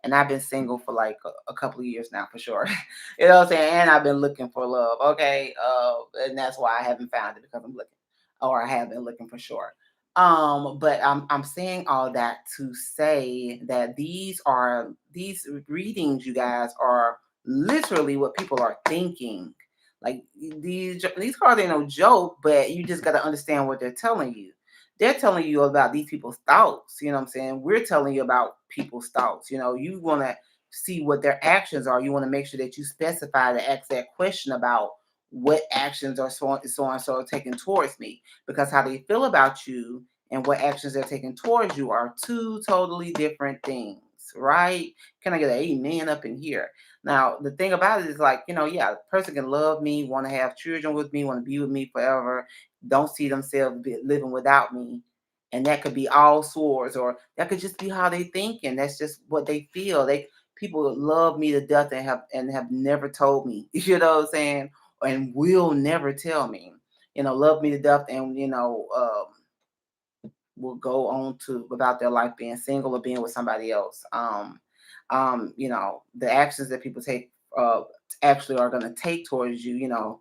And I've been single for like a couple of years now, for sure. You know what I'm saying? And I've been looking for love. Okay, and that's why I haven't found it, because I'm looking, or I have been looking, for sure. But I'm saying all that to say that these readings, you guys, are literally what people are thinking. Like, these cards ain't no joke, but you just got to understand what they're telling you. They're telling you about these people's thoughts. You know what I'm saying? We're telling you about people's thoughts. You want to see what their actions are. You want to make sure that you specify to ask that question about what actions are so and so taken towards me, because how they feel about you and what actions they're taking towards you are two totally different things, right? Can I get an amen up in here? Now, the thing about it is like, yeah, a person can love me, want to have children with me, want to be with me forever, don't see themselves living without me. And that could be all swords, or that could just be how they think, and that's just what they feel. People love me to death and have never told me, you know what I'm saying? And will never tell me, love me to death, and will go on to without their life being single or being with somebody else. The actions that people take uh actually are going to take towards you,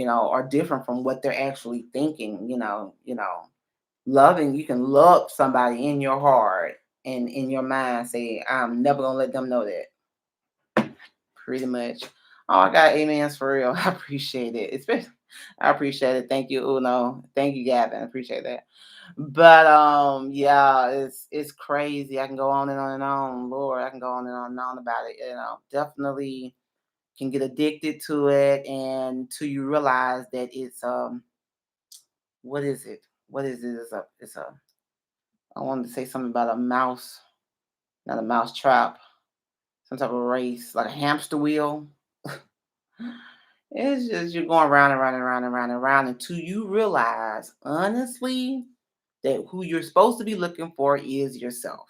are different from what they're actually thinking. Loving, you can love somebody in your heart and in your mind, say, I'm never gonna let them know that. Pretty much. Oh, I got amens for real. I appreciate it. Especially, I appreciate it. Thank you, Uno. Thank you, Gavin. I appreciate that. But yeah, it's crazy. I can go on and on and on. Lord, I can go on and on about it. Definitely can get addicted to it, and till you realize that it's what is it? What is it? It's a I wanted to say something about a mouse, not a mouse trap, some type of race, like a hamster wheel. It's just you're going round and round and round and round and round until you realize, honestly, that who you're supposed to be looking for is yourself.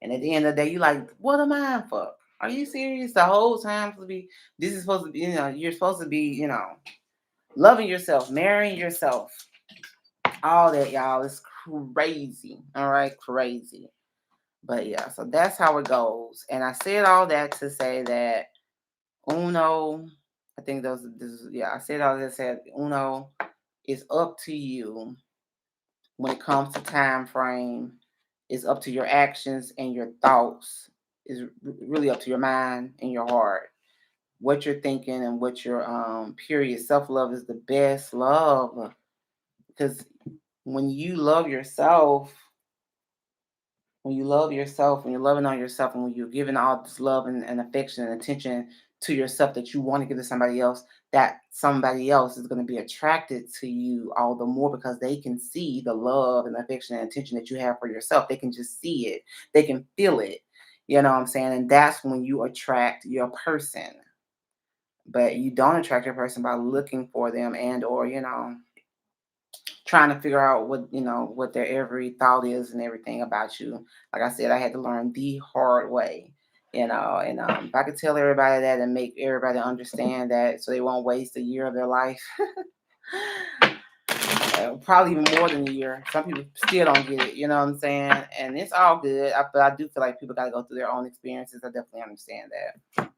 And at the end of the day, you're like, what am I for? Are you serious? The whole time this is supposed to be, you're supposed to be, loving yourself, marrying yourself, all that, y'all. It's crazy. All right, crazy. But yeah, so that's how it goes. And I said all that to say that Uno, I think I said all that, said Uno, is up to you when it comes to time frame. It's up to your actions and your thoughts. Is really up to your mind and your heart. What you're thinking and what your period. Self love is the best love, because when you love yourself, when you love yourself, when you're loving on yourself, and when you're giving all this love and affection and attention to yourself that you want to give to somebody else, that somebody else is going to be attracted to you all the more, because they can see the love and affection and attention that you have for yourself. They can just see it, they can feel it. You know what I'm saying? And that's when you attract your person. But you don't attract your person by looking for them and or trying to figure out what their every thought is and everything about you. Like I said, I had to learn the hard way. And if I could tell everybody that and make everybody understand that, so they won't waste a year of their life, probably even more than a year. Some people still don't get it, you know what I'm saying? And it's all good. But I do feel like people got to go through their own experiences. I definitely understand that.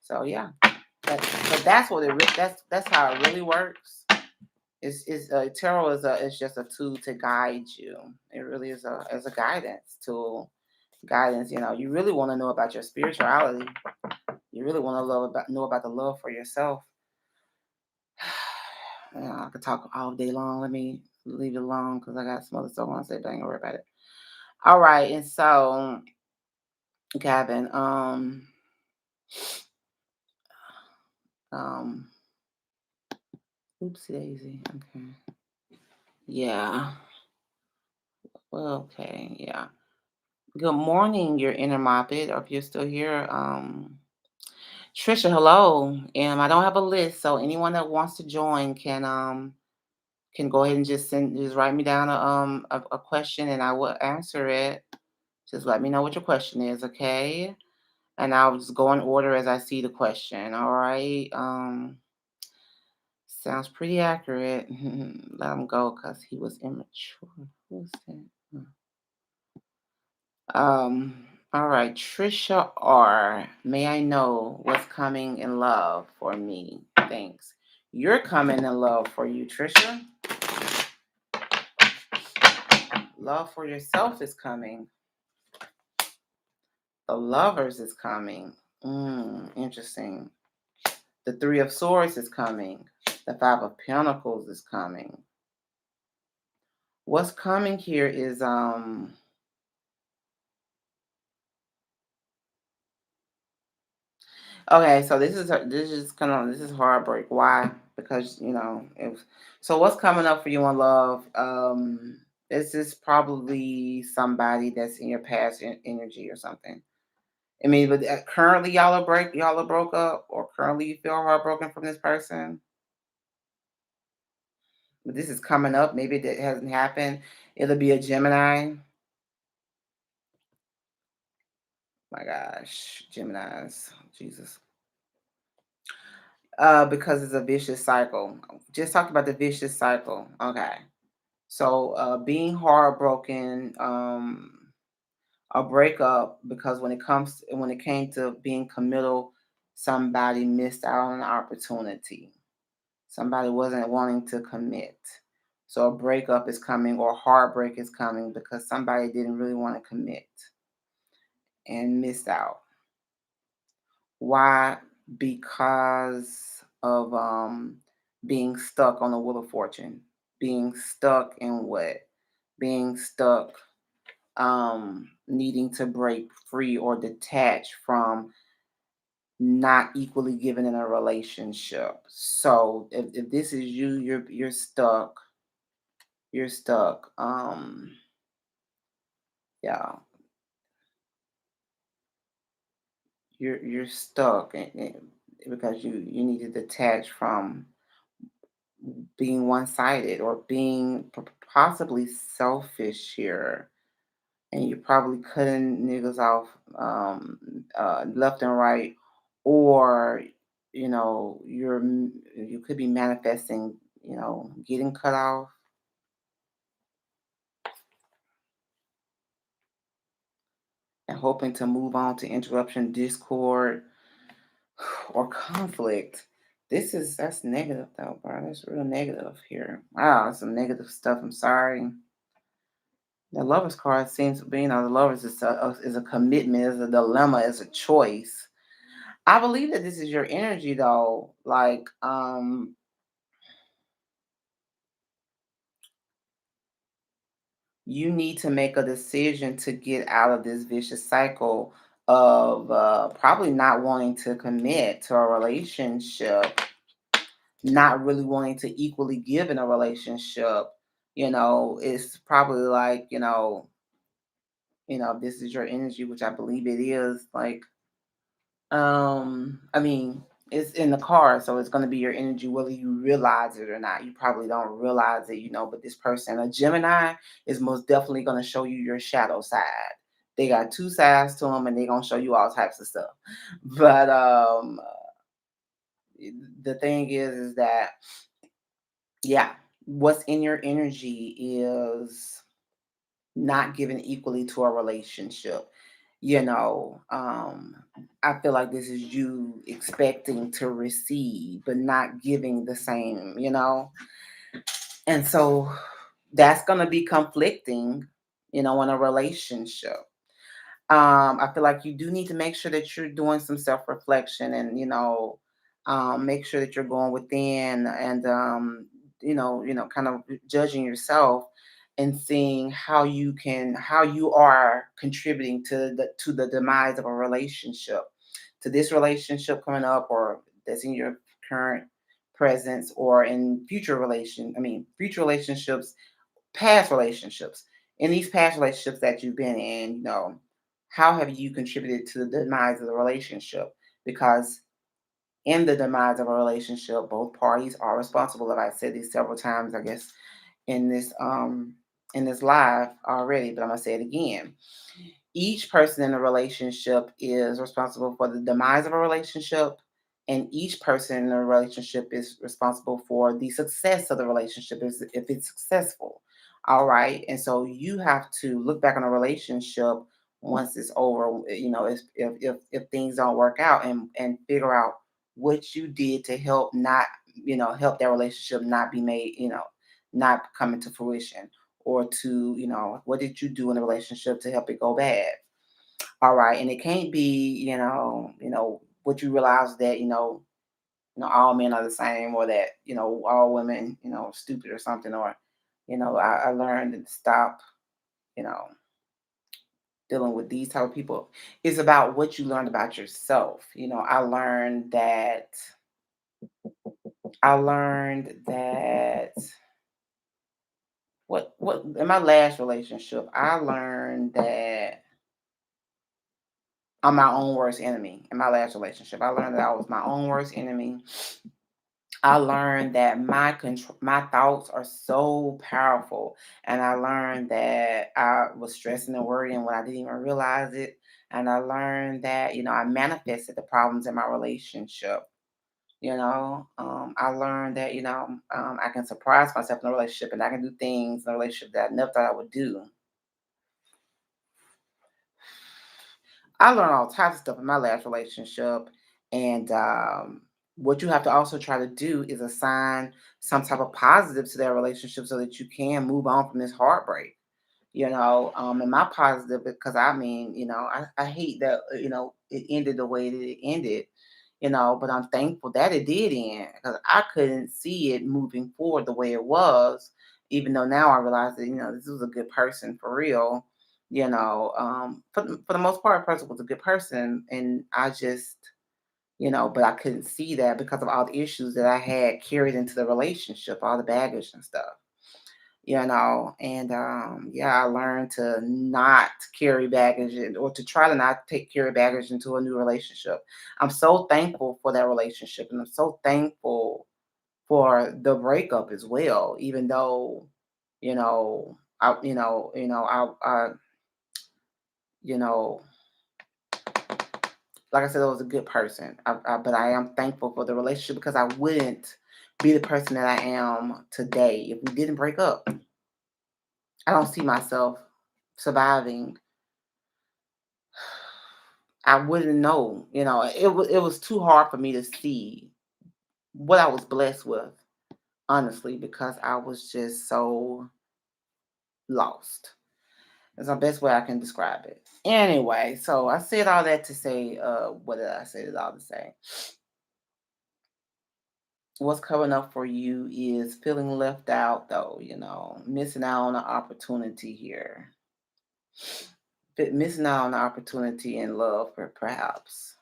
So yeah, but that's what that's how it really works. Is tarot is just a tool to guide you. It really is a guidance tool. Guidance, you really want to know about your spirituality. You really want to know about the love for yourself. I could talk all day long. Let me leave it alone because I got some other stuff I want to say, but I ain't gonna worry about it. All right, and so Gavin, um, oopsie daisy. Okay, yeah. Well, okay, yeah. Good morning, your inner moppet, or if you're still here. Trisha, hello. I don't have a list, so anyone that wants to join can go ahead and just write me down a question and I will answer it. Just let me know what your question is, okay? And I'll just go in order as I see the question. All right. Sounds pretty accurate. Let him go because he was immature. Who's that? Um, all right, Trisha R. May I know what's coming in love for me? Thanks. You're coming in love for you, Trisha. Love for yourself is coming. The lovers is coming. Interesting. The Three of Swords is coming. The Five of Pentacles is coming. What's coming here is okay, so this is heartbreak. Why? Because so what's coming up for you in love? This is probably somebody that's in your past energy or something. I mean, but currently y'all are broke up, or currently you feel heartbroken from this person. But this is coming up. Maybe that hasn't happened. It'll be a Gemini. My gosh, Geminis, Jesus. Because it's a vicious cycle. Just talked about the vicious cycle. Okay. So being heartbroken, a breakup, because when it came to being committal, somebody missed out on an opportunity. Somebody wasn't wanting to commit. So a breakup is coming, or heartbreak is coming, because somebody didn't really want to commit and missed out. Why? Because of being stuck on the wheel of fortune. Being stuck in what? Being stuck needing to break free or detach from not equally given in a relationship. So if this is you, you're stuck. You're stuck. Yeah, you're stuck, because you need to detach from being one-sided, or being possibly selfish here, and you probably cutting niggas off left and right, or you could be manifesting, getting cut off and hoping to move on to interruption, discord, or conflict. That's negative though, bro. That's real negative here. Wow, that's some negative stuff. I'm sorry. The lovers card seems to be, the lovers is a commitment, is a dilemma, is a choice. I believe that this is your energy though. Like, you need to make a decision to get out of this vicious cycle of probably not wanting to commit to a relationship, not really wanting to equally give in a relationship. It's probably like, this is your energy, which I believe it is. Like, I mean, it's in the car, so it's going to be your energy whether you realize it or not. You probably don't realize it, but this person, a Gemini, is most definitely going to show you your shadow side. They got two sides to them, and they're going to show you all types of stuff. But the thing is that, yeah, what's in your energy is not given equally to a relationship. you know um I feel like this is you expecting to receive but not giving the same, and so that's going to be conflicting, in a relationship. I feel like you do need to make sure that you're doing some self-reflection, and make sure that you're going within, and kind of judging yourself and seeing how you are contributing to the demise of a relationship, to this relationship coming up, or that's in your current presence, or in future relationships, past relationships. In these past relationships that you've been in, how have you contributed to the demise of the relationship? Because in the demise of a relationship, both parties are responsible. Like I said this several times, I guess, in this live already, but I'm gonna say it again. Each person in a relationship is responsible for the demise of a relationship, and each person in a relationship is responsible for the success of the relationship, if it's successful. All right, and so you have to look back on a relationship once it's over, if things don't work out, and figure out what you did to help not help that relationship not be made, not come into fruition, or to, what did you do in the relationship to help it go bad? All right, and it can't be, what you realize that, all men are the same, or that, all women, are stupid or something, or, I learned to stop, you know, dealing with these type of people. It's about what you learned about yourself. I learned that what in my last relationship, I learned that I'm my own worst enemy. In my last relationship, I learned that I was my own worst enemy. I learned that my thoughts are so powerful, and I learned that I was stressing and worrying when I didn't even realize it. And I learned that I manifested the problems in my relationship. I learned that I can surprise myself in a relationship, and I can do things in a relationship that I never thought I would do. I learned all types of stuff in my last relationship, and what you have to also try to do is assign some type of positive to that relationship so that you can move on from this heartbreak. And my positive, because I mean, I hate that it ended the way that it ended. But I'm thankful that it did end, because I couldn't see it moving forward the way it was, even though now I realize that this was a good person for real. For the most part, the person was a good person, and I just but I couldn't see that because of all the issues that I had carried into the relationship, all the baggage and stuff. And yeah, I learned to not carry baggage, or to try to not carry baggage into a new relationship. I'm so thankful for that relationship, and I'm so thankful for the breakup as well, even though I you know like I said, I was a good person. But I am thankful for the relationship, because I wouldn't be the person that I am today if we didn't break up. I don't see myself surviving. I wouldn't know. It was too hard for me to see what I was blessed with, honestly, because I was just so lost. That's the best way I can describe it. Anyway, so I said all that to say, what did I say it all to say? What's coming up for you is feeling left out, though, missing out on an opportunity here. Missing out on an opportunity in love, perhaps.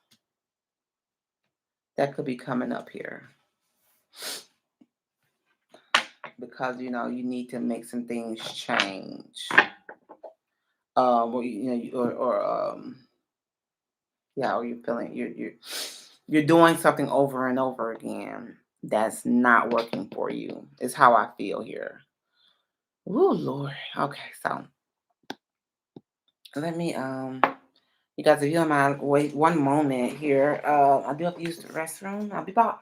That could be coming up here, because you need to make some things change. Or yeah, or you're feeling you're doing something over and over again that's not working for you. Is how I feel here. Oh Lord. Okay, so let me you guys, if you don't mind, wait one moment here. I do have to use the restroom. I'll be back.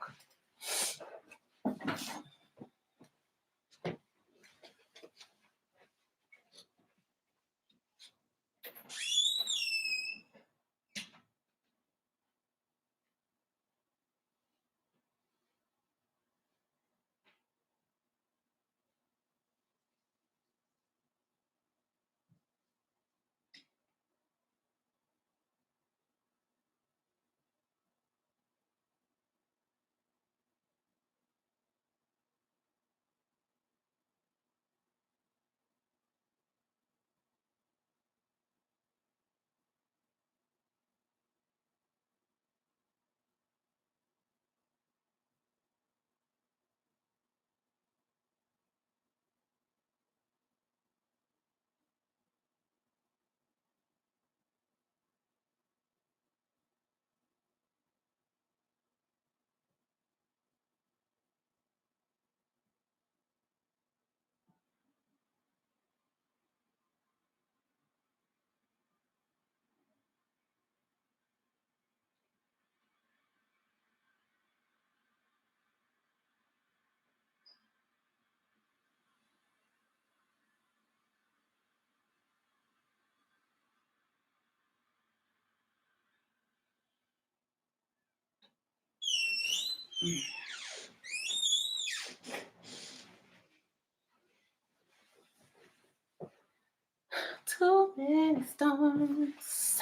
Too many storms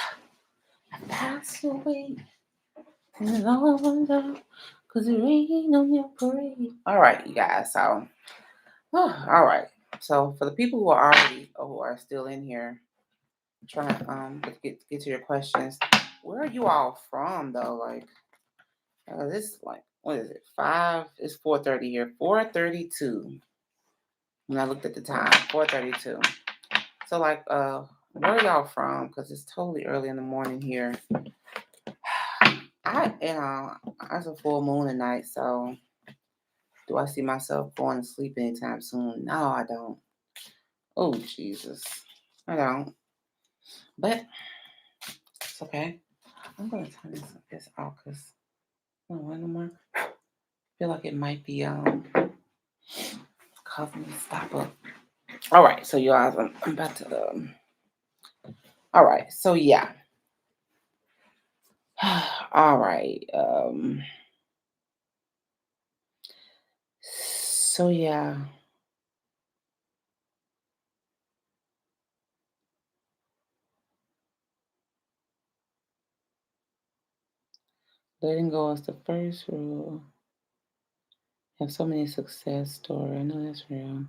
have passed away, and I wonder, cause it rained on your parade. All right, you guys. So, all right. So for the people who are still in here, trying to get to your questions. Where are you all from though? Like, this is like, what is it? 5? It's 4:30 here. 4:32. when I looked at the time, 4:32. So like, where y'all from? Because it's totally early in the morning here. It's a full moon tonight, so do I see myself going to sleep anytime soon? No, I don't. Oh Jesus, I don't. But it's okay. I'm gonna turn this off because I don't want no more. I feel like it might be causing me to stop up. All right, so you guys, I'm about to. All right, so yeah. All right. So yeah. Letting go is the first rule. Have so many success stories. I know that's real.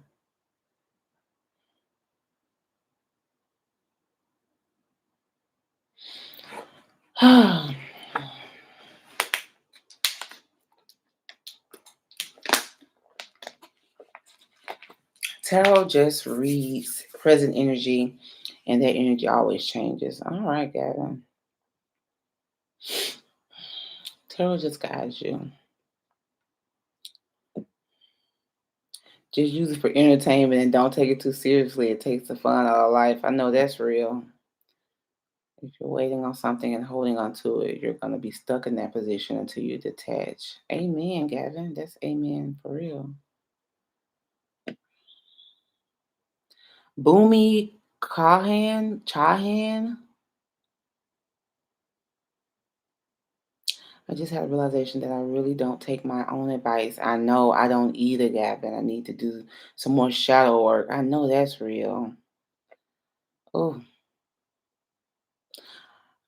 Tarot just reads present energy, and that energy always changes. All right, Gavin. Tarot just guides you. Just use it for entertainment and don't take it too seriously. It takes the fun out of life. I know that's real. If you're waiting on something and holding on to it, you're going to be stuck in that position until you detach. Amen, Gavin. That's amen for real. Boomy Chahan. I just had a realization that I really don't take my own advice. I know I don't either, Gavin. I need to do some more shadow work. I know that's real. Oh,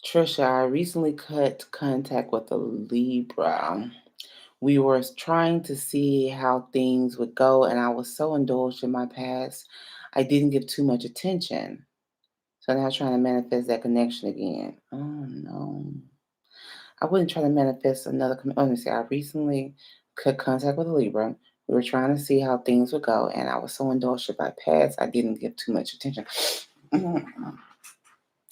Trisha, I recently cut contact with a Libra. We were trying to see how things would go, and I was so indulged in my past, I didn't give too much attention. So now I'm trying to manifest that connection again. Oh no. I wouldn't try to manifest another. Let me see. I recently cut contact with a Libra. We were trying to see how things would go, and I was so indulged by past, I didn't give too much attention.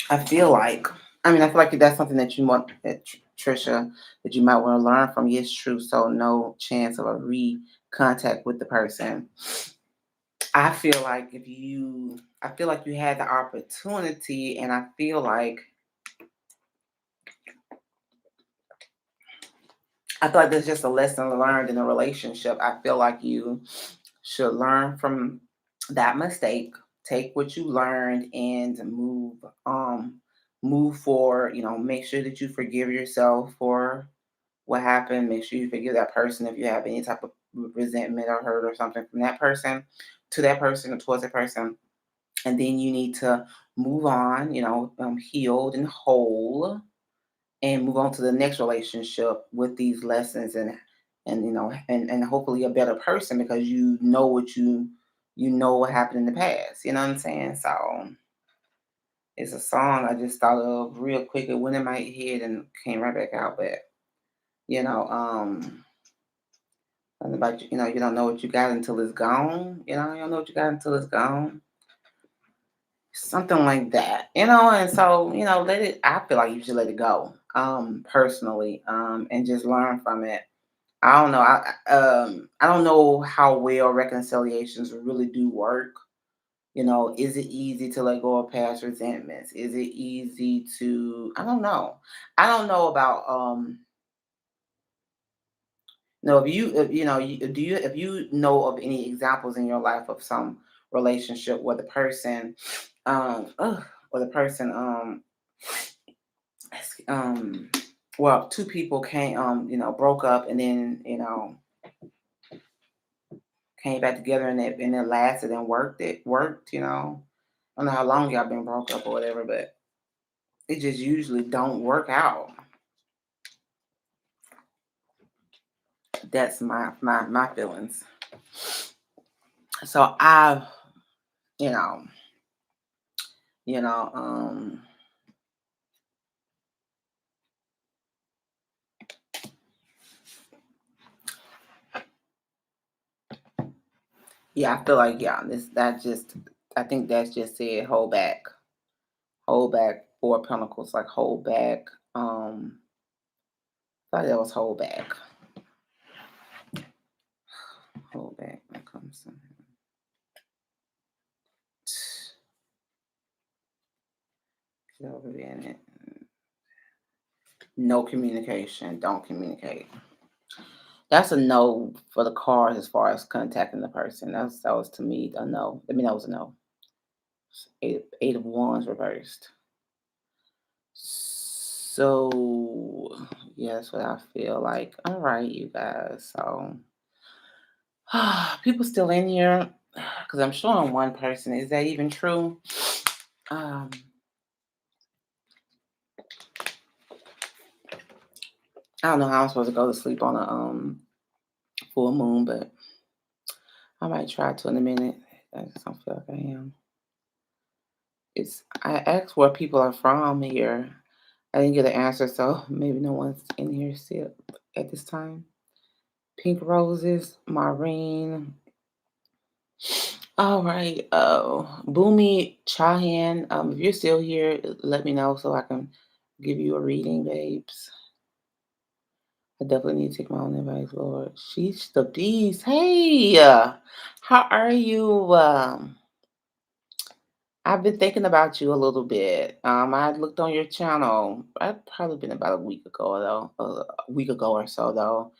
I feel like, I feel like that's something that you want, that Trisha, that you might want to learn from. Yes, true. So no chance of a re-contact with the person. I feel like you had the opportunity, and I feel like there's just a lesson learned in a relationship. I feel like you should learn from that mistake, take what you learned and move forward, make sure that you forgive yourself for what happened. Make sure you forgive that person if you have any type of resentment or hurt or something from that person to that person or towards that person. And then you need to move on, healed and whole, and move on to the next relationship with these lessons, and hopefully a better person, because you know what happened in the past. You know what I'm saying? So it's a song I just thought of real quick. It went in my head and came right back out. But you know, something about you don't know what you got until it's gone. You don't know what you got until it's gone. Something like that. And so, let it I feel like you should let it go. Personally, and just learn from it. I don't know. I don't know how well reconciliations really do work. Is it easy to let go of past resentments? Is it easy to? I don't know. I don't know about no, if you know, do you if you know of any examples in your life of some relationship where the person, where the person, um, well, two people came, broke up, and then came back together, and it lasted and worked. I don't know how long y'all been broke up or whatever, but it just usually don't work out. That's my feelings. So you know, you know, Yeah, I feel like yeah, I think that's just said hold back, 4 Pentacles, like hold back. I thought that was hold back. When it comes to get over being it. No communication. Don't communicate. That's a no for the cards as far as contacting the person. That was to me a no. I mean that was a no. Eight of Wands reversed. So yeah, that's what I feel like. All right, you guys. So people still in here because I'm showing one person. Is that even true? Um, I don't know how I'm supposed to go to sleep on a full moon, but I might try to in a minute. I just don't feel like I am. It's I asked where people are from here. I didn't get an answer, so maybe no one's in here still at this time. Pink roses, Maureen. All right. Boomy Chahan. If you're still here, let me know so I can give you a reading, babes. I definitely need to take my own advice, Lord. She's the beast. Hey, how are you? I've been thinking about you a little bit. I looked on your channel. I'd probably been about a week ago or so though,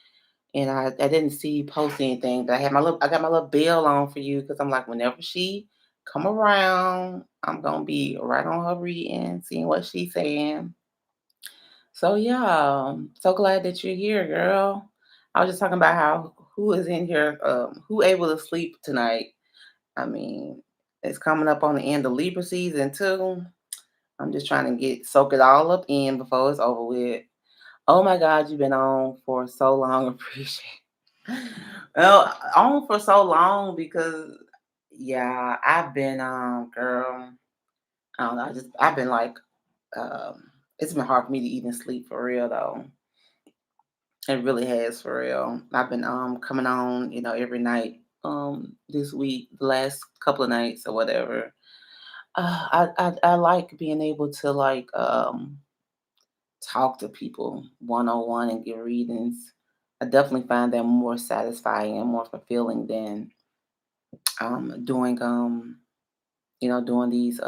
and I didn't see you post anything. But I got my little bell on for you because I'm like, whenever she come around, I'm gonna be right on her reading, seeing what she's saying. So yeah, so glad that you're here, girl. I was just talking about how who is in here, who able to sleep tonight. I mean, it's coming up on the end of Libra season too. I'm just trying to soak it all up in before it's over with. Oh my God, you've been on for so long. Appreciate. Well, on for so long because yeah, I've been girl. I don't know. I've been like it's been hard for me to even sleep for real though. It really has for real. I've been coming on, every night this week, the last couple of nights or whatever. I like being able to like talk to people 101 and give readings. I definitely find that more satisfying and more fulfilling than doing doing these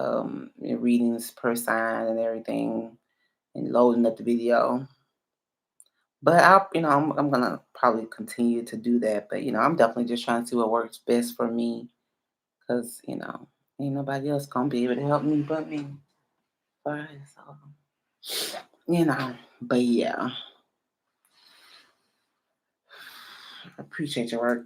readings per sign and everything and loading up the video. But I'm gonna probably continue to do that. But I'm definitely just trying to see what works best for me, cause ain't nobody else gonna be able to help me but me. Right? So you know, but yeah, I appreciate your work.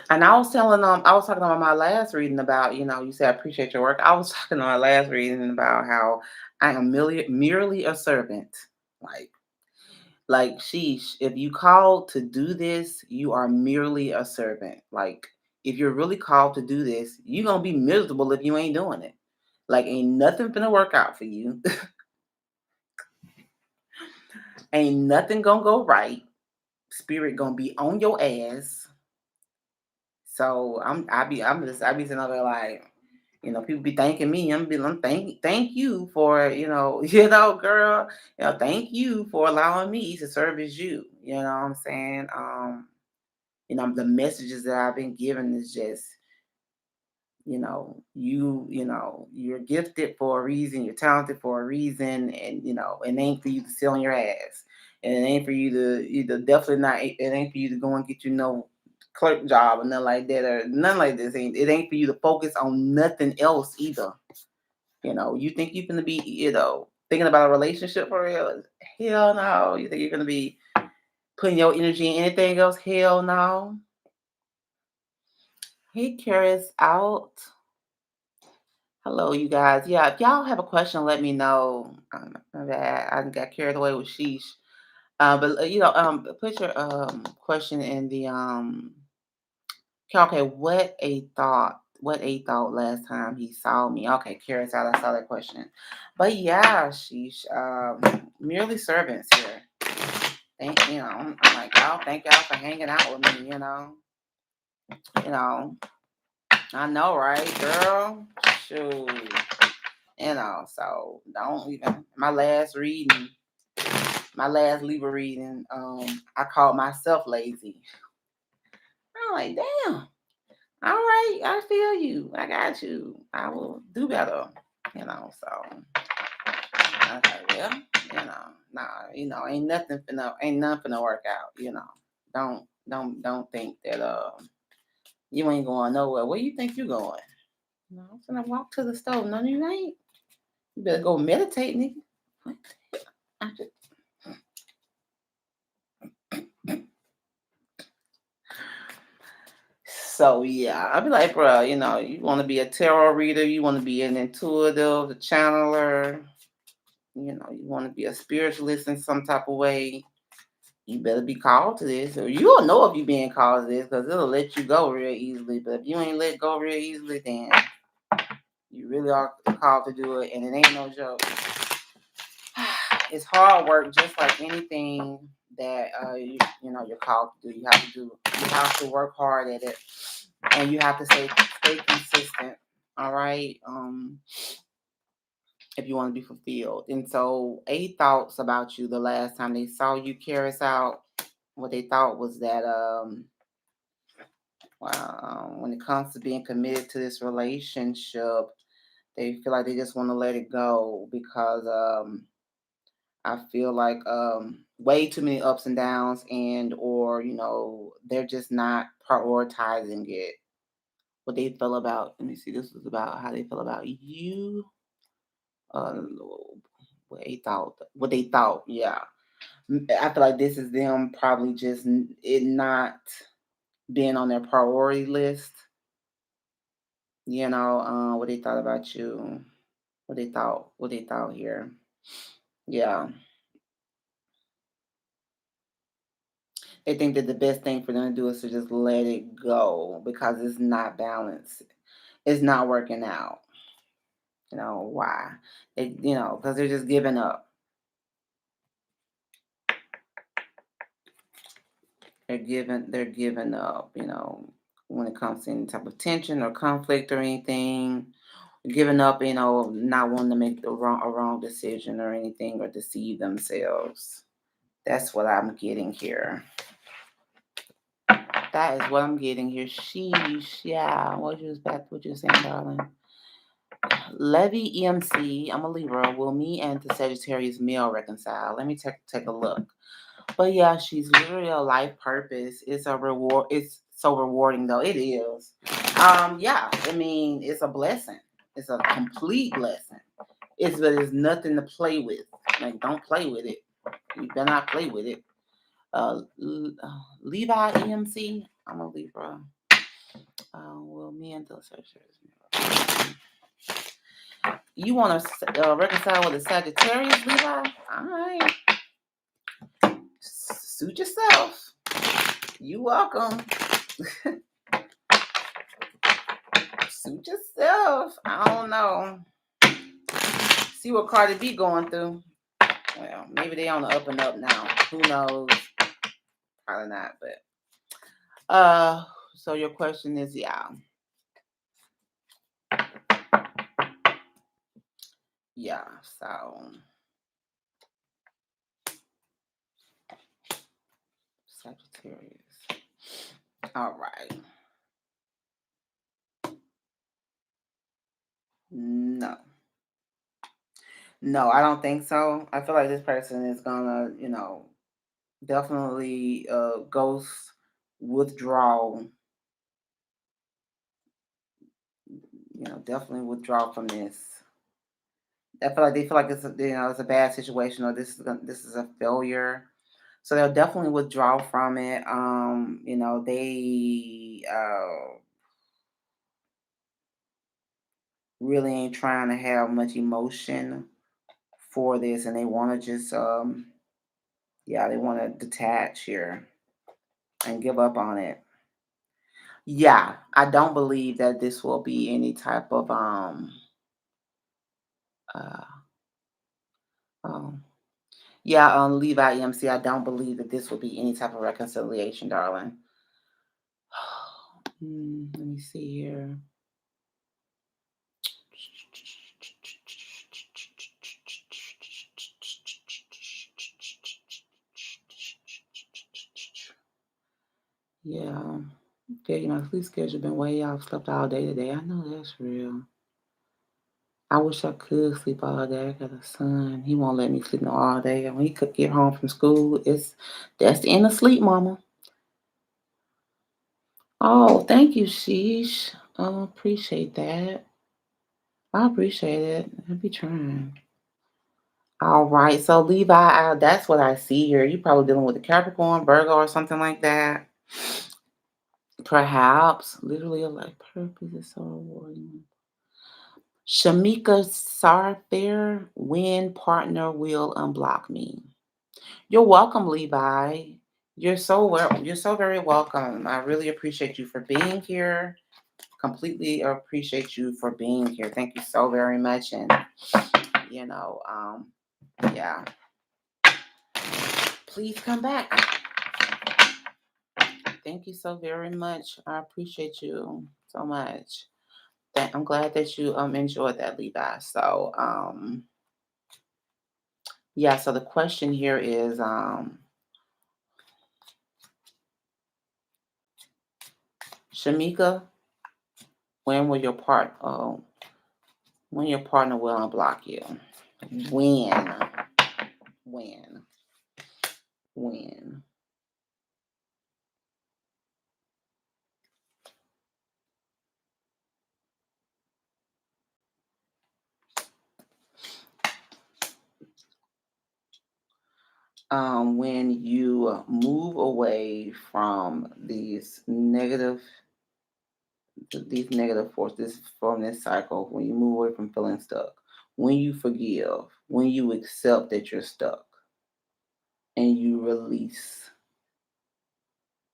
And I was talking about my last reading about, you said I appreciate your work. I was talking on my last reading about how I am merely a servant. Like sheesh, if you called to do this, you are merely a servant. Like if you're really called to do this, you're gonna be miserable if you ain't doing it. Like ain't nothing gonna work out for you. Ain't nothing gonna go right. Spirit gonna be on your ass. So I be sitting over there like, people be thanking me. I'm thank you for, girl, thank you for allowing me to service you. You know what I'm saying? The messages that I've been given is just, you're gifted for a reason, you're talented for a reason, and it ain't for you to sit on your ass. And it ain't for you to definitely not it ain't for you to go and get clerk job or nothing like that or nothing like this. It ain't for you to focus on nothing else either. You think you're gonna be, thinking about a relationship for real? Hell no. You think you're gonna be putting your energy in anything else? Hell no. Hey, Curious out. Hello, you guys. Yeah, if y'all have a question, let me know. My bad. I got carried away with sheesh. But put your question in the okay, what a thought last time he saw me. Okay, curious out. I saw that question. But yeah, sheesh. Merely servants here. Thank I'm like y'all. Thank y'all for hanging out with me. You know. I know, right, girl? Shoot. So don't even my last Libra reading, I called myself lazy. I'm like, damn, all right, I feel you. I got you. I will do better. So I was like, well, nah, ain't nothing to work out. Don't think that you ain't going nowhere. Where you think you going? No, I'm gonna walk to the stove. No, you ain't. You better go meditate, nigga. What the hell? I just, so yeah, I'll be like, bro, you want to be a tarot reader, you want to be an intuitive, a channeler, you want to be a spiritualist in some type of way. You better be called to this, or you'll know if you're being called to this because it'll let you go real easily. But if you ain't let go real easily, then you really are called to do it, and it ain't no joke. It's hard work, just like anything that you're called to do. You have to work hard at it, and you have to stay consistent. All right, if you want to be fulfilled. And so, 8 thoughts about you the last time they saw you, Karis, out. What they thought was that when it comes to being committed to this relationship, they feel like they just want to let it go because I feel like way too many ups and downs, and or they're just not prioritizing it. What they feel about, let me see, this was about how they feel about you. Uh, what they thought, yeah. I feel like this is them probably just it not being on their priority list. What they thought about you, what they thought here. Yeah, they think that the best thing for them to do is to just let it go because it's not balanced. It's not working out. Why? Because they're just giving up. They're giving up. When it comes to any type of tension or conflict or anything, giving up. Not wanting to make a wrong decision or anything or deceive themselves. That's what I'm getting here. That is what I'm getting here. Sheesh. Yeah. What you saying, darling? Levy EMC. I'm a Libra. Will me and the Sagittarius male reconcile? Let me take a look. But yeah, she's literally a life purpose. It's a reward. It's so rewarding though. It is. Yeah. I mean, it's a blessing. It's a complete blessing. But it's nothing to play with. Like, don't play with it. You better not play with it. Levi EMC. I'm a Libra. Well, me and the Sagittarius. You want to reconcile with a Sagittarius, Levi? All right. Suit yourself. You welcome. Suit yourself. I don't know. See what Cardi B going through. Well, maybe they on the up and up now. Who knows? Probably not. But so your question is, yeah. Yeah. So Sagittarius. All right. No. No, I don't think so. I feel like this person is gonna, definitely ghost, withdraw. Definitely withdraw from this. I feel like they feel like it's a bad situation, or this is a failure. So they'll definitely withdraw from it. They really ain't trying to have much emotion for this, and they want to just yeah, they want to detach here and give up on it. Yeah, I don't believe that this will be any type of uh um yeah, Levi EMC, I don't believe that this will be any type of reconciliation, darling. Let me see here. Yeah. Yeah, my sleep schedule been way off. Slept all day today. I know that's real. I wish I could sleep all day. I got a son. He won't let me sleep no all day. And when he could get home from school, that's the end of sleep, mama. Oh, thank you, Sheesh. Appreciate that. I appreciate it. I'll be trying. All right. So Levi, that's what I see here. You probably dealing with a Capricorn, Virgo, or something like that. Perhaps. Literally a life purpose is so rewarding. Shamika Sarfair, when partner will unblock me. You're welcome, Levi. You're so very welcome. I really appreciate you for being here. Completely appreciate you for being here. Thank you so very much. And you know, yeah, please come back. Thank you so very much. I appreciate you so much. I'm glad that you enjoyed that, Levi. So yeah. So the question here is Shamika, when will your part? When your partner will unblock you? When? When? When? When you move away from these negative forces from this cycle, when you move away from feeling stuck, when you forgive, when you accept that you're stuck, and you release,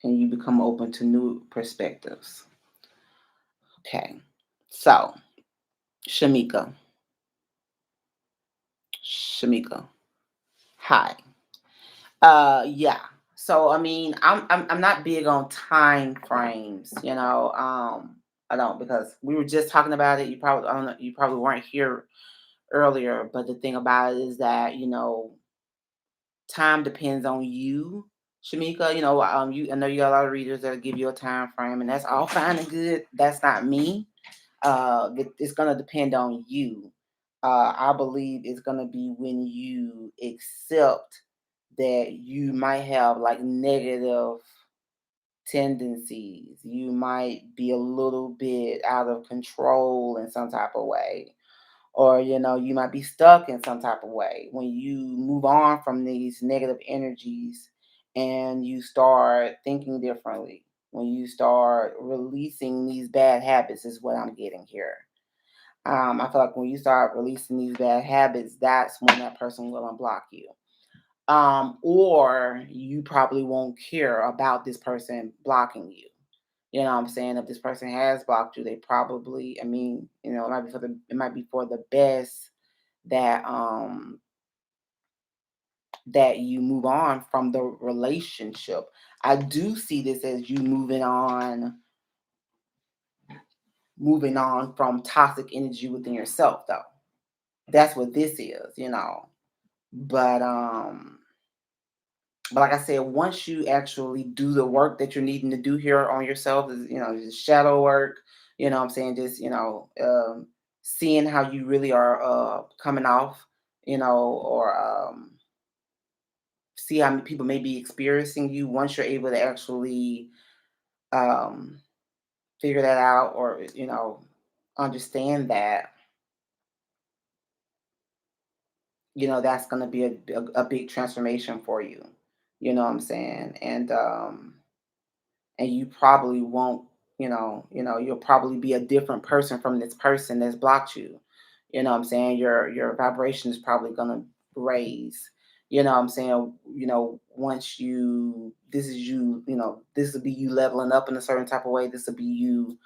and you become open to new perspectives. Okay, so Shamika, Shamika, hi. Yeah. So I mean, I'm not big on time frames, you know. I don't because we were just talking about it. You probably I don't know, you probably weren't here earlier, but the thing about it is that, time depends on you, Shamika. You I know you got a lot of readers that give you a time frame, and that's all fine and good. That's not me. It's gonna depend on you. I believe it's gonna be when you accept that you might have like negative tendencies. You might be a little bit out of control in some type of way. Or, you might be stuck in some type of way. When you move on from these negative energies and you start thinking differently, when you start releasing these bad habits, is what I'm getting here. I feel like when you start releasing these bad habits, that's when that person will unblock you. Or you probably won't care about this person blocking you. You know what I'm saying? If this person has blocked you, they probably, I mean, it might be for the best that that you move on from the relationship. I do see this as you moving on from toxic energy within yourself though. That's what this is. But like I said, once you actually do the work that you're needing to do here on yourself, just shadow work, what I'm saying, just, seeing how you really are coming off, or see how many people may be experiencing you. Once you're able to actually um, figure that out, or, understand that, that's going to be a big transformation for you. You know what I'm saying? And you probably won't, you'll probably be a different person from this person that's blocked you. You know what I'm saying? Your vibration is probably gonna raise. You know what I'm saying? Once this is you, this will be you leveling up in a certain type of way. This will be you,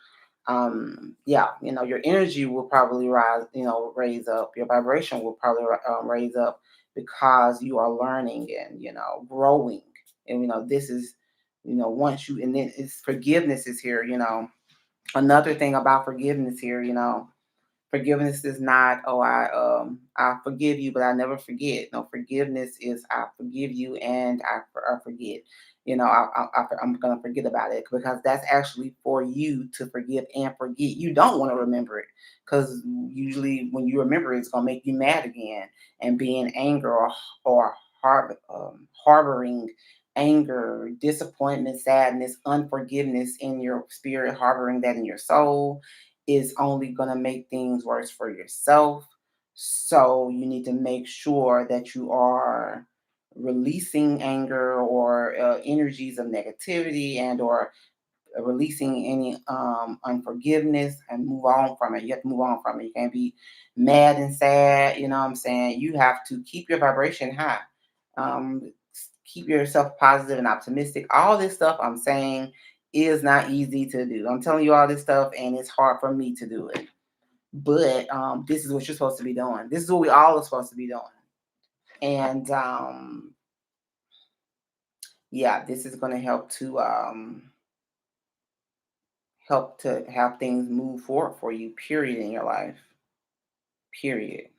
yeah, your energy will probably raise up. Your vibration will probably raise up, because you are learning and, growing. And, this is, once you, and then it's forgiveness is here. Another thing about forgiveness here, forgiveness is not, oh, I forgive you but I never forget. No, forgiveness is I forgive you and I forget. I'm gonna forget about it, because that's actually for you to forgive and forget. You don't want to remember it, because usually when you remember it, it's gonna make you mad again. And being anger, or harboring anger, disappointment, sadness, unforgiveness in your spirit, harboring that in your soul, is only gonna make things worse for yourself. So you need to make sure that you are releasing anger, or energies of negativity, and or releasing any unforgiveness, and move on from it. You have to move on from it. You can't be mad and sad. You know what I'm saying? You have to keep your vibration high. Keep yourself positive and optimistic. All this stuff I'm saying is not easy to do. I'm telling you all this stuff, and it's hard for me to do it. But this is what you're supposed to be doing. This is what we all are supposed to be doing. And yeah, this is going to help to have things move forward for you, period, in your life, period.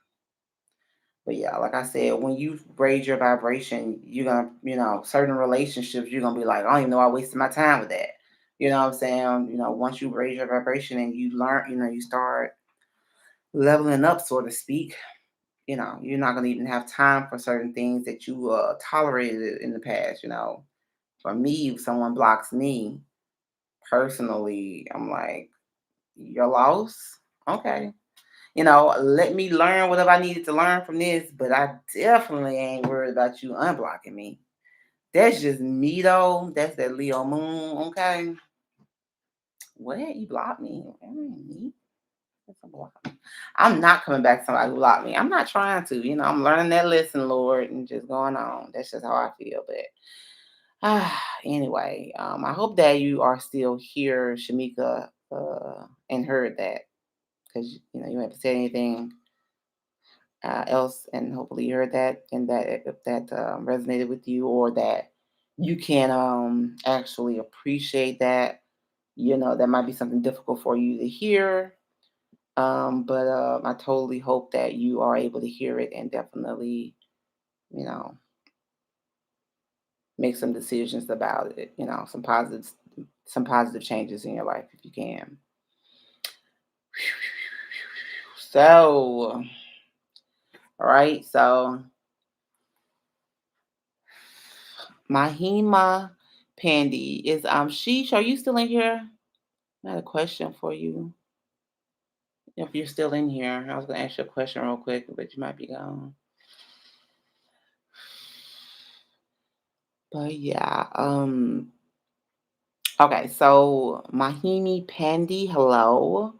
But yeah, like I said, when you raise your vibration, you're gonna, certain relationships, you're gonna be like, I don't even know I wasted my time with that. You know what I'm saying? Once you raise your vibration and you learn, you start leveling up, so to speak. You're not gonna even have time for certain things that you tolerated in the past. For me, if someone blocks me personally, I'm like, your loss. Okay. Let me learn whatever I needed to learn from this, but I definitely ain't worried about you unblocking me. That's just me though. That's that Leo moon. Okay. What? You blocked me? That ain't me. That's a block. I'm not coming back to somebody who blocked me. I'm not trying to. I'm learning that lesson, Lord, and just going on. That's just how I feel. But anyway, I hope that you are still here, Shamika, and heard that, because you haven't said anything else, and hopefully you heard that, and that if that resonated with you, or that you can actually appreciate that. That might be something difficult for you to hear, but I totally hope that you are able to hear it, and definitely, you know, make some decisions about it. Some positive changes in your life if you can. So, all right. So, Mahima Pandy is Sheesh. Are you still in here? I had a question for you. If you're still in here, I was gonna ask you a question real quick, but you might be gone. But yeah, okay, so Mahimi Pandy, hello.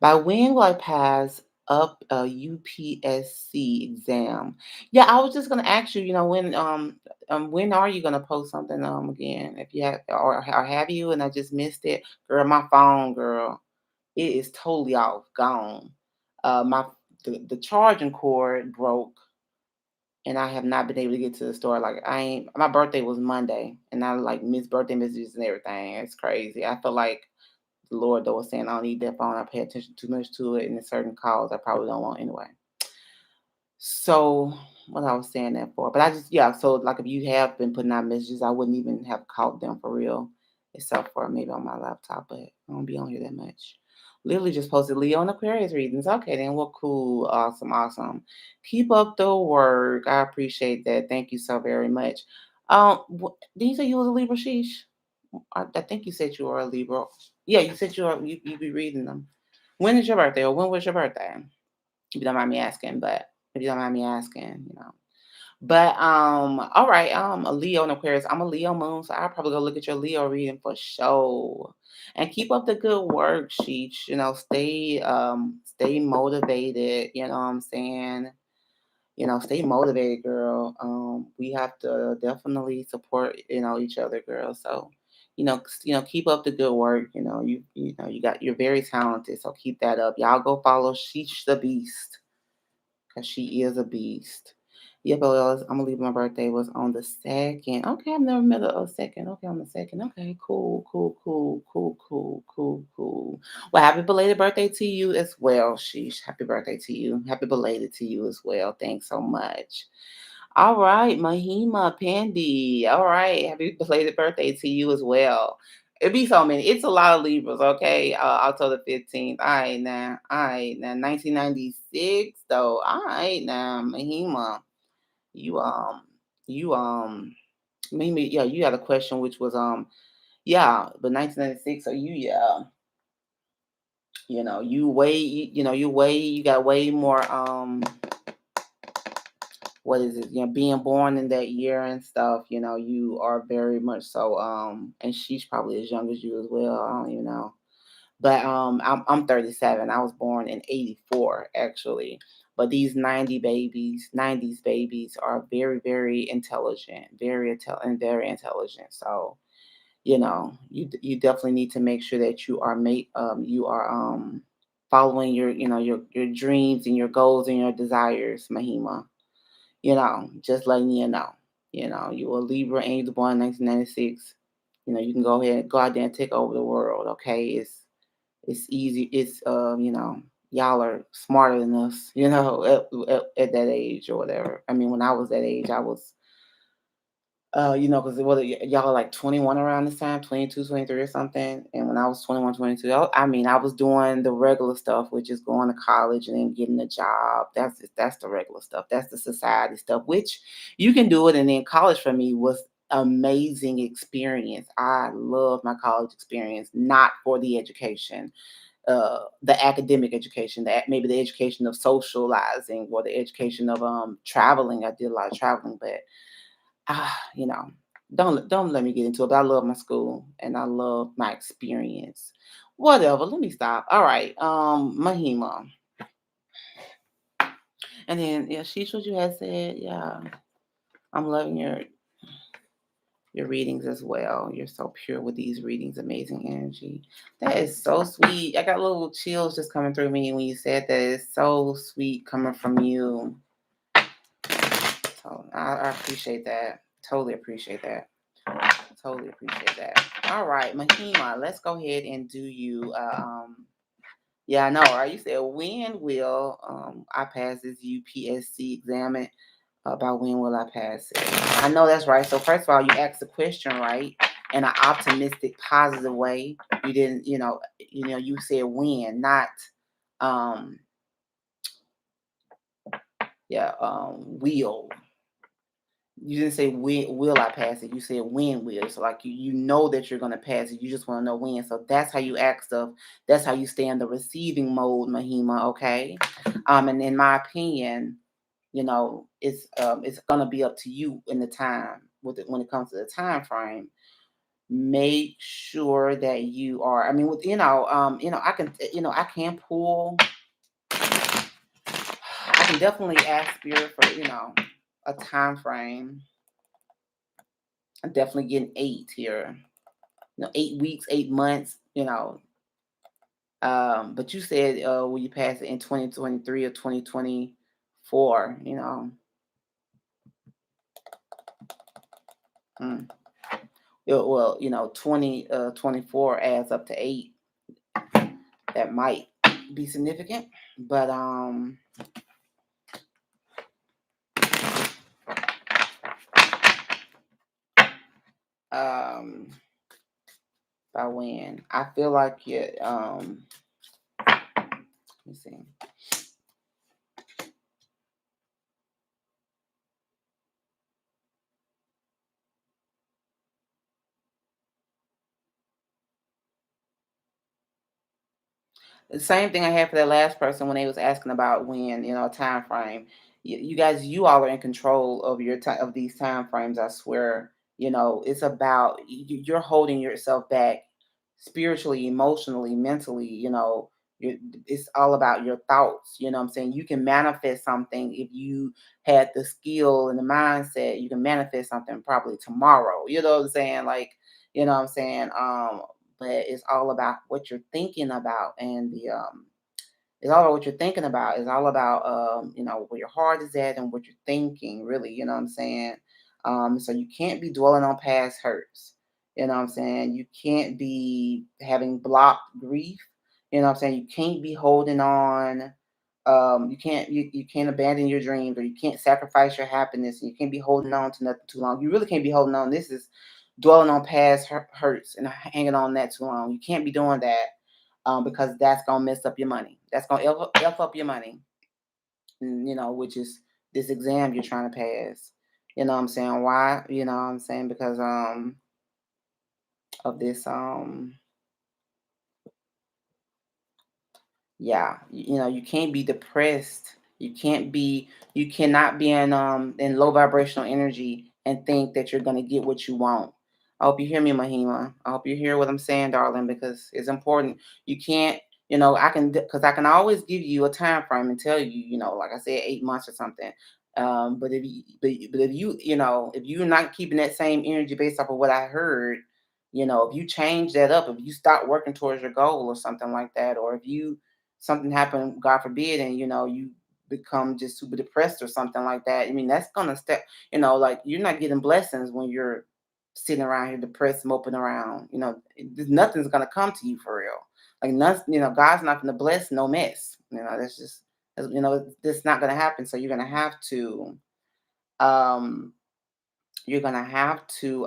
By when will I pass up a UPSC exam? Yeah, I was just gonna ask you, when are you gonna post something again? If you have, or have you, and I just missed it, girl. My phone, girl, it is totally off, gone. My the charging cord broke, and I have not been able to get to the store. Like, I ain't. My birthday was Monday, and I like missed birthday messages and everything. It's crazy. I feel like the Lord though was saying I don't need that phone. I pay attention too much to it, and in certain calls I probably don't want anyway. So what I was saying that for, but I just, yeah. So like if you have been putting out messages, I wouldn't even have caught them for real, except for maybe on my laptop. But I don't be on here that much. Literally just posted Leo and Aquarius readings. Okay, then well, cool, awesome, awesome. Keep up the work. I appreciate that. Thank you so very much. Did you say you was a Libra, Sheesh? I think you said you were a Libra. Yeah, you said you be reading them. When is your birthday, or when was your birthday? If you don't mind me asking, but if you don't mind me asking. But all right, a Leo and Aquarius. I'm a Leo moon, so I'll probably go look at your Leo reading for sure. And keep up the good work, Sheech. Stay motivated. You know what I'm saying? Stay motivated, girl. We have to definitely support, each other, girl. So, keep up the good work. You're very talented, so keep that up. Y'all go follow Sheesh the Beast, because she is a beast. Yeah, but I'm gonna leave. My birthday was on the second. Okay, I've never met a second. Okay, on the second. Okay, cool, cool, cool, cool, cool, cool, cool. Well, happy belated birthday to you as well, Sheesh. Happy birthday to you. Happy belated to you as well. Thanks so much. All right, Mahima Pandy. All right, happy belated birthday to you as well. It be so many. It's a lot of Libras. Okay, October 15th. All right now. All right now. 1996 though. All right now, Mahima. You you maybe yeah. You had a question which was yeah, but 1996. So you got way more what is it, being born in that year and stuff, you are very much so and she's probably as young as you as well, I don't even know. But I'm 37. I was born in 84 actually. But these 90s babies are very, very intelligent, and very intelligent. So, you definitely need to make sure that you are following your dreams and your goals and your desires, Mahima. Just letting you know. You a Libra and you was born in 1996. You can go out there and take over the world. Okay, it's easy. It's y'all are smarter than us. At that age or whatever. I mean, when I was that age, I was because y'all are like 21 around this time, 22, 23 or something. And when I was 21, 22, I was doing the regular stuff, which is going to college and then getting a job. That's the regular stuff. That's the society stuff, which you can do it. And then college for me was amazing experience. I love my college experience, not for the education, the academic education, that maybe the education of socializing or the education of traveling. I did a lot of traveling, but ah, don't let me get into it. But I love my school and I love my experience. Whatever. Let me stop. All right. Mahima. And then yeah, she's what you had said. Yeah. I'm loving your readings as well. You're so pure with these readings, amazing energy. That is so sweet. I got little chills just coming through me when you said that. It's so sweet coming from you. So I appreciate that. Totally appreciate that. Totally appreciate that. All right, Mahima, let's go ahead and do you. Yeah, I know, right? You said when will I pass this UPSC exam? About when will I pass it? I know that's right. So first of all, you asked the question right in an optimistic, positive way. You didn't, you said when, not um, yeah, will. You didn't say when will I pass it. You said when will. So like you know that you're gonna pass it. You just want to know when. So that's how you act stuff. That's how you stay in the receiving mode, Mahima. Okay. And in my opinion, it's gonna be up to you in the time when it comes to the time frame. Make sure that you are. I mean, with I can pull. I can definitely ask spirit for a time frame. I'm definitely getting 8 here. 8 weeks, 8 months. But you said will you pass it in 2023 or 2024? Mm. Yeah, well, 2024 adds up to 8. That might be significant, but um, by when I feel like it. Let me see. The same thing I had for that last person when they was asking about when, time frame. You guys, you all are in control of your time of these time frames. I swear, it's about you're holding yourself back spiritually, emotionally, mentally. It's all about your thoughts. You know what I'm saying? You can manifest something if you had the skill and the mindset. You can manifest something probably tomorrow. You know what I'm saying? Like, you know what I'm saying? But it's all about what you're thinking about and the it's all about what you're thinking about. It's all about where your heart is at and what you're thinking, really, you know what I'm saying? So you can't be dwelling on past hurts. You know what I'm saying? You can't be having blocked grief. You know what I'm saying? You can't be holding on You can't abandon your dreams, or you can't sacrifice your happiness, and you can't be holding on to nothing too long. You really can't be holding on. This is dwelling on past hurts and hanging on that too long. You can't be doing that, because that's gonna mess up your money. That's gonna F up your money. Which is this exam you're trying to pass. You know what I'm saying? Why? You know what I'm saying? Because of this yeah, you can't be depressed. You cannot be in low vibrational energy and think that you're gonna get what you want. I hope you hear me, Mahima. I hope you hear what I'm saying, darling, because it's important. You can't, because I can always give you a time frame and tell you, like I said, 8 months or something. But if you're not keeping that same energy based off of what I heard, if you change that up, if you start working towards your goal or something like that, or if you something happened, God forbid, and you become just super depressed or something like that. I mean, that's gonna step. Like, you're not getting blessings when you're sitting around here depressed, moping around. Nothing's gonna come to you for real. Like, nothing. God's not gonna bless no mess. That's just that's not gonna happen. So um, you're gonna have to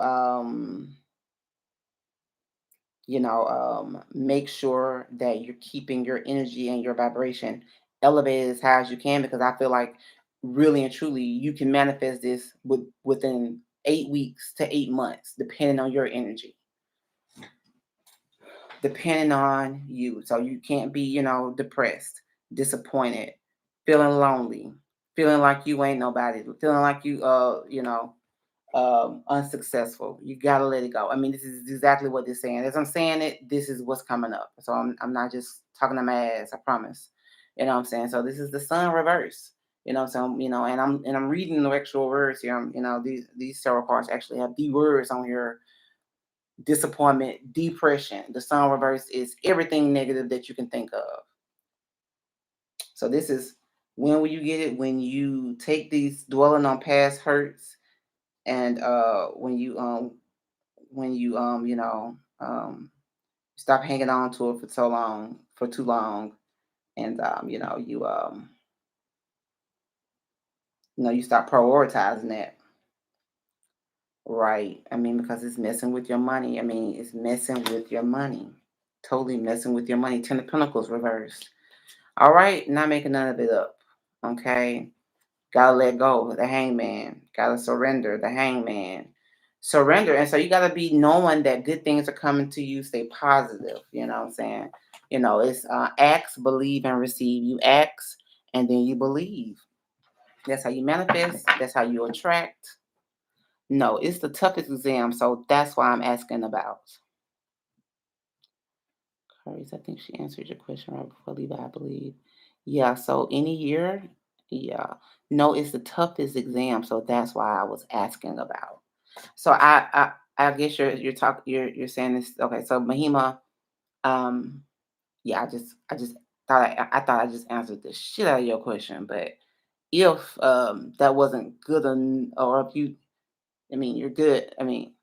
make sure that you're keeping your energy and your vibration elevated as high as you can, because I feel like really and truly you can manifest this within 8 weeks to 8 months, depending on your energy, depending on you. So you can't be, depressed, disappointed, feeling lonely, feeling like you ain't nobody, feeling like unsuccessful. You gotta let it go. I mean, this is exactly what they're saying. As I'm saying it, this is what's coming up. So I'm not just talking to my ass. I promise. You know what I'm saying? So this is the sun reverse. So and I'm reading the actual words here. These tarot cards actually have the words on here: disappointment, depression. The sun reverse is everything negative that you can think of. So this is, when will you get it? When you take these dwelling on past hurts, and stop hanging on to it for too long, and you stop prioritizing that, right? I mean, because it's messing with your money. I mean, it's messing with your money, totally messing with your money. Ten of Pentacles reversed. All right, not making none of it up. Okay, gotta let go. The Hangman. Gotta surrender. The Hangman. Surrender. And so you gotta be knowing that good things are coming to you. Stay positive. You know what I'm saying? It's ask, believe, and receive. You ask, and then you believe. That's how you manifest. That's how you attract. No, it's the toughest exam. So that's why I'm asking about. Curry's, I think she answered your question right before leaving, I believe. Yeah, so any year, yeah. No, it's the toughest exam, so that's why I was asking about. So I guess you're saying this. Okay, so Mahima, um, yeah, I just thought I just answered the shit out of your question. But if that wasn't good, or if you, I mean, you're good. I mean,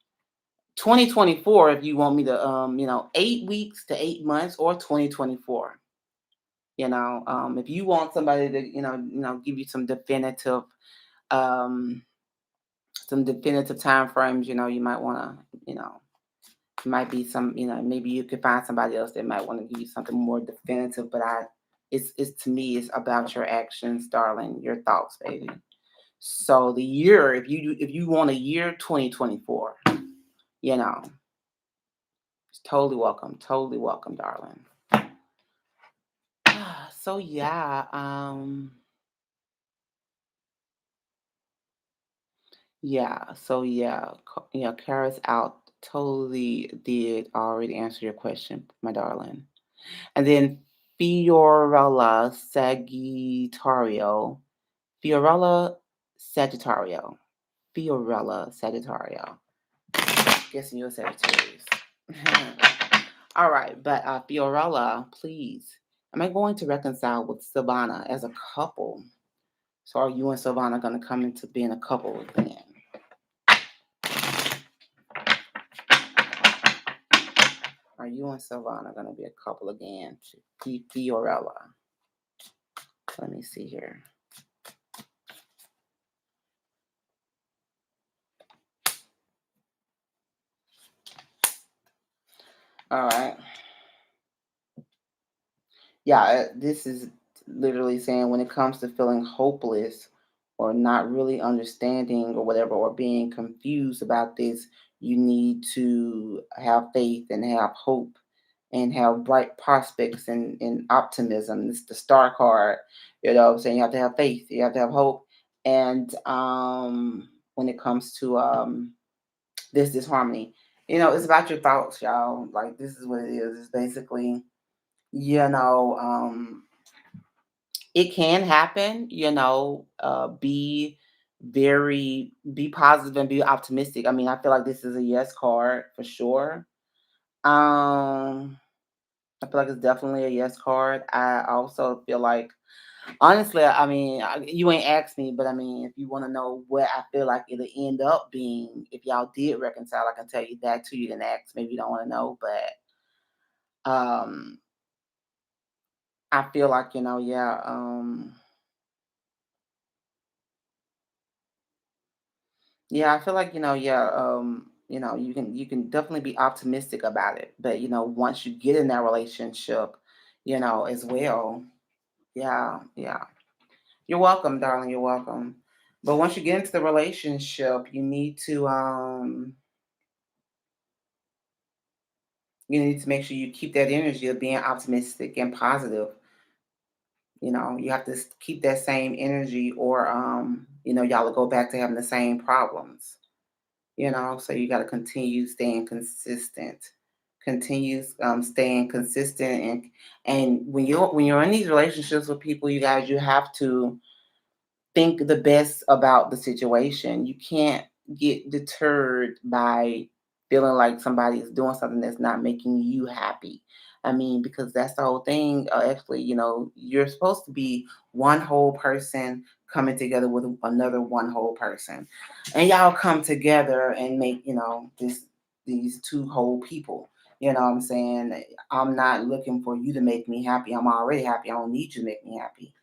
2024, if you want me to 8 weeks to 8 months, or 2024. If you want somebody to give you um some definitive time frames, you might want to, might be some, maybe you could find somebody else that might want to give you something more definitive. But it's to me, it's about your actions, darling, your thoughts, baby. So the year, if you want a year, 2024, it's totally welcome, darling. So yeah, yeah. So yeah, Kara's out. Totally did already answer your question, my darling. And then Fiorella Sagittario. Fiorella Sagittario. Fiorella Sagittario. Guessing you're Sagittarius. All right, but Fiorella, please. Am I going to reconcile with Savannah as a couple? So are you and Savannah going to come into being a couple again? Are you and Savannah going to be a couple again? Fiorella. Let me see here. All right. Yeah, this is literally saying when it comes to feeling hopeless or not really understanding or whatever, or being confused about this, you need to have faith and have hope and have bright prospects and optimism. It's the star card. You know what I'm saying? You have to have faith, you have to have hope. And when it comes to this disharmony, it's about your thoughts, y'all. Like, this is what it is. It's basically, you know, it can happen, be positive and be optimistic. I mean, I feel like this is a yes card for sure. Um, I feel like it's definitely a yes card. I also feel like, honestly, I mean, you ain't asked me, but I mean, if you want to know what I feel like it'll end up being, if y'all did reconcile, I can tell you that too. You didn't ask. Maybe you don't want to know, but I feel like, yeah, yeah, I feel like, yeah, you can definitely be optimistic about it. But once you get in that relationship, as well. Yeah, yeah. You're welcome, darling. You're welcome. But once you get into the relationship, you need to make sure you keep that energy of being optimistic and positive. You have to keep that same energy, or y'all will go back to having the same problems. So you got to continue staying consistent, continue staying consistent. And when you're in these relationships with people, you guys, you have to think the best about the situation. You can't get deterred by feeling like somebody is doing something that's not making you happy. I mean, because that's the whole thing. Actually, you're supposed to be one whole person coming together with another one whole person, and y'all come together and make these two whole people. You know what I'm saying? I'm not looking for you to make me happy. I'm already happy. I don't need you to make me happy.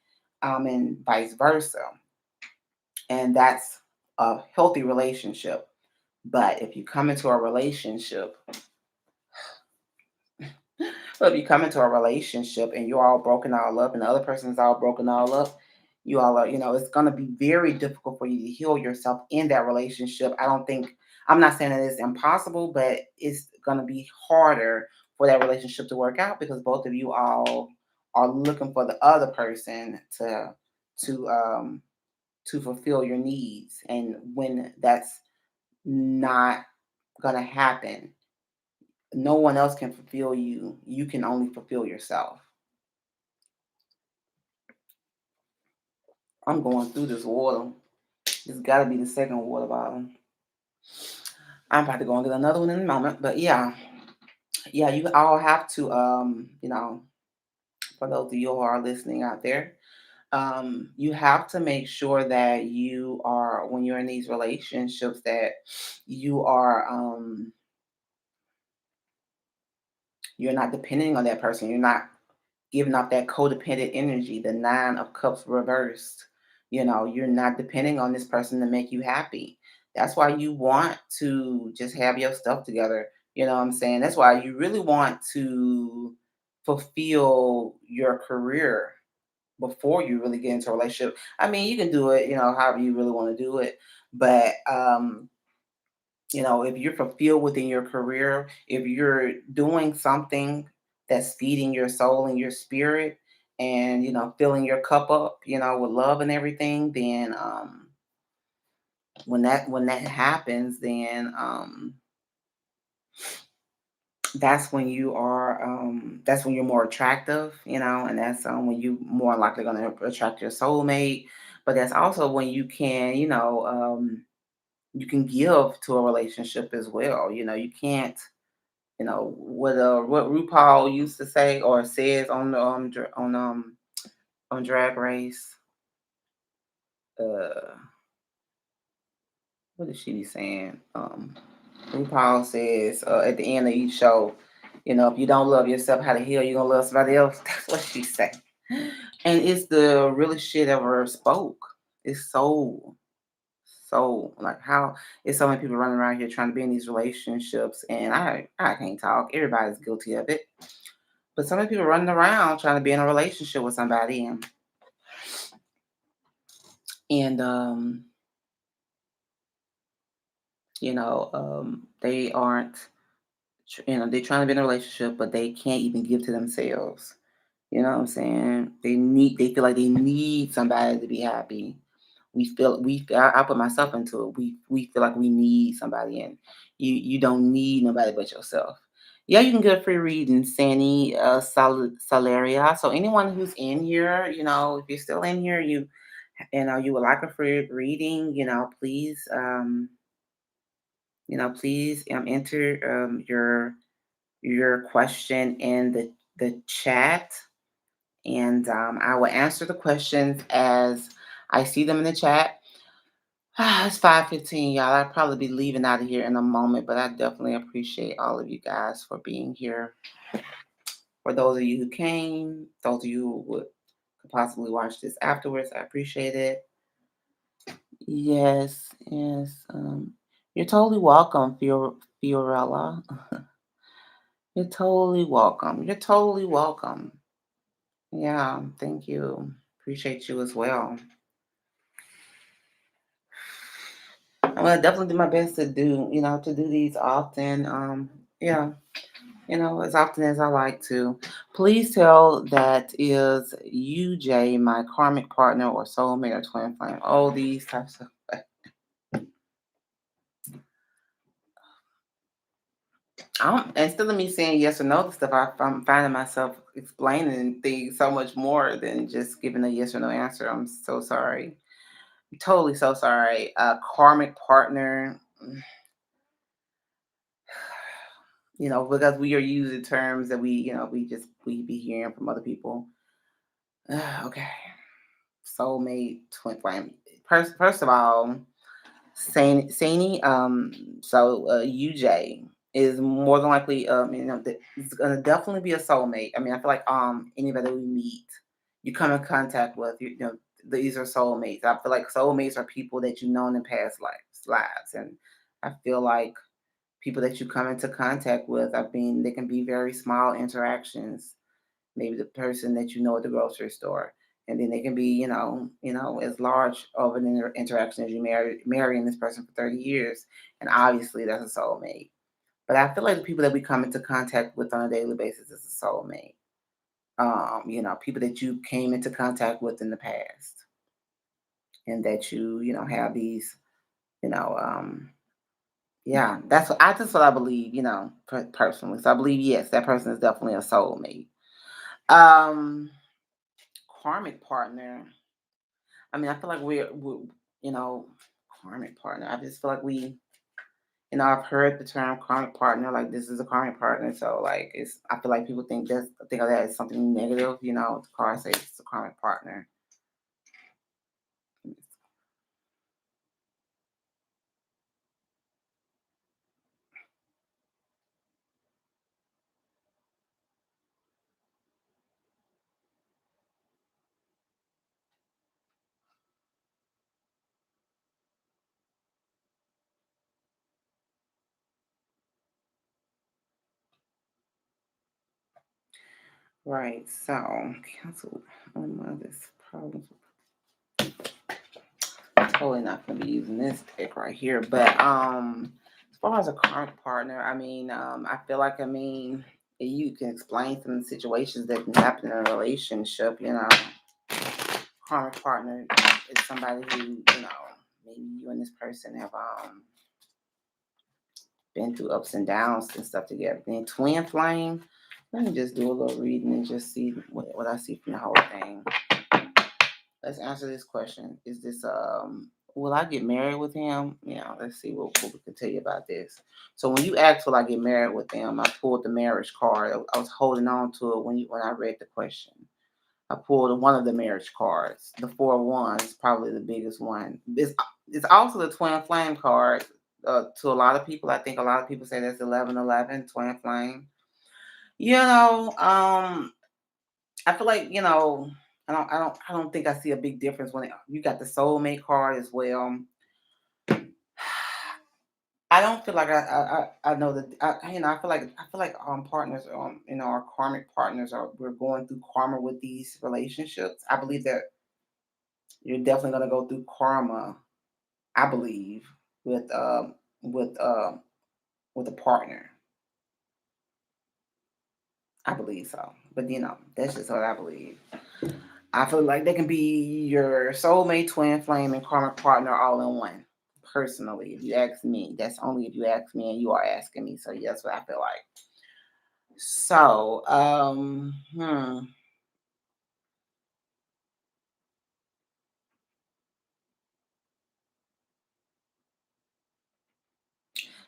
And vice versa. And that's a healthy relationship. But if you come into a relationship, well, if you come into a relationship and you're all broken all up and the other person's all broken all up, you all are, it's going to be very difficult for you to heal yourself in that relationship. I'm not saying that it's impossible, but it's going to be harder for that relationship to work out because both of you all are looking for the other person to, to fulfill your needs. And when that's not gonna happen, no one else can fulfill you. You can only fulfill yourself. I'm going through this water. It's got to be the second water bottle. I'm about to go and get another one in a moment. But yeah, yeah, you all have to, for those of you who are listening out there, you have to make sure that you are, when you're in these relationships, that you are, you're not depending on that person. You're not giving off that codependent energy, the nine of cups reversed. You're not depending on this person to make you happy. That's why you want to just have your stuff together. You know what I'm saying? That's why you really want to fulfill your career before you really get into a relationship. I mean, you can do it, however you really want to do it. But if you're fulfilled within your career, if you're doing something that's feeding your soul and your spirit and, filling your cup up, with love and everything, then when that happens, then that's when you're more attractive, and that's when you more likely going to attract your soulmate. But that's also when you can give to a relationship as well. You can't, what RuPaul used to say or says on the on Drag Race. Uh, what did she be saying? RuPaul says at the end of each show, if you don't love yourself, how the hell you gonna love somebody else? That's what she say. And it's the realest shit ever spoke. It's so like how it's so many people running around here trying to be in these relationships, and I can't talk. Everybody's guilty of it. But so many people running around trying to be in a relationship with somebody, and they aren't. They're trying to be in a relationship, but they can't even give to themselves. You know what I'm saying? They feel like they need somebody to be happy. I put myself into it. We feel like we need somebody, and you don't need nobody but yourself. Yeah, you can get a free reading, Sandy Salaria. So anyone who's in here, if you're still in here, you would like a free reading, please enter your question in the chat, and I will answer the questions as I see them in the chat. It's 5:15, y'all. I'll probably be leaving out of here in a moment, but I definitely appreciate all of you guys for being here. For those of you who came, those of you who could possibly watch this afterwards, I appreciate it. Yes, yes. You're totally welcome, Fiorella. You're totally welcome. You're totally welcome. Yeah, thank you. Appreciate you as well. I'm gonna definitely do my best to do these often. Yeah, as often as I like to. Please tell that is UJ, my karmic partner or soulmate or twin flame. All these types of. Instead of me saying yes or no to stuff, I'm finding myself explaining things so much more than just giving a yes or no answer. I'm so sorry. I'm totally so sorry. Karmic partner. Because we are using terms that we be hearing from other people. Okay, soulmate, twin flame. First of all, Sani, UJ is more than likely, it's gonna definitely be a soulmate. I mean, I feel like anybody we meet, you come in contact with, these are soulmates. I feel like soulmates are people that you've known in past lives, and I feel like people that you come into contact with, I mean, they can be very small interactions. Maybe the person that you know at the grocery store, and then they can be, as large of an interaction as you marrying this person for 30 years, and obviously that's a soulmate. But I feel like the people that we come into contact with on a daily basis is a soulmate. People that you came into contact with in the past, and that have these, you know, um, Yeah, that's what I believe, personally. So I believe yes, that person is definitely a soulmate. Um, Karmic partner. I mean, I feel like you know, karmic partner. I just feel like I've heard the term karmic partner, like this is a karmic partner. So like I feel like people think of that as something negative. The card says it's a karmic partner. Right. So cancel one of this problem. Totally not gonna be using this deck right here. But as far as a current partner, I mean, I feel like you can explain some situations that can happen in a relationship, current partner is somebody who, maybe you and this person have been through ups and downs and stuff together. Then twin flame, let me just do a little reading and just see what I see from the whole thing. Let's answer this question. Is this will I get married with him? Yeah, let's see what we can tell you about this. So when you asked will I get married with him, I pulled the marriage card. I was holding on to it when I read the question. I pulled one of the marriage cards. The 4 of Wands is probably the biggest one. It's also the twin flame card. To a lot of people, I think a lot of people say that's 1111 twin flame. You know, um, I feel like, I don't think I see a big difference when you got the soulmate card as well. I don't feel like I know that I feel like partners our karmic partners are we're going through karma with these relationships. I believe that you're definitely gonna go through karma. I believe with with um with a partner. I believe so, but that's just what I believe. I feel like they can be your soulmate, twin flame, and karmic partner all in one. Personally, if you ask me, that's only if you ask me, and you are asking me. So yeah, that's what I feel like. So,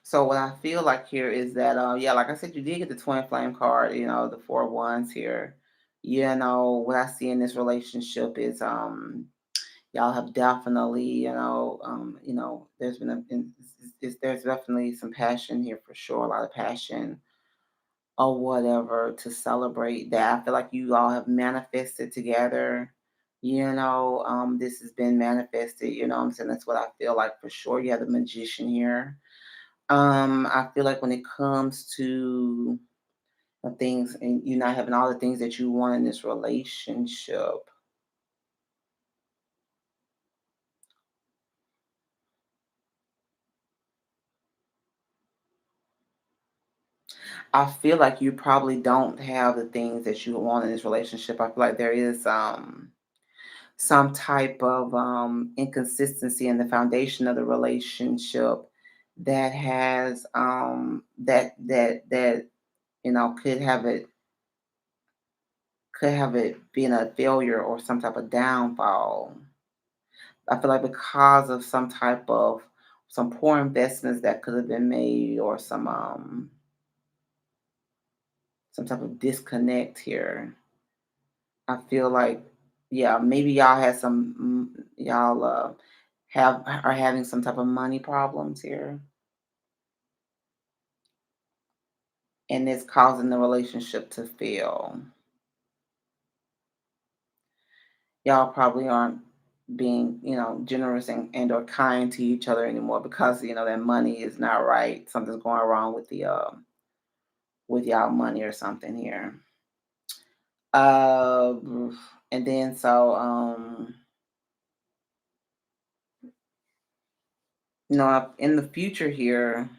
so what I feel like here is that, yeah, like I said, you did get the twin flame card. The four of wands here. What I see in this relationship is, y'all have definitely, there's been there's definitely some passion here for sure, a lot of passion or whatever to celebrate that. I feel like you all have manifested together. This has been manifested. You know what I'm saying? That's what I feel like for sure. You have the magician here. I feel like when it comes to the things and you not having all the things that you want in this relationship, I feel like you probably don't have the things that you want in this relationship. I feel like there is some type of inconsistency in the foundation of the relationship that has that could have it being a failure or some type of downfall. I feel like because of some poor investments that could have been made or some type of disconnect here. I feel like, yeah, maybe y'all had y'all have are having some type of money problems here, and it's causing the relationship to fail. Y'all probably aren't being, generous and or kind to each other anymore because that money is not right. Something's going wrong with y'all money or something here. Uh, and then so in the future here,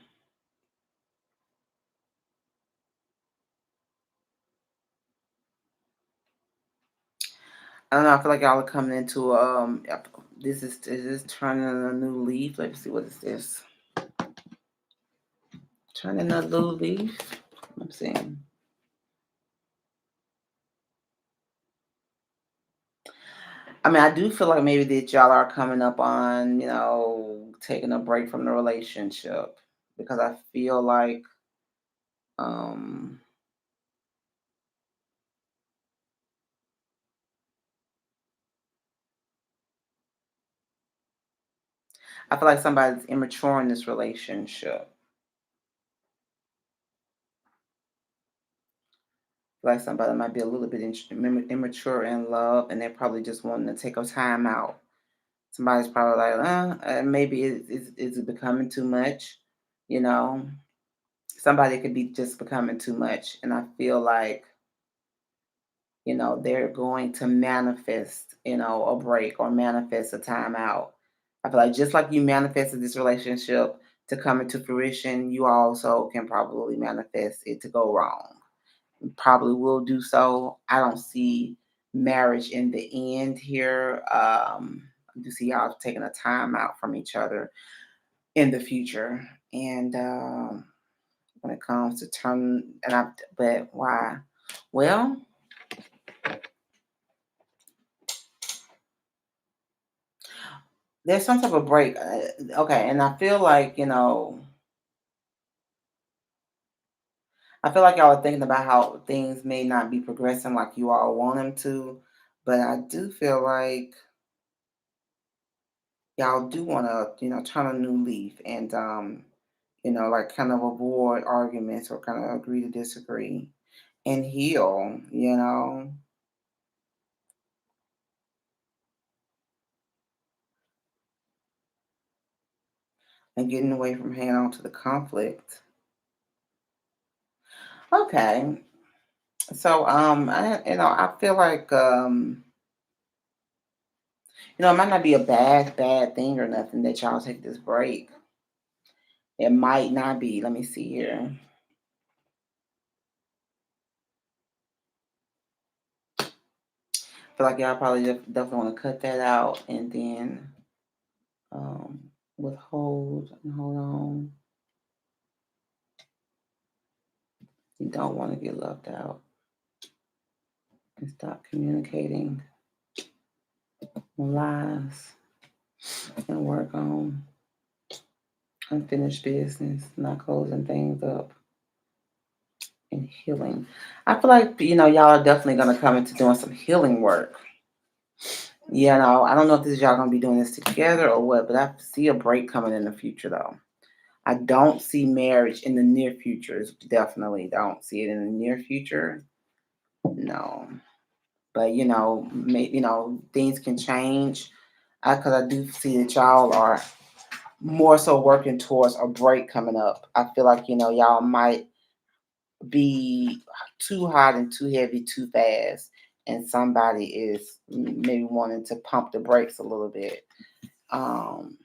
I don't know. I feel like y'all are coming into this turning a new leaf. Let's see what is this. Turning a new leaf. I'm seeing. I mean, I do feel like maybe that y'all are coming up on taking a break from the relationship because I feel like um I feel like somebody's immature in this relationship. Like somebody might be a little bit immature in love, and they're probably just wanting to take a time out. Somebody's probably like, maybe is it becoming too much? You know, somebody could be just becoming too much. And I feel like, they're going to manifest, a break or manifest a time out. I feel like just like you manifested this relationship to come into fruition, you also can probably manifest it to go wrong. Probably will do so. I don't see marriage in the end here. I do see y'all taking a time out from each other in the future. And when it comes to but why? Well, there's some type of break. Okay, and I feel like y'all are thinking about how things may not be progressing like you all want them to, but I do feel like y'all do want to, turn a new leaf and, like kind of avoid arguments or kind of agree to disagree and heal. and getting away from hanging on to the conflict. Okay. So I feel like it might not be a bad thing or nothing that y'all take this break. It might not be. Let me see here. Feel like y'all probably definitely want to cut that out and then um withhold and hold on. You don't want to get left out and stop communicating lies and work on unfinished business, not closing things up and healing. I feel like y'all are definitely gonna come into doing some healing work. I don't know if this y'all gonna be doing this together or what, but I see a break coming in the future though. I don't see marriage in the near future. Definitely don't see it in the near future. No, but things can change. Because I do see that y'all are more so working towards a break coming up. I feel like y'all might be too hot and too heavy too fast, and somebody is maybe wanting to pump the brakes a little bit. Um,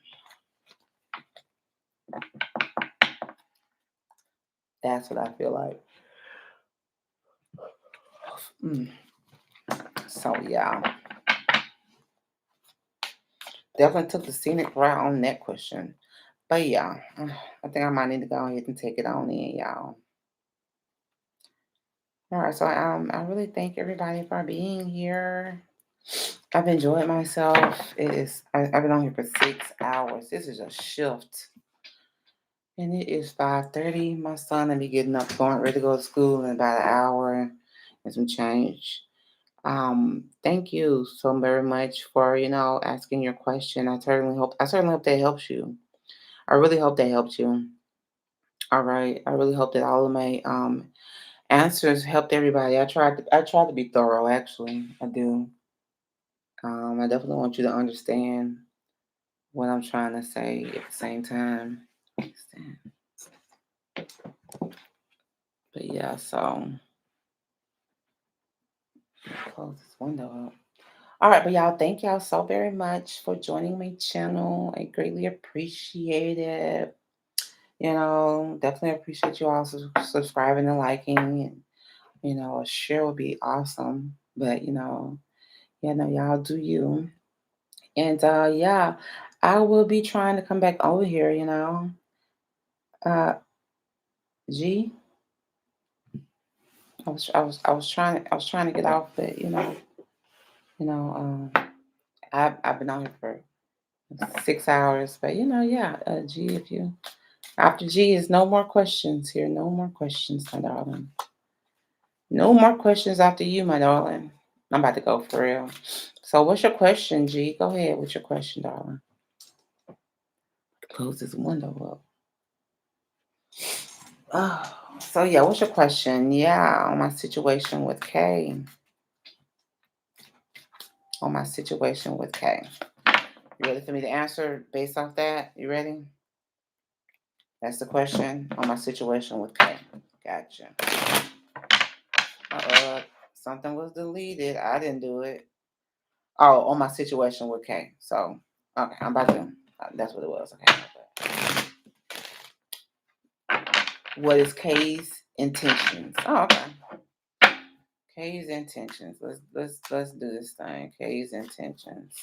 that's what I feel like. Mm. So yeah, definitely took the scenic route on that question. But yeah, I think I might need to go ahead and take it on in, y'all. All right, so I really thank everybody for being here. I've enjoyed myself. I've been on here for 6 hours. This is a shift, and it is 5:30. My son will be getting up, going ready to go to school in about an hour and some change. Thank you so very much for asking your question. I certainly hope that helps you. I really hope that helped you. All right. I really hope that all of my answers helped everybody. I tried to be thorough. Actually, I do. I definitely want you to understand what I'm trying to say at the same time. But yeah, so close this window up. All right, but y'all, thank y'all so very much for joining my channel. I greatly appreciate it. Definitely appreciate you all subscribing and liking. And, a share would be awesome. But, y'all do you. And yeah, I will be trying to come back over here. Uh, G, I was trying to get off, but you know, I've been on here for 6 hours, but yeah, G, if you after G is no more questions here, no more questions, my darling. No more questions after you, my darling. I'm about to go for real. So, what's your question, G? Go ahead with your question, darling. Close this window up. Oh, so yeah, what's your question? Yeah, on my situation with Kay. On my situation with Kay. You ready for me to answer based off that? You ready? That's the question on my situation with Kay. Gotcha. Uh, something was deleted. I didn't do it. Oh, on my situation with Kay. So, okay, I'm about to. That's what it was. Okay. What is Kay's intentions? Oh, okay. Kay's intentions. Let's do this thing. Kay's intentions.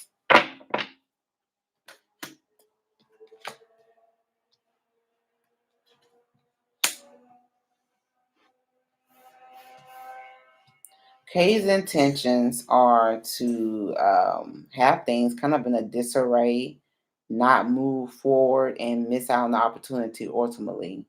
Kay's intentions are to have things kind of in a disarray, not move forward, and miss out on the opportunity ultimately.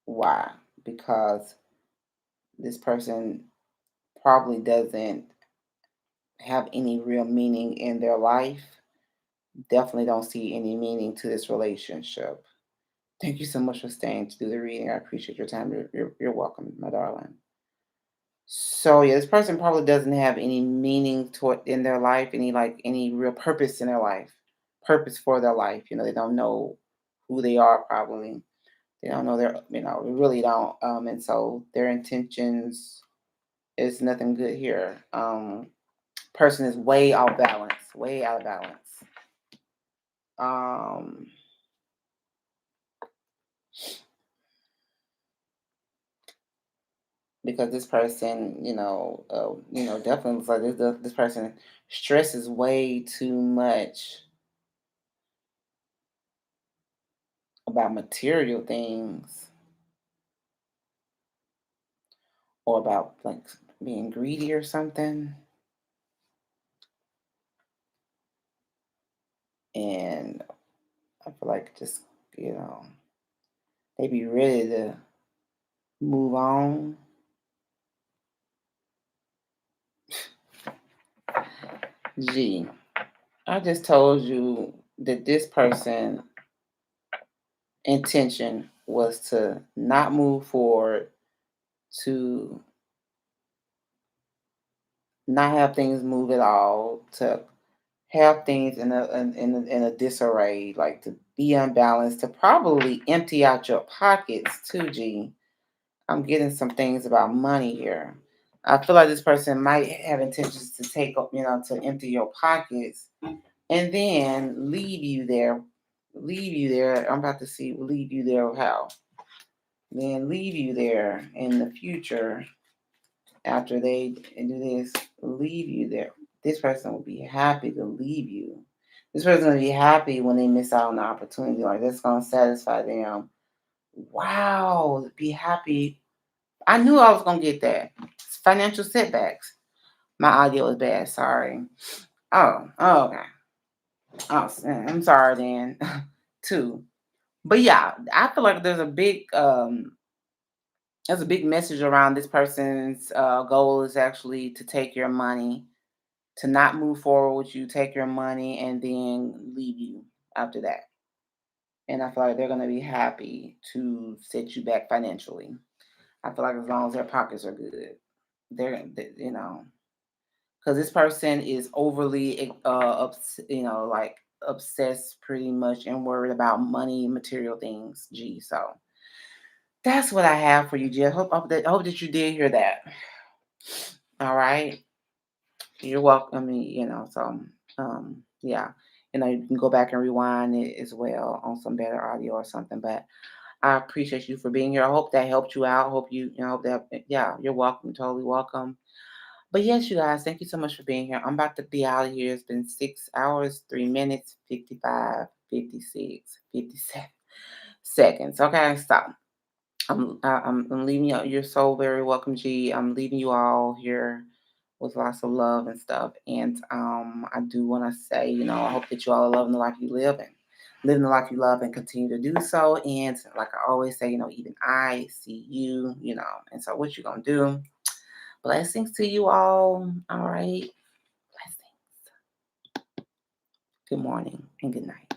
Why? Because this person probably doesn't have any real meaning in their life. Definitely don't see any meaning to this relationship. Thank you so much for staying to do the reading. I appreciate your time. You're welcome, my darling. So yeah, this person probably doesn't have any meaning toward in their life, any real purpose in their life, purpose for their life. They don't know who they are probably. They don't know they really don't. And so their intentions is nothing good here. Person is way out balance, way out of balance. Um, because this person, definitely looks like this person stresses way too much about material things or about like being greedy or something. And I feel like just, you know, they be ready to move on. Gee, I just told you that this person intention was to not move forward, to not have things move at all, to have things in a disarray, like to be unbalanced, to probably empty out your pockets too, G. I'm getting some things about money here. I feel like this person might have intentions to to empty your pockets and then leave you there. Leave you there. I'm about to see leave you there how. Then leave you there in the future after they do this, leave you there. This person will be happy to leave you. This person will be happy when they miss out on the opportunity. Like that's gonna satisfy them. Wow, be happy. I knew I was gonna get that. Financial setbacks. My audio is bad. Sorry. Oh, okay. Oh, I'm sorry then. Too. But yeah, I feel like there's a big message around this person's goal is actually to take your money, to not move forward with you, take your money, and then leave you after that. And I feel like they're gonna be happy to set you back financially. I feel like as long as their pockets are good, because this person is overly, like obsessed pretty much and worried about money, material things. Gee, so that's what I have for you, G. I hope that you did hear that. All right. You're welcome. I mean, yeah, you can go back and rewind it as well on some better audio or something. But I appreciate you for being here. I hope that helped you out. Hope that, yeah, you're welcome. Totally welcome. But yes, you guys, thank you so much for being here. I'm about to be out of here. It's been 6 hours, 3 minutes, 55, 56, 57 seconds. Okay, stop. I'm leaving you. You're so very welcome, G. I'm leaving you all here with lots of love and stuff. And I do want to say, I hope that you all are loving the life you live and living the life you love and continue to do so. And like I always say, even I see you, And so what you gonna do? Blessings to you all. All right. Blessings. Good morning and good night.